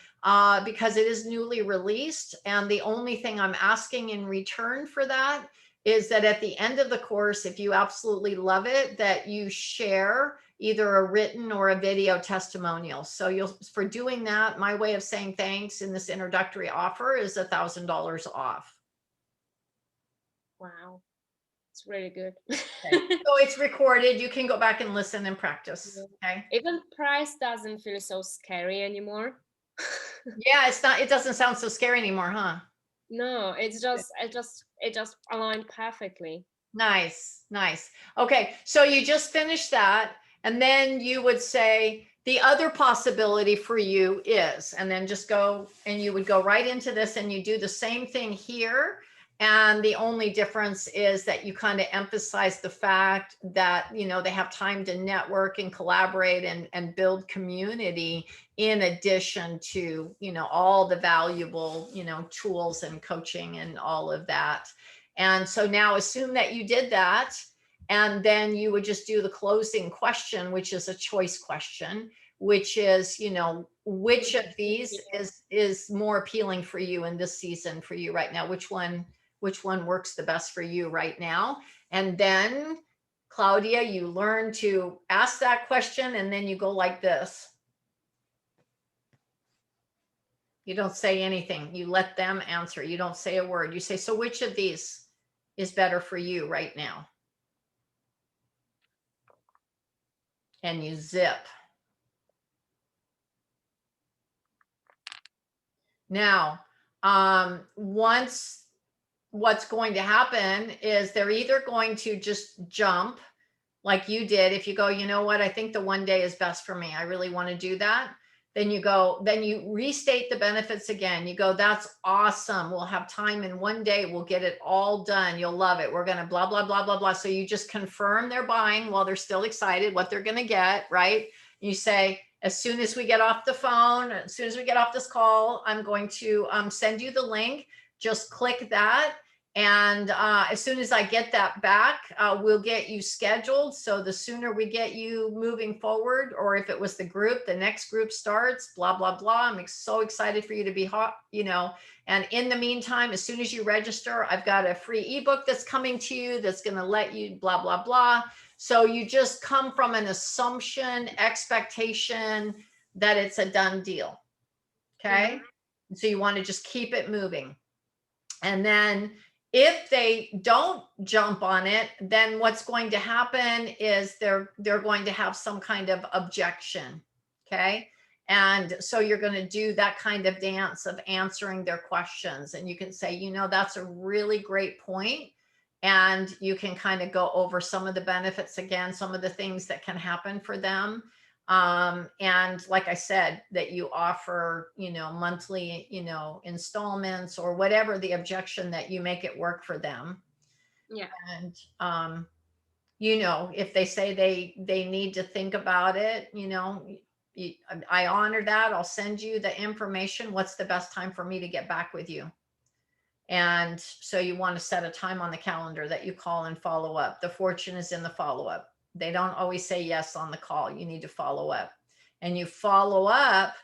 [SPEAKER 1] because it is newly released. And the only thing I'm asking in return for that is that at the end of the course, if you absolutely love it, that you share either a written or a video testimonial. So for doing that, my way of saying thanks in this introductory offer is $1,000 off.
[SPEAKER 2] Wow, it's really good.
[SPEAKER 1] Okay. So it's recorded. You can go back and listen and practice. Okay.
[SPEAKER 2] Even price doesn't feel so scary anymore.
[SPEAKER 1] Yeah, it doesn't sound so scary anymore, huh?
[SPEAKER 2] No, it just aligned perfectly.
[SPEAKER 1] Nice. Okay, so you just finished that, and then you would say the other possibility for you is, and then just go, and you would go right into this and you do the same thing here. And the only difference is that you kind of emphasize the fact that, they have time to network and collaborate and build community in addition to, all the valuable, tools and coaching and all of that. And so now assume that you did that, and then you would just do the closing question, which is a choice question, which is, which of these is more appealing for you in this season for you right now? Which one works the best for you right now? And then, Klaudia, you learn to ask that question, and then you go like this. You don't say anything. You let them answer. You don't say a word. You say, so which of these is better for you right now? And you zip. Now, once, what's going to happen is they're either going to just jump like you did. If you go, you know what, I think the one day is best for me, I really want to do that. Then you restate the benefits again. You go, that's awesome. We'll have time in one day. We'll get it all done. You'll love it. We're going to blah, blah, blah, blah, blah. So you just confirm they're buying while they're still excited, what they're going to get, right? You say, as soon as we get off the phone, as soon as we get off this call, I'm going to send you the link. Just click that. And as soon as I get that back, we'll get you scheduled. So the sooner we get you moving forward, or if it was the group, the next group starts, blah, blah, blah. I'm so excited for you to be hot, and in the meantime, as soon as you register, I've got a free ebook that's coming to you that's going to let you blah, blah, blah. So you just come from an assumption, expectation that it's a done deal. Okay. Mm-hmm. So you want to just keep it moving. And then if they don't jump on it, then what's going to happen is they're going to have some kind of objection. Okay. And so you're going to do that kind of dance of answering their questions. And you can say, that's a really great point. And you can kind of go over some of the benefits again, some of the things that can happen for them. And like I said, that you offer, monthly, installments or whatever the objection that you make it work for them.
[SPEAKER 2] Yeah.
[SPEAKER 1] And, if they say they need to think about it, I honor that. I'll send you the information. What's the best time for me to get back with you? And so you want to set a time on the calendar that you call and follow up. The fortune is in the follow-up. They don't always say yes on the call. You need to follow up. And you follow up,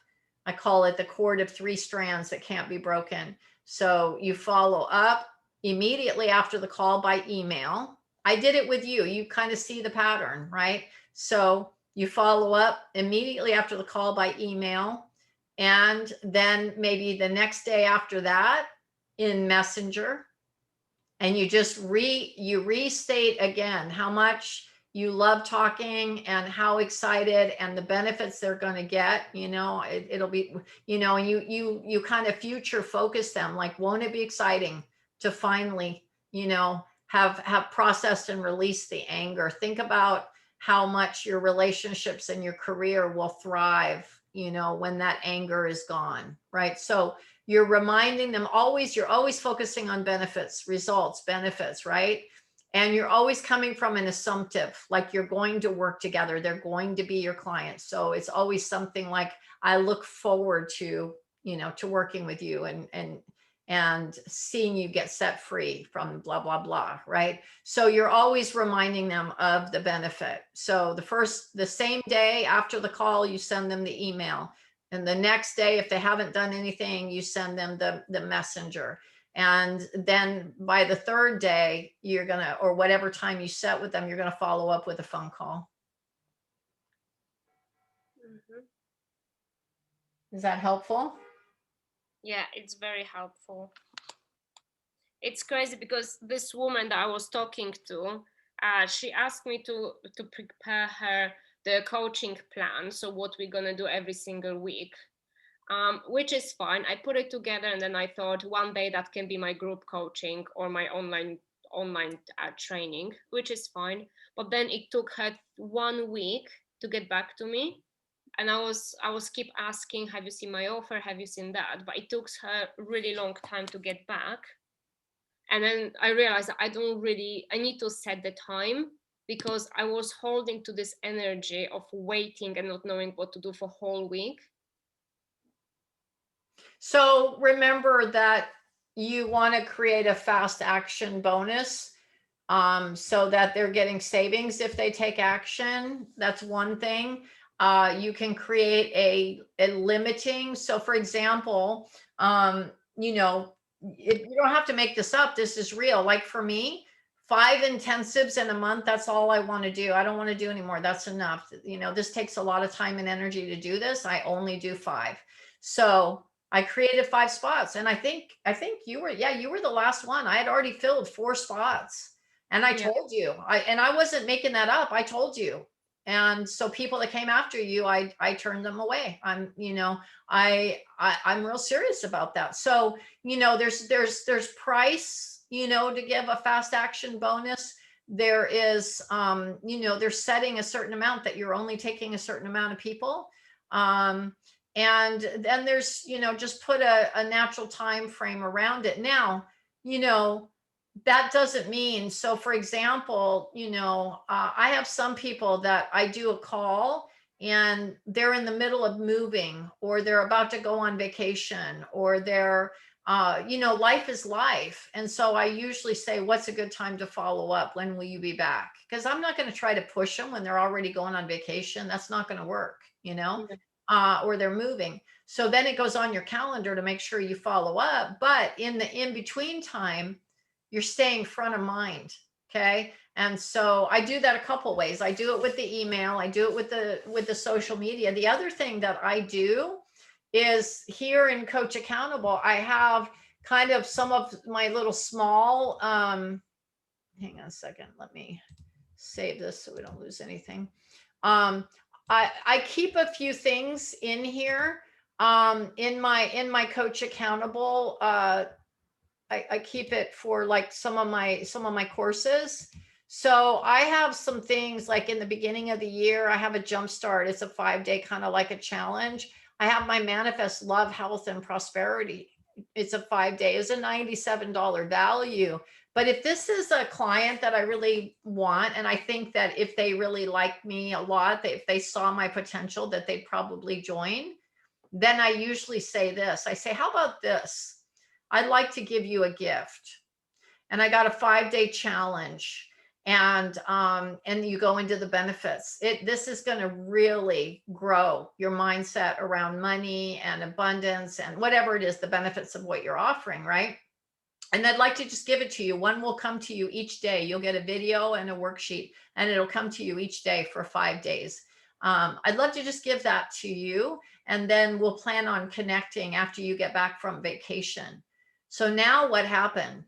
[SPEAKER 1] I call it the cord of 3 strands that can't be broken. So you follow up immediately after the call by email. I did it with you. You kind of see the pattern, right? So you follow up immediately after the call by email. And then maybe the next day after that in Messenger, and you just restate again how much you love talking and how excited and the benefits they're going to get. It'll be, and you kind of future focus them, like, won't it be exciting to finally, have processed and released the anger. Think about how much your relationships and your career will thrive, when that anger is gone, right? So you're reminding them always, you're always focusing on benefits, results, benefits, right? And you're always coming from an assumptive, like you're going to work together, they're going to be your clients. So it's always something like, I look forward to, to working with you and seeing you get set free from blah, blah, blah, right? So you're always reminding them of the benefit. So the same day after the call, you send them the email. And the next day, if they haven't done anything, you send them the messenger. And then by the third day, or whatever time you set with them, you're going to follow up with a phone call.
[SPEAKER 2] Mm-hmm.
[SPEAKER 1] Is that helpful?
[SPEAKER 2] Yeah, it's very helpful. It's crazy because this woman that I was talking to, she asked me to prepare her the coaching plan. So what we're going to do every single week. Which is fine. I put it together, and then I thought one day that can be my group coaching or my online training, which is fine. But then it took her 1 week to get back to me, and I was keep asking, have you seen my offer? Have you seen that? But it took her really long time to get back. And then I realized I need to set the time, because I was holding to this energy of waiting and not knowing what to do for whole week.
[SPEAKER 1] So remember that you want to create a fast action bonus, so that they're getting savings if they take action. That's one thing. You can create a limiting. So for example, you don't have to make this up. This is real. Like for me, 5 intensives in a month, that's all I want to do. I don't want to do anymore. That's enough. This takes a lot of time and energy to do this. I only do 5. So I created 5 spots, and I think you were the last one. I had already filled 4 spots, and I told you, I wasn't making that up. I told you. And so people that came after you, I turned them away. I'm real serious about that. So, there's price, to give a fast action bonus. There is, they're setting a certain amount that you're only taking a certain amount of people. And then there's, just put a natural time frame around it. Now, that doesn't mean, so for example, I have some people that I do a call and they're in the middle of moving, or they're about to go on vacation, or they're, life is life. And so I usually say, what's a good time to follow up? When will you be back? Because I'm not going to try to push them when they're already going on vacation. That's not going to work, or they're moving. So then it goes on your calendar to make sure you follow up. But in the in between time, you're staying front of mind. Okay. And so I do that a couple ways. I do it with the email. I do it with the social media. The other thing that I do is here in Coach Accountable, I have kind of some of my little small, hang on a second. Let me save this so we don't lose anything. I keep a few things in here, in my Coach Accountable. I keep it for like some of my courses. So I have some things like in the beginning of the year, I have a jump start. It's a 5-day kind of like a challenge. I have my Manifest Love, Health, and Prosperity. It's a 5-day, it's a $97 value. But if this is a client that I really want, and I think that if they really like me a lot, if they saw my potential, that they'd probably join, then I usually say this. I say, how about this? I'd like to give you a gift. And I got a 5-day challenge. And you go into the benefits. This is going to really grow your mindset around money and abundance and whatever it is, the benefits of what you're offering, right? And I'd like to just give it to you. One will come to you each day. You'll get a video and a worksheet, and it'll come to you each day for 5 days. I'd love to just give that to you, and then we'll plan on connecting after you get back from vacation. So now what happened?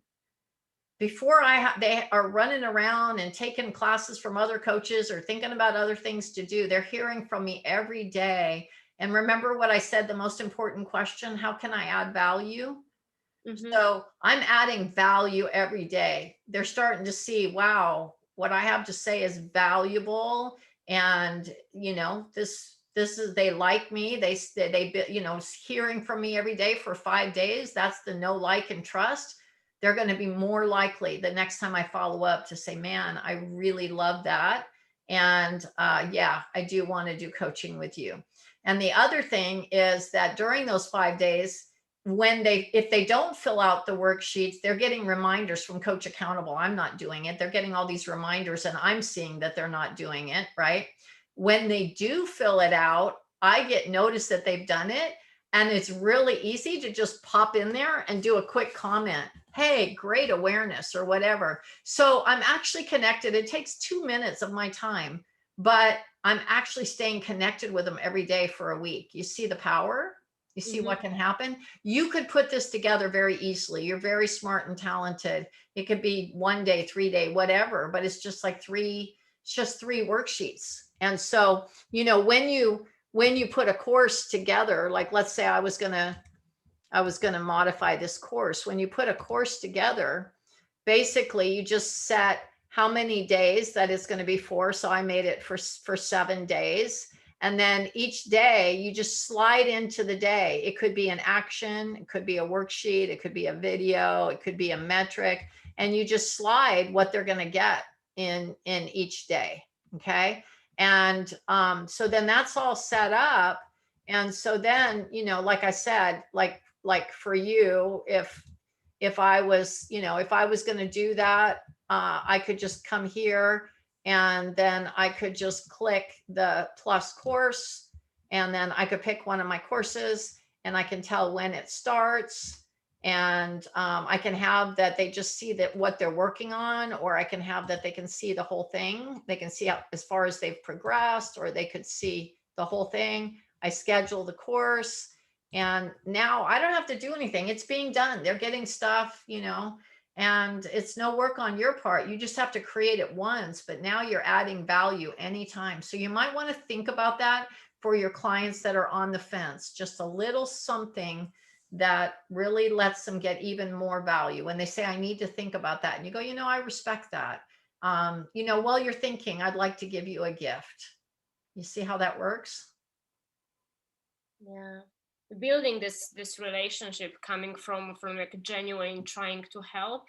[SPEAKER 1] Before they are running around and taking classes from other coaches or thinking about other things to do. They're hearing from me every day. And remember what I said, the most important question, how can I add value?
[SPEAKER 2] Mm-hmm.
[SPEAKER 1] So I'm adding value every day. They're starting to see, wow, what I have to say is valuable. And, this is, they like me. Hearing from me every day for 5 days. That's the know, like, and trust. They're going to be more likely the next time I follow up to say, man, I really love that. And yeah, I do want to do coaching with you. And the other thing is that during those 5 days, if they don't fill out the worksheets, they're getting reminders from Coach Accountable. I'm not doing it. They're getting all these reminders and I'm seeing that they're not doing it, right? When they do fill it out, I get notice that they've done it. And it's really easy to just pop in there and do a quick comment. Hey, great awareness or whatever. So I'm actually connected. It takes 2 minutes of my time, but I'm actually staying connected with them every day for a week. You see the power? You see what can happen? You could put this together very easily. You're very smart and talented. It could be 1 day, 3 day, whatever, but it's just like just three worksheets. And so, when you put a course together, like let's say I was going to modify this course. When you put a course together, basically you just set how many days that it's going to be for. So I made it for 7 days. And then each day you just slide into the day. It could be an action, it could be a worksheet, it could be a video, it could be a metric, and you just slide what they're going to get in each day. Okay. And so then that's all set up. And so then, like I said, like for you, if I was going to do that, I could just come here and then I could just click the plus course, and then I could pick one of my courses and I can tell when it starts. And I can have that they just see that what they're working on, or I can have that they can see the whole thing. They can see how, as far as they've progressed, or they could see the whole thing. I schedule the course, and now I don't have to do anything. It's being done. They're getting stuff, and it's no work on your part. You just have to create it once, but now you're adding value anytime. So you might want to think about that for your clients that are on the fence, just a little something that really lets them get even more value. When they say, I need to think about that, and you go, I respect that. While you're thinking, I'd like to give you a gift. You see how that works?
[SPEAKER 2] Yeah, building this relationship coming from like genuine trying to help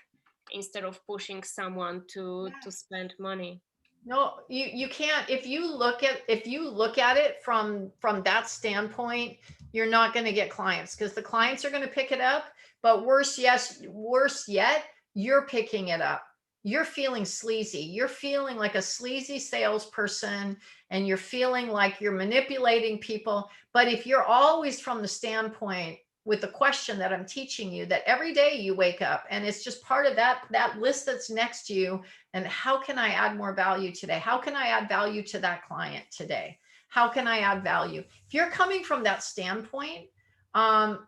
[SPEAKER 2] instead of pushing someone to spend money.
[SPEAKER 1] No, you can't. If you look at it from that standpoint, you're not going to get clients, because the clients are going to pick it up. But worse yet, you're picking it up. You're feeling sleazy. You're feeling like a sleazy salesperson, and you're feeling like you're manipulating people. But if you're always from the standpoint with the question that I'm teaching you, that every day you wake up and it's just part of that list that's next to you, and how can I add more value today? How can I add value to that client today? How can I add value? If you're coming from that standpoint,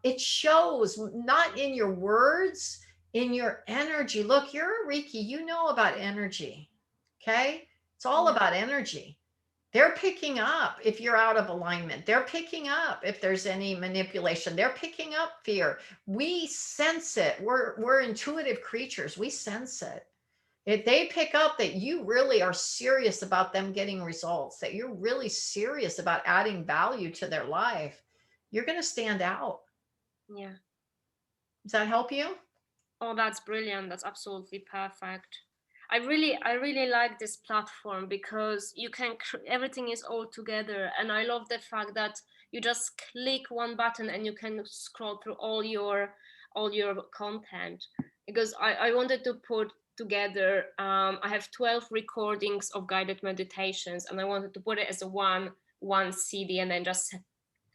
[SPEAKER 1] it shows not in your words, in your energy. Look, you're a Reiki, you know about energy. Okay. It's all about energy. They're picking up if you're out of alignment. They're picking up if there's any manipulation. They're picking up fear. We sense it. We're intuitive creatures. We sense it. If they pick up that you really are serious about them getting results, that you're really serious about adding value to their life, you're going to stand out.
[SPEAKER 2] Yeah.
[SPEAKER 1] Does that help you?
[SPEAKER 2] Oh, that's brilliant. That's absolutely perfect. I really like this platform because you can everything is all together, and I love the fact that you just click one button and you can scroll through all your content. Because I wanted to put together, I have 12 recordings of guided meditations, and I wanted to put it as a one CD and then just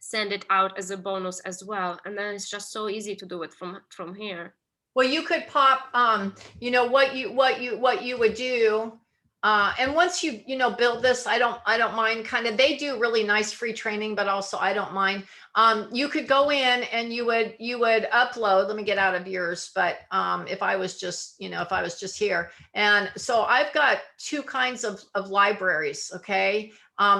[SPEAKER 2] send it out as a bonus as well. And then it's just so easy to do it from here.
[SPEAKER 1] Well, you could pop, what you would do. And once you build this, I don't mind kind of, they do really nice free training, but also I don't mind. You could go in and you would upload, let me get out of yours, but if I was just, if I was just here. And so I've got two kinds of libraries, okay,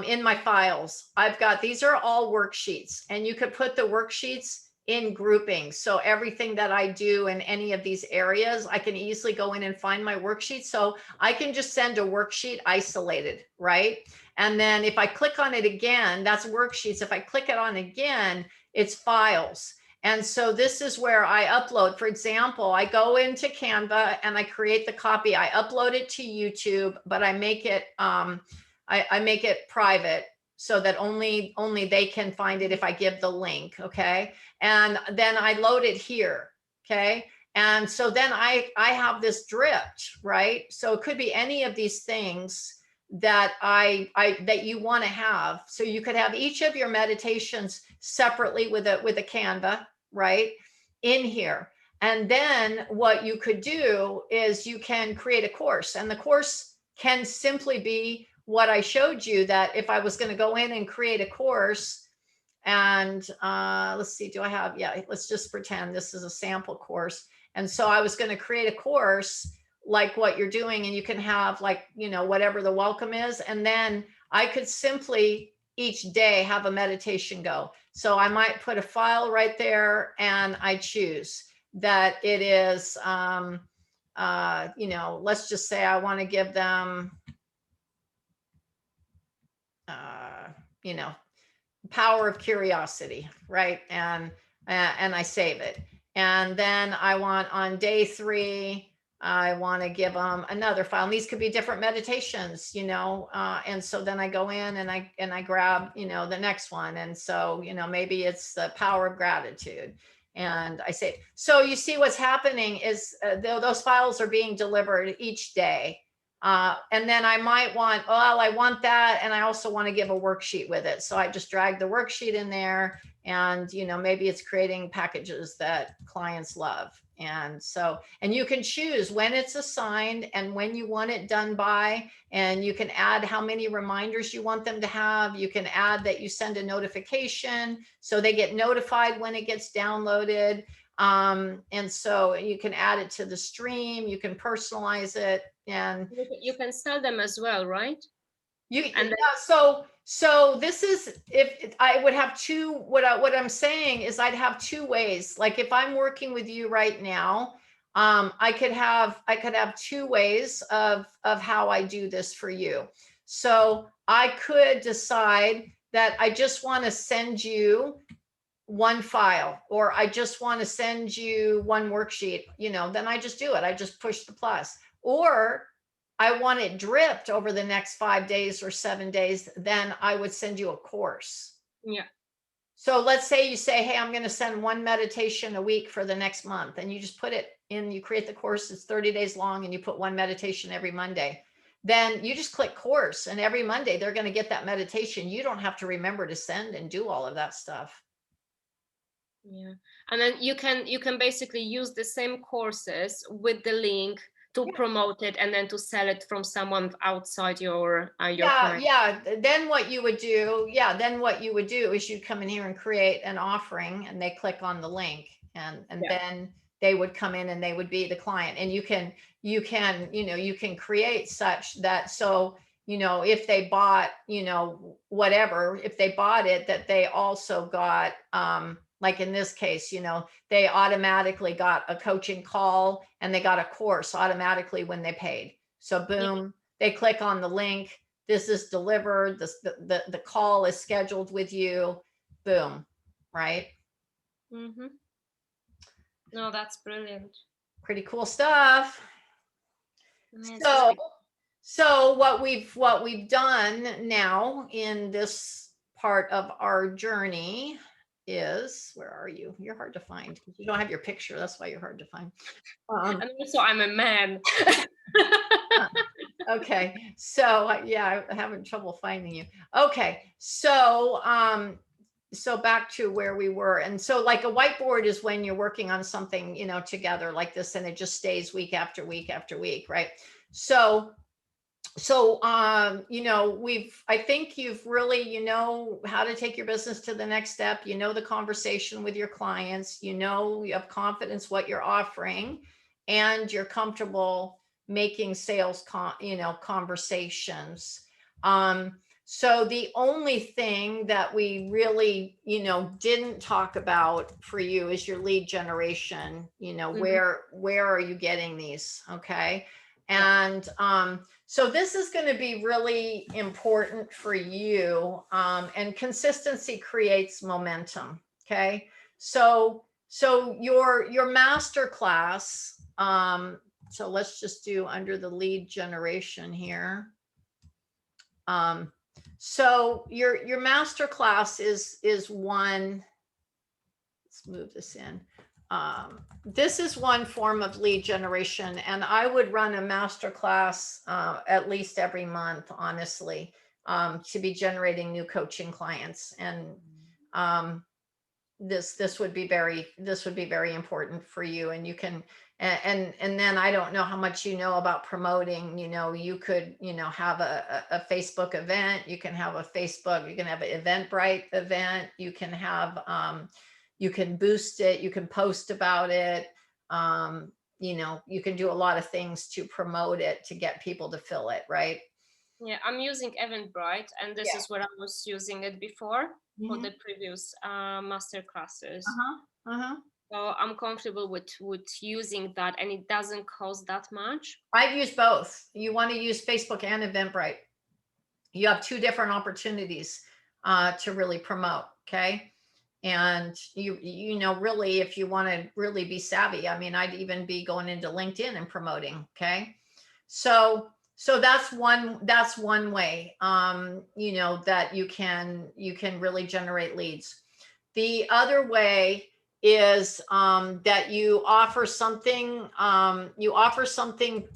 [SPEAKER 1] in my files. I've got, these are all worksheets, and you could put the worksheets in grouping. So everything that I do in any of these areas, I can easily go in and find my worksheet. So I can just send a worksheet isolated, right? And then if I click on it again, that's worksheets. If I click it on again, it's files. And so this is where I upload. For example, I go into Canva and I create the copy. I upload it to YouTube, but I make it I make it private so that only they can find it if I give the link, okay? And then I load it here, okay? And so then I have this dripped, right? So it could be any of these things that that you want to have. So you could have each of your meditations separately with a Canva, right? In here. And then what you could do is you can create a course, and the course can simply be what I showed you, that if I was going to go in and create a course, and let's see, do I have, yeah, let's just pretend this is a sample course. And so I was going to create a course like what you're doing, and you can have like, whatever the welcome is. And then I could simply each day have a meditation go. So I might put a file right there, and I choose that it is, let's just say I want to give them, power of curiosity, right? And I save it. And then I want, on day 3, I want to give them another file. And these could be different meditations, and so then I go in and I grab, the next one. And so, maybe it's the power of gratitude. And I say, so you see what's happening is those files are being delivered each day. And then I might want, I want that. And I also want to give a worksheet with it. So I just drag the worksheet in there, and, maybe it's creating packages that clients love. And so, and you can choose when it's assigned and when you want it done by, and you can add how many reminders you want them to have. You can add that you send a notification so they get notified when it gets downloaded. And so you can add it to the stream, you can personalize it, and
[SPEAKER 2] you can sell them as well, right?
[SPEAKER 1] And so this is, if I would have two, what I'm saying is I'd have two ways. Like if I'm working with you right now, I could have two ways of how I do this for you. So I could decide that I just want to send you one file, or I just want to send you one worksheet, then I just do it. I just push the plus. Or I want it dripped over the next 5 days or 7 days, then I would send you a course.
[SPEAKER 2] Yeah.
[SPEAKER 1] So let's say you say, hey, I'm going to send one meditation a week for the next month. And you just put it in, you create the course, it's 30 days long, and you put one meditation every Monday. Then you just click course, and every Monday they're going to get that meditation. You don't have to remember to send and do all of that stuff.
[SPEAKER 2] Yeah. And then you can basically use the same courses with the link to promote it, and then to sell it from someone outside your client.
[SPEAKER 1] Yeah. Then what you would do, is you'd come in here and create an offering, and they click on the link, and then they would come in and they would be the client. And you can create such that, so, if they bought, whatever, if they bought it, that they also got, like in this case, they automatically got a coaching call, and they got a course automatically when they paid. So boom, they click on the link, this is delivered, the call is scheduled with you, boom, right?
[SPEAKER 2] Mm-hmm. No, that's brilliant.
[SPEAKER 1] Pretty cool stuff.
[SPEAKER 2] Yeah,
[SPEAKER 1] so what we've done now in this part of our journey is, where are you? You're hard to find because you don't have your picture. That's why you're hard to find.
[SPEAKER 2] And also I'm a man.
[SPEAKER 1] Okay, so yeah, I'm having trouble finding you. Okay, so so back to where we were. And so like a whiteboard is when you're working on something, together like this, and it just stays week after week after week, right? So So, I think you've really, how to take your business to the next step. The conversation with your clients, you have confidence what you're offering, and you're comfortable making sales, conversations. So the only thing that we really, didn't talk about for you is your lead generation.
[SPEAKER 2] Hmm.
[SPEAKER 1] Where are you getting these? Okay.
[SPEAKER 2] Yeah.
[SPEAKER 1] And, so this is going to be really important for you. And consistency creates momentum. Okay. So your master class, so let's just do under the lead generation here. Um, so your master class is one. Let's move this in. This is one form of lead generation, and I would run a master class at least every month, honestly, to be generating new coaching clients. And um, this would be very important for you. And you can, and then I don't know how much you know about promoting. You could, have a Facebook event. You can have you can have an Eventbrite event. You can boost it, you can post about it. You can do a lot of things to promote it, to get people to fill it, right?
[SPEAKER 2] Yeah, I'm using Eventbrite, and this
[SPEAKER 1] Yeah.
[SPEAKER 2] is what I was using it before for
[SPEAKER 1] Mhm.
[SPEAKER 2] the previous master classes.
[SPEAKER 1] Uh-huh. Uh-huh.
[SPEAKER 2] So I'm comfortable with using that, and it doesn't cost that much.
[SPEAKER 1] I've used both. You want to use Facebook and Eventbrite. You have two different opportunities to really promote. Okay. And really, if you want to really be savvy, I mean, I'd even be going into LinkedIn and promoting. Okay. So that's one way, that you can really generate leads. The other way is that you offer something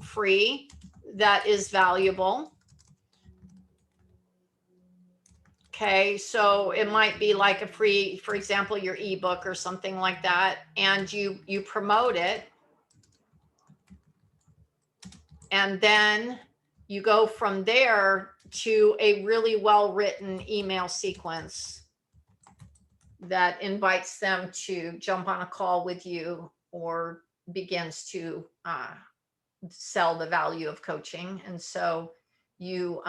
[SPEAKER 1] free that is valuable. Okay, so it might be like a free, for example, your ebook or something like that, and you promote it, and then you go from there to a really well written email sequence that invites them to jump on a call with you, or begins to sell the value of coaching. And so you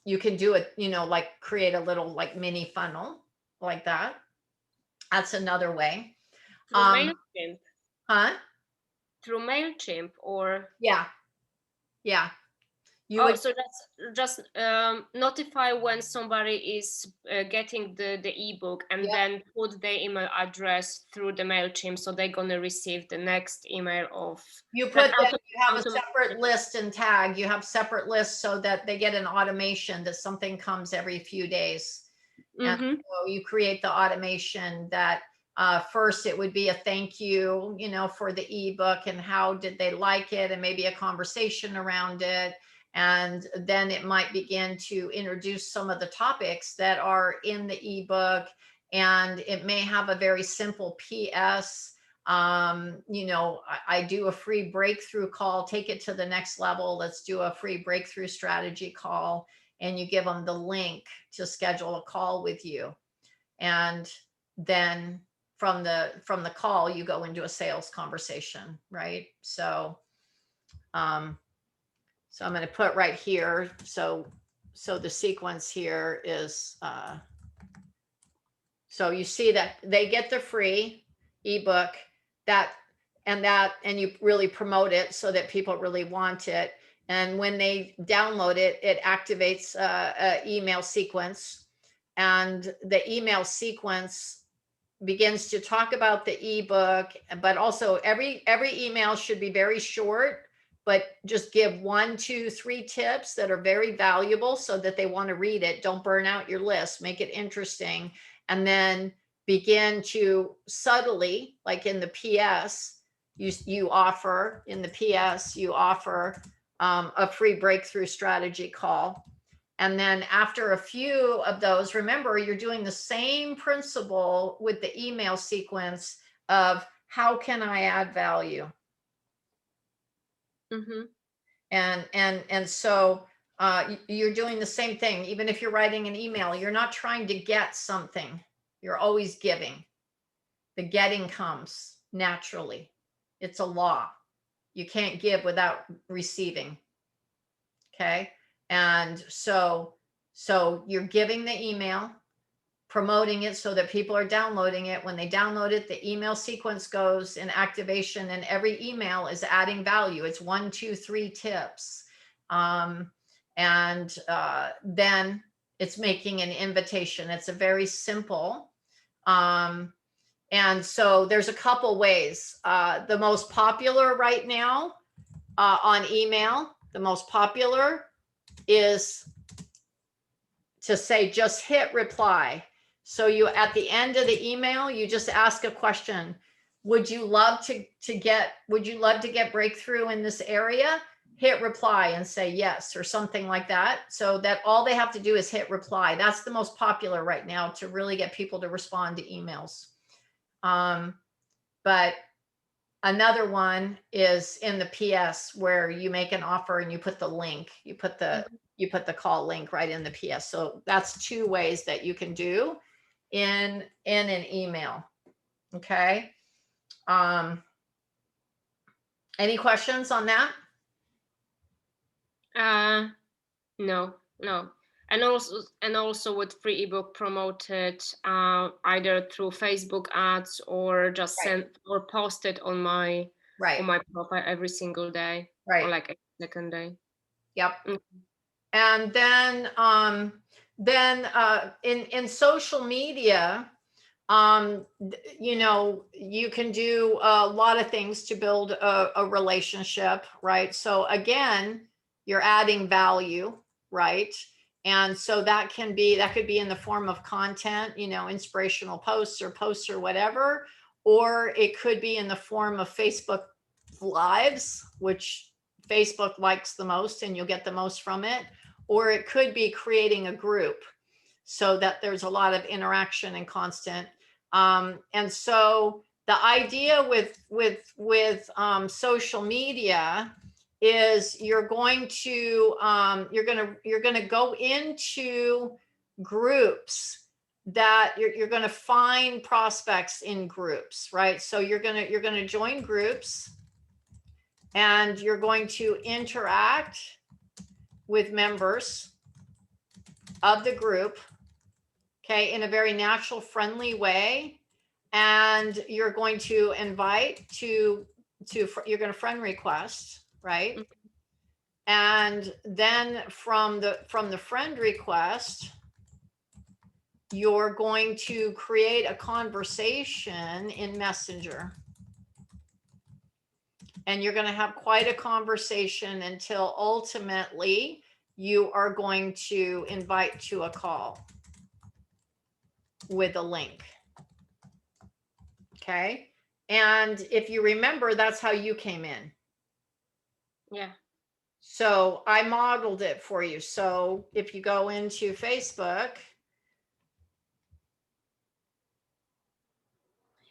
[SPEAKER 1] you can do it, like create a little like mini funnel like that. That's another way.
[SPEAKER 2] Through
[SPEAKER 1] Um,
[SPEAKER 2] MailChimp,
[SPEAKER 1] huh?
[SPEAKER 2] through MailChimp, or
[SPEAKER 1] Yeah, yeah. You
[SPEAKER 2] oh,
[SPEAKER 1] would,
[SPEAKER 2] so that's just notify when somebody is getting the ebook, and
[SPEAKER 1] yeah.
[SPEAKER 2] then put their email address through the MailChimp, so they're gonna receive the next email of
[SPEAKER 1] You put
[SPEAKER 2] like
[SPEAKER 1] that, you have a
[SPEAKER 2] automatically.
[SPEAKER 1] separate list and tag. You have separate lists so that they get an automation that something comes every few days. And
[SPEAKER 2] Mm-hmm.
[SPEAKER 1] so you create the automation that first it would be a thank you, for the ebook and how did they like it, and maybe a conversation around it. And then it might begin to introduce some of the topics that are in the ebook. And it may have a very simple PS. I do a free breakthrough call, take it to the next level. Let's do a free breakthrough strategy call. And you give them the link to schedule a call with you. And then from the call, you go into a sales conversation, right? Um, so I'm going to put right here. So the sequence here is, so you see that they get the free ebook, that and you really promote it so that people really want it. And when they download it, it activates a email sequence, and the email sequence begins to talk about the ebook. But also every email should be very short, but just give 1, 2, 3 tips that are very valuable so that they want to read it. Don't burn out your list, make it interesting. And then begin to subtly, like in the PS, you offer in the PS, you offer a free breakthrough strategy call. And then after a few of those, remember, you're doing the same principle with the email sequence of how can I add value?
[SPEAKER 2] Mm-hmm.
[SPEAKER 1] And so you're doing the same thing. Even if you're writing an email, you're not trying to get something. You're always giving. The getting comes naturally. It's a law. You can't give without receiving. Okay. And so you're giving the email, promoting it so that people are downloading it. When they download it, the email sequence goes in activation, and every email is adding value. It's 1, 2, 3 tips. And then it's making an invitation. It's a very simple. And so there's a couple ways. The most popular right now on email, the most popular is to say, just hit reply. So you, at the end of the email, you just ask a question. Would you love to get breakthrough in this area? Hit reply and say yes, or something like that. So that all they have to do is hit reply. That's the most popular right now to really get people to respond to emails. But another one is in the PS, where you make an offer and you put the link, you put the call link right in the PS. So that's 2 ways that you can do in an email. Okay. Any questions on that?
[SPEAKER 2] No. And also with free ebook promoted either through Facebook ads or just sent or posted on my profile every single day, or like every second day.
[SPEAKER 1] Yep. And then in social media, you know, you can do a lot of things to build a relationship, right? So again, you're adding value, right? And so that could be in the form of content, you know, inspirational posts or whatever, or it could be in the form of Facebook lives, which Facebook likes the most and you'll get the most from it, or it could be creating a group so that there's a lot of interaction and constant. And so the idea with social media is you're going to go into groups that you're going to find prospects in groups, right? So you're going to join groups and you're going to interact with members of the group, okay, in a very natural, friendly way. And you're going to invite you're going to friend request, right? Mm-hmm. And then from the friend request, you're going to create a conversation in Messenger. And you're going to have quite a conversation until ultimately you are going to invite to a call with a link. Okay. And if you remember, that's how you came in.
[SPEAKER 2] Yeah.
[SPEAKER 1] So I modeled it for you. So if you go into Facebook.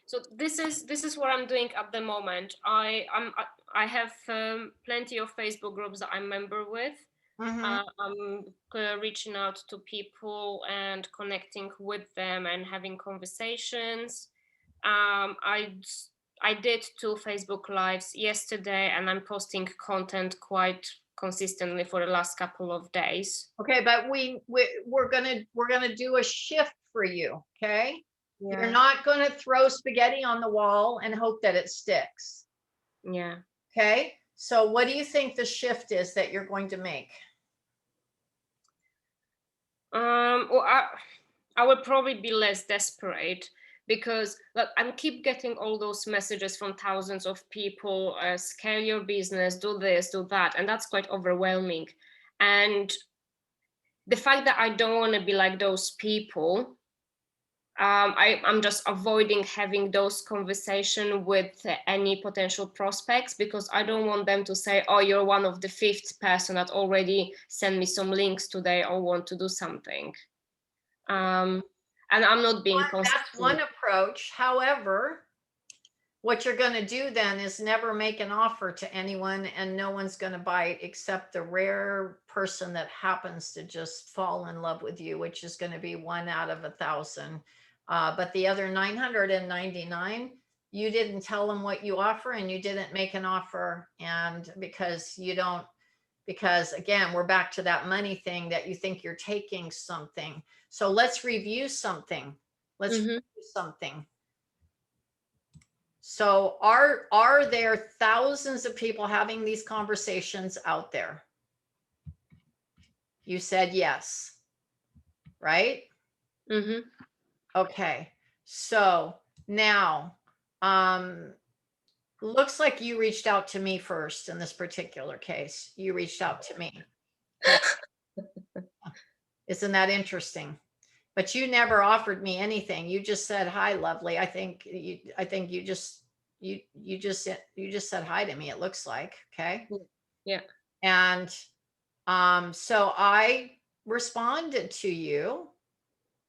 [SPEAKER 2] So this is what I'm doing at the moment. I have plenty of Facebook groups that I'm member with. Mm-hmm. I'm reaching out to people and connecting with them and having conversations. I did 2 Facebook lives yesterday, and I'm posting content quite consistently for the last couple of days.
[SPEAKER 1] Okay, but we're gonna do a shift for you. Okay. Yeah. You're not going to throw spaghetti on the wall and hope that it sticks.
[SPEAKER 2] Yeah.
[SPEAKER 1] Okay. So what do you think the shift is that you're going to make?
[SPEAKER 2] Well, I would probably be less desperate, because I keep getting all those messages from thousands of people, scale your business, do this, do that. And that's quite overwhelming. And the fact that I don't want to be like those people, I'm just avoiding having those conversations with any potential prospects, because I don't want them to say, oh, you're one of the 5th person that already sent me some links today or want to do something. And I'm not being consistent.
[SPEAKER 1] That's one approach. However, what you're going to do then is never make an offer to anyone, and no one's going to buy it except the rare person that happens to just fall in love with you, which is going to be 1 out of 1,000. But the other 999, you didn't tell them what you offer, and you didn't make an offer. And because you don't, because again, we're back to that money thing, that you think you're taking something. So let's review something. Let's review something. So are there thousands of people having these conversations out there? You said yes, right?
[SPEAKER 2] Mm-hmm.
[SPEAKER 1] Okay. So now, looks like you reached out to me first in this particular case. You reached out to me. Isn't that interesting? But you never offered me anything. You just said, "Hi, lovely." I think you just said hi to me, it looks like. Okay.
[SPEAKER 2] Yeah.
[SPEAKER 1] And so I responded to you,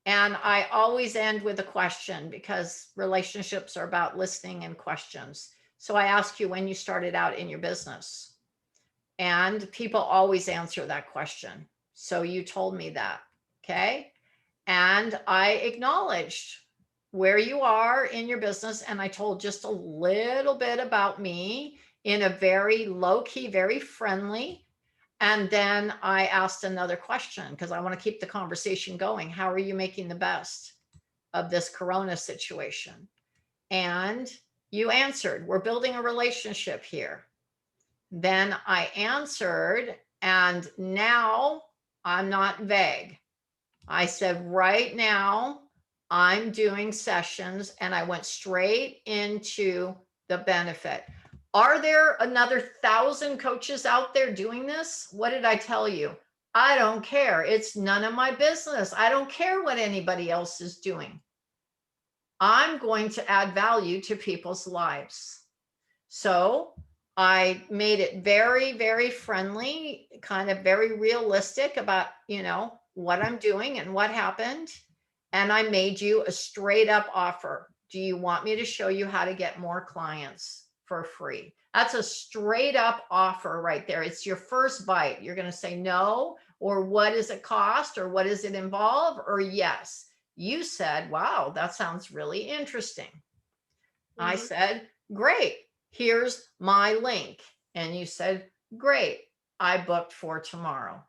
[SPEAKER 1] and I always end with a question because relationships are about listening and questions. So I asked you when you started out in your business, and people always answer that question. So you told me that. Okay. And I acknowledged where you are in your business. And I told just a little bit about me in a very low key, very friendly. And then I asked another question because I want to keep the conversation going. How are you making the best of this Corona situation? And you answered, we're building a relationship here. Then I answered, and now I'm not vague. I said, right now, I'm doing sessions, and I went straight into the benefit. Are there another 1,000 coaches out there doing this? What did I tell you? I don't care. It's none of my business. I don't care what anybody else is doing. I'm going to add value to people's lives. So I made it very, very friendly, kind of very realistic about, what I'm doing and what happened. And I made you a straight up offer. Do you want me to show you how to get more clients for free? That's a straight up offer right there. It's your first bite. You're going to say no, or what does it cost, or what does it involve, or yes. You said, wow, that sounds really interesting. I said, great, here's my link. And you said, great, I booked for tomorrow.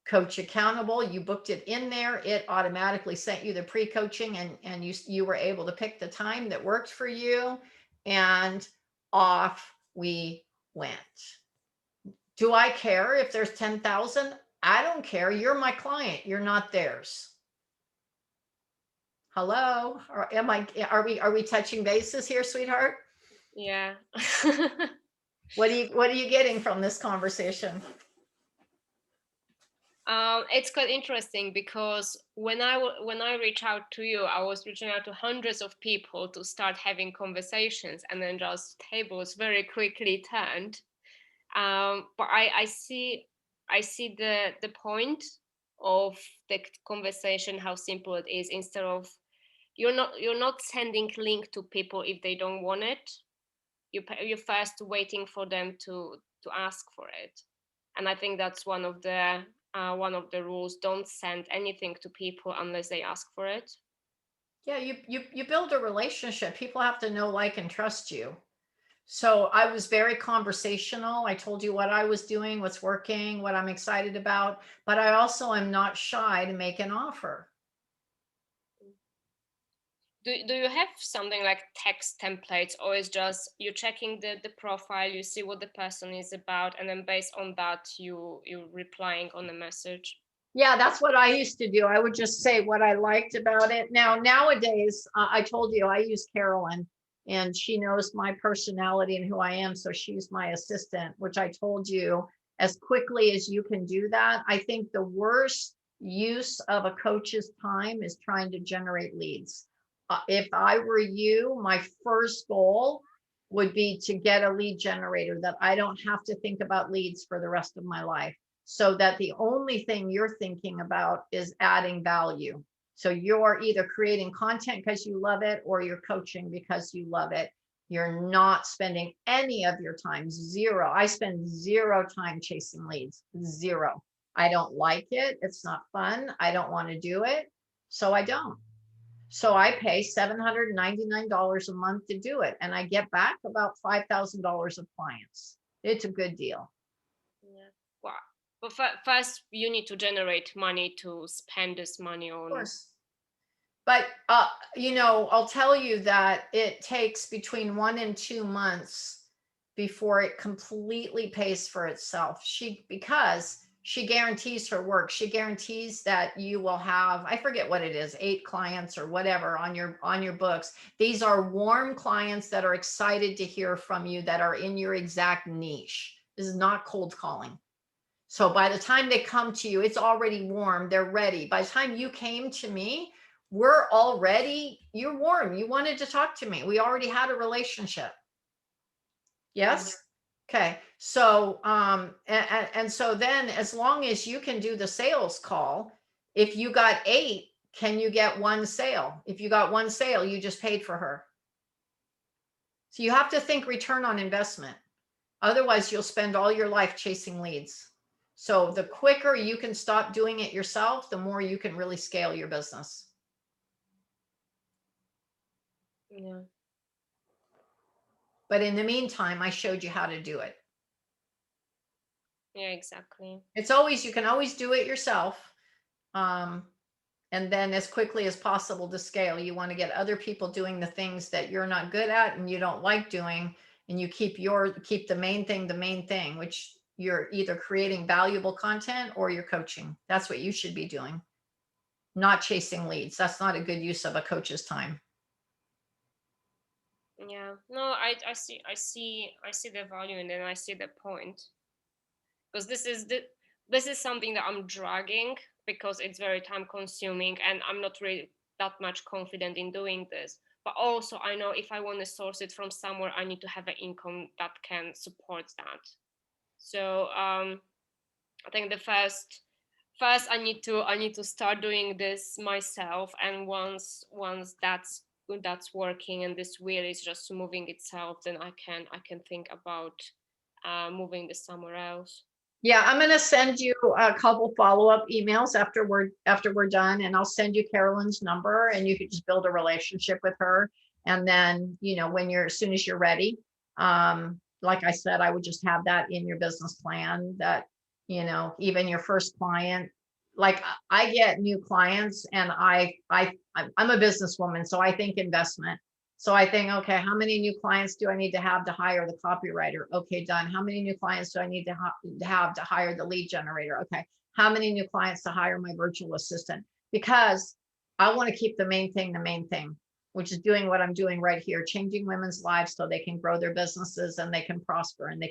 [SPEAKER 1] Coach Accountable, you booked it in there. It automatically sent you the pre-coaching, and you were able to pick the time that worked for you, and off we went. Do I care if there's 10,000? I don't care. You're my client. You're not theirs. Hello? Or are we touching bases here, sweetheart?
[SPEAKER 2] Yeah.
[SPEAKER 1] What are you getting from this conversation?
[SPEAKER 2] It's quite interesting because when I reach out to you, I was reaching out to hundreds of people to start having conversations, and then just tables very quickly turned. But I see the point of the conversation, how simple it is. Instead of you're not sending link to people if they don't want it. You're first waiting for them to ask for it, and I think that's one of the rules. Don't send anything to people unless they ask for it.
[SPEAKER 1] Yeah, you build a relationship. People have to know, like, and trust you. So I was very conversational. I told you what I was doing, what's working, what I'm excited about, but I also am not shy to make an offer.
[SPEAKER 2] Do you have something like text templates, or is just you're checking the profile, you see what the person is about, and then based on that you're replying on the message?
[SPEAKER 1] Yeah, that's what I used to do. I would just say what I liked about it. Now, nowadays, I told you I use Carolyn, and she knows my personality and who I am. So she's my assistant, which I told you, as quickly as you can do that. I think the worst use of a coach's time is trying to generate leads. If I were you, my first goal would be to get a lead generator that I don't have to think about leads for the rest of my life, so that the only thing you're thinking about is adding value. So you're either creating content because you love it, or you're coaching because you love it. You're not spending any of your time, zero. I spend zero time chasing leads, zero. I don't like it. It's not fun. I don't want to do it. So I don't. So I pay $799 a month to do it. And I get back about $5,000 of clients. It's a good deal.
[SPEAKER 2] Yeah. Wow. But first, you need to generate money to spend this money on.
[SPEAKER 1] Of course. But, I'll tell you that it takes between 1 and 2 months before it completely pays for itself. Because she guarantees her work. She guarantees that you will have, I forget what it is, 8 clients or whatever on your books. These are warm clients that are excited to hear from you, that are in your exact niche. This is not cold calling. So by the time they come to you, it's already warm. They're ready. By the time you came to me, you're warm. You wanted to talk to me. We already had a relationship. Yes. Okay. So, and so then as long as you can do the sales call, if you got 8, can you get 1 sale? If you got 1 sale, you just paid for her. So you have to think return on investment. Otherwise, you'll spend all your life chasing leads. So the quicker you can stop doing it yourself, the more you can really scale your business.
[SPEAKER 2] Yeah.
[SPEAKER 1] But in the meantime, I showed you how to do it.
[SPEAKER 2] Yeah, exactly.
[SPEAKER 1] You can always do it yourself. And then as quickly as possible to scale. You want to get other people doing the things that you're not good at and you don't like doing, and you keep the main thing, which you're either creating valuable content or you're coaching. That's what you should be doing. Not chasing leads. That's not a good use of a coach's time.
[SPEAKER 2] Yeah. No, I see the value, and then I see the point. Because this is something that I'm dragging, because it's very time consuming and I'm not really that much confident in doing this. But also I know if I want to source it from somewhere, I need to have an income that can support that. So I think the first I need to start doing this myself, and once that's working and this wheel is just moving itself, then I can think about moving this somewhere else.
[SPEAKER 1] Yeah, I'm going to send you a couple follow-up emails after we're done, and I'll send you Carolyn's number, and you could just build a relationship with her. And then, as soon as you're ready, like I said, I would just have that in your business plan, that, even your first client, like I get new clients, and I'm a businesswoman, so I think investment. So I think, okay, how many new clients do I need to have to hire the copywriter? Okay, done. How many new clients do I need to have to hire the lead generator? Okay. How many new clients to hire my virtual assistant? Because I want to keep the main thing, which is doing what I'm doing right here, changing women's lives so they can grow their businesses and they can prosper and they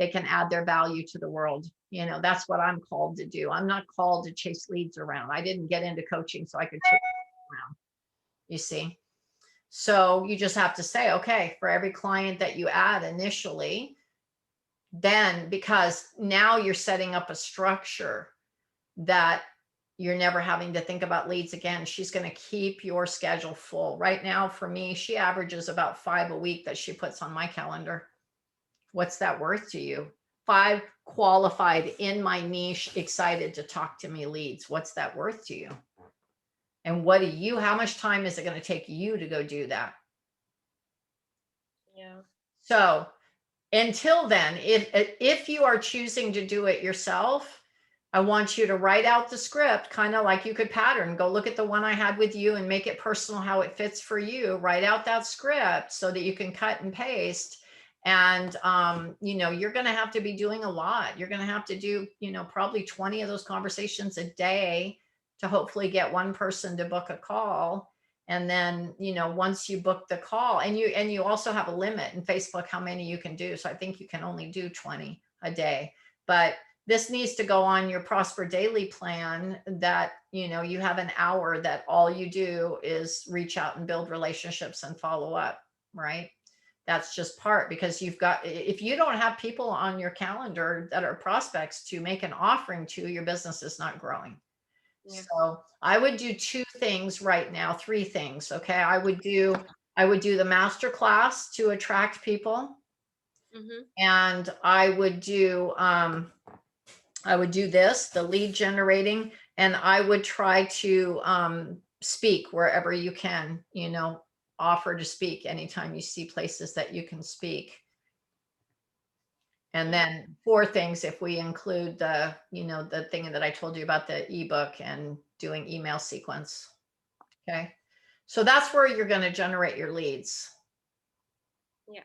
[SPEAKER 1] can add their value to the world. That's what I'm called to do. I'm not called to chase leads around. I didn't get into coaching so I could chase around. You see? So you just have to say, okay, for every client that you add initially, then because now you're setting up a structure that you're never having to think about leads again. She's going to keep your schedule full. Right now, for me, she averages about 5 a week that she puts on my calendar. What's that worth to you? 5 qualified in my niche, excited to talk to me leads. What's that worth to you? And how much time is it going to take you to go do that?
[SPEAKER 2] Yeah.
[SPEAKER 1] So until then, if you are choosing to do it yourself, I want you to write out the script, kind of like you could pattern. Go look at the one I had with you and make it personal, how it fits for you. Write out that script so that you can cut and paste. And, you're going to have to be doing a lot. You're going to have to do, probably 20 of those conversations a day to hopefully get one person to book a call. And then, once you book the call, and you also have a limit in Facebook how many you can do. So I think you can only do 20 a day. But this needs to go on your Prosper Daily plan, that, you have an hour that all you do is reach out and build relationships and follow up, right? That's just part, because if you don't have people on your calendar that are prospects to make an offering to, your business is not growing. Yeah. So I would do 2 things right now, 3 things. Okay. I would do I would do the master class to attract people.
[SPEAKER 2] Mm-hmm.
[SPEAKER 1] And I would do this, the lead generating, and I would try to speak wherever you can, offer to speak anytime you see places that you can speak. And then 4 things, if we include the thing that I told you about, the ebook and doing email sequence. Okay. So that's where you're going to generate your leads.
[SPEAKER 2] Yeah.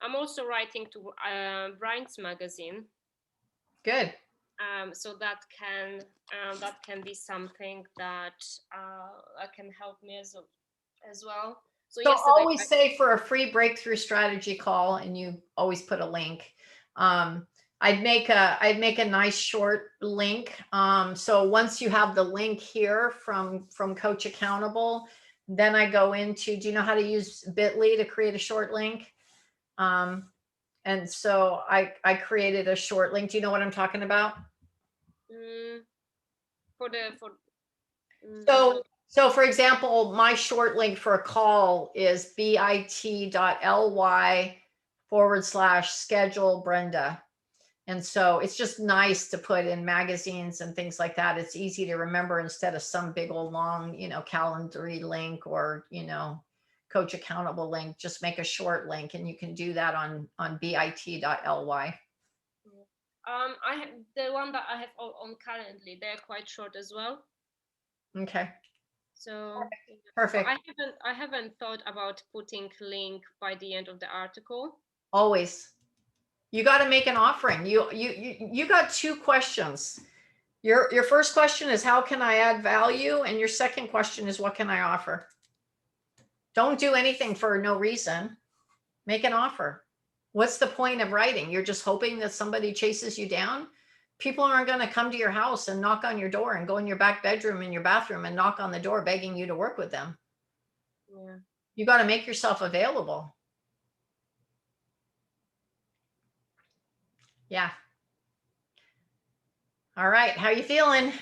[SPEAKER 2] I'm also writing to Brian's magazine.
[SPEAKER 1] Good.
[SPEAKER 2] So that can be something that can help me as well. So yesterday,
[SPEAKER 1] always say for a free breakthrough strategy call, and you always put a link. I'd make a nice short link. So once you have the link here from Coach Accountable, then I go into, do you know how to use Bitly to create a short link? And so I created a short link. Do you know what I'm talking about?
[SPEAKER 2] For
[SPEAKER 1] So for example, my short link for a call is bit.ly/schedule Brenda. And so it's just nice to put in magazines and things like that. It's easy to remember instead of some big old long, calendary link or, Coach Accountable link. Just make a short link, and you can do that on bit.ly.
[SPEAKER 2] I have the one that I have on currently. They're quite short as well.
[SPEAKER 1] Okay.
[SPEAKER 2] So
[SPEAKER 1] perfect.
[SPEAKER 2] I haven't thought about putting link by the end of the article.
[SPEAKER 1] Always. You got to make an offering. You got 2 questions. Your first question is, how can I add value? And your second question is, what can I offer? Don't do anything for no reason. Make an offer. What's the point of writing? You're just hoping that somebody chases you down. People aren't going to come to your house and knock on your door and go in your back bedroom, in your bathroom, and knock on the door begging you to work with them.
[SPEAKER 2] Yeah.
[SPEAKER 1] You got to make yourself available. Yeah. All right. How you feeling?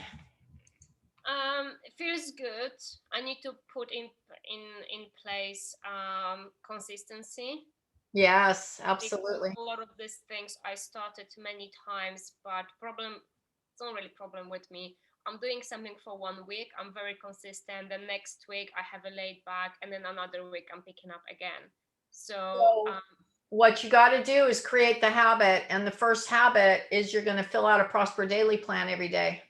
[SPEAKER 2] It feels good. I need to put in place consistency.
[SPEAKER 1] Yes, absolutely.
[SPEAKER 2] Because a lot of these things I started many times, but it's not really problem with me. I'm doing something for 1 week, I'm very consistent. The next week I have a laid back, and then another week I'm picking up again. So
[SPEAKER 1] what you got to do is create the habit. And the first habit is you're going to fill out a Prosper Daily plan every day.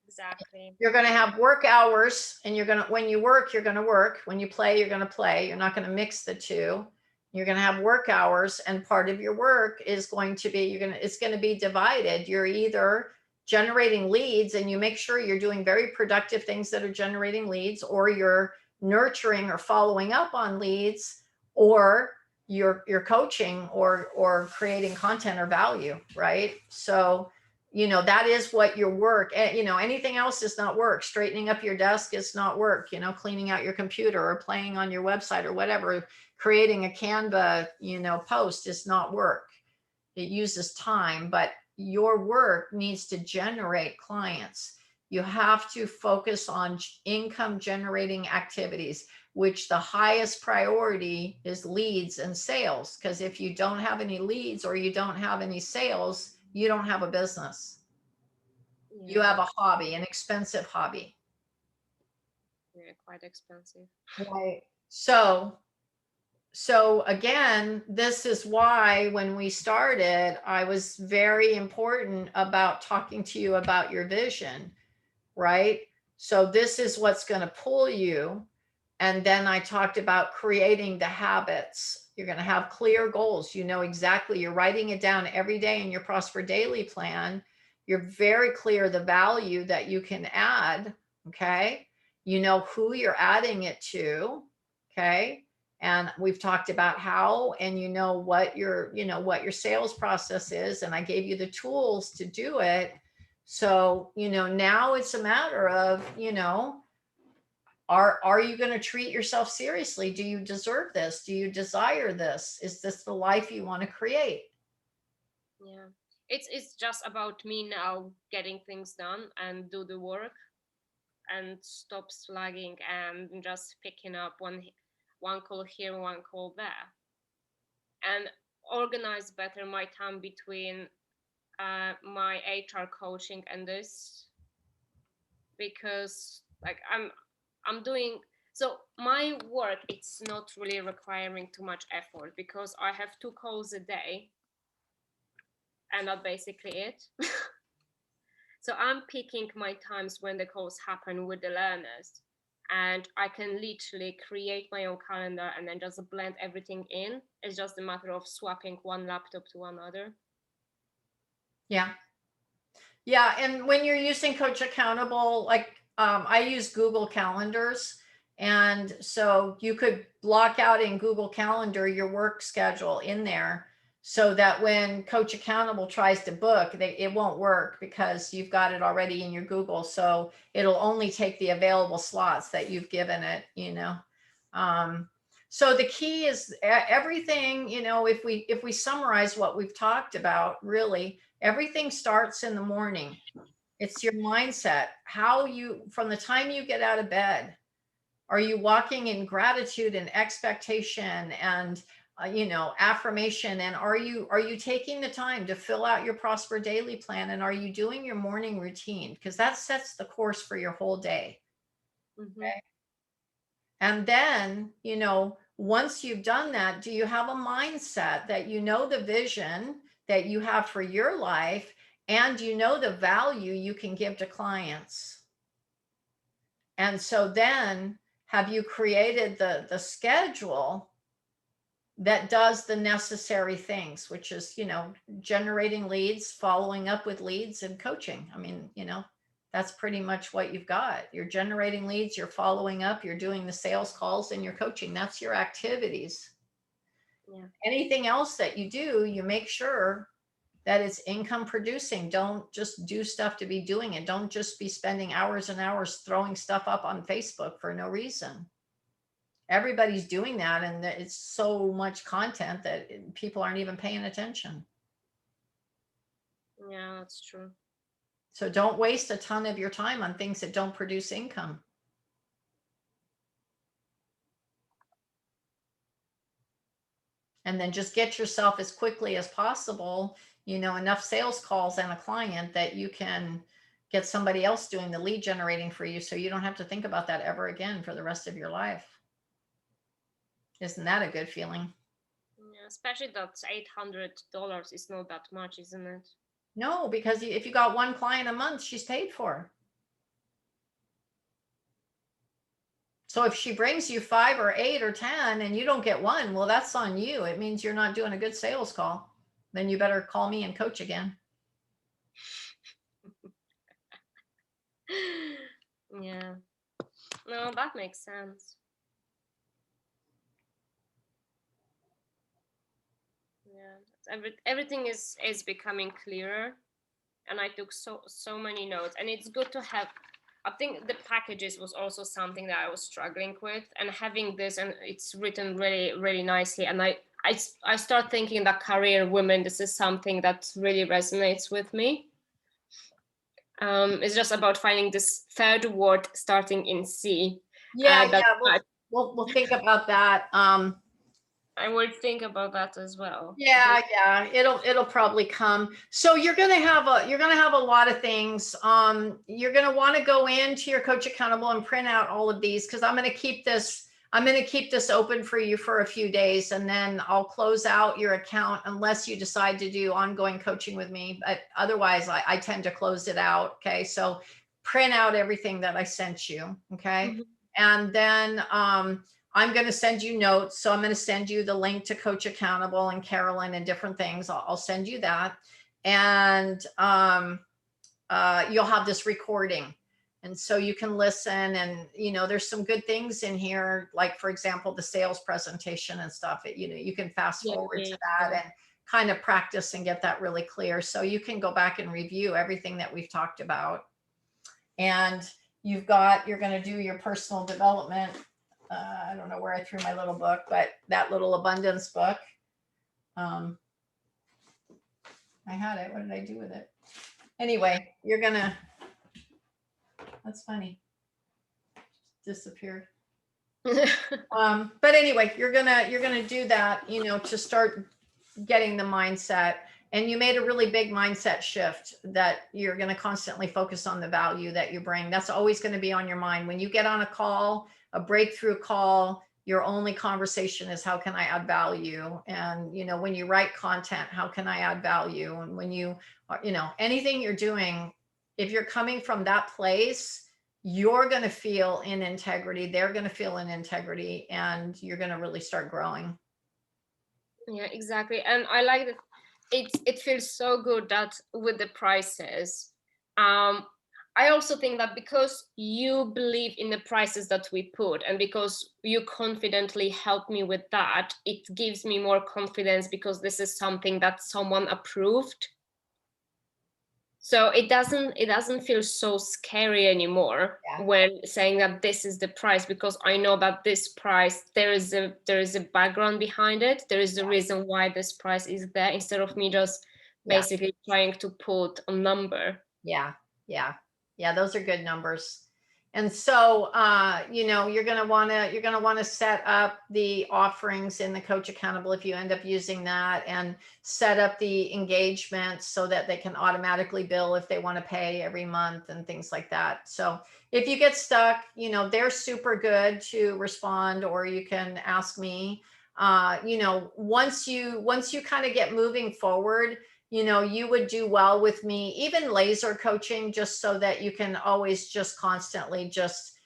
[SPEAKER 2] Exactly.
[SPEAKER 1] You're going to have work hours, and when you work, you're going to work. When you play, you're going to play. You're not going to mix the two. You're going to have work hours, and part of your work is going to be, it's going to be divided. You're either generating leads, and you make sure you're doing very productive things that are generating leads, or you're nurturing or following up on leads, or you're coaching or creating content or value, right? So that is what your work, anything else is not work. Straightening up your desk is not work. Cleaning out your computer or playing on your website or whatever, creating a Canva post is not work. It uses time, but your work needs to generate clients. You have to focus on income generating activities, which the highest priority is leads and sales. Because if you don't have any leads or you don't have any sales, you don't have a business. Yeah. You have a hobby, an expensive hobby.
[SPEAKER 2] Yeah, quite expensive.
[SPEAKER 1] Right. So again, this is why when we started, I was very important about talking to you about your vision, right? So this is what's going to pull you. And then I talked about creating the habits. You're going to have clear goals. Exactly. You're writing it down every day in your Prosper Daily plan. You're very clear the value that you can add. Okay. You know who you're adding it to. Okay. And we've talked about how, and what your sales process is. And I gave you the tools to do it. So, now it's a matter of, are you going to treat yourself seriously? Do you deserve this? Do you desire this? Is this the life you want to create?
[SPEAKER 2] Yeah. it's just about me now getting things done and do the work and stop slugging and just picking up one call here, one call there, and organize better my time between my HR coaching and this, because like I'm doing, so my work, it's not really requiring too much effort because I have 2 calls a day and that's basically it. So I'm picking my times when the calls happen with the learners, and I can literally create my own calendar and then just blend everything in. It's just a matter of swapping one laptop to another.
[SPEAKER 1] Yeah. Yeah. And when you're using Coach Accountable, like I use Google Calendars. And so you could block out in Google Calendar your work schedule in there so that when Coach Accountable tries to book, it won't work because you've got it already in your Google. So it'll only take the available slots that you've given it, you know. So the key is everything, you know, if we summarize what we've talked about, really, everything starts in the morning. It's your mindset. How you, from the time you get out of bed, are you walking in gratitude and expectation and you know, affirmation? And are you taking the time to fill out your Prosper Daily plan? And are you doing your morning routine? Because that sets the course for your whole day.
[SPEAKER 2] Mm-hmm.
[SPEAKER 1] Okay. And then, you know, once you've done that, do you have a mindset that you know the vision that you have for your life and you know the value you can give to clients? And so then have you created the schedule that does the necessary things, which is, you know, generating leads, following up with leads, and coaching? I mean, you know, that's pretty much what you've got. You're generating leads, you're following up, you're doing the sales calls, and you're coaching. That's your activities.
[SPEAKER 2] Yeah.
[SPEAKER 1] Anything else that you do, you make sure that it's income producing. Don't just do stuff to be doing it. Don't just be spending hours and hours throwing stuff up on Facebook for no reason. Everybody's doing that, and it's so much content that people aren't even paying attention.
[SPEAKER 2] Yeah, that's true.
[SPEAKER 1] So don't waste a ton of your time on things that don't produce income. And then just get yourself as quickly as possible, you know, enough sales calls and a client that you can get somebody else doing the lead generating for you, so you don't have to think about that ever again for the rest of your life. Isn't that a good feeling?
[SPEAKER 2] Yeah, especially that $800 is not that much, isn't it?
[SPEAKER 1] No, because if you got one client a month, she's paid for. So if she brings you 5 or 8 or 10 and you don't get one, well, that's on you. It means you're not doing a good sales call. Then you better call me and coach again.
[SPEAKER 2] Yeah. No, that makes sense. Yeah. Everything is becoming clearer, and I took so many notes, and it's good to have. I think the packages was also something that I was struggling with, and having this, and it's written really nicely, and I start thinking that career women, this is something that really resonates with me. It's just about finding this third word starting in C.
[SPEAKER 1] Yeah, we'll think about that.
[SPEAKER 2] I will think about that as well.
[SPEAKER 1] Yeah, it'll probably come. So you're gonna have a lot of things. You're gonna want to go into your Coach Accountable and print out all of these, because I'm gonna keep this open for you for a few days, and then I'll close out your account unless you decide to do ongoing coaching with me. But otherwise, I tend to close it out. Okay, so print out everything that I sent you. Okay,
[SPEAKER 2] Mm-hmm.
[SPEAKER 1] and then I'm going to send you notes. So I'm going to send you the link to Coach Accountable and Carolyn and different things. I'll send you that. And you'll have this recording. And so you can listen, and, you know, there's some good things in here. Like, for example, the sales presentation and stuff, you know, you can fast forward to that and kind of practice and get that really clear. So you can go back and review everything that we've talked about. And you're going to do your personal development. I don't know where I threw my little book, but that little abundance book. I I had it. What did I do with it? Anyway, you're gonna, that's funny. Disappeared. But anyway, you're gonna do that, to start getting the mindset. And you made a really big mindset shift that you're going to constantly focus on the value that you bring. That's always going to be on your mind. When you get on a call, a breakthrough call, your only conversation is how can I add value? And, when you write content, how can I add value? And when you are, anything you're doing, if you're coming from that place, you're going to feel in integrity. They're going to feel in integrity, and you're going to really start growing.
[SPEAKER 2] Yeah, exactly. And I like that it feels so good that with the prices, I also think that because you believe in the prices that we put, and because you confidently help me with that, it gives me more confidence because this is something that someone approved. So it doesn't feel so scary anymore when saying that this is the price, because I know that this price, there is a background behind it. There is a reason why this price is there, instead of me just basically trying to put a number.
[SPEAKER 1] Yeah. Those are good numbers. And so, you're going to want to set up the offerings in the Coach Accountable if you end up using that, and set up the engagements so that they can automatically bill if they want to pay every month and things like that. So if you get stuck, they're super good to respond, or you can ask me. Once you kind of get moving forward, you would do well with me, even laser coaching, just so that you can always just constantly just,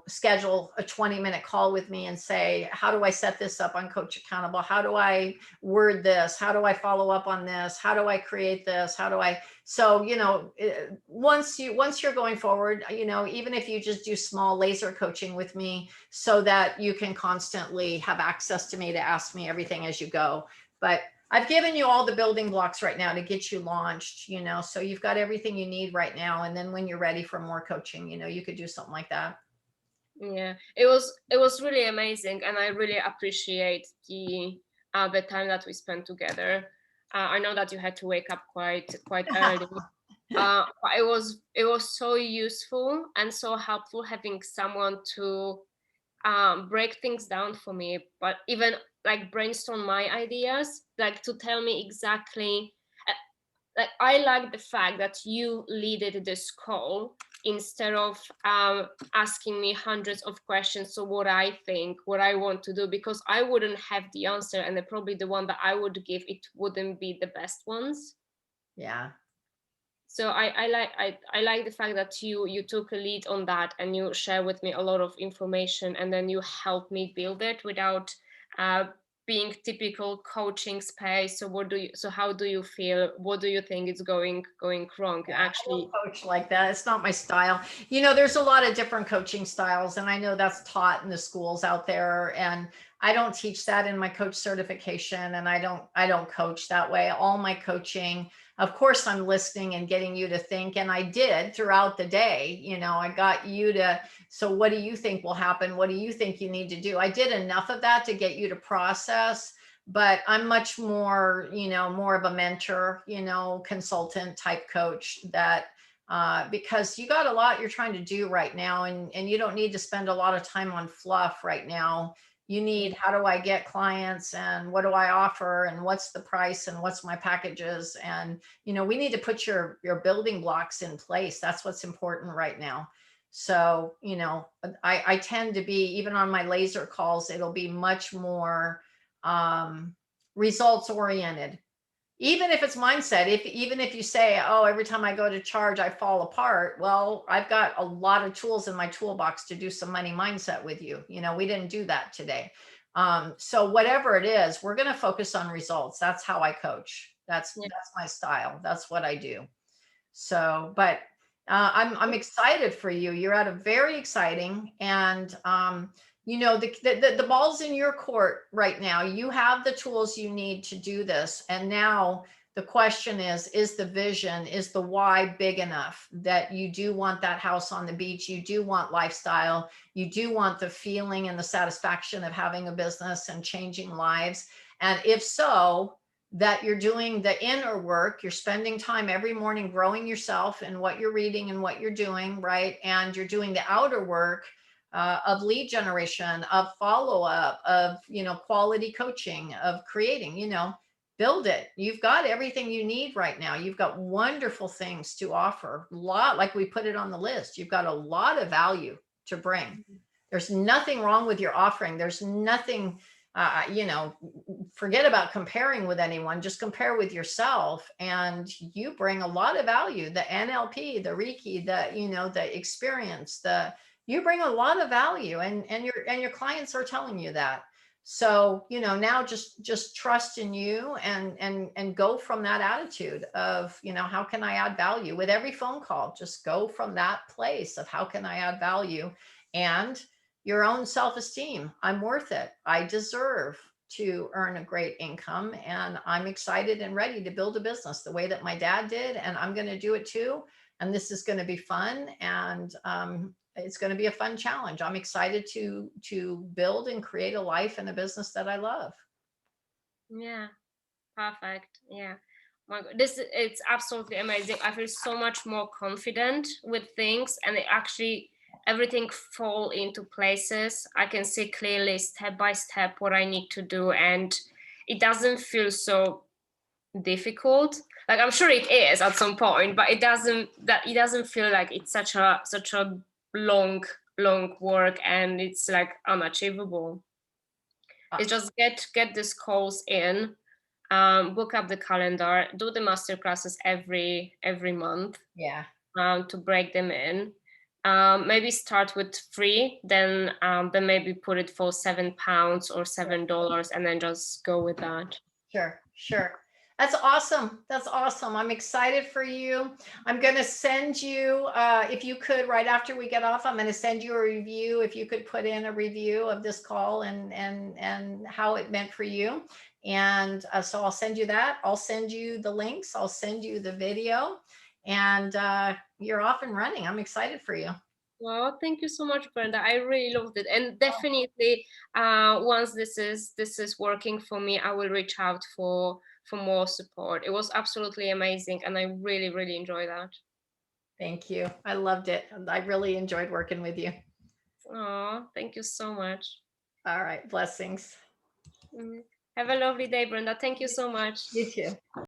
[SPEAKER 1] schedule a 20-minute call with me and say, how do I set this up on Coach Accountable? How do I word this? How do I follow up on this? How do I create this? So, once you're going forward, even if you just do small laser coaching with me, so that you can constantly have access to me to ask me everything as you go. But I've given you all the building blocks right now to get you launched, so you've got everything you need right now. And then when you're ready for more coaching, you could do something like that.
[SPEAKER 2] Yeah, it was really amazing. And I really appreciate the time that we spent together. I know that you had to wake up quite early. It was so useful and so helpful having someone to break things down for me, but even like brainstorm my ideas, like to tell me exactly. Like I like the fact that you leaded this call instead of asking me hundreds of questions. So what I think, what I want to do, because I wouldn't have the answer, and probably the one that I would give, it wouldn't be the best ones.
[SPEAKER 1] Yeah.
[SPEAKER 2] So I like the fact that you took a lead on that, and you share with me a lot of information, and then you help me build it without being typical coaching space. So how do you feel? What do you think is going wrong? Actually,
[SPEAKER 1] I don't coach like that. It's not my style. There's a lot of different coaching styles, and I know that's taught in the schools out there, and I don't teach that in my coach certification, and I don't coach that way. All my coaching, of course, I'm listening and getting you to think, and I did throughout the day. I got you to, so what do you think will happen? What do you think you need to do? I did enough of that to get you to process. But I'm much more, more of a mentor, consultant type coach, that because you got a lot you're trying to do right now, and you don't need to spend a lot of time on fluff right now. You need, how do I get clients, and what do I offer, and what's the price, and what's my packages? And, we need to put your building blocks in place. That's what's important right now. So, I tend to be, even on my laser calls, it'll be much more results oriented. Even if it's mindset, even if you say, oh, every time I go to charge, I fall apart. Well, I've got a lot of tools in my toolbox to do some money mindset with you. We didn't do that today. So whatever it is, we're going to focus on results. That's how I coach. That's my style. That's what I do. So, but I'm excited for you. You're at a very exciting, and the ball's in your court right now. You have the tools you need to do this. And now the question is the vision, is the why big enough that you do want that house on the beach? You do want lifestyle. You do want the feeling and the satisfaction of having a business and changing lives. And if so, that you're doing the inner work. You're spending time every morning growing yourself and what you're reading and what you're doing, right? And you're doing the outer work of lead generation, of follow up, of, you know, quality coaching, of creating, you know, build it. You've got everything you need right now. You've got wonderful things to offer. A lot, like we put it on the list. You've got a lot of value to bring. There's nothing wrong with your offering. There's nothing, you know, forget about comparing with anyone, just compare with yourself. And you bring a lot of value. The NLP, the Reiki, the, you know, the experience, you bring a lot of value, and your clients are telling you that. So, you know, now just trust in you, and go from that attitude of, you know, how can I add value with every phone call? Just go from that place of how can I add value, and your own self-esteem. I'm worth it. I deserve to earn a great income, and I'm excited and ready to build a business the way that my dad did, and I'm going to do it too. And this is going to be fun, and it's going to be a fun challenge. I'm excited to build and create a life and a business that I love.
[SPEAKER 2] Yeah, perfect. Yeah. My God, it's absolutely amazing. I feel so much more confident with things, and it actually everything fall into places. I can see clearly step by step what I need to do, and it doesn't feel so difficult. Like I'm sure it is at some point, but it doesn't feel like it's such a long work, and it's like unachievable. It's just get these calls in, book up the calendar, do the master classes every month,
[SPEAKER 1] Yeah.
[SPEAKER 2] to break them in. Maybe start with 3, then maybe put it for £7 or $7, and then just go with that.
[SPEAKER 1] Sure, sure. That's awesome. That's awesome. I'm excited for you. I'm going to send you, if you could, right after we get off, I'm going to send you a review. If you could put in a review of this call, and how it meant for you. And so I'll send you that. I'll send you the links. I'll send you the video, and you're off and running. I'm excited for you.
[SPEAKER 2] Well, thank you so much, Brenda. I really loved it, and definitely, once this is working for me, I will reach out for more support. It was absolutely amazing, and I really enjoy that.
[SPEAKER 1] Thank you. I loved it. I really enjoyed working with you.
[SPEAKER 2] Oh, thank you so much.
[SPEAKER 1] All right. Blessings.
[SPEAKER 2] Have a lovely day, Brenda. Thank you so much.
[SPEAKER 1] You too.